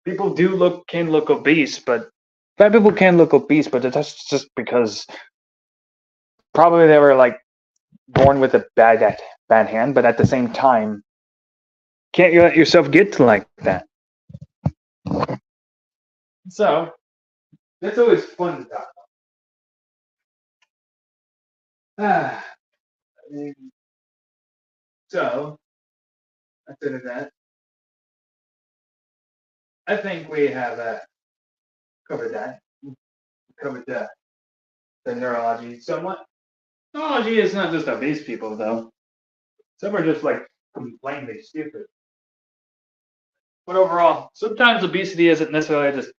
People can look obese, but fat people can look obese, but that's just because probably they were like born with a bad hand, but at the same time, can't you let yourself get to like that? So that's always fun to talk about. So after that, I think we have covered that. Covered the neurology somewhat. Oh, gee, it's not just obese people, though. Some are just, like, plainly stupid. But overall, sometimes obesity isn't necessarily just,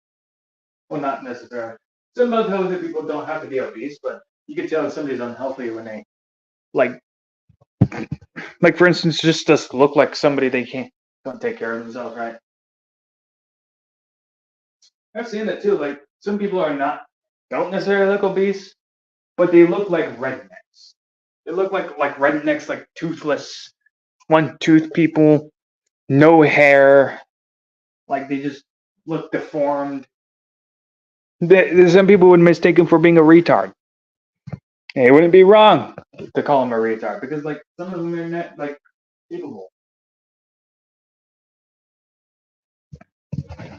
well, not necessarily. Some healthy people don't have to be obese, but you can tell if somebody's unhealthy when they, like for instance, just look like somebody they don't take care of themselves, right? I've seen that too. Like some people don't necessarily look obese, but they look like rednecks. They look like rednecks, like toothless, one tooth people, no hair, like they just look deformed. Some people would mistake him for being a retard. And it wouldn't be wrong to call him a retard because, like, some of them are not like capable.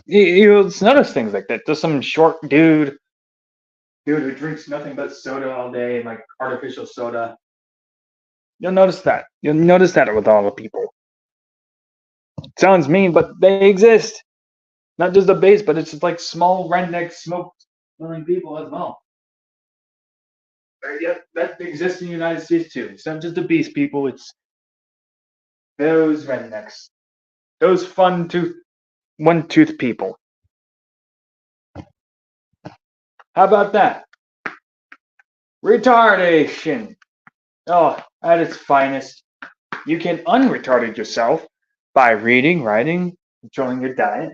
You'll notice things like that. Just some short dude who drinks nothing but soda all day, like artificial soda. You'll notice that. You'll notice that with all the people. It sounds mean, but they exist. Not just the base, but it's just like small redneck smoke-smelling people as well. Yeah, that exists in the United States too. It's not just the beast people, it's those rednecks. Those one-tooth people. How about that? Retardation. Oh, at its finest. You can unretarded yourself by reading, writing, controlling your diet,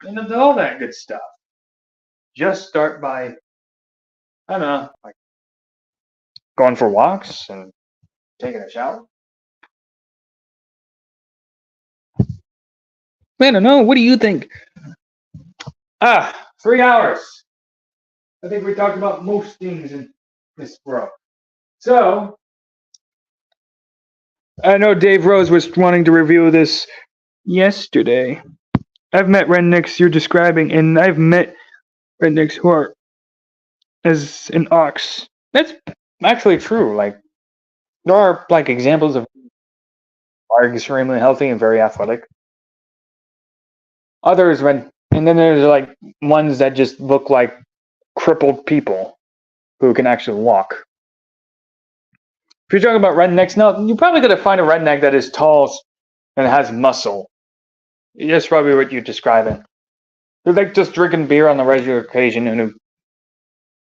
and all that good stuff. Just start by, I don't know, like going for walks and taking a shower. I don't know. What do you think? 3 hours. I think we talked about most things in this world. So, I know Dave Rose was wanting to review this yesterday. I've met rednecks you're describing, and I've met rednecks who are as an ox. That's actually true. Like, there are like examples of are extremely healthy and very athletic. Others, and then there's like ones that just look like crippled people who can actually walk. If you're talking about rednecks, no, you're probably going to find a redneck that is tall and has muscle. That's probably what you're describing. They're like just drinking beer on a regular occasion, and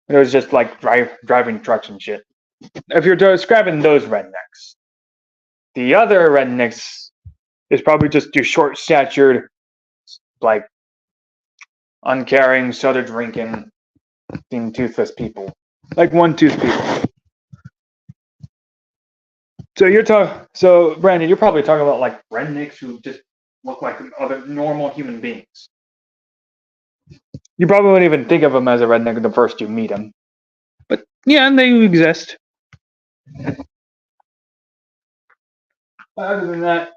it was just like driving trucks and shit. If you're describing those rednecks, the other rednecks is probably just your short-statured, like uncaring, soda drinking, toothless people, like one-tooth people. So Brandon, you're probably talking about like rednecks who just look like other normal human beings. You probably wouldn't even think of them as a redneck the first you meet them, but yeah, they exist. Other than that,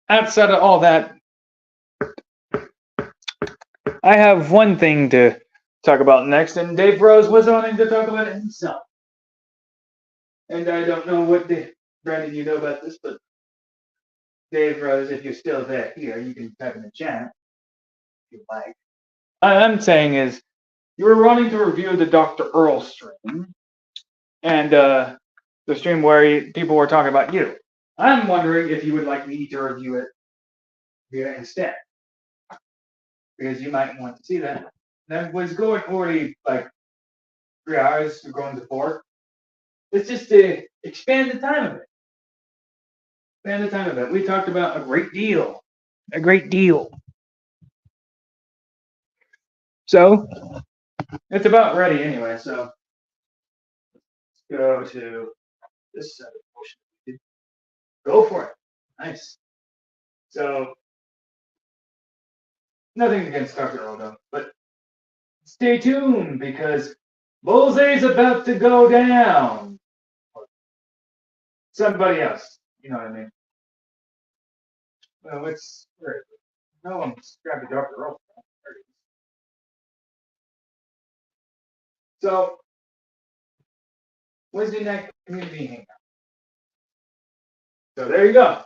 outside of all that, I have one thing to talk about next, and Dave Rose was wanting to talk about it himself. And I don't know what Brandon, you know about this, but Dave Rose, if you're still there here, you can type in the chat if you like. I'm saying is, you were wanting to review the Dr. Earl stream, and the stream where people were talking about you. I'm wondering if you would like me to review it here instead, because you might want to see that. That was going already like 3 hours, we're going to 4. It's just to expand the time of it. Expand the time of it. We talked about a great deal. A great deal. So, it's about ready anyway, so let's go to this side of the motion. Go for it. Nice. So, nothing against Dr. Earl, though, but stay tuned because Bullzie's about to go down. Somebody else, you know what I mean? Well, no one's grabbed the Dr. Earl. So, Wednesday night community hangout. So there you go.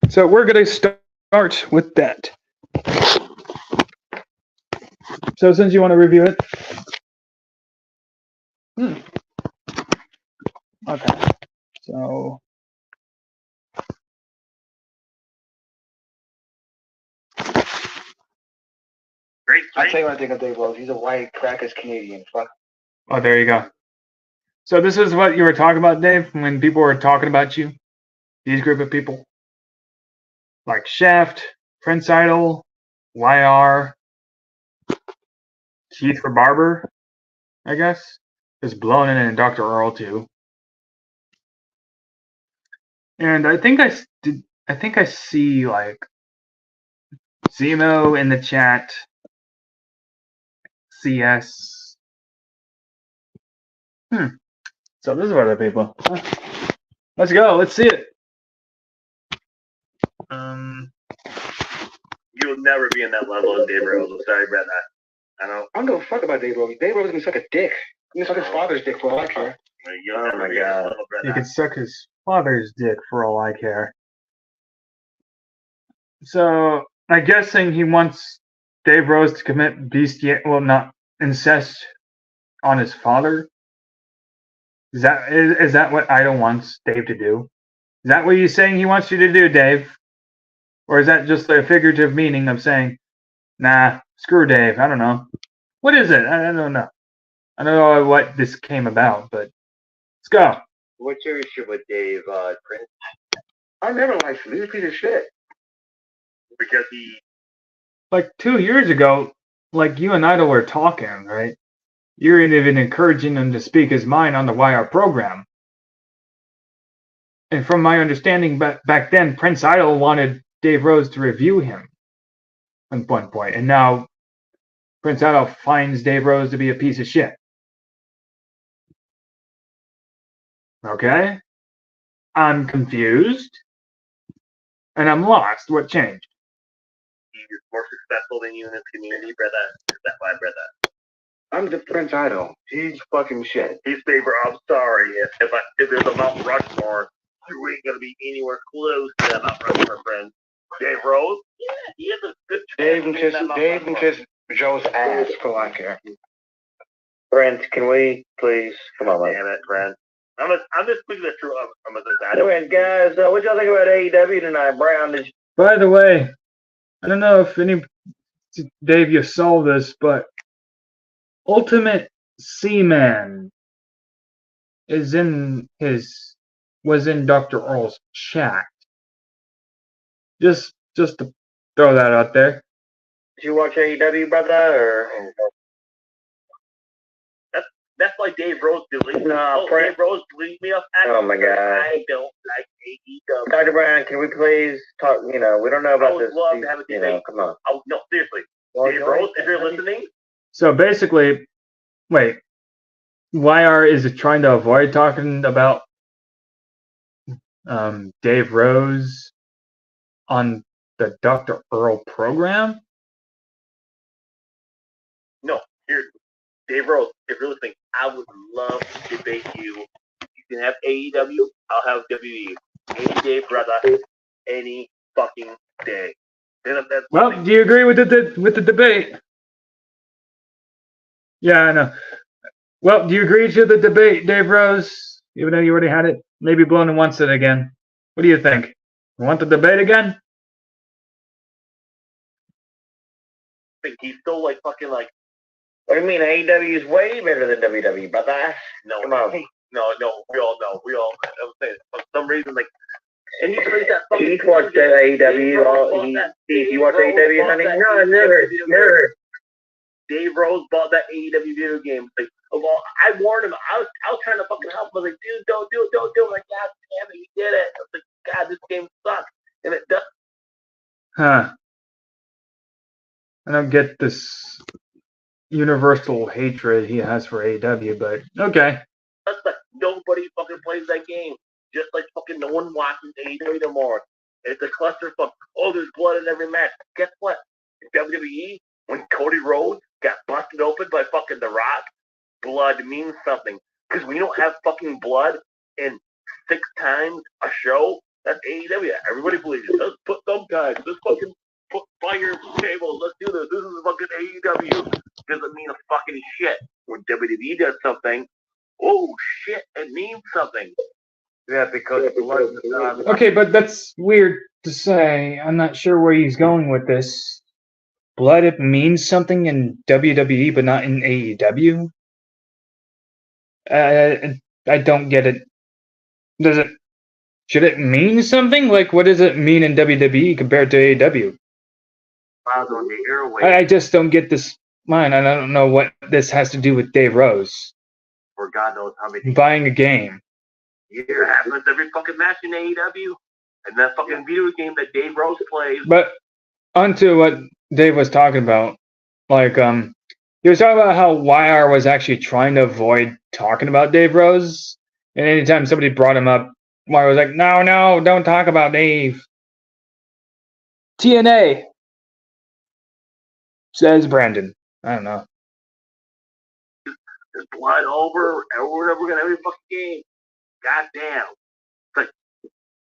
So we're going to start with that. So since you want to review it, Okay. So. Great. I tell you what I think of Dave Rose. He's a white crackers Canadian. Fuck. Oh, there you go. So this is what you were talking about, Dave, when people were talking about you. These group of people, like Shaft, Prince Idol, YR, Keith for Barber, I guess. There's Blonin and Dr. Earl too. And I think I see like Zemo in the chat, CS. So this is what other people. Let's go. Let's see it. You'll never be in that level of Dave Rose. I'm sorry about that. I don't. I don't give a fuck about Dave Rose. Dave Rose can suck a dick. He can suck his father's dick for all I care. You'll never be in that level, He brother. could suck his father's dick for all I care. So I'm guessing he wants Dave Rose to commit not incest on his father. Is that what Idol wants Dave to do? Is that what he's saying he wants you to do, Dave? Or is that just a figurative meaning of saying, nah, screw Dave, I don't know. What is it? I don't know. I don't know what this came about, but let's go. What's your issue with Dave, Prince? I never liked him. He's a piece of shit. Because he. Like 2 years ago, like you and Idol were talking, right? You're even encouraging him to speak his mind on the YR program. And from my understanding back then, Prince Idol wanted Dave Rose to review him at one point. And now Prince Idol finds Dave Rose to be a piece of shit. Okay? I'm confused. And I'm lost. What changed? He's more successful than you in this community, brother. Is that why, brother? I'm the Prince Idol. He's fucking shit. His favorite. I'm sorry. If there's a Mount Rushmore, you ain't gonna be anywhere close to that Mount Rushmore, friend. Dave Rose? Yeah, he is a good. Dave can kiss Joe's ass for all I care. Friends, can we please come on, man? Damn it, friend. I'm just speaking the truth. I'm a anyway, guys, what y'all think about AEW tonight, Brown? By the way, I don't know if Dave, you saw this, but Ultimate Seaman was in Dr. Earl's chat. Just to throw that out there. Did you watch AEW, brother? Or that's like Dave Rose deleted. Dave Rose deleted me off. Oh my god! I don't like AEW. Dr. Brown, can we please talk? We don't know about this. I would love to have a debate. Come on. No, seriously. Dave Rose, if you're listening. So basically, wait. YR is trying to avoid talking about Dave Rose on the Dr. Earl program? No, here, Dave Rose, if you're listening, I would love to debate you. You can have AEW, I'll have WWE. Any day, brother. Any fucking day. Well, do you agree with the debate? Yeah, I know. Well, do you agree to the debate, Dave Rose? Even though you already had it, maybe Blonin wants it again. What do you think? You want the debate again? I think he's still fucking. What do you mean? AEW is way better than WWE, brother. No, come on. No, we all know. I'm saying for some reason, and he plays that fucking. He's watched AEW. You watch AEW, honey? No, never. Dave Rose bought that AEW video game. I warned him. I was trying to fucking help him. I was like, dude, don't do it. I'm like, God damn it, he did it. I was like, God, this game sucks. And it does. Huh. I don't get this universal hatred he has for AEW, but okay. That's nobody fucking plays that game. Just like fucking no one watches AEW anymore. It's a clusterfuck. Oh, there's blood in every match. Guess what? In WWE, when Cody Rhodes got busted open by fucking The Rock, blood means something. Because we don't have fucking blood in 6 times a show. That's AEW. Everybody believes it. Let's put some guys. Let's fucking put fire tables. Let's do this. This is fucking AEW. Doesn't mean a fucking shit. When WWE does something, oh shit, it means something. Yeah, because blood is not. Okay, but that's weird to say. I'm not sure where he's going with this. Blood, it means something in WWE, but not in AEW? I don't get it. Does it? Should it mean something? Like, what does it mean in WWE compared to AEW? On the airways I just don't get this line, and I don't know what this has to do with Dave Rose for God knows how many buying a game. years. Happens every fucking match in AEW, and that fucking video game that Dave Rose plays. But onto what Dave was talking about, like, he was talking about how YR was actually trying to avoid talking about Dave Rose, and anytime somebody brought him up, YR was like, no, don't talk about Dave. TNA, says Brandon. I don't know. There's blood over and over again every fucking game. God damn. Like,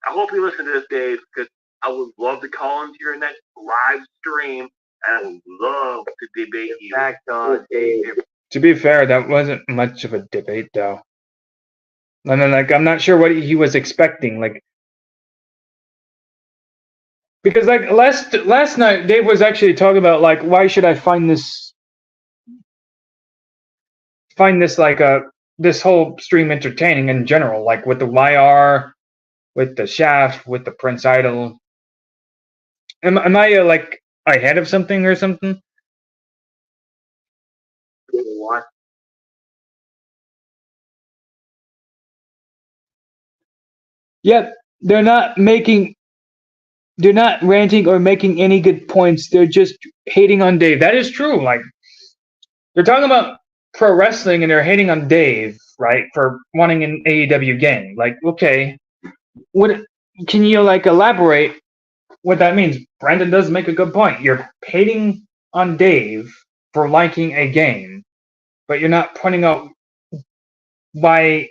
I hope you listen to this, Dave, because I would love to call into your next live stream, and I would love to debate you. Back on Dave. To be fair, that wasn't much of a debate, though. And then, like, I'm not sure what he was expecting. Like, because, like, last night, Dave was actually talking about, like, why should I find this, like, this whole stream entertaining in general, like, with the YR, with the Shaft, with the Prince Idol. Am I, like, ahead of something or something? What? Yep, they're not ranting or making any good points. They're just hating on Dave. That is true. Like, they're talking about pro wrestling and they're hating on Dave, right, for wanting an AEW game. Like, okay, what can you, like, elaborate what that means? Brandon does make a good point. You're hating on Dave for liking a game, but you're not pointing out why.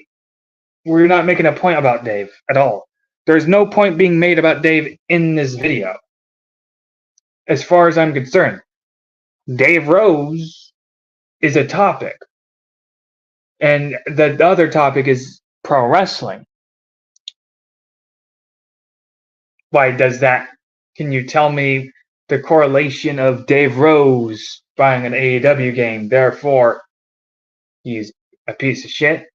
We're not making a point about Dave at all. There's no point being made about Dave in this video. As far as I'm concerned, Dave Rose is a topic. And the other topic is pro wrestling. Why does that? Can you tell me the correlation of Dave Rose buying an AEW game, therefore he's a piece of shit?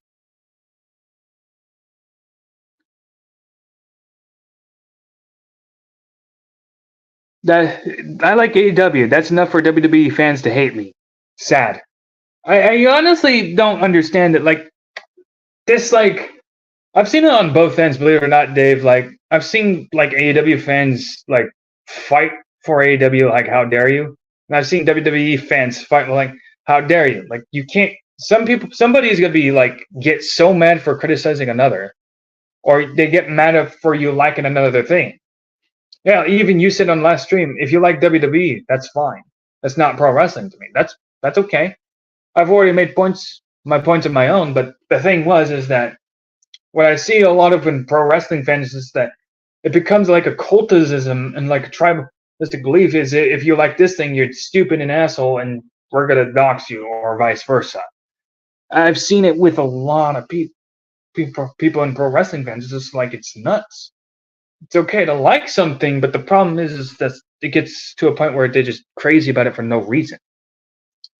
I like AEW. That's enough for WWE fans to hate me. Sad. I honestly don't understand it. Like, this, like, I've seen it on both ends, believe it or not, Dave. Like, I've seen, like, AEW fans, like, fight for AEW, like, how dare you? And I've seen WWE fans fight, like, how dare you? Like, you can't, somebody's gonna be, like, get so mad for criticizing another, or they get mad for you liking another thing. Yeah, even you said on last stream, if you like WWE, that's fine. That's not pro wrestling to me. That's okay. I've already made my points of my own, but the thing is that what I see a lot of in pro wrestling fans is that it becomes like a cultism and like a tribalistic belief is if you like this thing, you're stupid and asshole, and we're gonna dox you, or vice versa. I've seen it with a lot of people in pro wrestling fans. It's just like, it's nuts. It's okay to like something, but the problem is that it gets to a point where they're just crazy about it for no reason.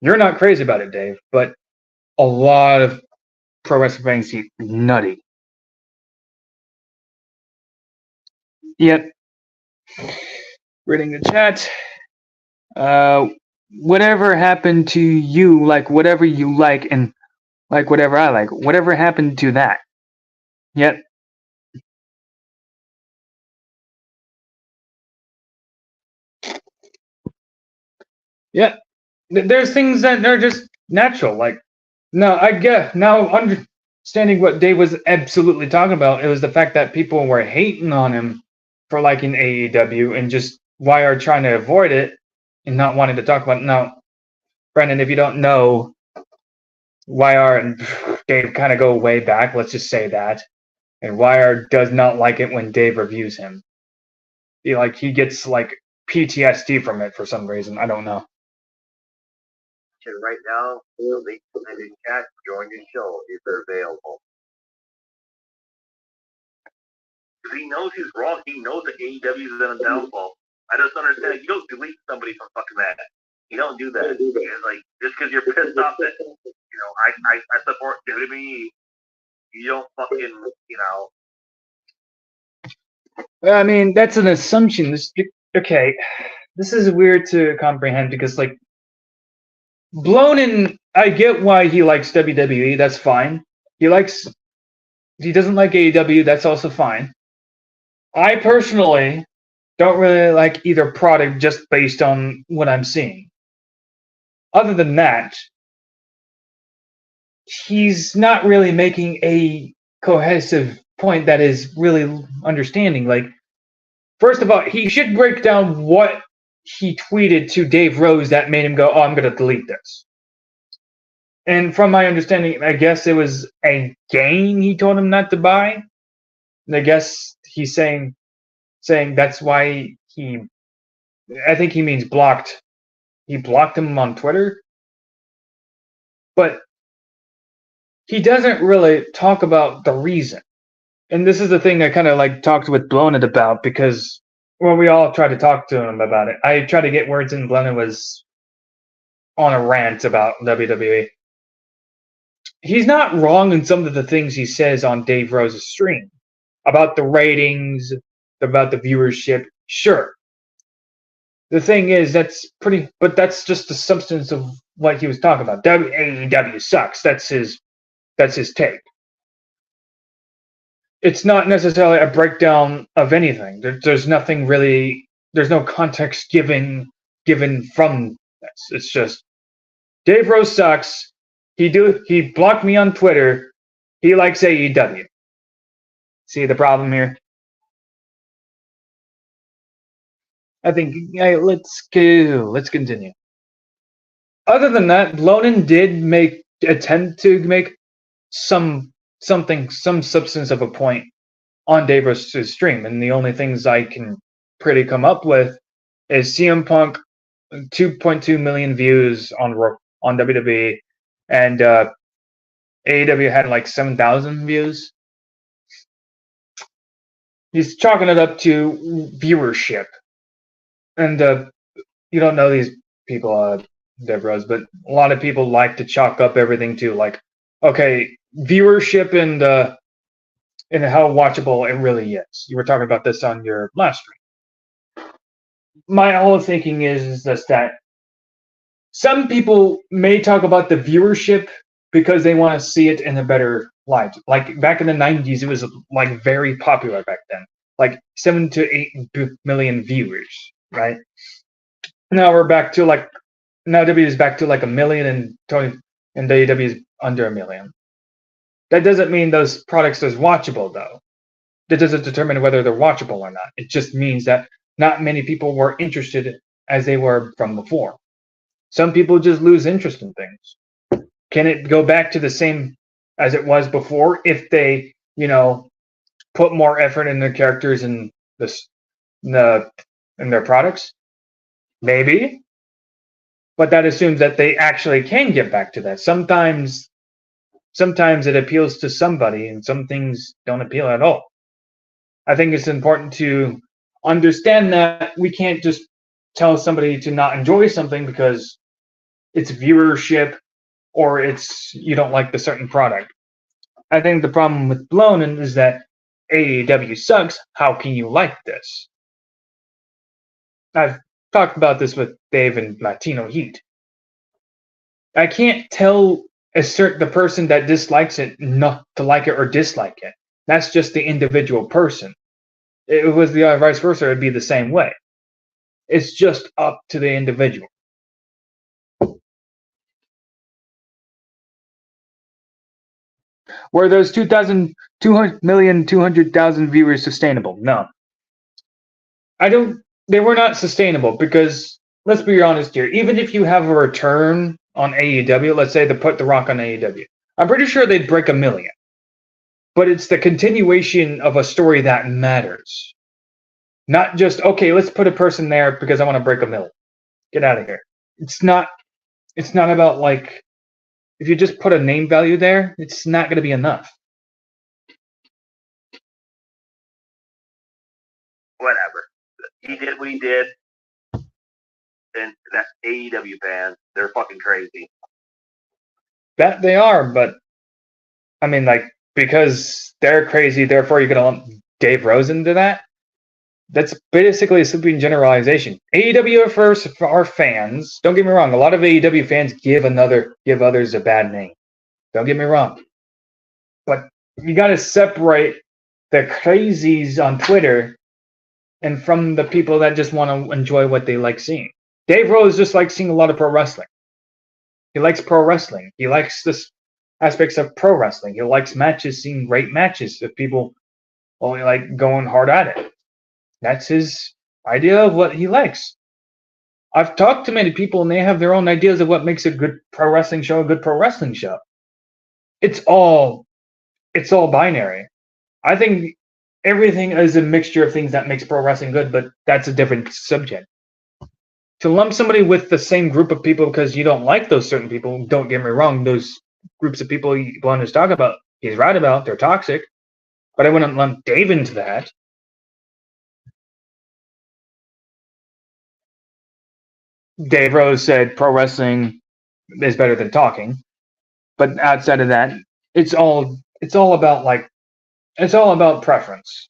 You're not crazy about it, Dave, but a lot of pro wrestling fans get nutty. Yep. Reading the chat. Whatever happened to you, like whatever you like and like whatever I like, whatever happened to that? Yep. Yeah, there's things that are just natural. Like, no, I get now understanding what Dave was absolutely talking about. It was the fact that people were hating on him for liking AEW and just YR trying to avoid it and not wanting to talk about it. Now, Brendan, if you don't know, YR and Dave kind of go way back. Let's just say that. And YR does not like it when Dave reviews him. He gets like PTSD from it for some reason. I don't know. watching right now, the link in the chat, join your show if they're available. Because he knows he's wrong. He knows that AEW is in a downfall. I just don't understand. You don't delete somebody from fucking that. You don't do that. It's like, just because you're pissed off that, I support WWE, you don't fucking, I mean, that's an assumption. Okay, this is weird to comprehend because, like, Blonin, I get why he likes WWE. That's fine. He doesn't like AEW. That's also fine. I personally don't really like either product just based on what I'm seeing. Other than that, he's not really making a cohesive point that is really understanding. Like, first of all, he should break down what he tweeted to Dave Rose that made him go, "Oh, I'm going to delete this." And from my understanding, I guess it was a game he told him not to buy. And I guess he's saying that's why I think he means blocked. He blocked him on Twitter. But he doesn't really talk about the reason. And this is the thing I kind of like talked with Blown It about because, well, we all tried to talk to him about it. I tried to get words in. Blown It was on a rant about WWE. He's not wrong in some of the things he says on Dave Rose's stream about the ratings, about the viewership. Sure. The thing is, but that's just the substance of what he was talking about. AEW sucks. That's his take. It's not necessarily a breakdown of anything. There's nothing really. There's no context given from this. It's just Dave Rose sucks. He blocked me on Twitter. He likes AEW. See the problem here? I think let's go. Let's continue. Other than that, Lonan did attempt to make some substance of a point on Dave Rose's stream, and the only things I can pretty come up with is CM Punk 2.2 million views on WWE, and AEW had like 7,000 views. He's chalking it up to viewership, and you don't know these people, Dave Rose, but a lot of people like to chalk up everything to like, okay, viewership and how watchable it really is. You were talking about this on your last stream. My whole thinking is just that some people may talk about the viewership because they want to see it in a better light. Like back in the 90s, it was like very popular back then, like 7 to 8 million viewers, right? Now we're back to W is back to like 1 million, and WWE is under 1 million. That doesn't mean those products are watchable, though. That doesn't determine whether they're watchable or not. It just means that not many people were interested as they were from before. Some people just lose interest in things. Can it go back to the same as it was before if they, put more effort in their characters and in their products? Maybe. But that assumes that they actually can get back to that. Sometimes it appeals to somebody and some things don't appeal at all. I think it's important to understand that we can't just tell somebody to not enjoy something because it's viewership or you don't like the certain product. I think the problem with Blonin is that AEW sucks. How can you like this? I've talked about this with Dave and Latino Heat. I can't tell the person that dislikes it not to like it or dislike it. That's just the individual person. If it was the vice versa, it'd be the same way. It's just up to the individual. Were those 200,000 viewers sustainable? No. They were not sustainable because, let's be honest here, even if you have a return on AEW, let's say they put The Rock on AEW, I'm pretty sure they'd break 1 million. But it's the continuation of a story that matters. Not just, okay, let's put a person there because I want to break 1 million. Get out of here. It's not It's not about like if you just put a name value there, it's not going to be enough. Whatever. He did what he did. And that's AEW fans. They're fucking crazy. That they are, but I mean, like, because they're crazy, therefore you're going to lump Dave Rose into that? That's basically a sweeping generalization. AEW are fans. Don't get me wrong. A lot of AEW fans give others a bad name. Don't get me wrong. But you got to separate the crazies on Twitter and from the people that just want to enjoy what they like seeing. Dave Rose just likes seeing a lot of pro wrestling. He likes pro wrestling. He likes this aspects of pro wrestling. He likes matches, seeing great matches of people only like going hard at it. That's his idea of what he likes. I've talked to many people and they have their own ideas of what makes a good pro wrestling show a good pro wrestling show. It's all binary. I think everything is a mixture of things that makes pro wrestling good, but that's a different subject. To lump somebody with the same group of people because you don't like those certain people, don't get me wrong, those groups of people you want to talk about, he's right about, they're toxic, but I wouldn't lump Dave into that. Dave Rose said pro wrestling is better than talking, but outside of that, it's all about preference.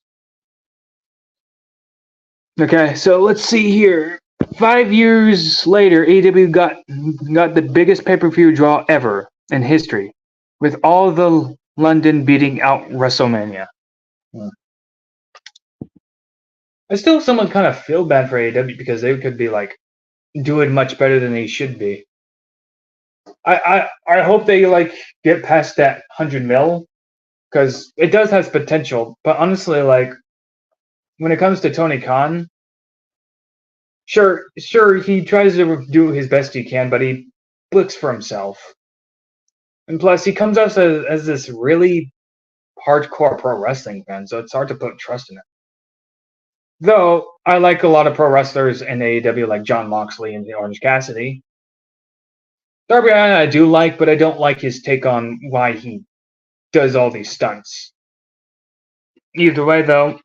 Okay, so let's see here. 5 years later, AEW got the biggest pay-per-view draw ever in history, with all the London beating out WrestleMania. I still somewhat kind of feel bad for AEW because they could be like doing much better than they should be. I hope they like get past that 100 mil because it does have potential. But honestly, like when it comes to Tony Khan, sure he tries to do his best he can, but he looks for himself. And plus, he comes off as this really hardcore pro wrestling fan, so it's hard to put trust in it. Though I like a lot of pro wrestlers in AEW, like Jon Moxley and Orange Cassidy. Darby Allin I do like, but I don't like his take on why he does all these stunts. Either way, though,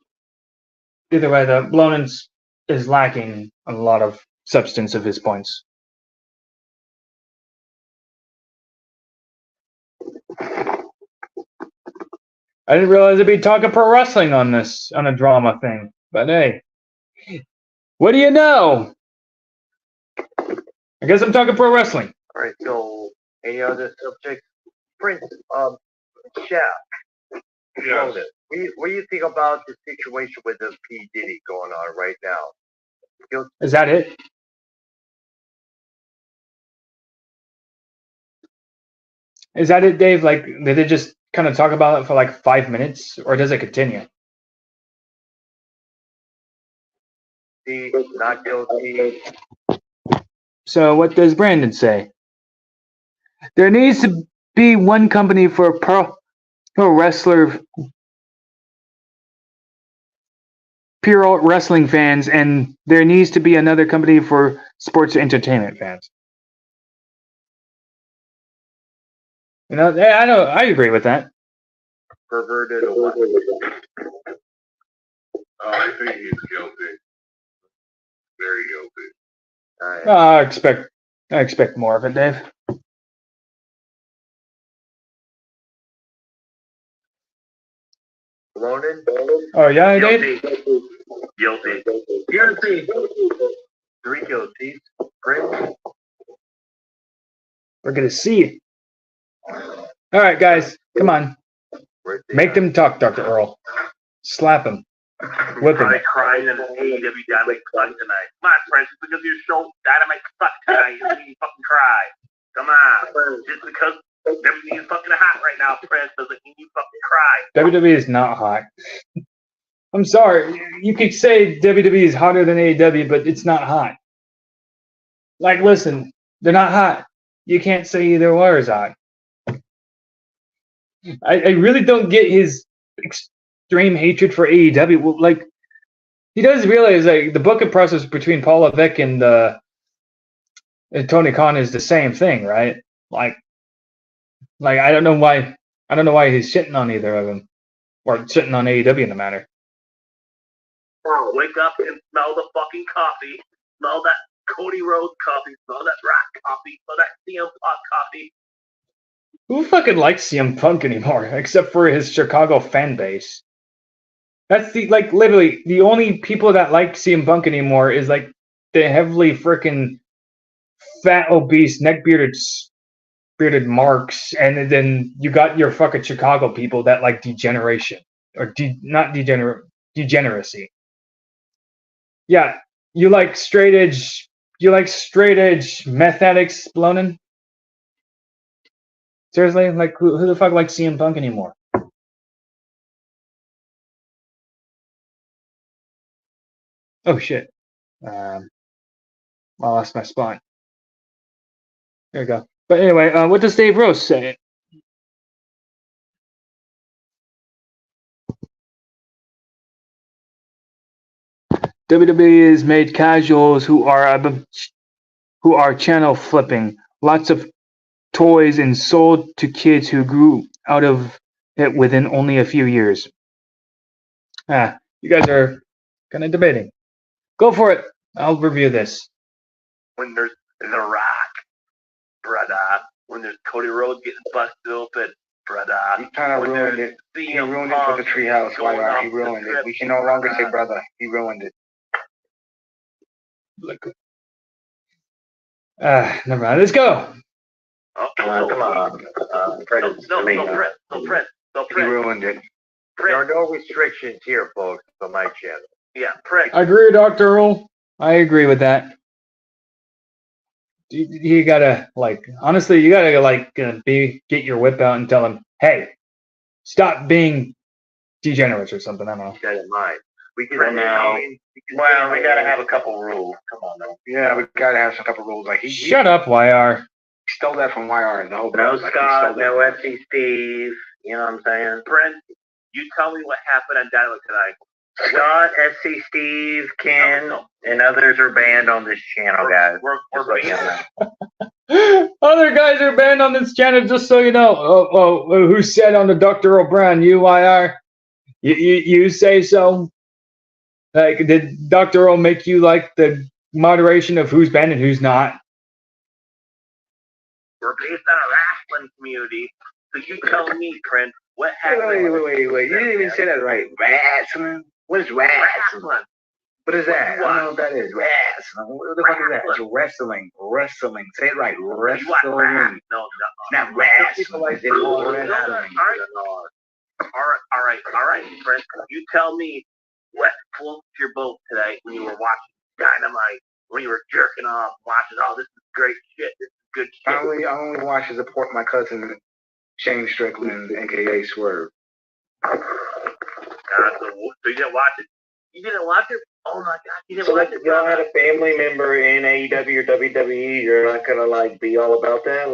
Blonin is lacking a lot of substance of his points. I didn't realize I'd be talking pro wrestling on a drama thing. But hey, what do you know? I guess I'm talking pro wrestling. All right, so any other subjects? Prince, Chef. Yeah. What do you think about the situation with the P. Diddy going on right now? Is that it? Is that it, Dave? Like, did they just kind of talk about it for like 5 minutes, or does it continue? Not guilty. So what does Brandon say? There needs to be one company for pro wrestler, pure wrestling fans, and there needs to be another company for sports entertainment fans. You know, I know, I agree with that. Perverted or what? I think he's guilty. Very guilty. All right. I expect more of it, Dave. Ronan? Oh yeah, Dave. Guilty. Guilty. 3 guilties. Prince? We're gonna see it. All right, guys, come on. Make them talk, Dr. Earl. Slap him. Whip him. Probably crying in an AEW Dynamite Suck tonight. Come on, Prince. Just because of your show Dynamite Suck tonight, you make me fucking cry. Come on. Just because WWE is fucking hot right now, Prince, doesn't mean you fucking cry. WWE is not hot. I'm sorry. You could say WWE is hotter than AEW, but it's not hot. Like, listen, they're not hot. You can't say either or is hot. I really don't get his extreme hatred for AEW. Well, like, he does realize like the booking process between Paul Levesque and And Tony Khan is the same thing, right? Like I don't know why he's shitting on either of them, or shitting on AEW in the matter. Wake up and smell the fucking coffee. Smell that Cody Rhodes coffee. Smell that Rock coffee. Smell that CM Punk coffee. Who fucking likes CM Punk anymore, except for his Chicago fan base? That's literally the only people that like CM Punk anymore is like the heavily freaking fat, obese, bearded marks, and then you got your fucking Chicago people that like degeneration or degeneracy. Yeah, you like straight edge meth addicts, Blonin? Seriously, like who the fuck likes CM Punk anymore? Oh shit. I lost my spot. There we go. But anyway, what does Dave Rose say? WWE has made casuals who are channel flipping lots of toys and sold to kids who grew out of it within only a few years. You guys are kind of debating. Go for it. I'll review this. When there's The Rock, brother. When there's Cody Rhodes getting busted open, brother. He kind of ruined it. He ruined it for the Treehouse. He ruined it. We can no longer say brother. He ruined it. Look. Never mind. Let's go. Oh, come on. Prince. He ruined it. There are no restrictions here, folks, on my channel. Yeah, Prince. I agree, Dr. Earl. I agree with that. You gotta honestly, you gotta get your whip out and tell him, hey, stop being degenerates or something. I don't know. Keep that in mind. We can Well, we gotta have a couple rules. Come on, though. Yeah, we gotta have some couple rules. Like he Shut up, YR. stole that from YR. No, Scott, no FC Steve. You know what I'm saying? Prince, you tell me what happened on Dynamite tonight. Scott, FC Steve, Ken, and others are banned on this channel, guys. We're banned. Other guys are banned on this channel, just so you know. Who said on the Dr. O'Brien, YR? You say so? Like, did Dr. O make you like the moderation of who's banned and who's not? We're based on a wrestling community, so you tell me, Prince, what happened? Wait. You didn't even say that right. Wrestling? What is wrestling? What is that? I don't know what that is. Wrestling. What the fuck is that? It's wrestling. Wrestling. Say it right. Wrestling. No. Not wrestling. All right, Prince. You tell me what floats your boat today when you were watching Dynamite, when you were jerking off, watching, oh, this is great shit. This is good shit. I only watch to support my cousin Shane Strickland, aka Swerve. So you didn't watch it? You didn't watch it? Oh my God, you didn't watch it? Y'all had a family member in AEW or WWE. You're not gonna be all about that,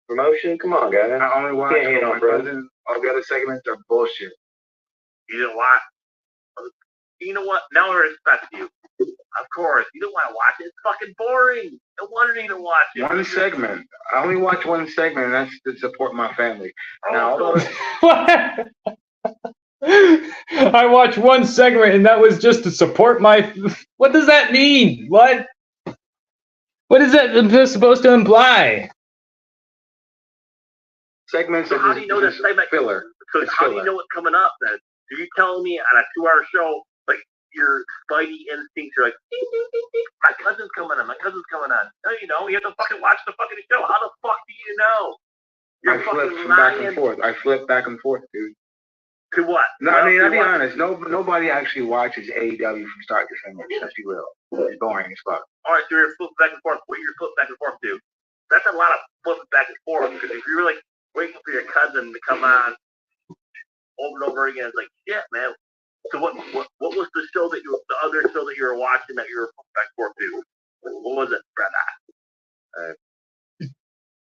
promotion. Come on, guys. I only watch with my cousin. All the other segments are bullshit. You didn't watch. You know what? Now I respect you. Of course, you don't want to watch it. It's fucking boring. No wonder you don't watch it. One segment. I only watch one segment, and that's to support my family. What? I watched one segment, and that was just to support my. What does that mean? What? What is that supposed to imply? Segments. So how do you know that segment? Filler. So how do you know what's coming up then? Are you telling me on a 2-hour show, your spidey instincts are ding, ding, ding, ding. My cousin's coming on. No, you don't. You have to fucking watch the fucking show. How the fuck do you know? I flip back and forth. I flip back and forth, dude. To what? No, I mean, I'll be honest. Nobody actually watches AEW from start to finish. Let's be real. It's boring as fuck. All right, so you're flipping back and forth. What you're flipping back and forth to? That's a lot of flipping back and forth. Because if you're waiting for your cousin to come on over and over again, it's shit, man. So what was the show the other show that you were watching that you were back and forth to? What was it, brother?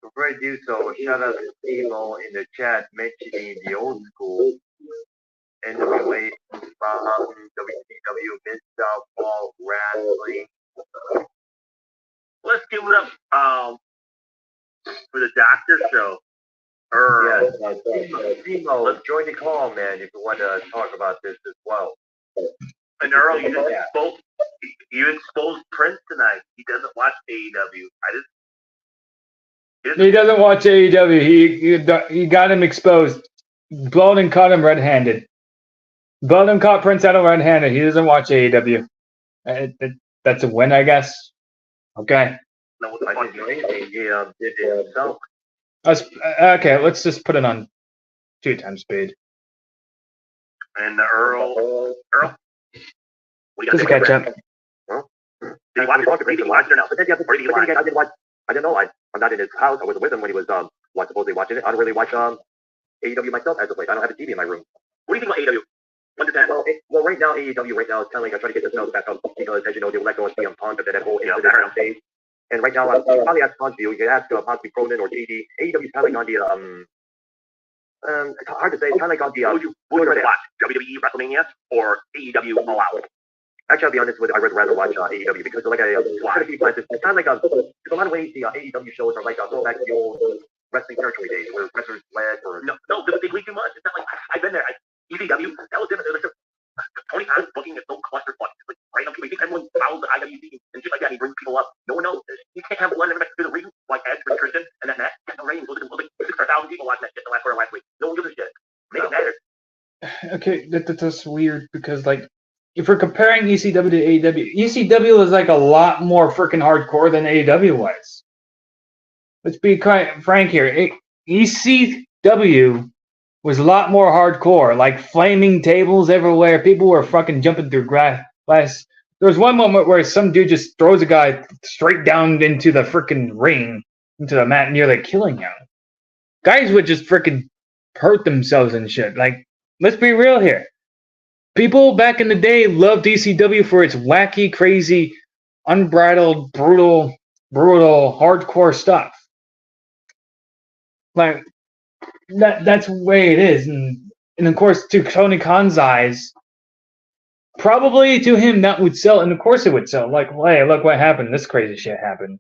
Before I do so, shout out to Timo in the chat mentioning the old school NWA, WCW, Mid-South Ball Wrestling. let's give it up for the Doctor Show. Timo, join the call, man, if you want to talk about this as well. And Earl, you exposed Prince tonight. He doesn't watch AEW. He doesn't watch AEW. He got him exposed. Bloden caught him red-handed. Bloden caught Prince out red-handed. He doesn't watch AEW. That's a win, I guess. Okay. No, I didn't do anything. He did it himself. Okay, let's just put it on 2 times speed. And the Earl, what do you Just got catch up. Did he watch it? Did he watch it or not? But then, again, I didn't watch. I don't know. I'm not in his house. I wasn't with him when he was supposedly watching it. I don't really watch AEW myself as of late. I don't have a TV in my room. What do you think about AEW? 1 to 10. Well, right now AEW right now is kind of like I'm trying to get the sales back up because, as you know, they let go of CM Punk after that whole incident on stage. And right now, you probably ask Punk, you can ask possibly Cronin or JD. AEW is kind of like on the it's hard to say. It's kind of like on the Would you rather watch WWE WrestleMania or AEW All Out? Actually, I'll be honest with you, I would rather watch AEW because like it's kind of like there's a lot of ways the AEW shows are like going back to the old wrestling territory days where wrestlers led or No, they bleed too much. It's not like I've been there. ECW, that was different. It was Tony Khan's booking is so clusterfuck. It's like random people. You think everyone follows the IWC and shit like that. He brings people up. No one knows. You can't have one everybody through the ring like Edge for Christian and that match. No rain. Look at 6,000 people watching that shit the last quarter last week. No one gives a shit. Make it matter. Okay, that's weird because like if we're comparing ECW to AEW, ECW is like a lot more freaking hardcore than AEW was. Let's be quite frank here. ECW was a lot more hardcore, like flaming tables everywhere. People were fucking jumping through glass. There was one moment where some dude just throws a guy straight down into the freaking ring, into the mat, nearly killing him. Guys would just freaking hurt themselves and shit. Like, let's be real here. People back in the day loved ECW for its wacky, crazy, unbridled, brutal, hardcore stuff. Like, that's the way it is. And of course, to Tony Khan's eyes, probably to him that would sell. And of course it would sell. Like, hey, look what happened. This crazy shit happened.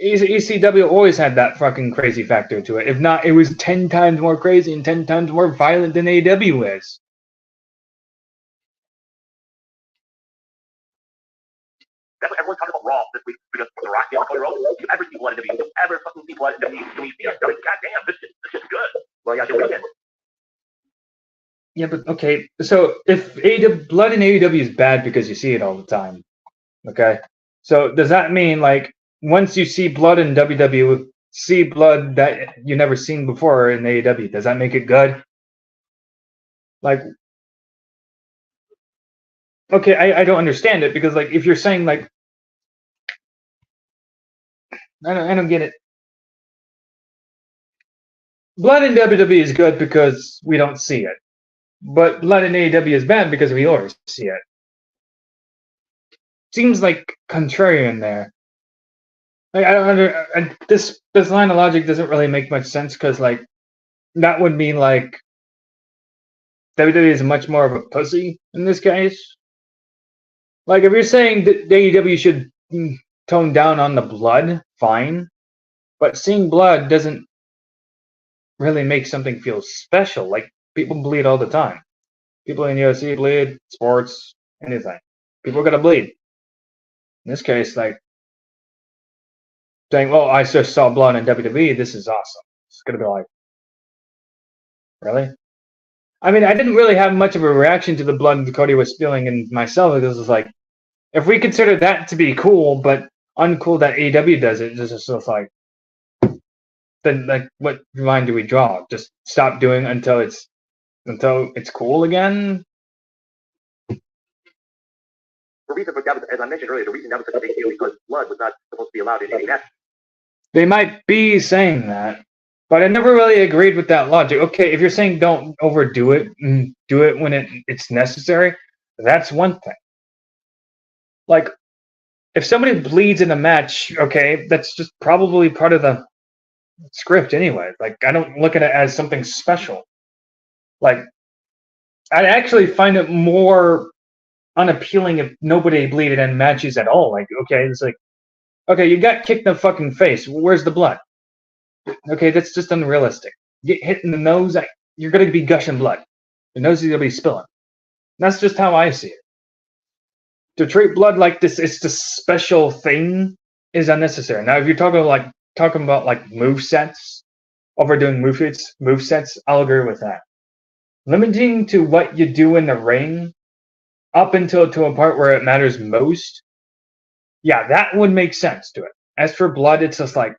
ECW always had that fucking crazy factor to it. If not, it was 10 times more crazy and 10 times more violent than AEW is. That's what everyone's talking about Raw this week because of the Rock down Cody Rhodes. You ever see blood in WWE? You ever fucking see blood in WWE? Goddamn, this shit's good. well, yeah, Yeah, but okay. So if blood in AEW is bad because you see it all the time, okay? So does that mean like once you see blood in WWE, see blood that you never seen before in AEW, does that make it good? Like, okay, I don't understand it because like if you're saying like I don't get it. Blood in WWE is good because we don't see it. But blood in AEW is bad because we always see it. Seems like contrarian there. Like I don't this line of logic doesn't really make much sense because like that would mean like WWE is much more of a pussy in this case. Like if you're saying that AEW should tone down on the blood, fine. But seeing blood doesn't really make something feel special. Like people bleed all the time. People in UFC bleed, sports, anything. People are gonna bleed. In this case, like saying, "Well, I just saw blood in WWE. This is awesome." It's gonna be like, really? I mean, I didn't really have much of a reaction to the blood that Cody was spilling in myself because it was like, if we consider that to be cool, but uncool that AEW does it, it's just like, then like, what line do we draw? Just stop doing until it's cool again? The reason for that was, as I mentioned earlier, the reason that was such a big deal because blood was not supposed to be allowed in any match. They might be saying that, but I never really agreed with that logic. Okay, if you're saying don't overdo it and do it when it's necessary, that's one thing. Like, if somebody bleeds in a match, okay, that's just probably part of the script anyway. Like, I don't look at it as something special. Like, I actually find it more unappealing if nobody bleeded in matches at all. Like, okay, it's like, okay, you got kicked in the fucking face. Where's the blood? Okay, that's just unrealistic. Get hit in the nose, you're gonna be gushing blood. The nose is gonna be spilling. That's just how I see it. To treat blood like this, it's the special thing, is unnecessary. Now, if you're talking about like move sets, overdoing move sets, I'll agree with that. Limiting to what you do in the ring, up until to a part where it matters most, yeah, that would make sense to it. As for blood, it's just like,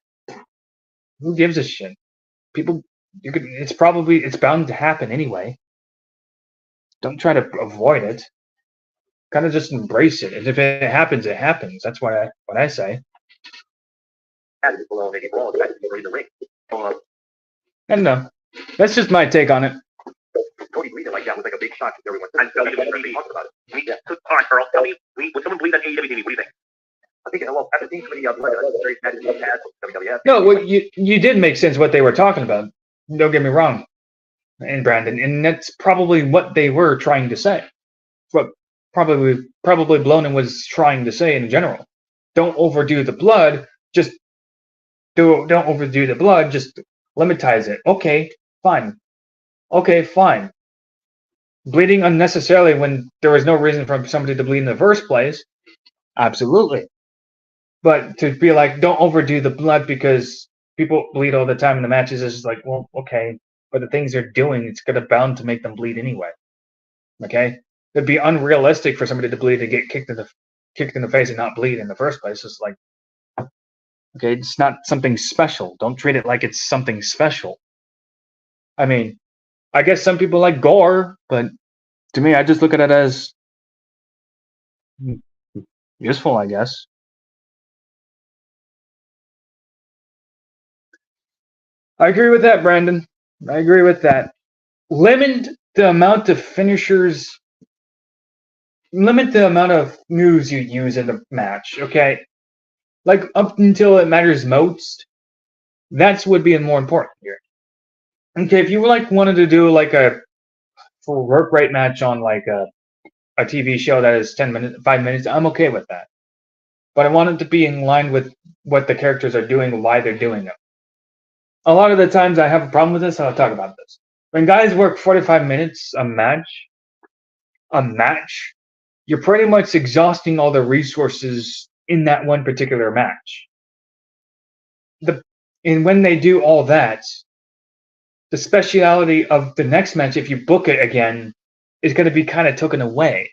who gives a shit? People, it's bound to happen anyway. Don't try to avoid it. Kind of just embrace it. And if it happens, it happens. That's what I say. Had it below making wrong, but I didn't in the ring. And no, that's just my take on it. Cody bleeding like that was like a big shock to everyone. I'm telling you, we talked about it. All right, Earl, tell me, would someone believe that AEW TV? What do you think? I think, well, after seeing somebody blood, very sad in the past, WWF. No, well, you did make sense what they were talking about. Don't get me wrong, and Brandon, and that's probably what they were trying to say. What probably Blonin was trying to say in general. Don't overdo the blood. Just don't overdo the blood. Just limitize it. Okay, fine. Bleeding unnecessarily when there was no reason for somebody to bleed in the first place. Absolutely. But to be like, don't overdo the blood because people bleed all the time in the matches is just like, well, okay. But the things they're doing, it's gonna bound to make them bleed anyway. Okay? It'd be unrealistic for somebody to bleed to get kicked in the face and not bleed in the first place. It's like, okay, it's not something special. Don't treat it like it's something special. I mean, I guess some people like gore, but to me, I just look at it as useful, I guess. I agree with that, Brandon. I agree with that. Limit the amount of finishers. Limit the amount of moves you use in the match, okay? Like, up until it matters most, that's would be more important here. Okay, if you wanted to do like a full work rate match on like a TV show that is 5 minutes, I'm okay with that. But I want it to be in line with what the characters are doing and why they're doing it. A lot of the times I have a problem with this, and I'll talk about this. When guys work 45 minutes a match, you're pretty much exhausting all the resources in that one particular match. And when they do all that, the speciality of the next match, if you book it again, is going to be kind of taken away.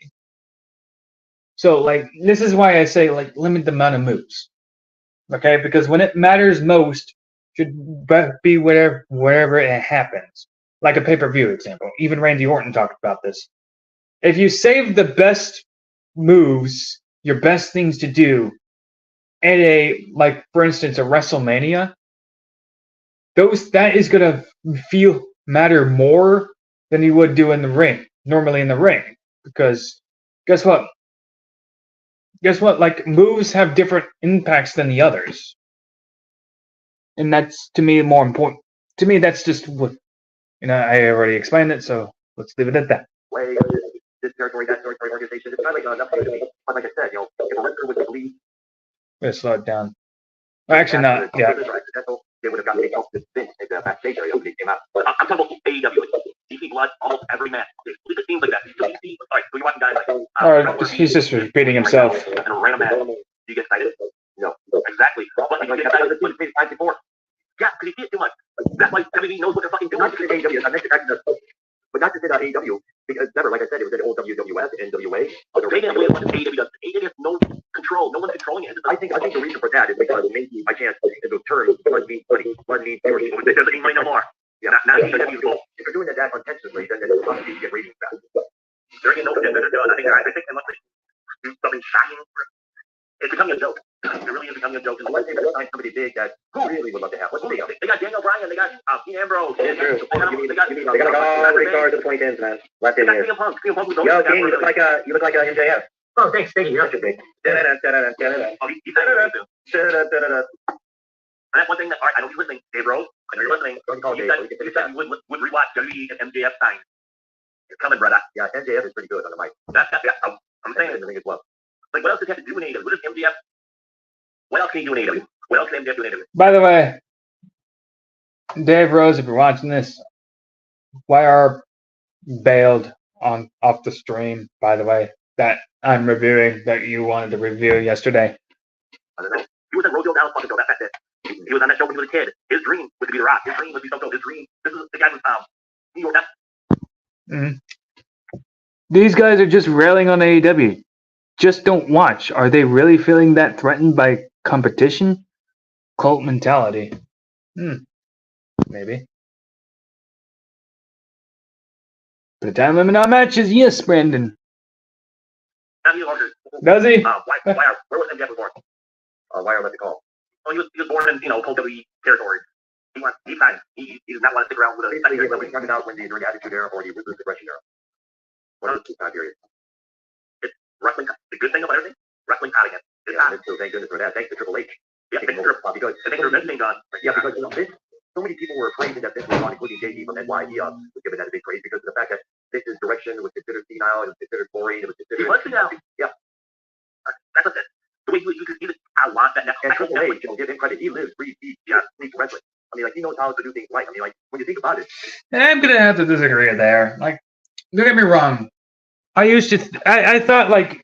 So, like, this is why I say, like, limit the amount of moves. Okay? Because when it matters most, should be wherever it happens. Like a pay-per-view example. Even Randy Orton talked about this. If you save the best moves, your best things to do, at like, for instance, a WrestleMania, that is going to matter more than you would do in the ring, normally in the ring. Because guess what? Like, moves have different impacts than the others. And that's, to me, more important. To me, that's just what, I already explained it, so let's leave it at that. Way, this territory, that territory, organization, it's kind of like nothing to me. But like I said, if a wrestler was to bleed, I'm gonna slow it down. Actually, not. Yeah. They would have gotten help to Vince in the backstage area when they came out. But I'm talking about AEW. DC blood almost every match. It seems like that. All right, so you're watching guys like. Alright, he's just repeating himself. And a random match. Do you get excited? No. Exactly. But you get excited when it's times before. Yeah, because you see it too much. That's why WWE knows what they're fucking doing. Not just AEW, but not just in AEW, because never, like I said, it was in old WWF, NWA. They didn't really want AEW does. AEW has no control. No one's controlling it. I think the reason for that is because maybe by chance the term blood means money. Blood means money. It doesn't mean money no more. Yeah, not AEW's goal. If you're doing that unintentionally, then it's obviously you get ratings back. There ain't no shit that they're doing. I think unless they do something shocking, it's becoming a joke. It really is becoming a joke. Unless they find somebody big that really would love to have. Let's see. They got Daniel Bryan. They got Dean Ambrose. Yeah, true. They got all the cards of 2010s, man. Left in here. Yo, King, you look like a MJF. Oh, thanks, thank you. You're such a big. And that's one thing that, all right, I know you're listening, Dave Rose. I know you're listening. You said you would rewatch WWE and MJF sign. You're coming, brother. Yeah, MJF is pretty good on the mic. Yeah, I'm saying everything as well. Like, what else does he have to do in AEW? What does MJF? What else can he do in AEW? What else can MJF do in AEW? By the way, Dave Rose, if you're watching this, YR bailed off the stream, by the way, that I'm reviewing, that you wanted to review yesterday. I don't know. He was at Rodeo Dallas fucking show. That's it. He was on that show when he was a kid. His dream was to be The Rock. His dream was to be so. His dream. This is the guy who's New York. These guys are just railing on AEW. Just don't watch. Are they really feeling that threatened by competition? Cult mentality. Maybe. The time limit on matches, yes, Brandon. Does he? Where was MJF before? Wire left the call. Oh, he was born in Cold WWE territory. He's fine. He does not want to stick around with a. He's coming out when the during Attitude Era or the Ruthless Aggression Era. One of the two time periods. It's wrestling. The good thing about everything, wrestling out again. So thank goodness for that. Thanks to Triple H. Yeah, because Vince being gone. Yeah, because Vince, so many people were praising that Vince was gone, including JD, but that's why he was given that a big praise because of the fact that Vince's direction was considered senile, it was considered boring, it was considered. He was senile. Yeah. That's what the way I want that next. And Triple H, give him credit. He lives, breathes, eats, sleeps wrestling. I mean, like, he knows how to do things right. I mean, like, when you think about it. I'm gonna have to disagree there. Like, don't get me wrong. I used to. I thought like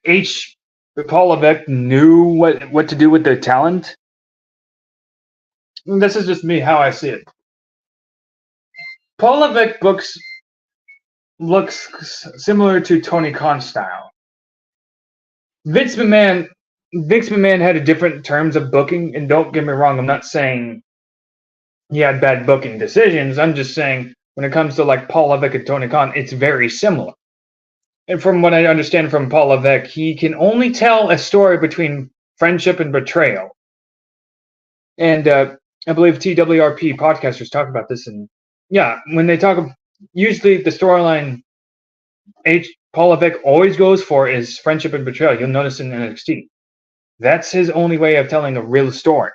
Paul Levesque knew what to do with their talent. This is just me how I see it. Paul Levesque looks similar to Tony Khan's style. Vince McMahon had a different terms of booking, and don't get me wrong, I'm not saying he had bad booking decisions. I'm just saying when it comes to like Paul Levesque and Tony Khan, it's very similar. And from what I understand from Paul Levesque, he can only tell a story between friendship and betrayal. And I believe TWRP podcasters talk about this, and yeah, when they talk, usually the storyline Paul Levesque always goes for is friendship and betrayal. You'll notice in NXT. That's his only way of telling a real story.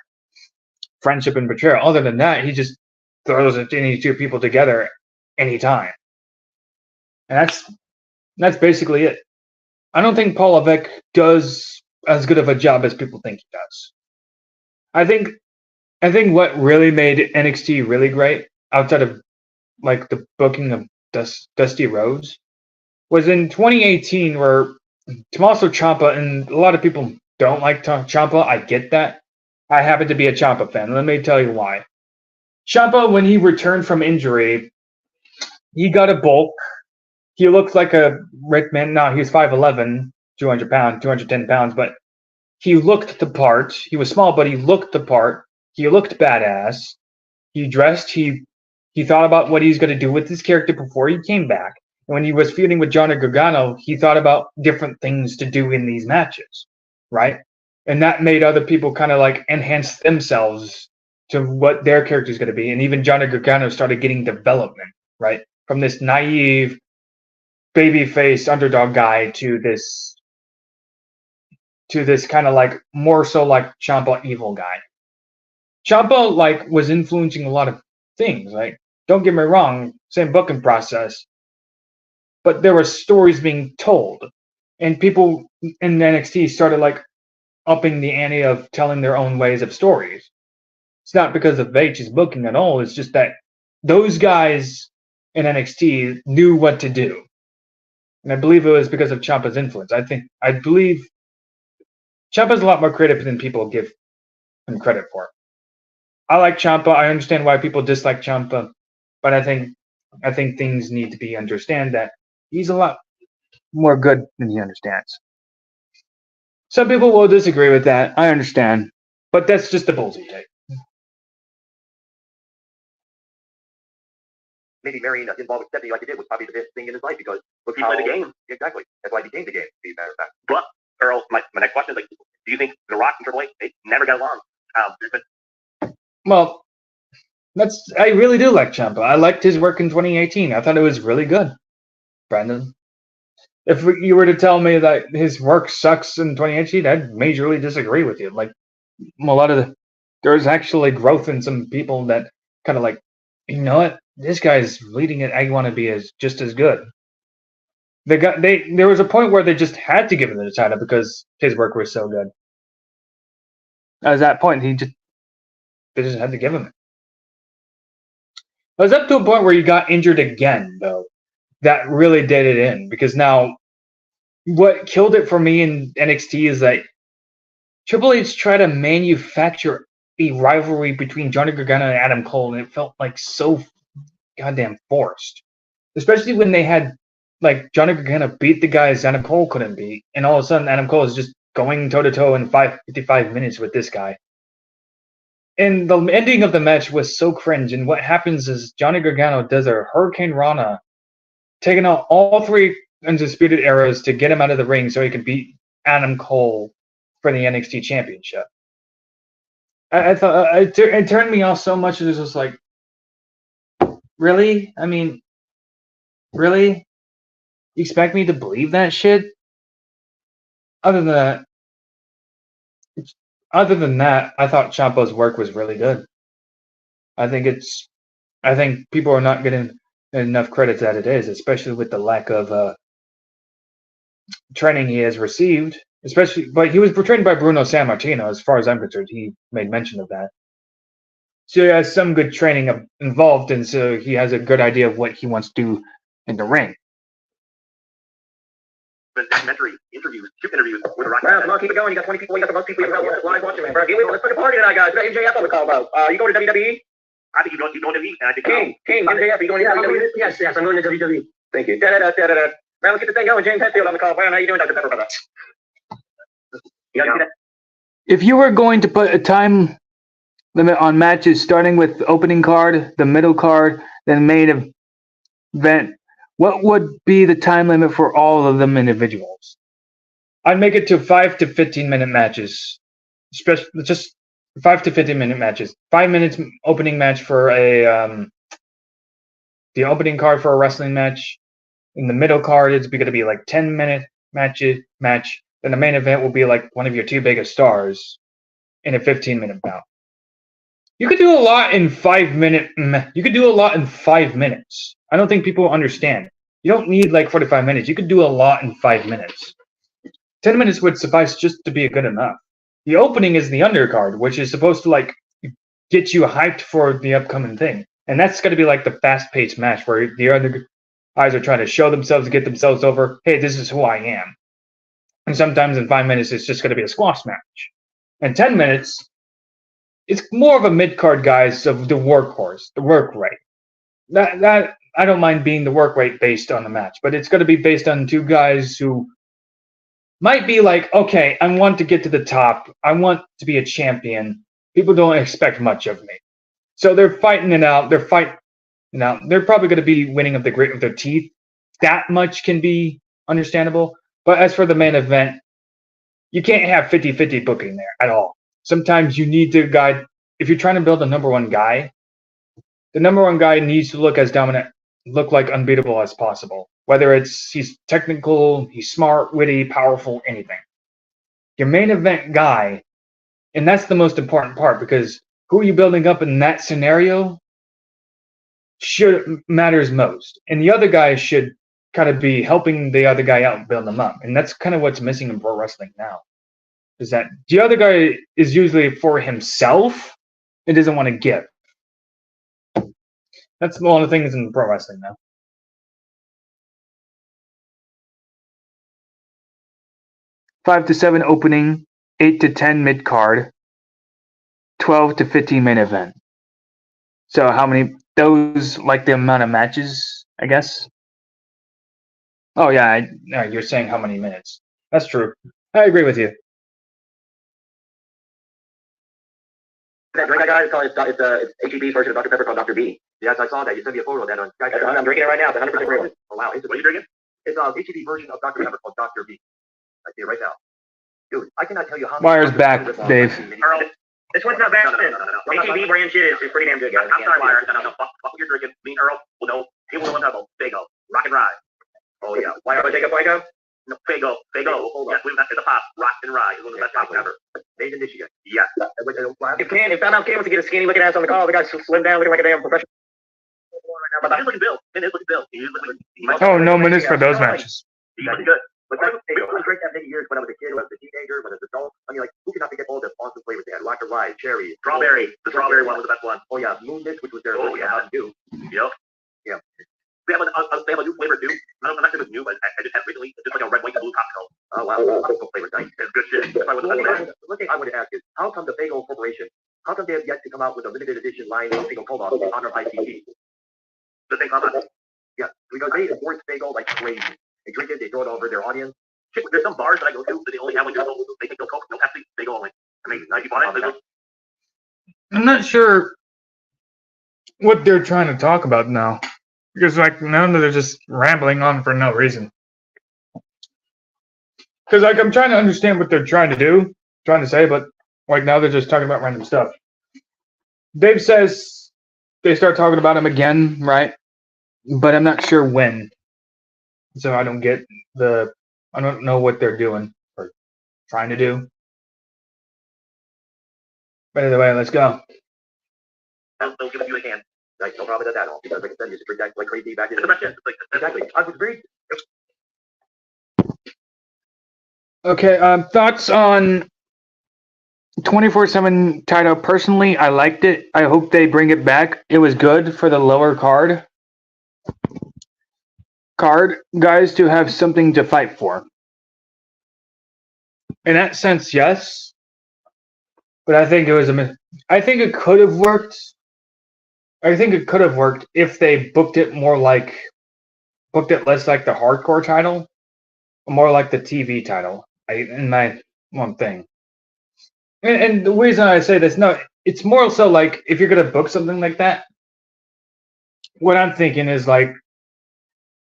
Friendship and betrayal. Other than that, he just throws any two people together anytime. And that's basically it. I don't think Paul Levesque does as good of a job as people think he does. I think what really made NXT really great, outside of like the booking of Dusty Rhodes, was in 2018 where Tommaso Ciampa, and a lot of people don't like Ciampa. I get that. I happen to be a Ciampa fan. Let me tell you why. Ciampa, when he returned from injury, he got a bulk. He looked like a Rick man. No, he was 5'11", 200 pounds, 210 pounds, but he looked the part. He was small, but he looked the part. He looked badass. He dressed. He thought about what he's going to do with his character before he came back. And when he was feuding with Johnny Gargano, he thought about different things to do in these matches, right? And that made other people kind of like enhance themselves to what their character is going to be. And even Johnny Gargano started getting development, right? From this naive, baby-faced underdog guy to this kind of like more so like Ciampa evil guy. Ciampa like was influencing a lot of things. Like, don't get me wrong, same booking process, but there were stories being told, and people in NXT started like upping the ante of telling their own ways of stories. It's not because of H's booking at all. It's just that those guys in NXT knew what to do. And I believe it was because of Ciampa's influence. I believe Ciampa's a lot more creative than people give him credit for. I like Ciampa. I understand why people dislike Ciampa, but I think things need to be understand that he's a lot more good than he understands. Some people will disagree with that. I understand, but that's just the Bullzie take. Maybe marrying involved with Stephanie like he did was probably the best thing in his life because look he played the game. Exactly. That's why he became the game, to be a matter of fact. But Earl, my next question is like, do you think The Rock and Triple H they never got along? Well, I really do like Ciampa. I liked his work in 2018. I thought it was really good, Brandon. If you were to tell me that his work sucks in 2018, I'd majorly disagree with you. Like there's actually growth in some people that kind of like, you know what, this guy's leading it. I want to be just as good. There was a point where they just had to give him the title because his work was so good. At that point, they just had to give him it. It was up to a point where he got injured again, though. That really did it in, because now what killed it for me in NXT is that Triple H tried to manufacture a rivalry between Johnny Gargano and Adam Cole, and it felt like so goddamn forced. Especially when they had like Johnny Gargano beat the guys Adam Cole couldn't beat, and all of a sudden Adam Cole is just going toe to toe in 55 minutes with this guy. And the ending of the match was so cringe. And what happens is Johnny Gargano does a Hurricane Rana, taking out all three Undisputed Eras to get him out of the ring so he could beat Adam Cole for the NXT Championship. I thought it turned me off so much. It was just like, really? I mean, really? You expect me to believe that shit? Other than that, I thought Ciampa's work was really good. I think people are not getting enough credit that it is, especially with the lack of training he has received. But he was trained by Bruno Sammartino, as far as I'm concerned. He made mention of that. So he has some good training involved, and so he has a good idea of what he wants to do in the ring. Documentary interviews, 2 interviews with Rock. Well, come on, keep it going. You got 20 people. You got the most people. You got live watching, man. Bro, let's put a party tonight, guys. We got MJF on the call, bro. You going to WWE? I think you're going to meet, and I think King, MJF, you going to WWE? Yes, I'm going to WWE. Thank you. Man, let's get the thing going. James Hetfield on the call. Brian, how you doing, Dr. Pepper, brother? You got that? If you were going to put a time limit on matches, starting with the opening card, the middle card, then main event, what would be the time limit for all of them individuals? I'd make it to 5 to 15-minute matches, just 5 to 15-minute matches. 5 minutes opening match for the opening card for a wrestling match. In the middle card, it's going to be like 10-minute match. Then the main event will be like one of your 2 biggest stars in a 15-minute bout. You could do a lot in 5 minutes. You could do a lot in 5 minutes. I don't think people understand. You don't need like 45 minutes. You could do a lot in 5 minutes. 10 minutes would suffice just to be good enough. The opening is the undercard, which is supposed to like get you hyped for the upcoming thing. And that's going to be like the fast-paced match where the other guys are trying to show themselves, get themselves over. Hey, this is who I am. And sometimes in 5 minutes, it's just going to be a squash match. And 10 minutes, it's more of a mid-card guys of the workhorse, the work rate. That I don't mind being the work rate based on the match, but it's going to be based on 2 guys who might be like, okay, I want to get to the top. I want to be a champion. People don't expect much of me. So they're fighting it out. They're probably going to be winning of the grit of their teeth. That much can be understandable. But as for the main event, you can't have 50-50 booking there at all. Sometimes you need the guy. If you're trying to build a number one guy, the number one guy needs to look as dominant, look like unbeatable as possible. Whether he's technical, he's smart, witty, powerful, anything. Your main event guy, and that's the most important part, because who are you building up in that scenario matters most. And the other guy should kind of be helping the other guy out and build them up. And that's kind of what's missing in pro wrestling now. Is that the other guy is usually for himself and doesn't want to give. That's one of the things in pro wrestling now. 5 to 7 opening, 8 to 10 mid card, 12 to 15 main event. So how many? Those like the amount of matches, I guess. Oh yeah, you're saying how many minutes? That's true. I agree with you. That drink I got is called, it's HEB's version of Dr. Pepper called Dr. B. Yes, I saw that. You sent me a photo of that on Skype. I'm drinking it right now. It's 100% real. Oh, wow. What are you drinking? It's a HEB version of Dr. Pepper called Dr. B. I see it right now. Dude, I cannot tell you how Wire's back, Dave. Earl, this one's not bad. No. HEB brand shit is pretty damn good, guys. I'm sorry, Wire. No. Fuck what you're drinking. Me and Earl will know. He will know about Fago. Rock and Rye. Oh, yeah. Wire, take a Fago? No, Fago. Hold on. Yes, it's a pop. Rock and Rye is one of the best pops ever. Made in Michigan. Yes. If that Cam wants to get a skinny looking ass on the call, the guy's slim down looking like a damn professional. But he's looking Bill. He's looking Bill. Oh, no minutes for those matches. He was good. But that was great that many years when I was a kid, when I was a teenager, when I was an adult. I mean, like, who cannot forget all the awesome flavors they had? Rocker Rye, cherry, strawberry. The strawberry one was the best one. Oh, yeah. Moon Mist, which was their Mountain Dew. Yep. Yeah. They have a new flavor, too. I'm not sure if it's new, but I just had recently. It's just like a red, white, and blue cocktail. Oh, wow. Cocktail flavor. Nice. It's good shit. One thing I want to ask is, how come the Faygo Corporation, how come they have yet to come out with a limited edition line of Faygo Cola in honor of ICT? The same comment. Yeah, because they endorse Faygo like crazy. They drink it, they throw it over their audience. Shit, there's some bars that I go to that they only have like they think no Coke, no Pepsi, they go only. Amazing. Now you bought it? I'm not sure what they're trying to talk about now. Because like now they're just rambling on for no reason. Because like I'm trying to understand what they're trying to say, but like now they're just talking about random stuff. Dave says they start talking about him again, right? But I'm not sure when. So I don't know what they're doing or trying to do. But either way, let's go. They'll give it to you a hand. Like, no problem with that at all. Because like I said, you just drink that like crazy back in the day. Exactly. I was very... Okay, thoughts on 24/7 title. Personally, I liked it. I hope they bring it back. It was good for the lower card guys to have something to fight for. In that sense, yes. But I think it was I think it could have worked. I think it could have worked if they booked it less like the hardcore title, more like the TV title. In my one thing. And the reason I say this, no, it's more so like if you're gonna book something like that, what I'm thinking is like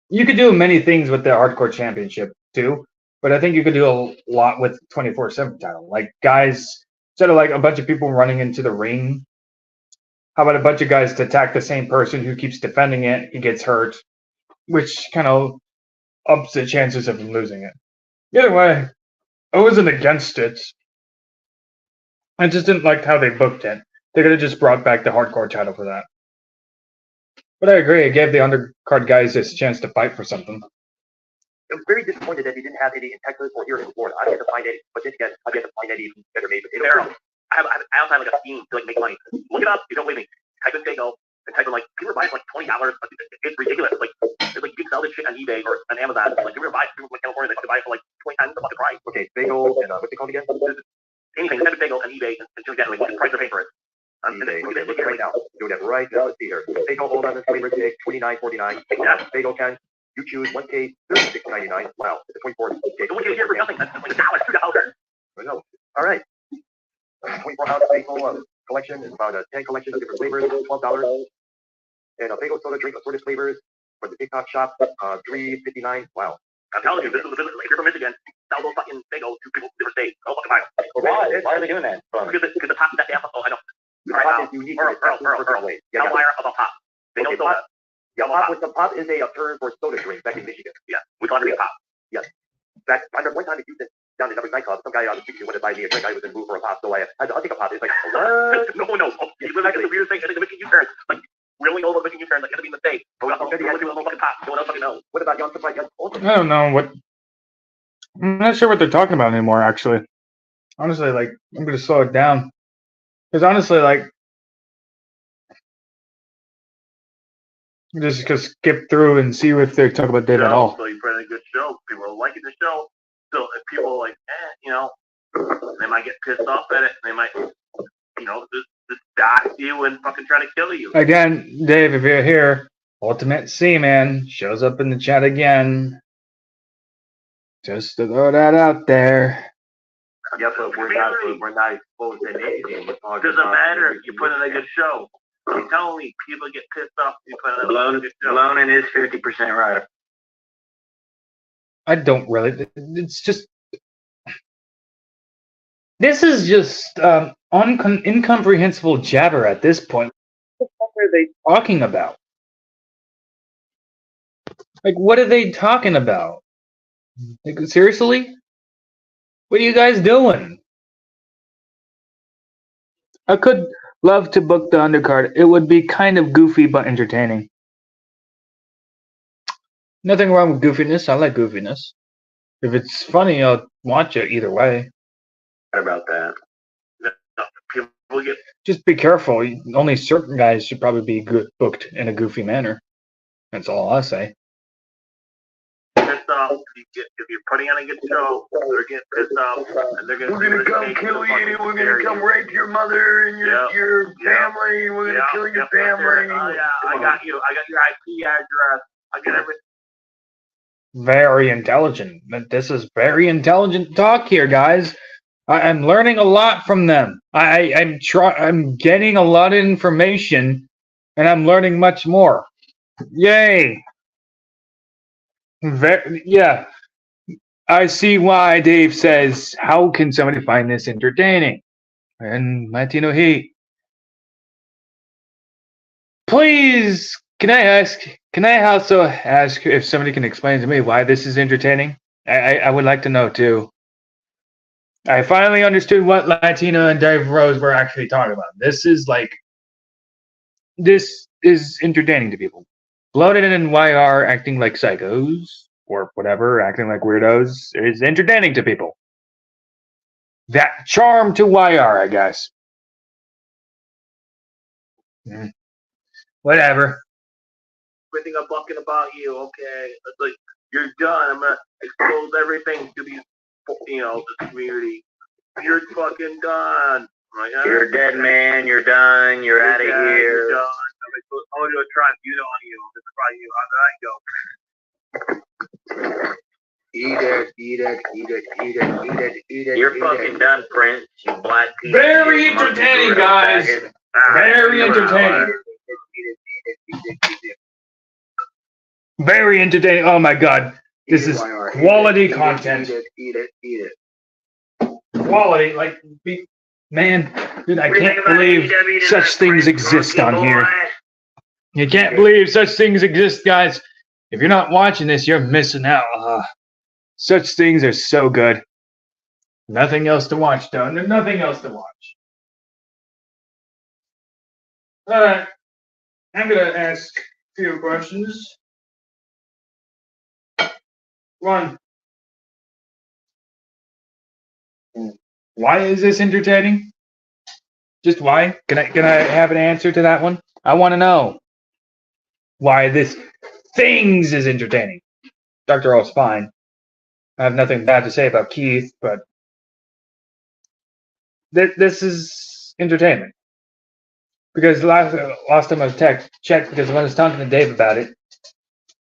you could do many things with the hardcore championship too, but I think you could do a lot with 24/7 title. Like guys, instead of like a bunch of people running into the ring, how about a bunch of guys to attack the same person who keeps defending it, he gets hurt, which kind of ups the chances of him losing it. Either way, I wasn't against it. I just didn't like how they booked it. They could have just brought back the hardcore title for that. But I agree, it gave the undercard guys this chance to fight for something. I was very disappointed that they didn't have any in Texas or here in Florida. I had to find any, but then again, I had to find any better made potato barrel. I also have like a scheme to like make money. Look it up, you don't believe me. Type in Faygo and type in like people are buying for like $20. It's ridiculous. Like it's like you can sell this shit on eBay or on Amazon. Like you were buying people from California that could buy it for like 20 times the fucking price. Okay, Faygo and what's it called again? Anything, type in Faygo on eBay and like that, like what the price they're paying for it. Okay, look at it right now. Do that right now. Let's see here. Faygo hold on, flavor cake, $29.49. Yeah, Faygo can. You choose 1 case, $36.99. Wow, it's a 24 case. So what you get here for nothing? That's like $1, $2. I know. All right. 24-ounce Faygo collection is about 10 collections of different flavors, $12. And a Faygo soda drink assorted flavors for the TikTok shop, $3.59. Wow. I'm telling you, this is the business. If you're from Michigan, sell those fucking Faygo to people from different states. Go fucking buy them. Why are they doing that? Because the top is that apple. Oh, I know. The pop is unique. Earl. Yeah, I'm liar about pop. They know soda. Yeah, pop is a term for soda drink back in Michigan. Yeah, we call it a pop. Yes. Back, I remember one time in Houston, down in every nightclub, some guy on the street wanted to buy me a drink. I was in the mood for a pop, so I had to, I'll take a pop. It's like, what? No. It's like the weirdest thing. I think the Michigan U-turn, like, really old Michigan U-turn, like, it's gonna be a mistake. But we're not going to do a little fucking pop. No one else fucking knows. What about young supply? I don't know what. I'm not sure what they're talking about anymore, actually. Honestly, like, I'm going to slow it down. Because honestly, like, just to skip through and see if they talk about Dave at all. So you put in a good show. People are liking the show. So if people are like, they might get pissed off at it. They might, just dox you and fucking try to kill you. Again, Dave, if you're here, Ultimate Seaman shows up in the chat again. Just to throw that out there. Yeah, but we're not exposed to anything. It doesn't matter if you put in a good show. You're telling me people get pissed off if you put in a good show. Blown is 50% right. I don't really. It's just. This is just incomprehensible jabber at this point. What the fuck are they talking about? Like, what are they talking about? Like, seriously? What are you guys doing? I could love to book the undercard. It would be kind of goofy but entertaining. Nothing wrong with goofiness. I like goofiness. If it's funny, I'll watch it either way. What about that? No, people get Just be careful. Only certain guys should probably be booked in a goofy manner. That's all I say. pissed off if you're putting on a good show. They're getting pissed off, and they're We're gonna come kill you. We're gonna come rape your mother and your family. We're gonna kill your family. Oh yeah, I got you. I got your IP address. I got everything. Very intelligent. This is very intelligent talk here, guys. I'm learning a lot from them. I'm getting a lot of information, and I'm learning much more. Yay! Yeah. I see why Dave says, "How can somebody find this entertaining?" And Latino Heat. Please, can I also ask if somebody can explain to me why this is entertaining? I would like to know too. I finally understood what Latino and Dave Rose were actually talking about. This is entertaining to people. Bloated and YR acting like psychos or whatever, acting like weirdos is entertaining to people. That charm to YR, I guess. Whatever. Everything I'm talking about you, okay? It's like you're done. I'm gonna expose everything to these, the community. You're fucking done. Like, You're a dead man. You're done. You're out of You're here. done. I'm gonna do a try on you. Just try you. Eat it. Eat it. Eat it. Eat it. Eat it. Eat it. You're eat fucking it. done, Prince. You black piece. Very entertaining, guys. Very entertaining. Very entertaining. Oh my god. This is quality content. Eat it. Quality, man, dude, I can't believe such things exist on here. You can't believe such things exist, guys. If you're not watching this, you're missing out. Such things are so good. Nothing else to watch, though. There's nothing else to watch. Alright. I'm going to ask a few questions. One. Why is this entertaining? Just why? Can I have an answer to that one? I want to know why this things is entertaining. Dr. O's fine. I have nothing bad to say about Keith, but this is entertainment. Because last time I checked, because when I was talking to Dave about it,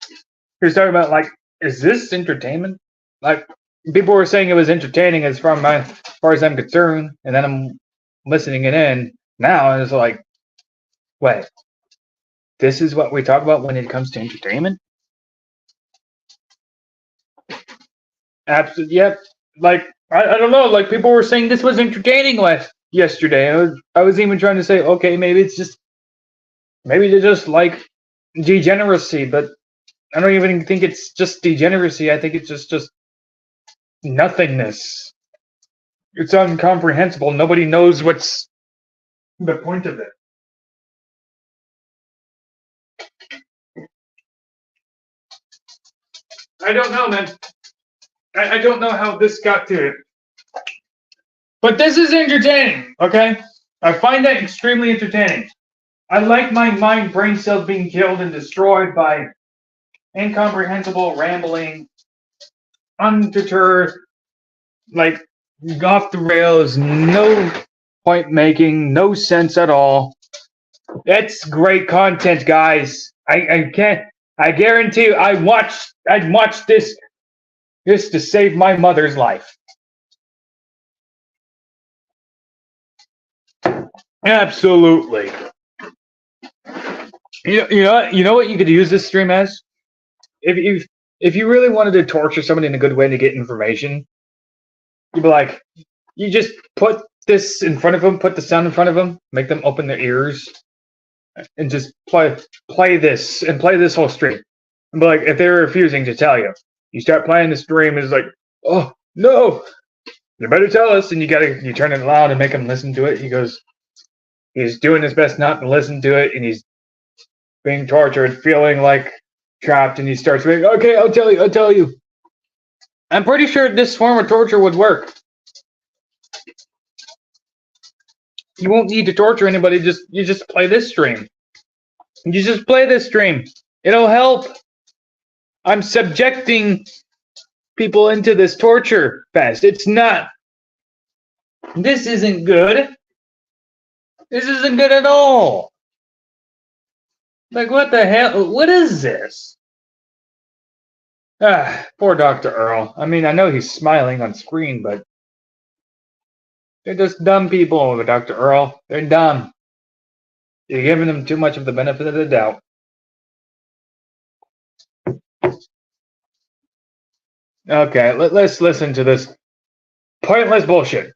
he was talking about, is this entertainment? People were saying it was entertaining as far as I'm concerned, and then I'm listening it in now, and it's like, wait, this is what we talk about when it comes to entertainment? Absolutely, yep. I don't know, people were saying this was entertaining yesterday. I was even trying to say, okay, maybe they just like degeneracy, but I don't even think it's just degeneracy. I think it's just nothingness. It's incomprehensible. Nobody knows what's the point of it. I don't know, man. I don't know how this got to it. But this is entertaining, okay? I find that extremely entertaining. I like my brain cells being killed and destroyed by incomprehensible, rambling, undeterred, off the rails, no point making, no sense at all. That's great content, guys. I guarantee you, I'd watch this to save my mother's life. Absolutely. You know what you could use this stream as? If you really wanted to torture somebody in a good way to get information, you'd be like, you just put this in front of them, put the sound in front of them, make them open their ears, and just play this and play this whole stream. And be like, if they're refusing to tell you, you start playing the stream, and it's like, oh no, you better tell us. And you turn it loud and make him listen to it. He's doing his best not to listen to it, and he's being tortured, feeling trapped, and he starts saying, okay, I'll tell you. I'm pretty sure this form of torture would work. You won't need to torture anybody. You just play this stream. You just play this stream. It'll help. I'm subjecting people into this torture fest. It's not. This isn't good. This isn't good at all. Like, what the hell? What is this? Ah, poor Dr. Earl. I mean, I know he's smiling on screen, but they're just dumb people, Dr. Earl. They're dumb. You're giving them too much of the benefit of the doubt. Okay, let's listen to this pointless bullshit.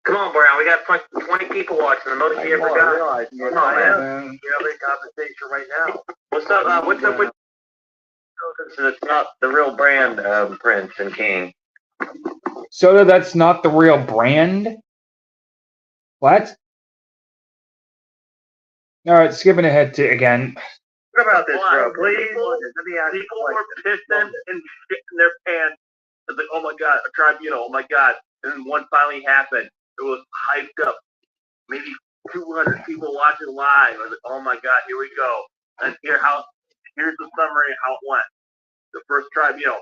Come on, Brown. We got 20 people watching. The most you ever got. Come on, man. You're having a conversation right now. What's up? What's up with? It's not the real brand, Prince and King. Soda, that's not the real brand? What? Alright, skipping ahead to again. What about this, bro? Please. People were pissing and shit in their pants. It's like, oh my god, a tribunal, oh my god. And then one finally happened. It was hyped up. Maybe 200 people watching live. I was like, oh my god, here we go. And here's the summary of how it went. The first tribunal.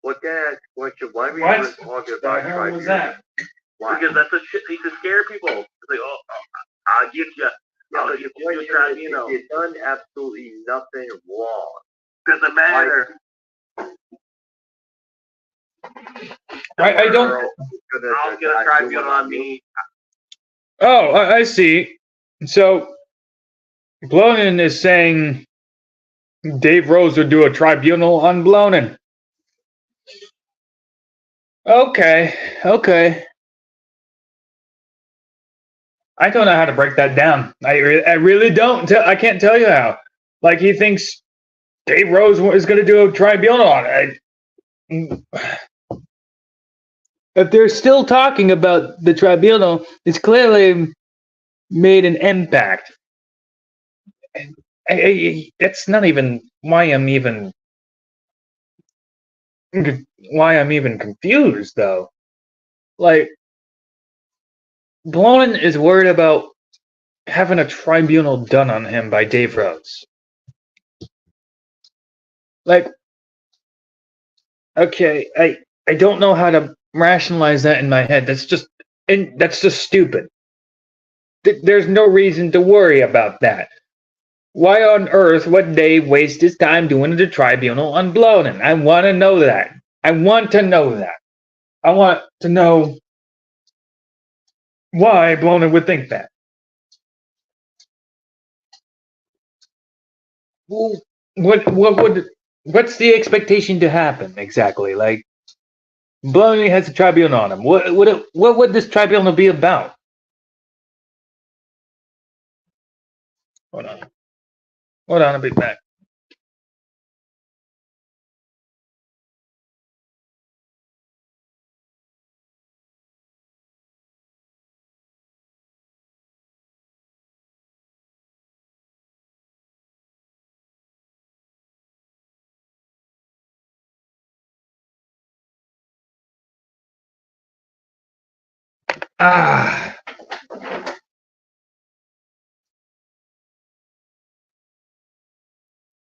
Well, Dad, why were you What? talking The about hell was tribunal? that? Why? Because that's the shit they to scare people. It's like, oh, I'll get you. Yeah, I'll but get the you a question is, tribunal. you've done absolutely nothing wrong. Doesn't matter. I don't. I'll get a tribunal on me. Oh, I see. So, Blonin is saying Dave Rose would do a tribunal on Blonin. Okay. I don't know how to break that down. I really don't. I can't tell you how. Like, he thinks Dave Rose is going to do a tribunal on it. If they're still talking about the tribunal, it's clearly made an impact. That's not even why I'm even confused, though. Like, Blonin is worried about having a tribunal done on him by Dave Rose. Like, okay, I don't know how to rationalize that in my head. That's just stupid. There's no reason to worry about that. Why on earth would Dave waste his time doing the tribunal on Blonin? I want to know that. I want to know why Blonin would think that. Well, what's the expectation to happen exactly? Like, Blonin has a tribunal on him. What would this tribunal be about? Hold on, I'll be back. Ah.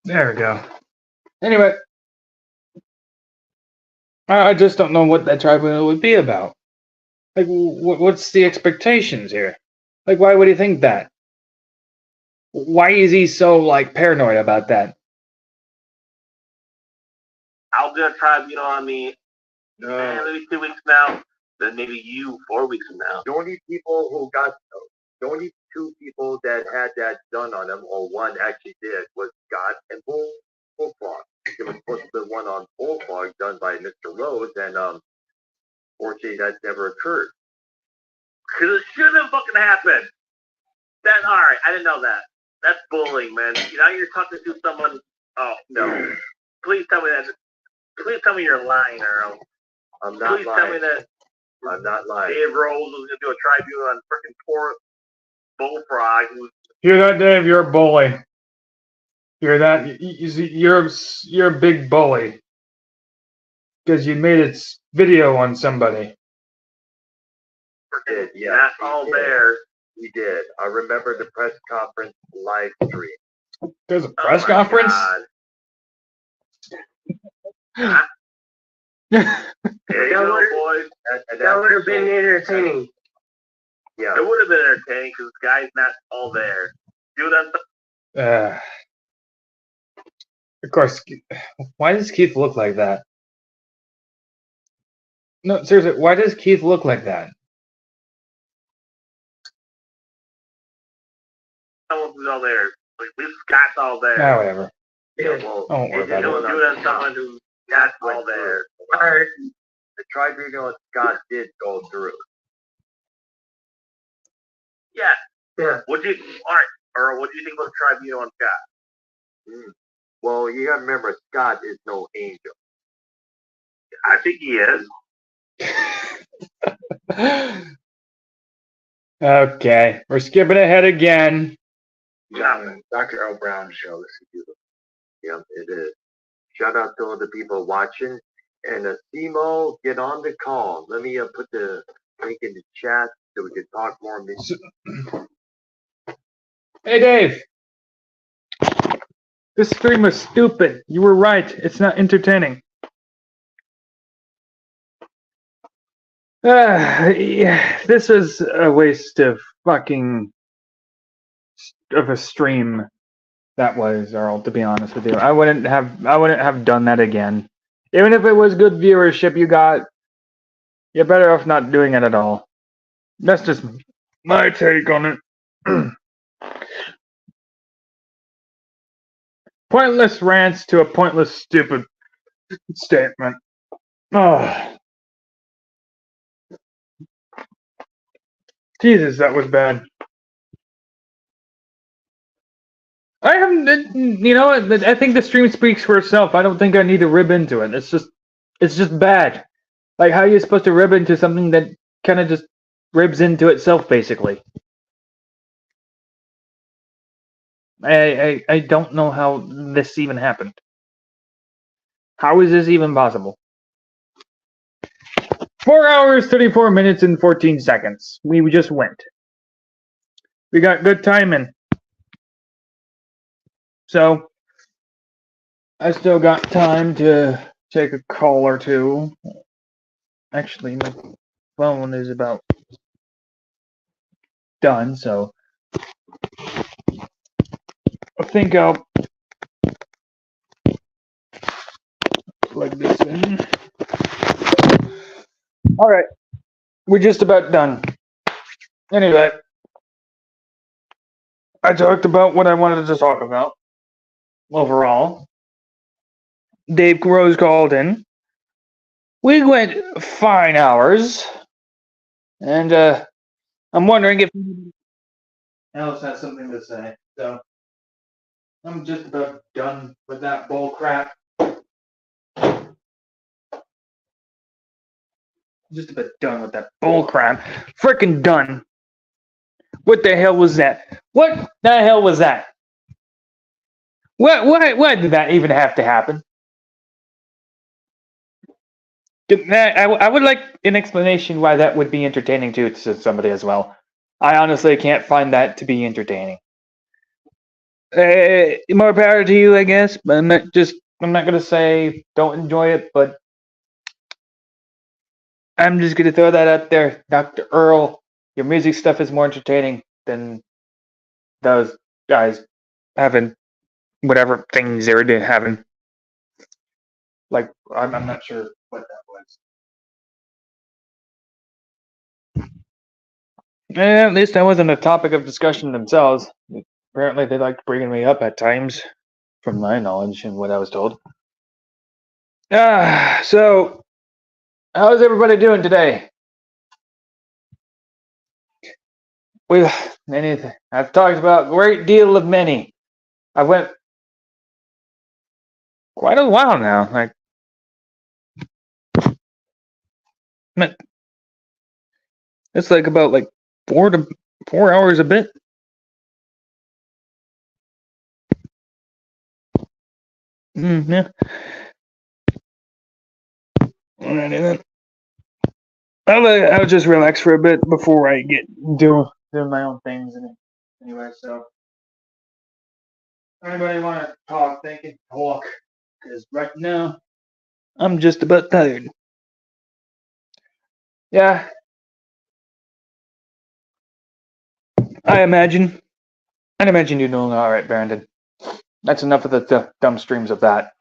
There we go. Anyway, I just don't know what that tribunal would be about. Like, what's the expectations here? Like, why would he think that? Why is he so, like, paranoid about that? I'll get a tribunal on me. Maybe 2 weeks now. Then maybe you 4 weeks from now. The only two people that had that done on them, or one actually did, was Scott and Bullfrog. There was supposed to be one on Bullfrog done by Mr. Rose, and fortunately that never occurred. Because it shouldn't have fucking happened. Alright, I didn't know that. That's bullying, man. Now you're talking to someone. Oh, no. Please tell me that. Please tell me you're lying, Earl. I'm not Please lying. tell me that I'm not lying. Dave Rose was going to do a tribunal on freaking poor Bullfrog. You're not Dave, you're a bully. You're that. You're a big bully because you made a video on somebody. Did, yeah. Not all there. We did. I remember the press conference live stream. There's a press conference. That would have been entertaining. Yeah. It would have been entertaining because the guy's not all there. Dude, Of course. Why does Keith look like that? No, seriously. Why does Keith look like that? someone's all there. Like, at least Scott's all there. Ah, whatever. Yeah, well, I won't worry about Don't it. do it on someone who's not all there. the tribunal and Scott did go through. Yeah. Yeah. What do you think about the tribunal on Scott? Well, you gotta remember, Scott is no angel. I think he is. Okay, we're skipping ahead again. Dr. L. Brown show. This is beautiful. Yeah, it is. Shout out to all the people watching. And Simo, get on the call. Let me put the link in the chat so we can talk more. Hey, Dave. This stream was stupid. You were right. It's not entertaining. Yeah, this was a waste of a stream. That was, Earl, to be honest with you. I wouldn't have done that again. Even if it was good viewership you're better off not doing it at all. That's just my take on it. Pointless rants to a pointless, stupid statement. Oh. Jesus, that was bad. I haven't, you know, I think the stream speaks for itself. I don't think I need to rib into it. It's just bad. Like, how are you supposed to rib into something that kind of just ribs into itself, basically? I don't know how this even happened. How is this even possible? 4 hours, 34 minutes, and 14 seconds. We just went. We got good timing. So, I still got time to take a call or two. Actually, my phone is about done, so I think I'll plug this in. Alright, we're just about done. Anyway, I talked about what I wanted to talk about overall. Dave Rose called in. We went 5 hours, and I'm wondering if anyone else has something to say. So I'm just about done with that bull crap. Just about done with that bull crap. Freaking done. What the hell was that? What the hell was that? Why did that even have to happen? I would like an explanation why that would be entertaining to somebody as well. I honestly can't find that to be entertaining. More power to you, I guess. But I'm not gonna say don't enjoy it, but I'm just gonna throw that out there, Dr. Earl. Your music stuff is more entertaining than those guys having whatever things they were having. Like, I'm not sure what that was. At least I wasn't a topic of discussion themselves. Apparently, they liked bringing me up at times, from my knowledge and what I was told. So, how's everybody doing today? I've talked about a great deal of many. I went quite a while now. It's like about 4 hours a bit. Yeah. Alrighty then. I'll just relax for a bit before I get doing my own things anyway. So, anybody want to talk? They can talk. Because right now, I'm just about tired. Yeah. I'd imagine you're doing all right, Brandon. That's enough of the dumb streams of that.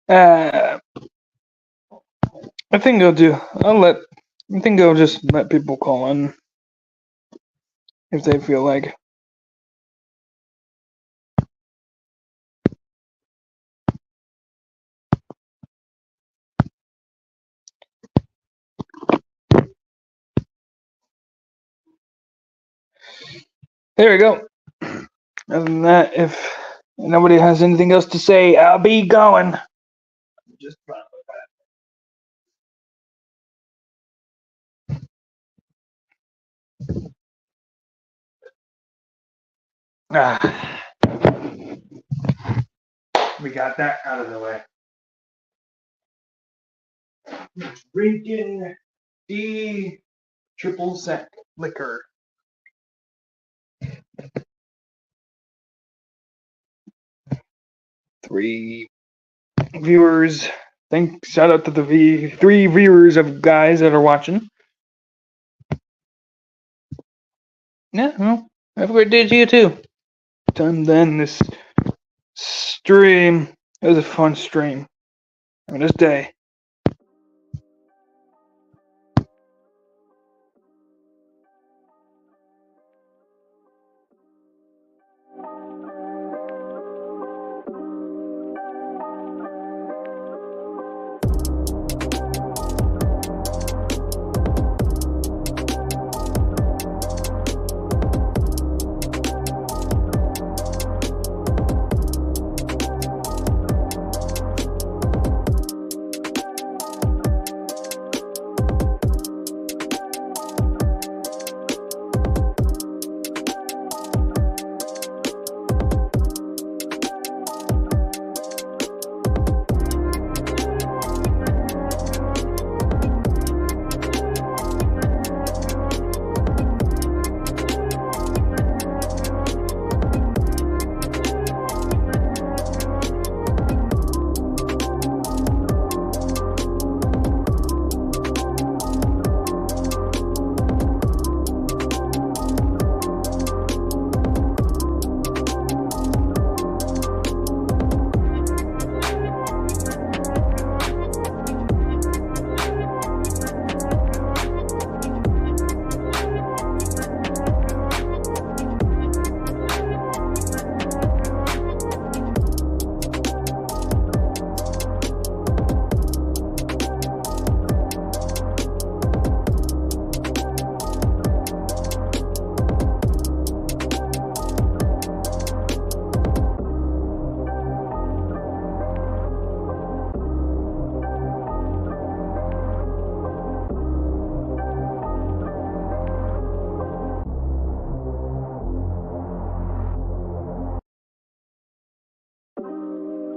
I think I think I'll just let people call in if they feel like. There we go. Other than that, if nobody has anything else to say, I'll be going. Just we got that out of the way. Drinking the triple sec liquor. 3 viewers. Shout out to the 3 viewers of guys that are watching. Yeah, well, have a great day to you too. Time to end this stream. It was a fun stream. Have a nice day.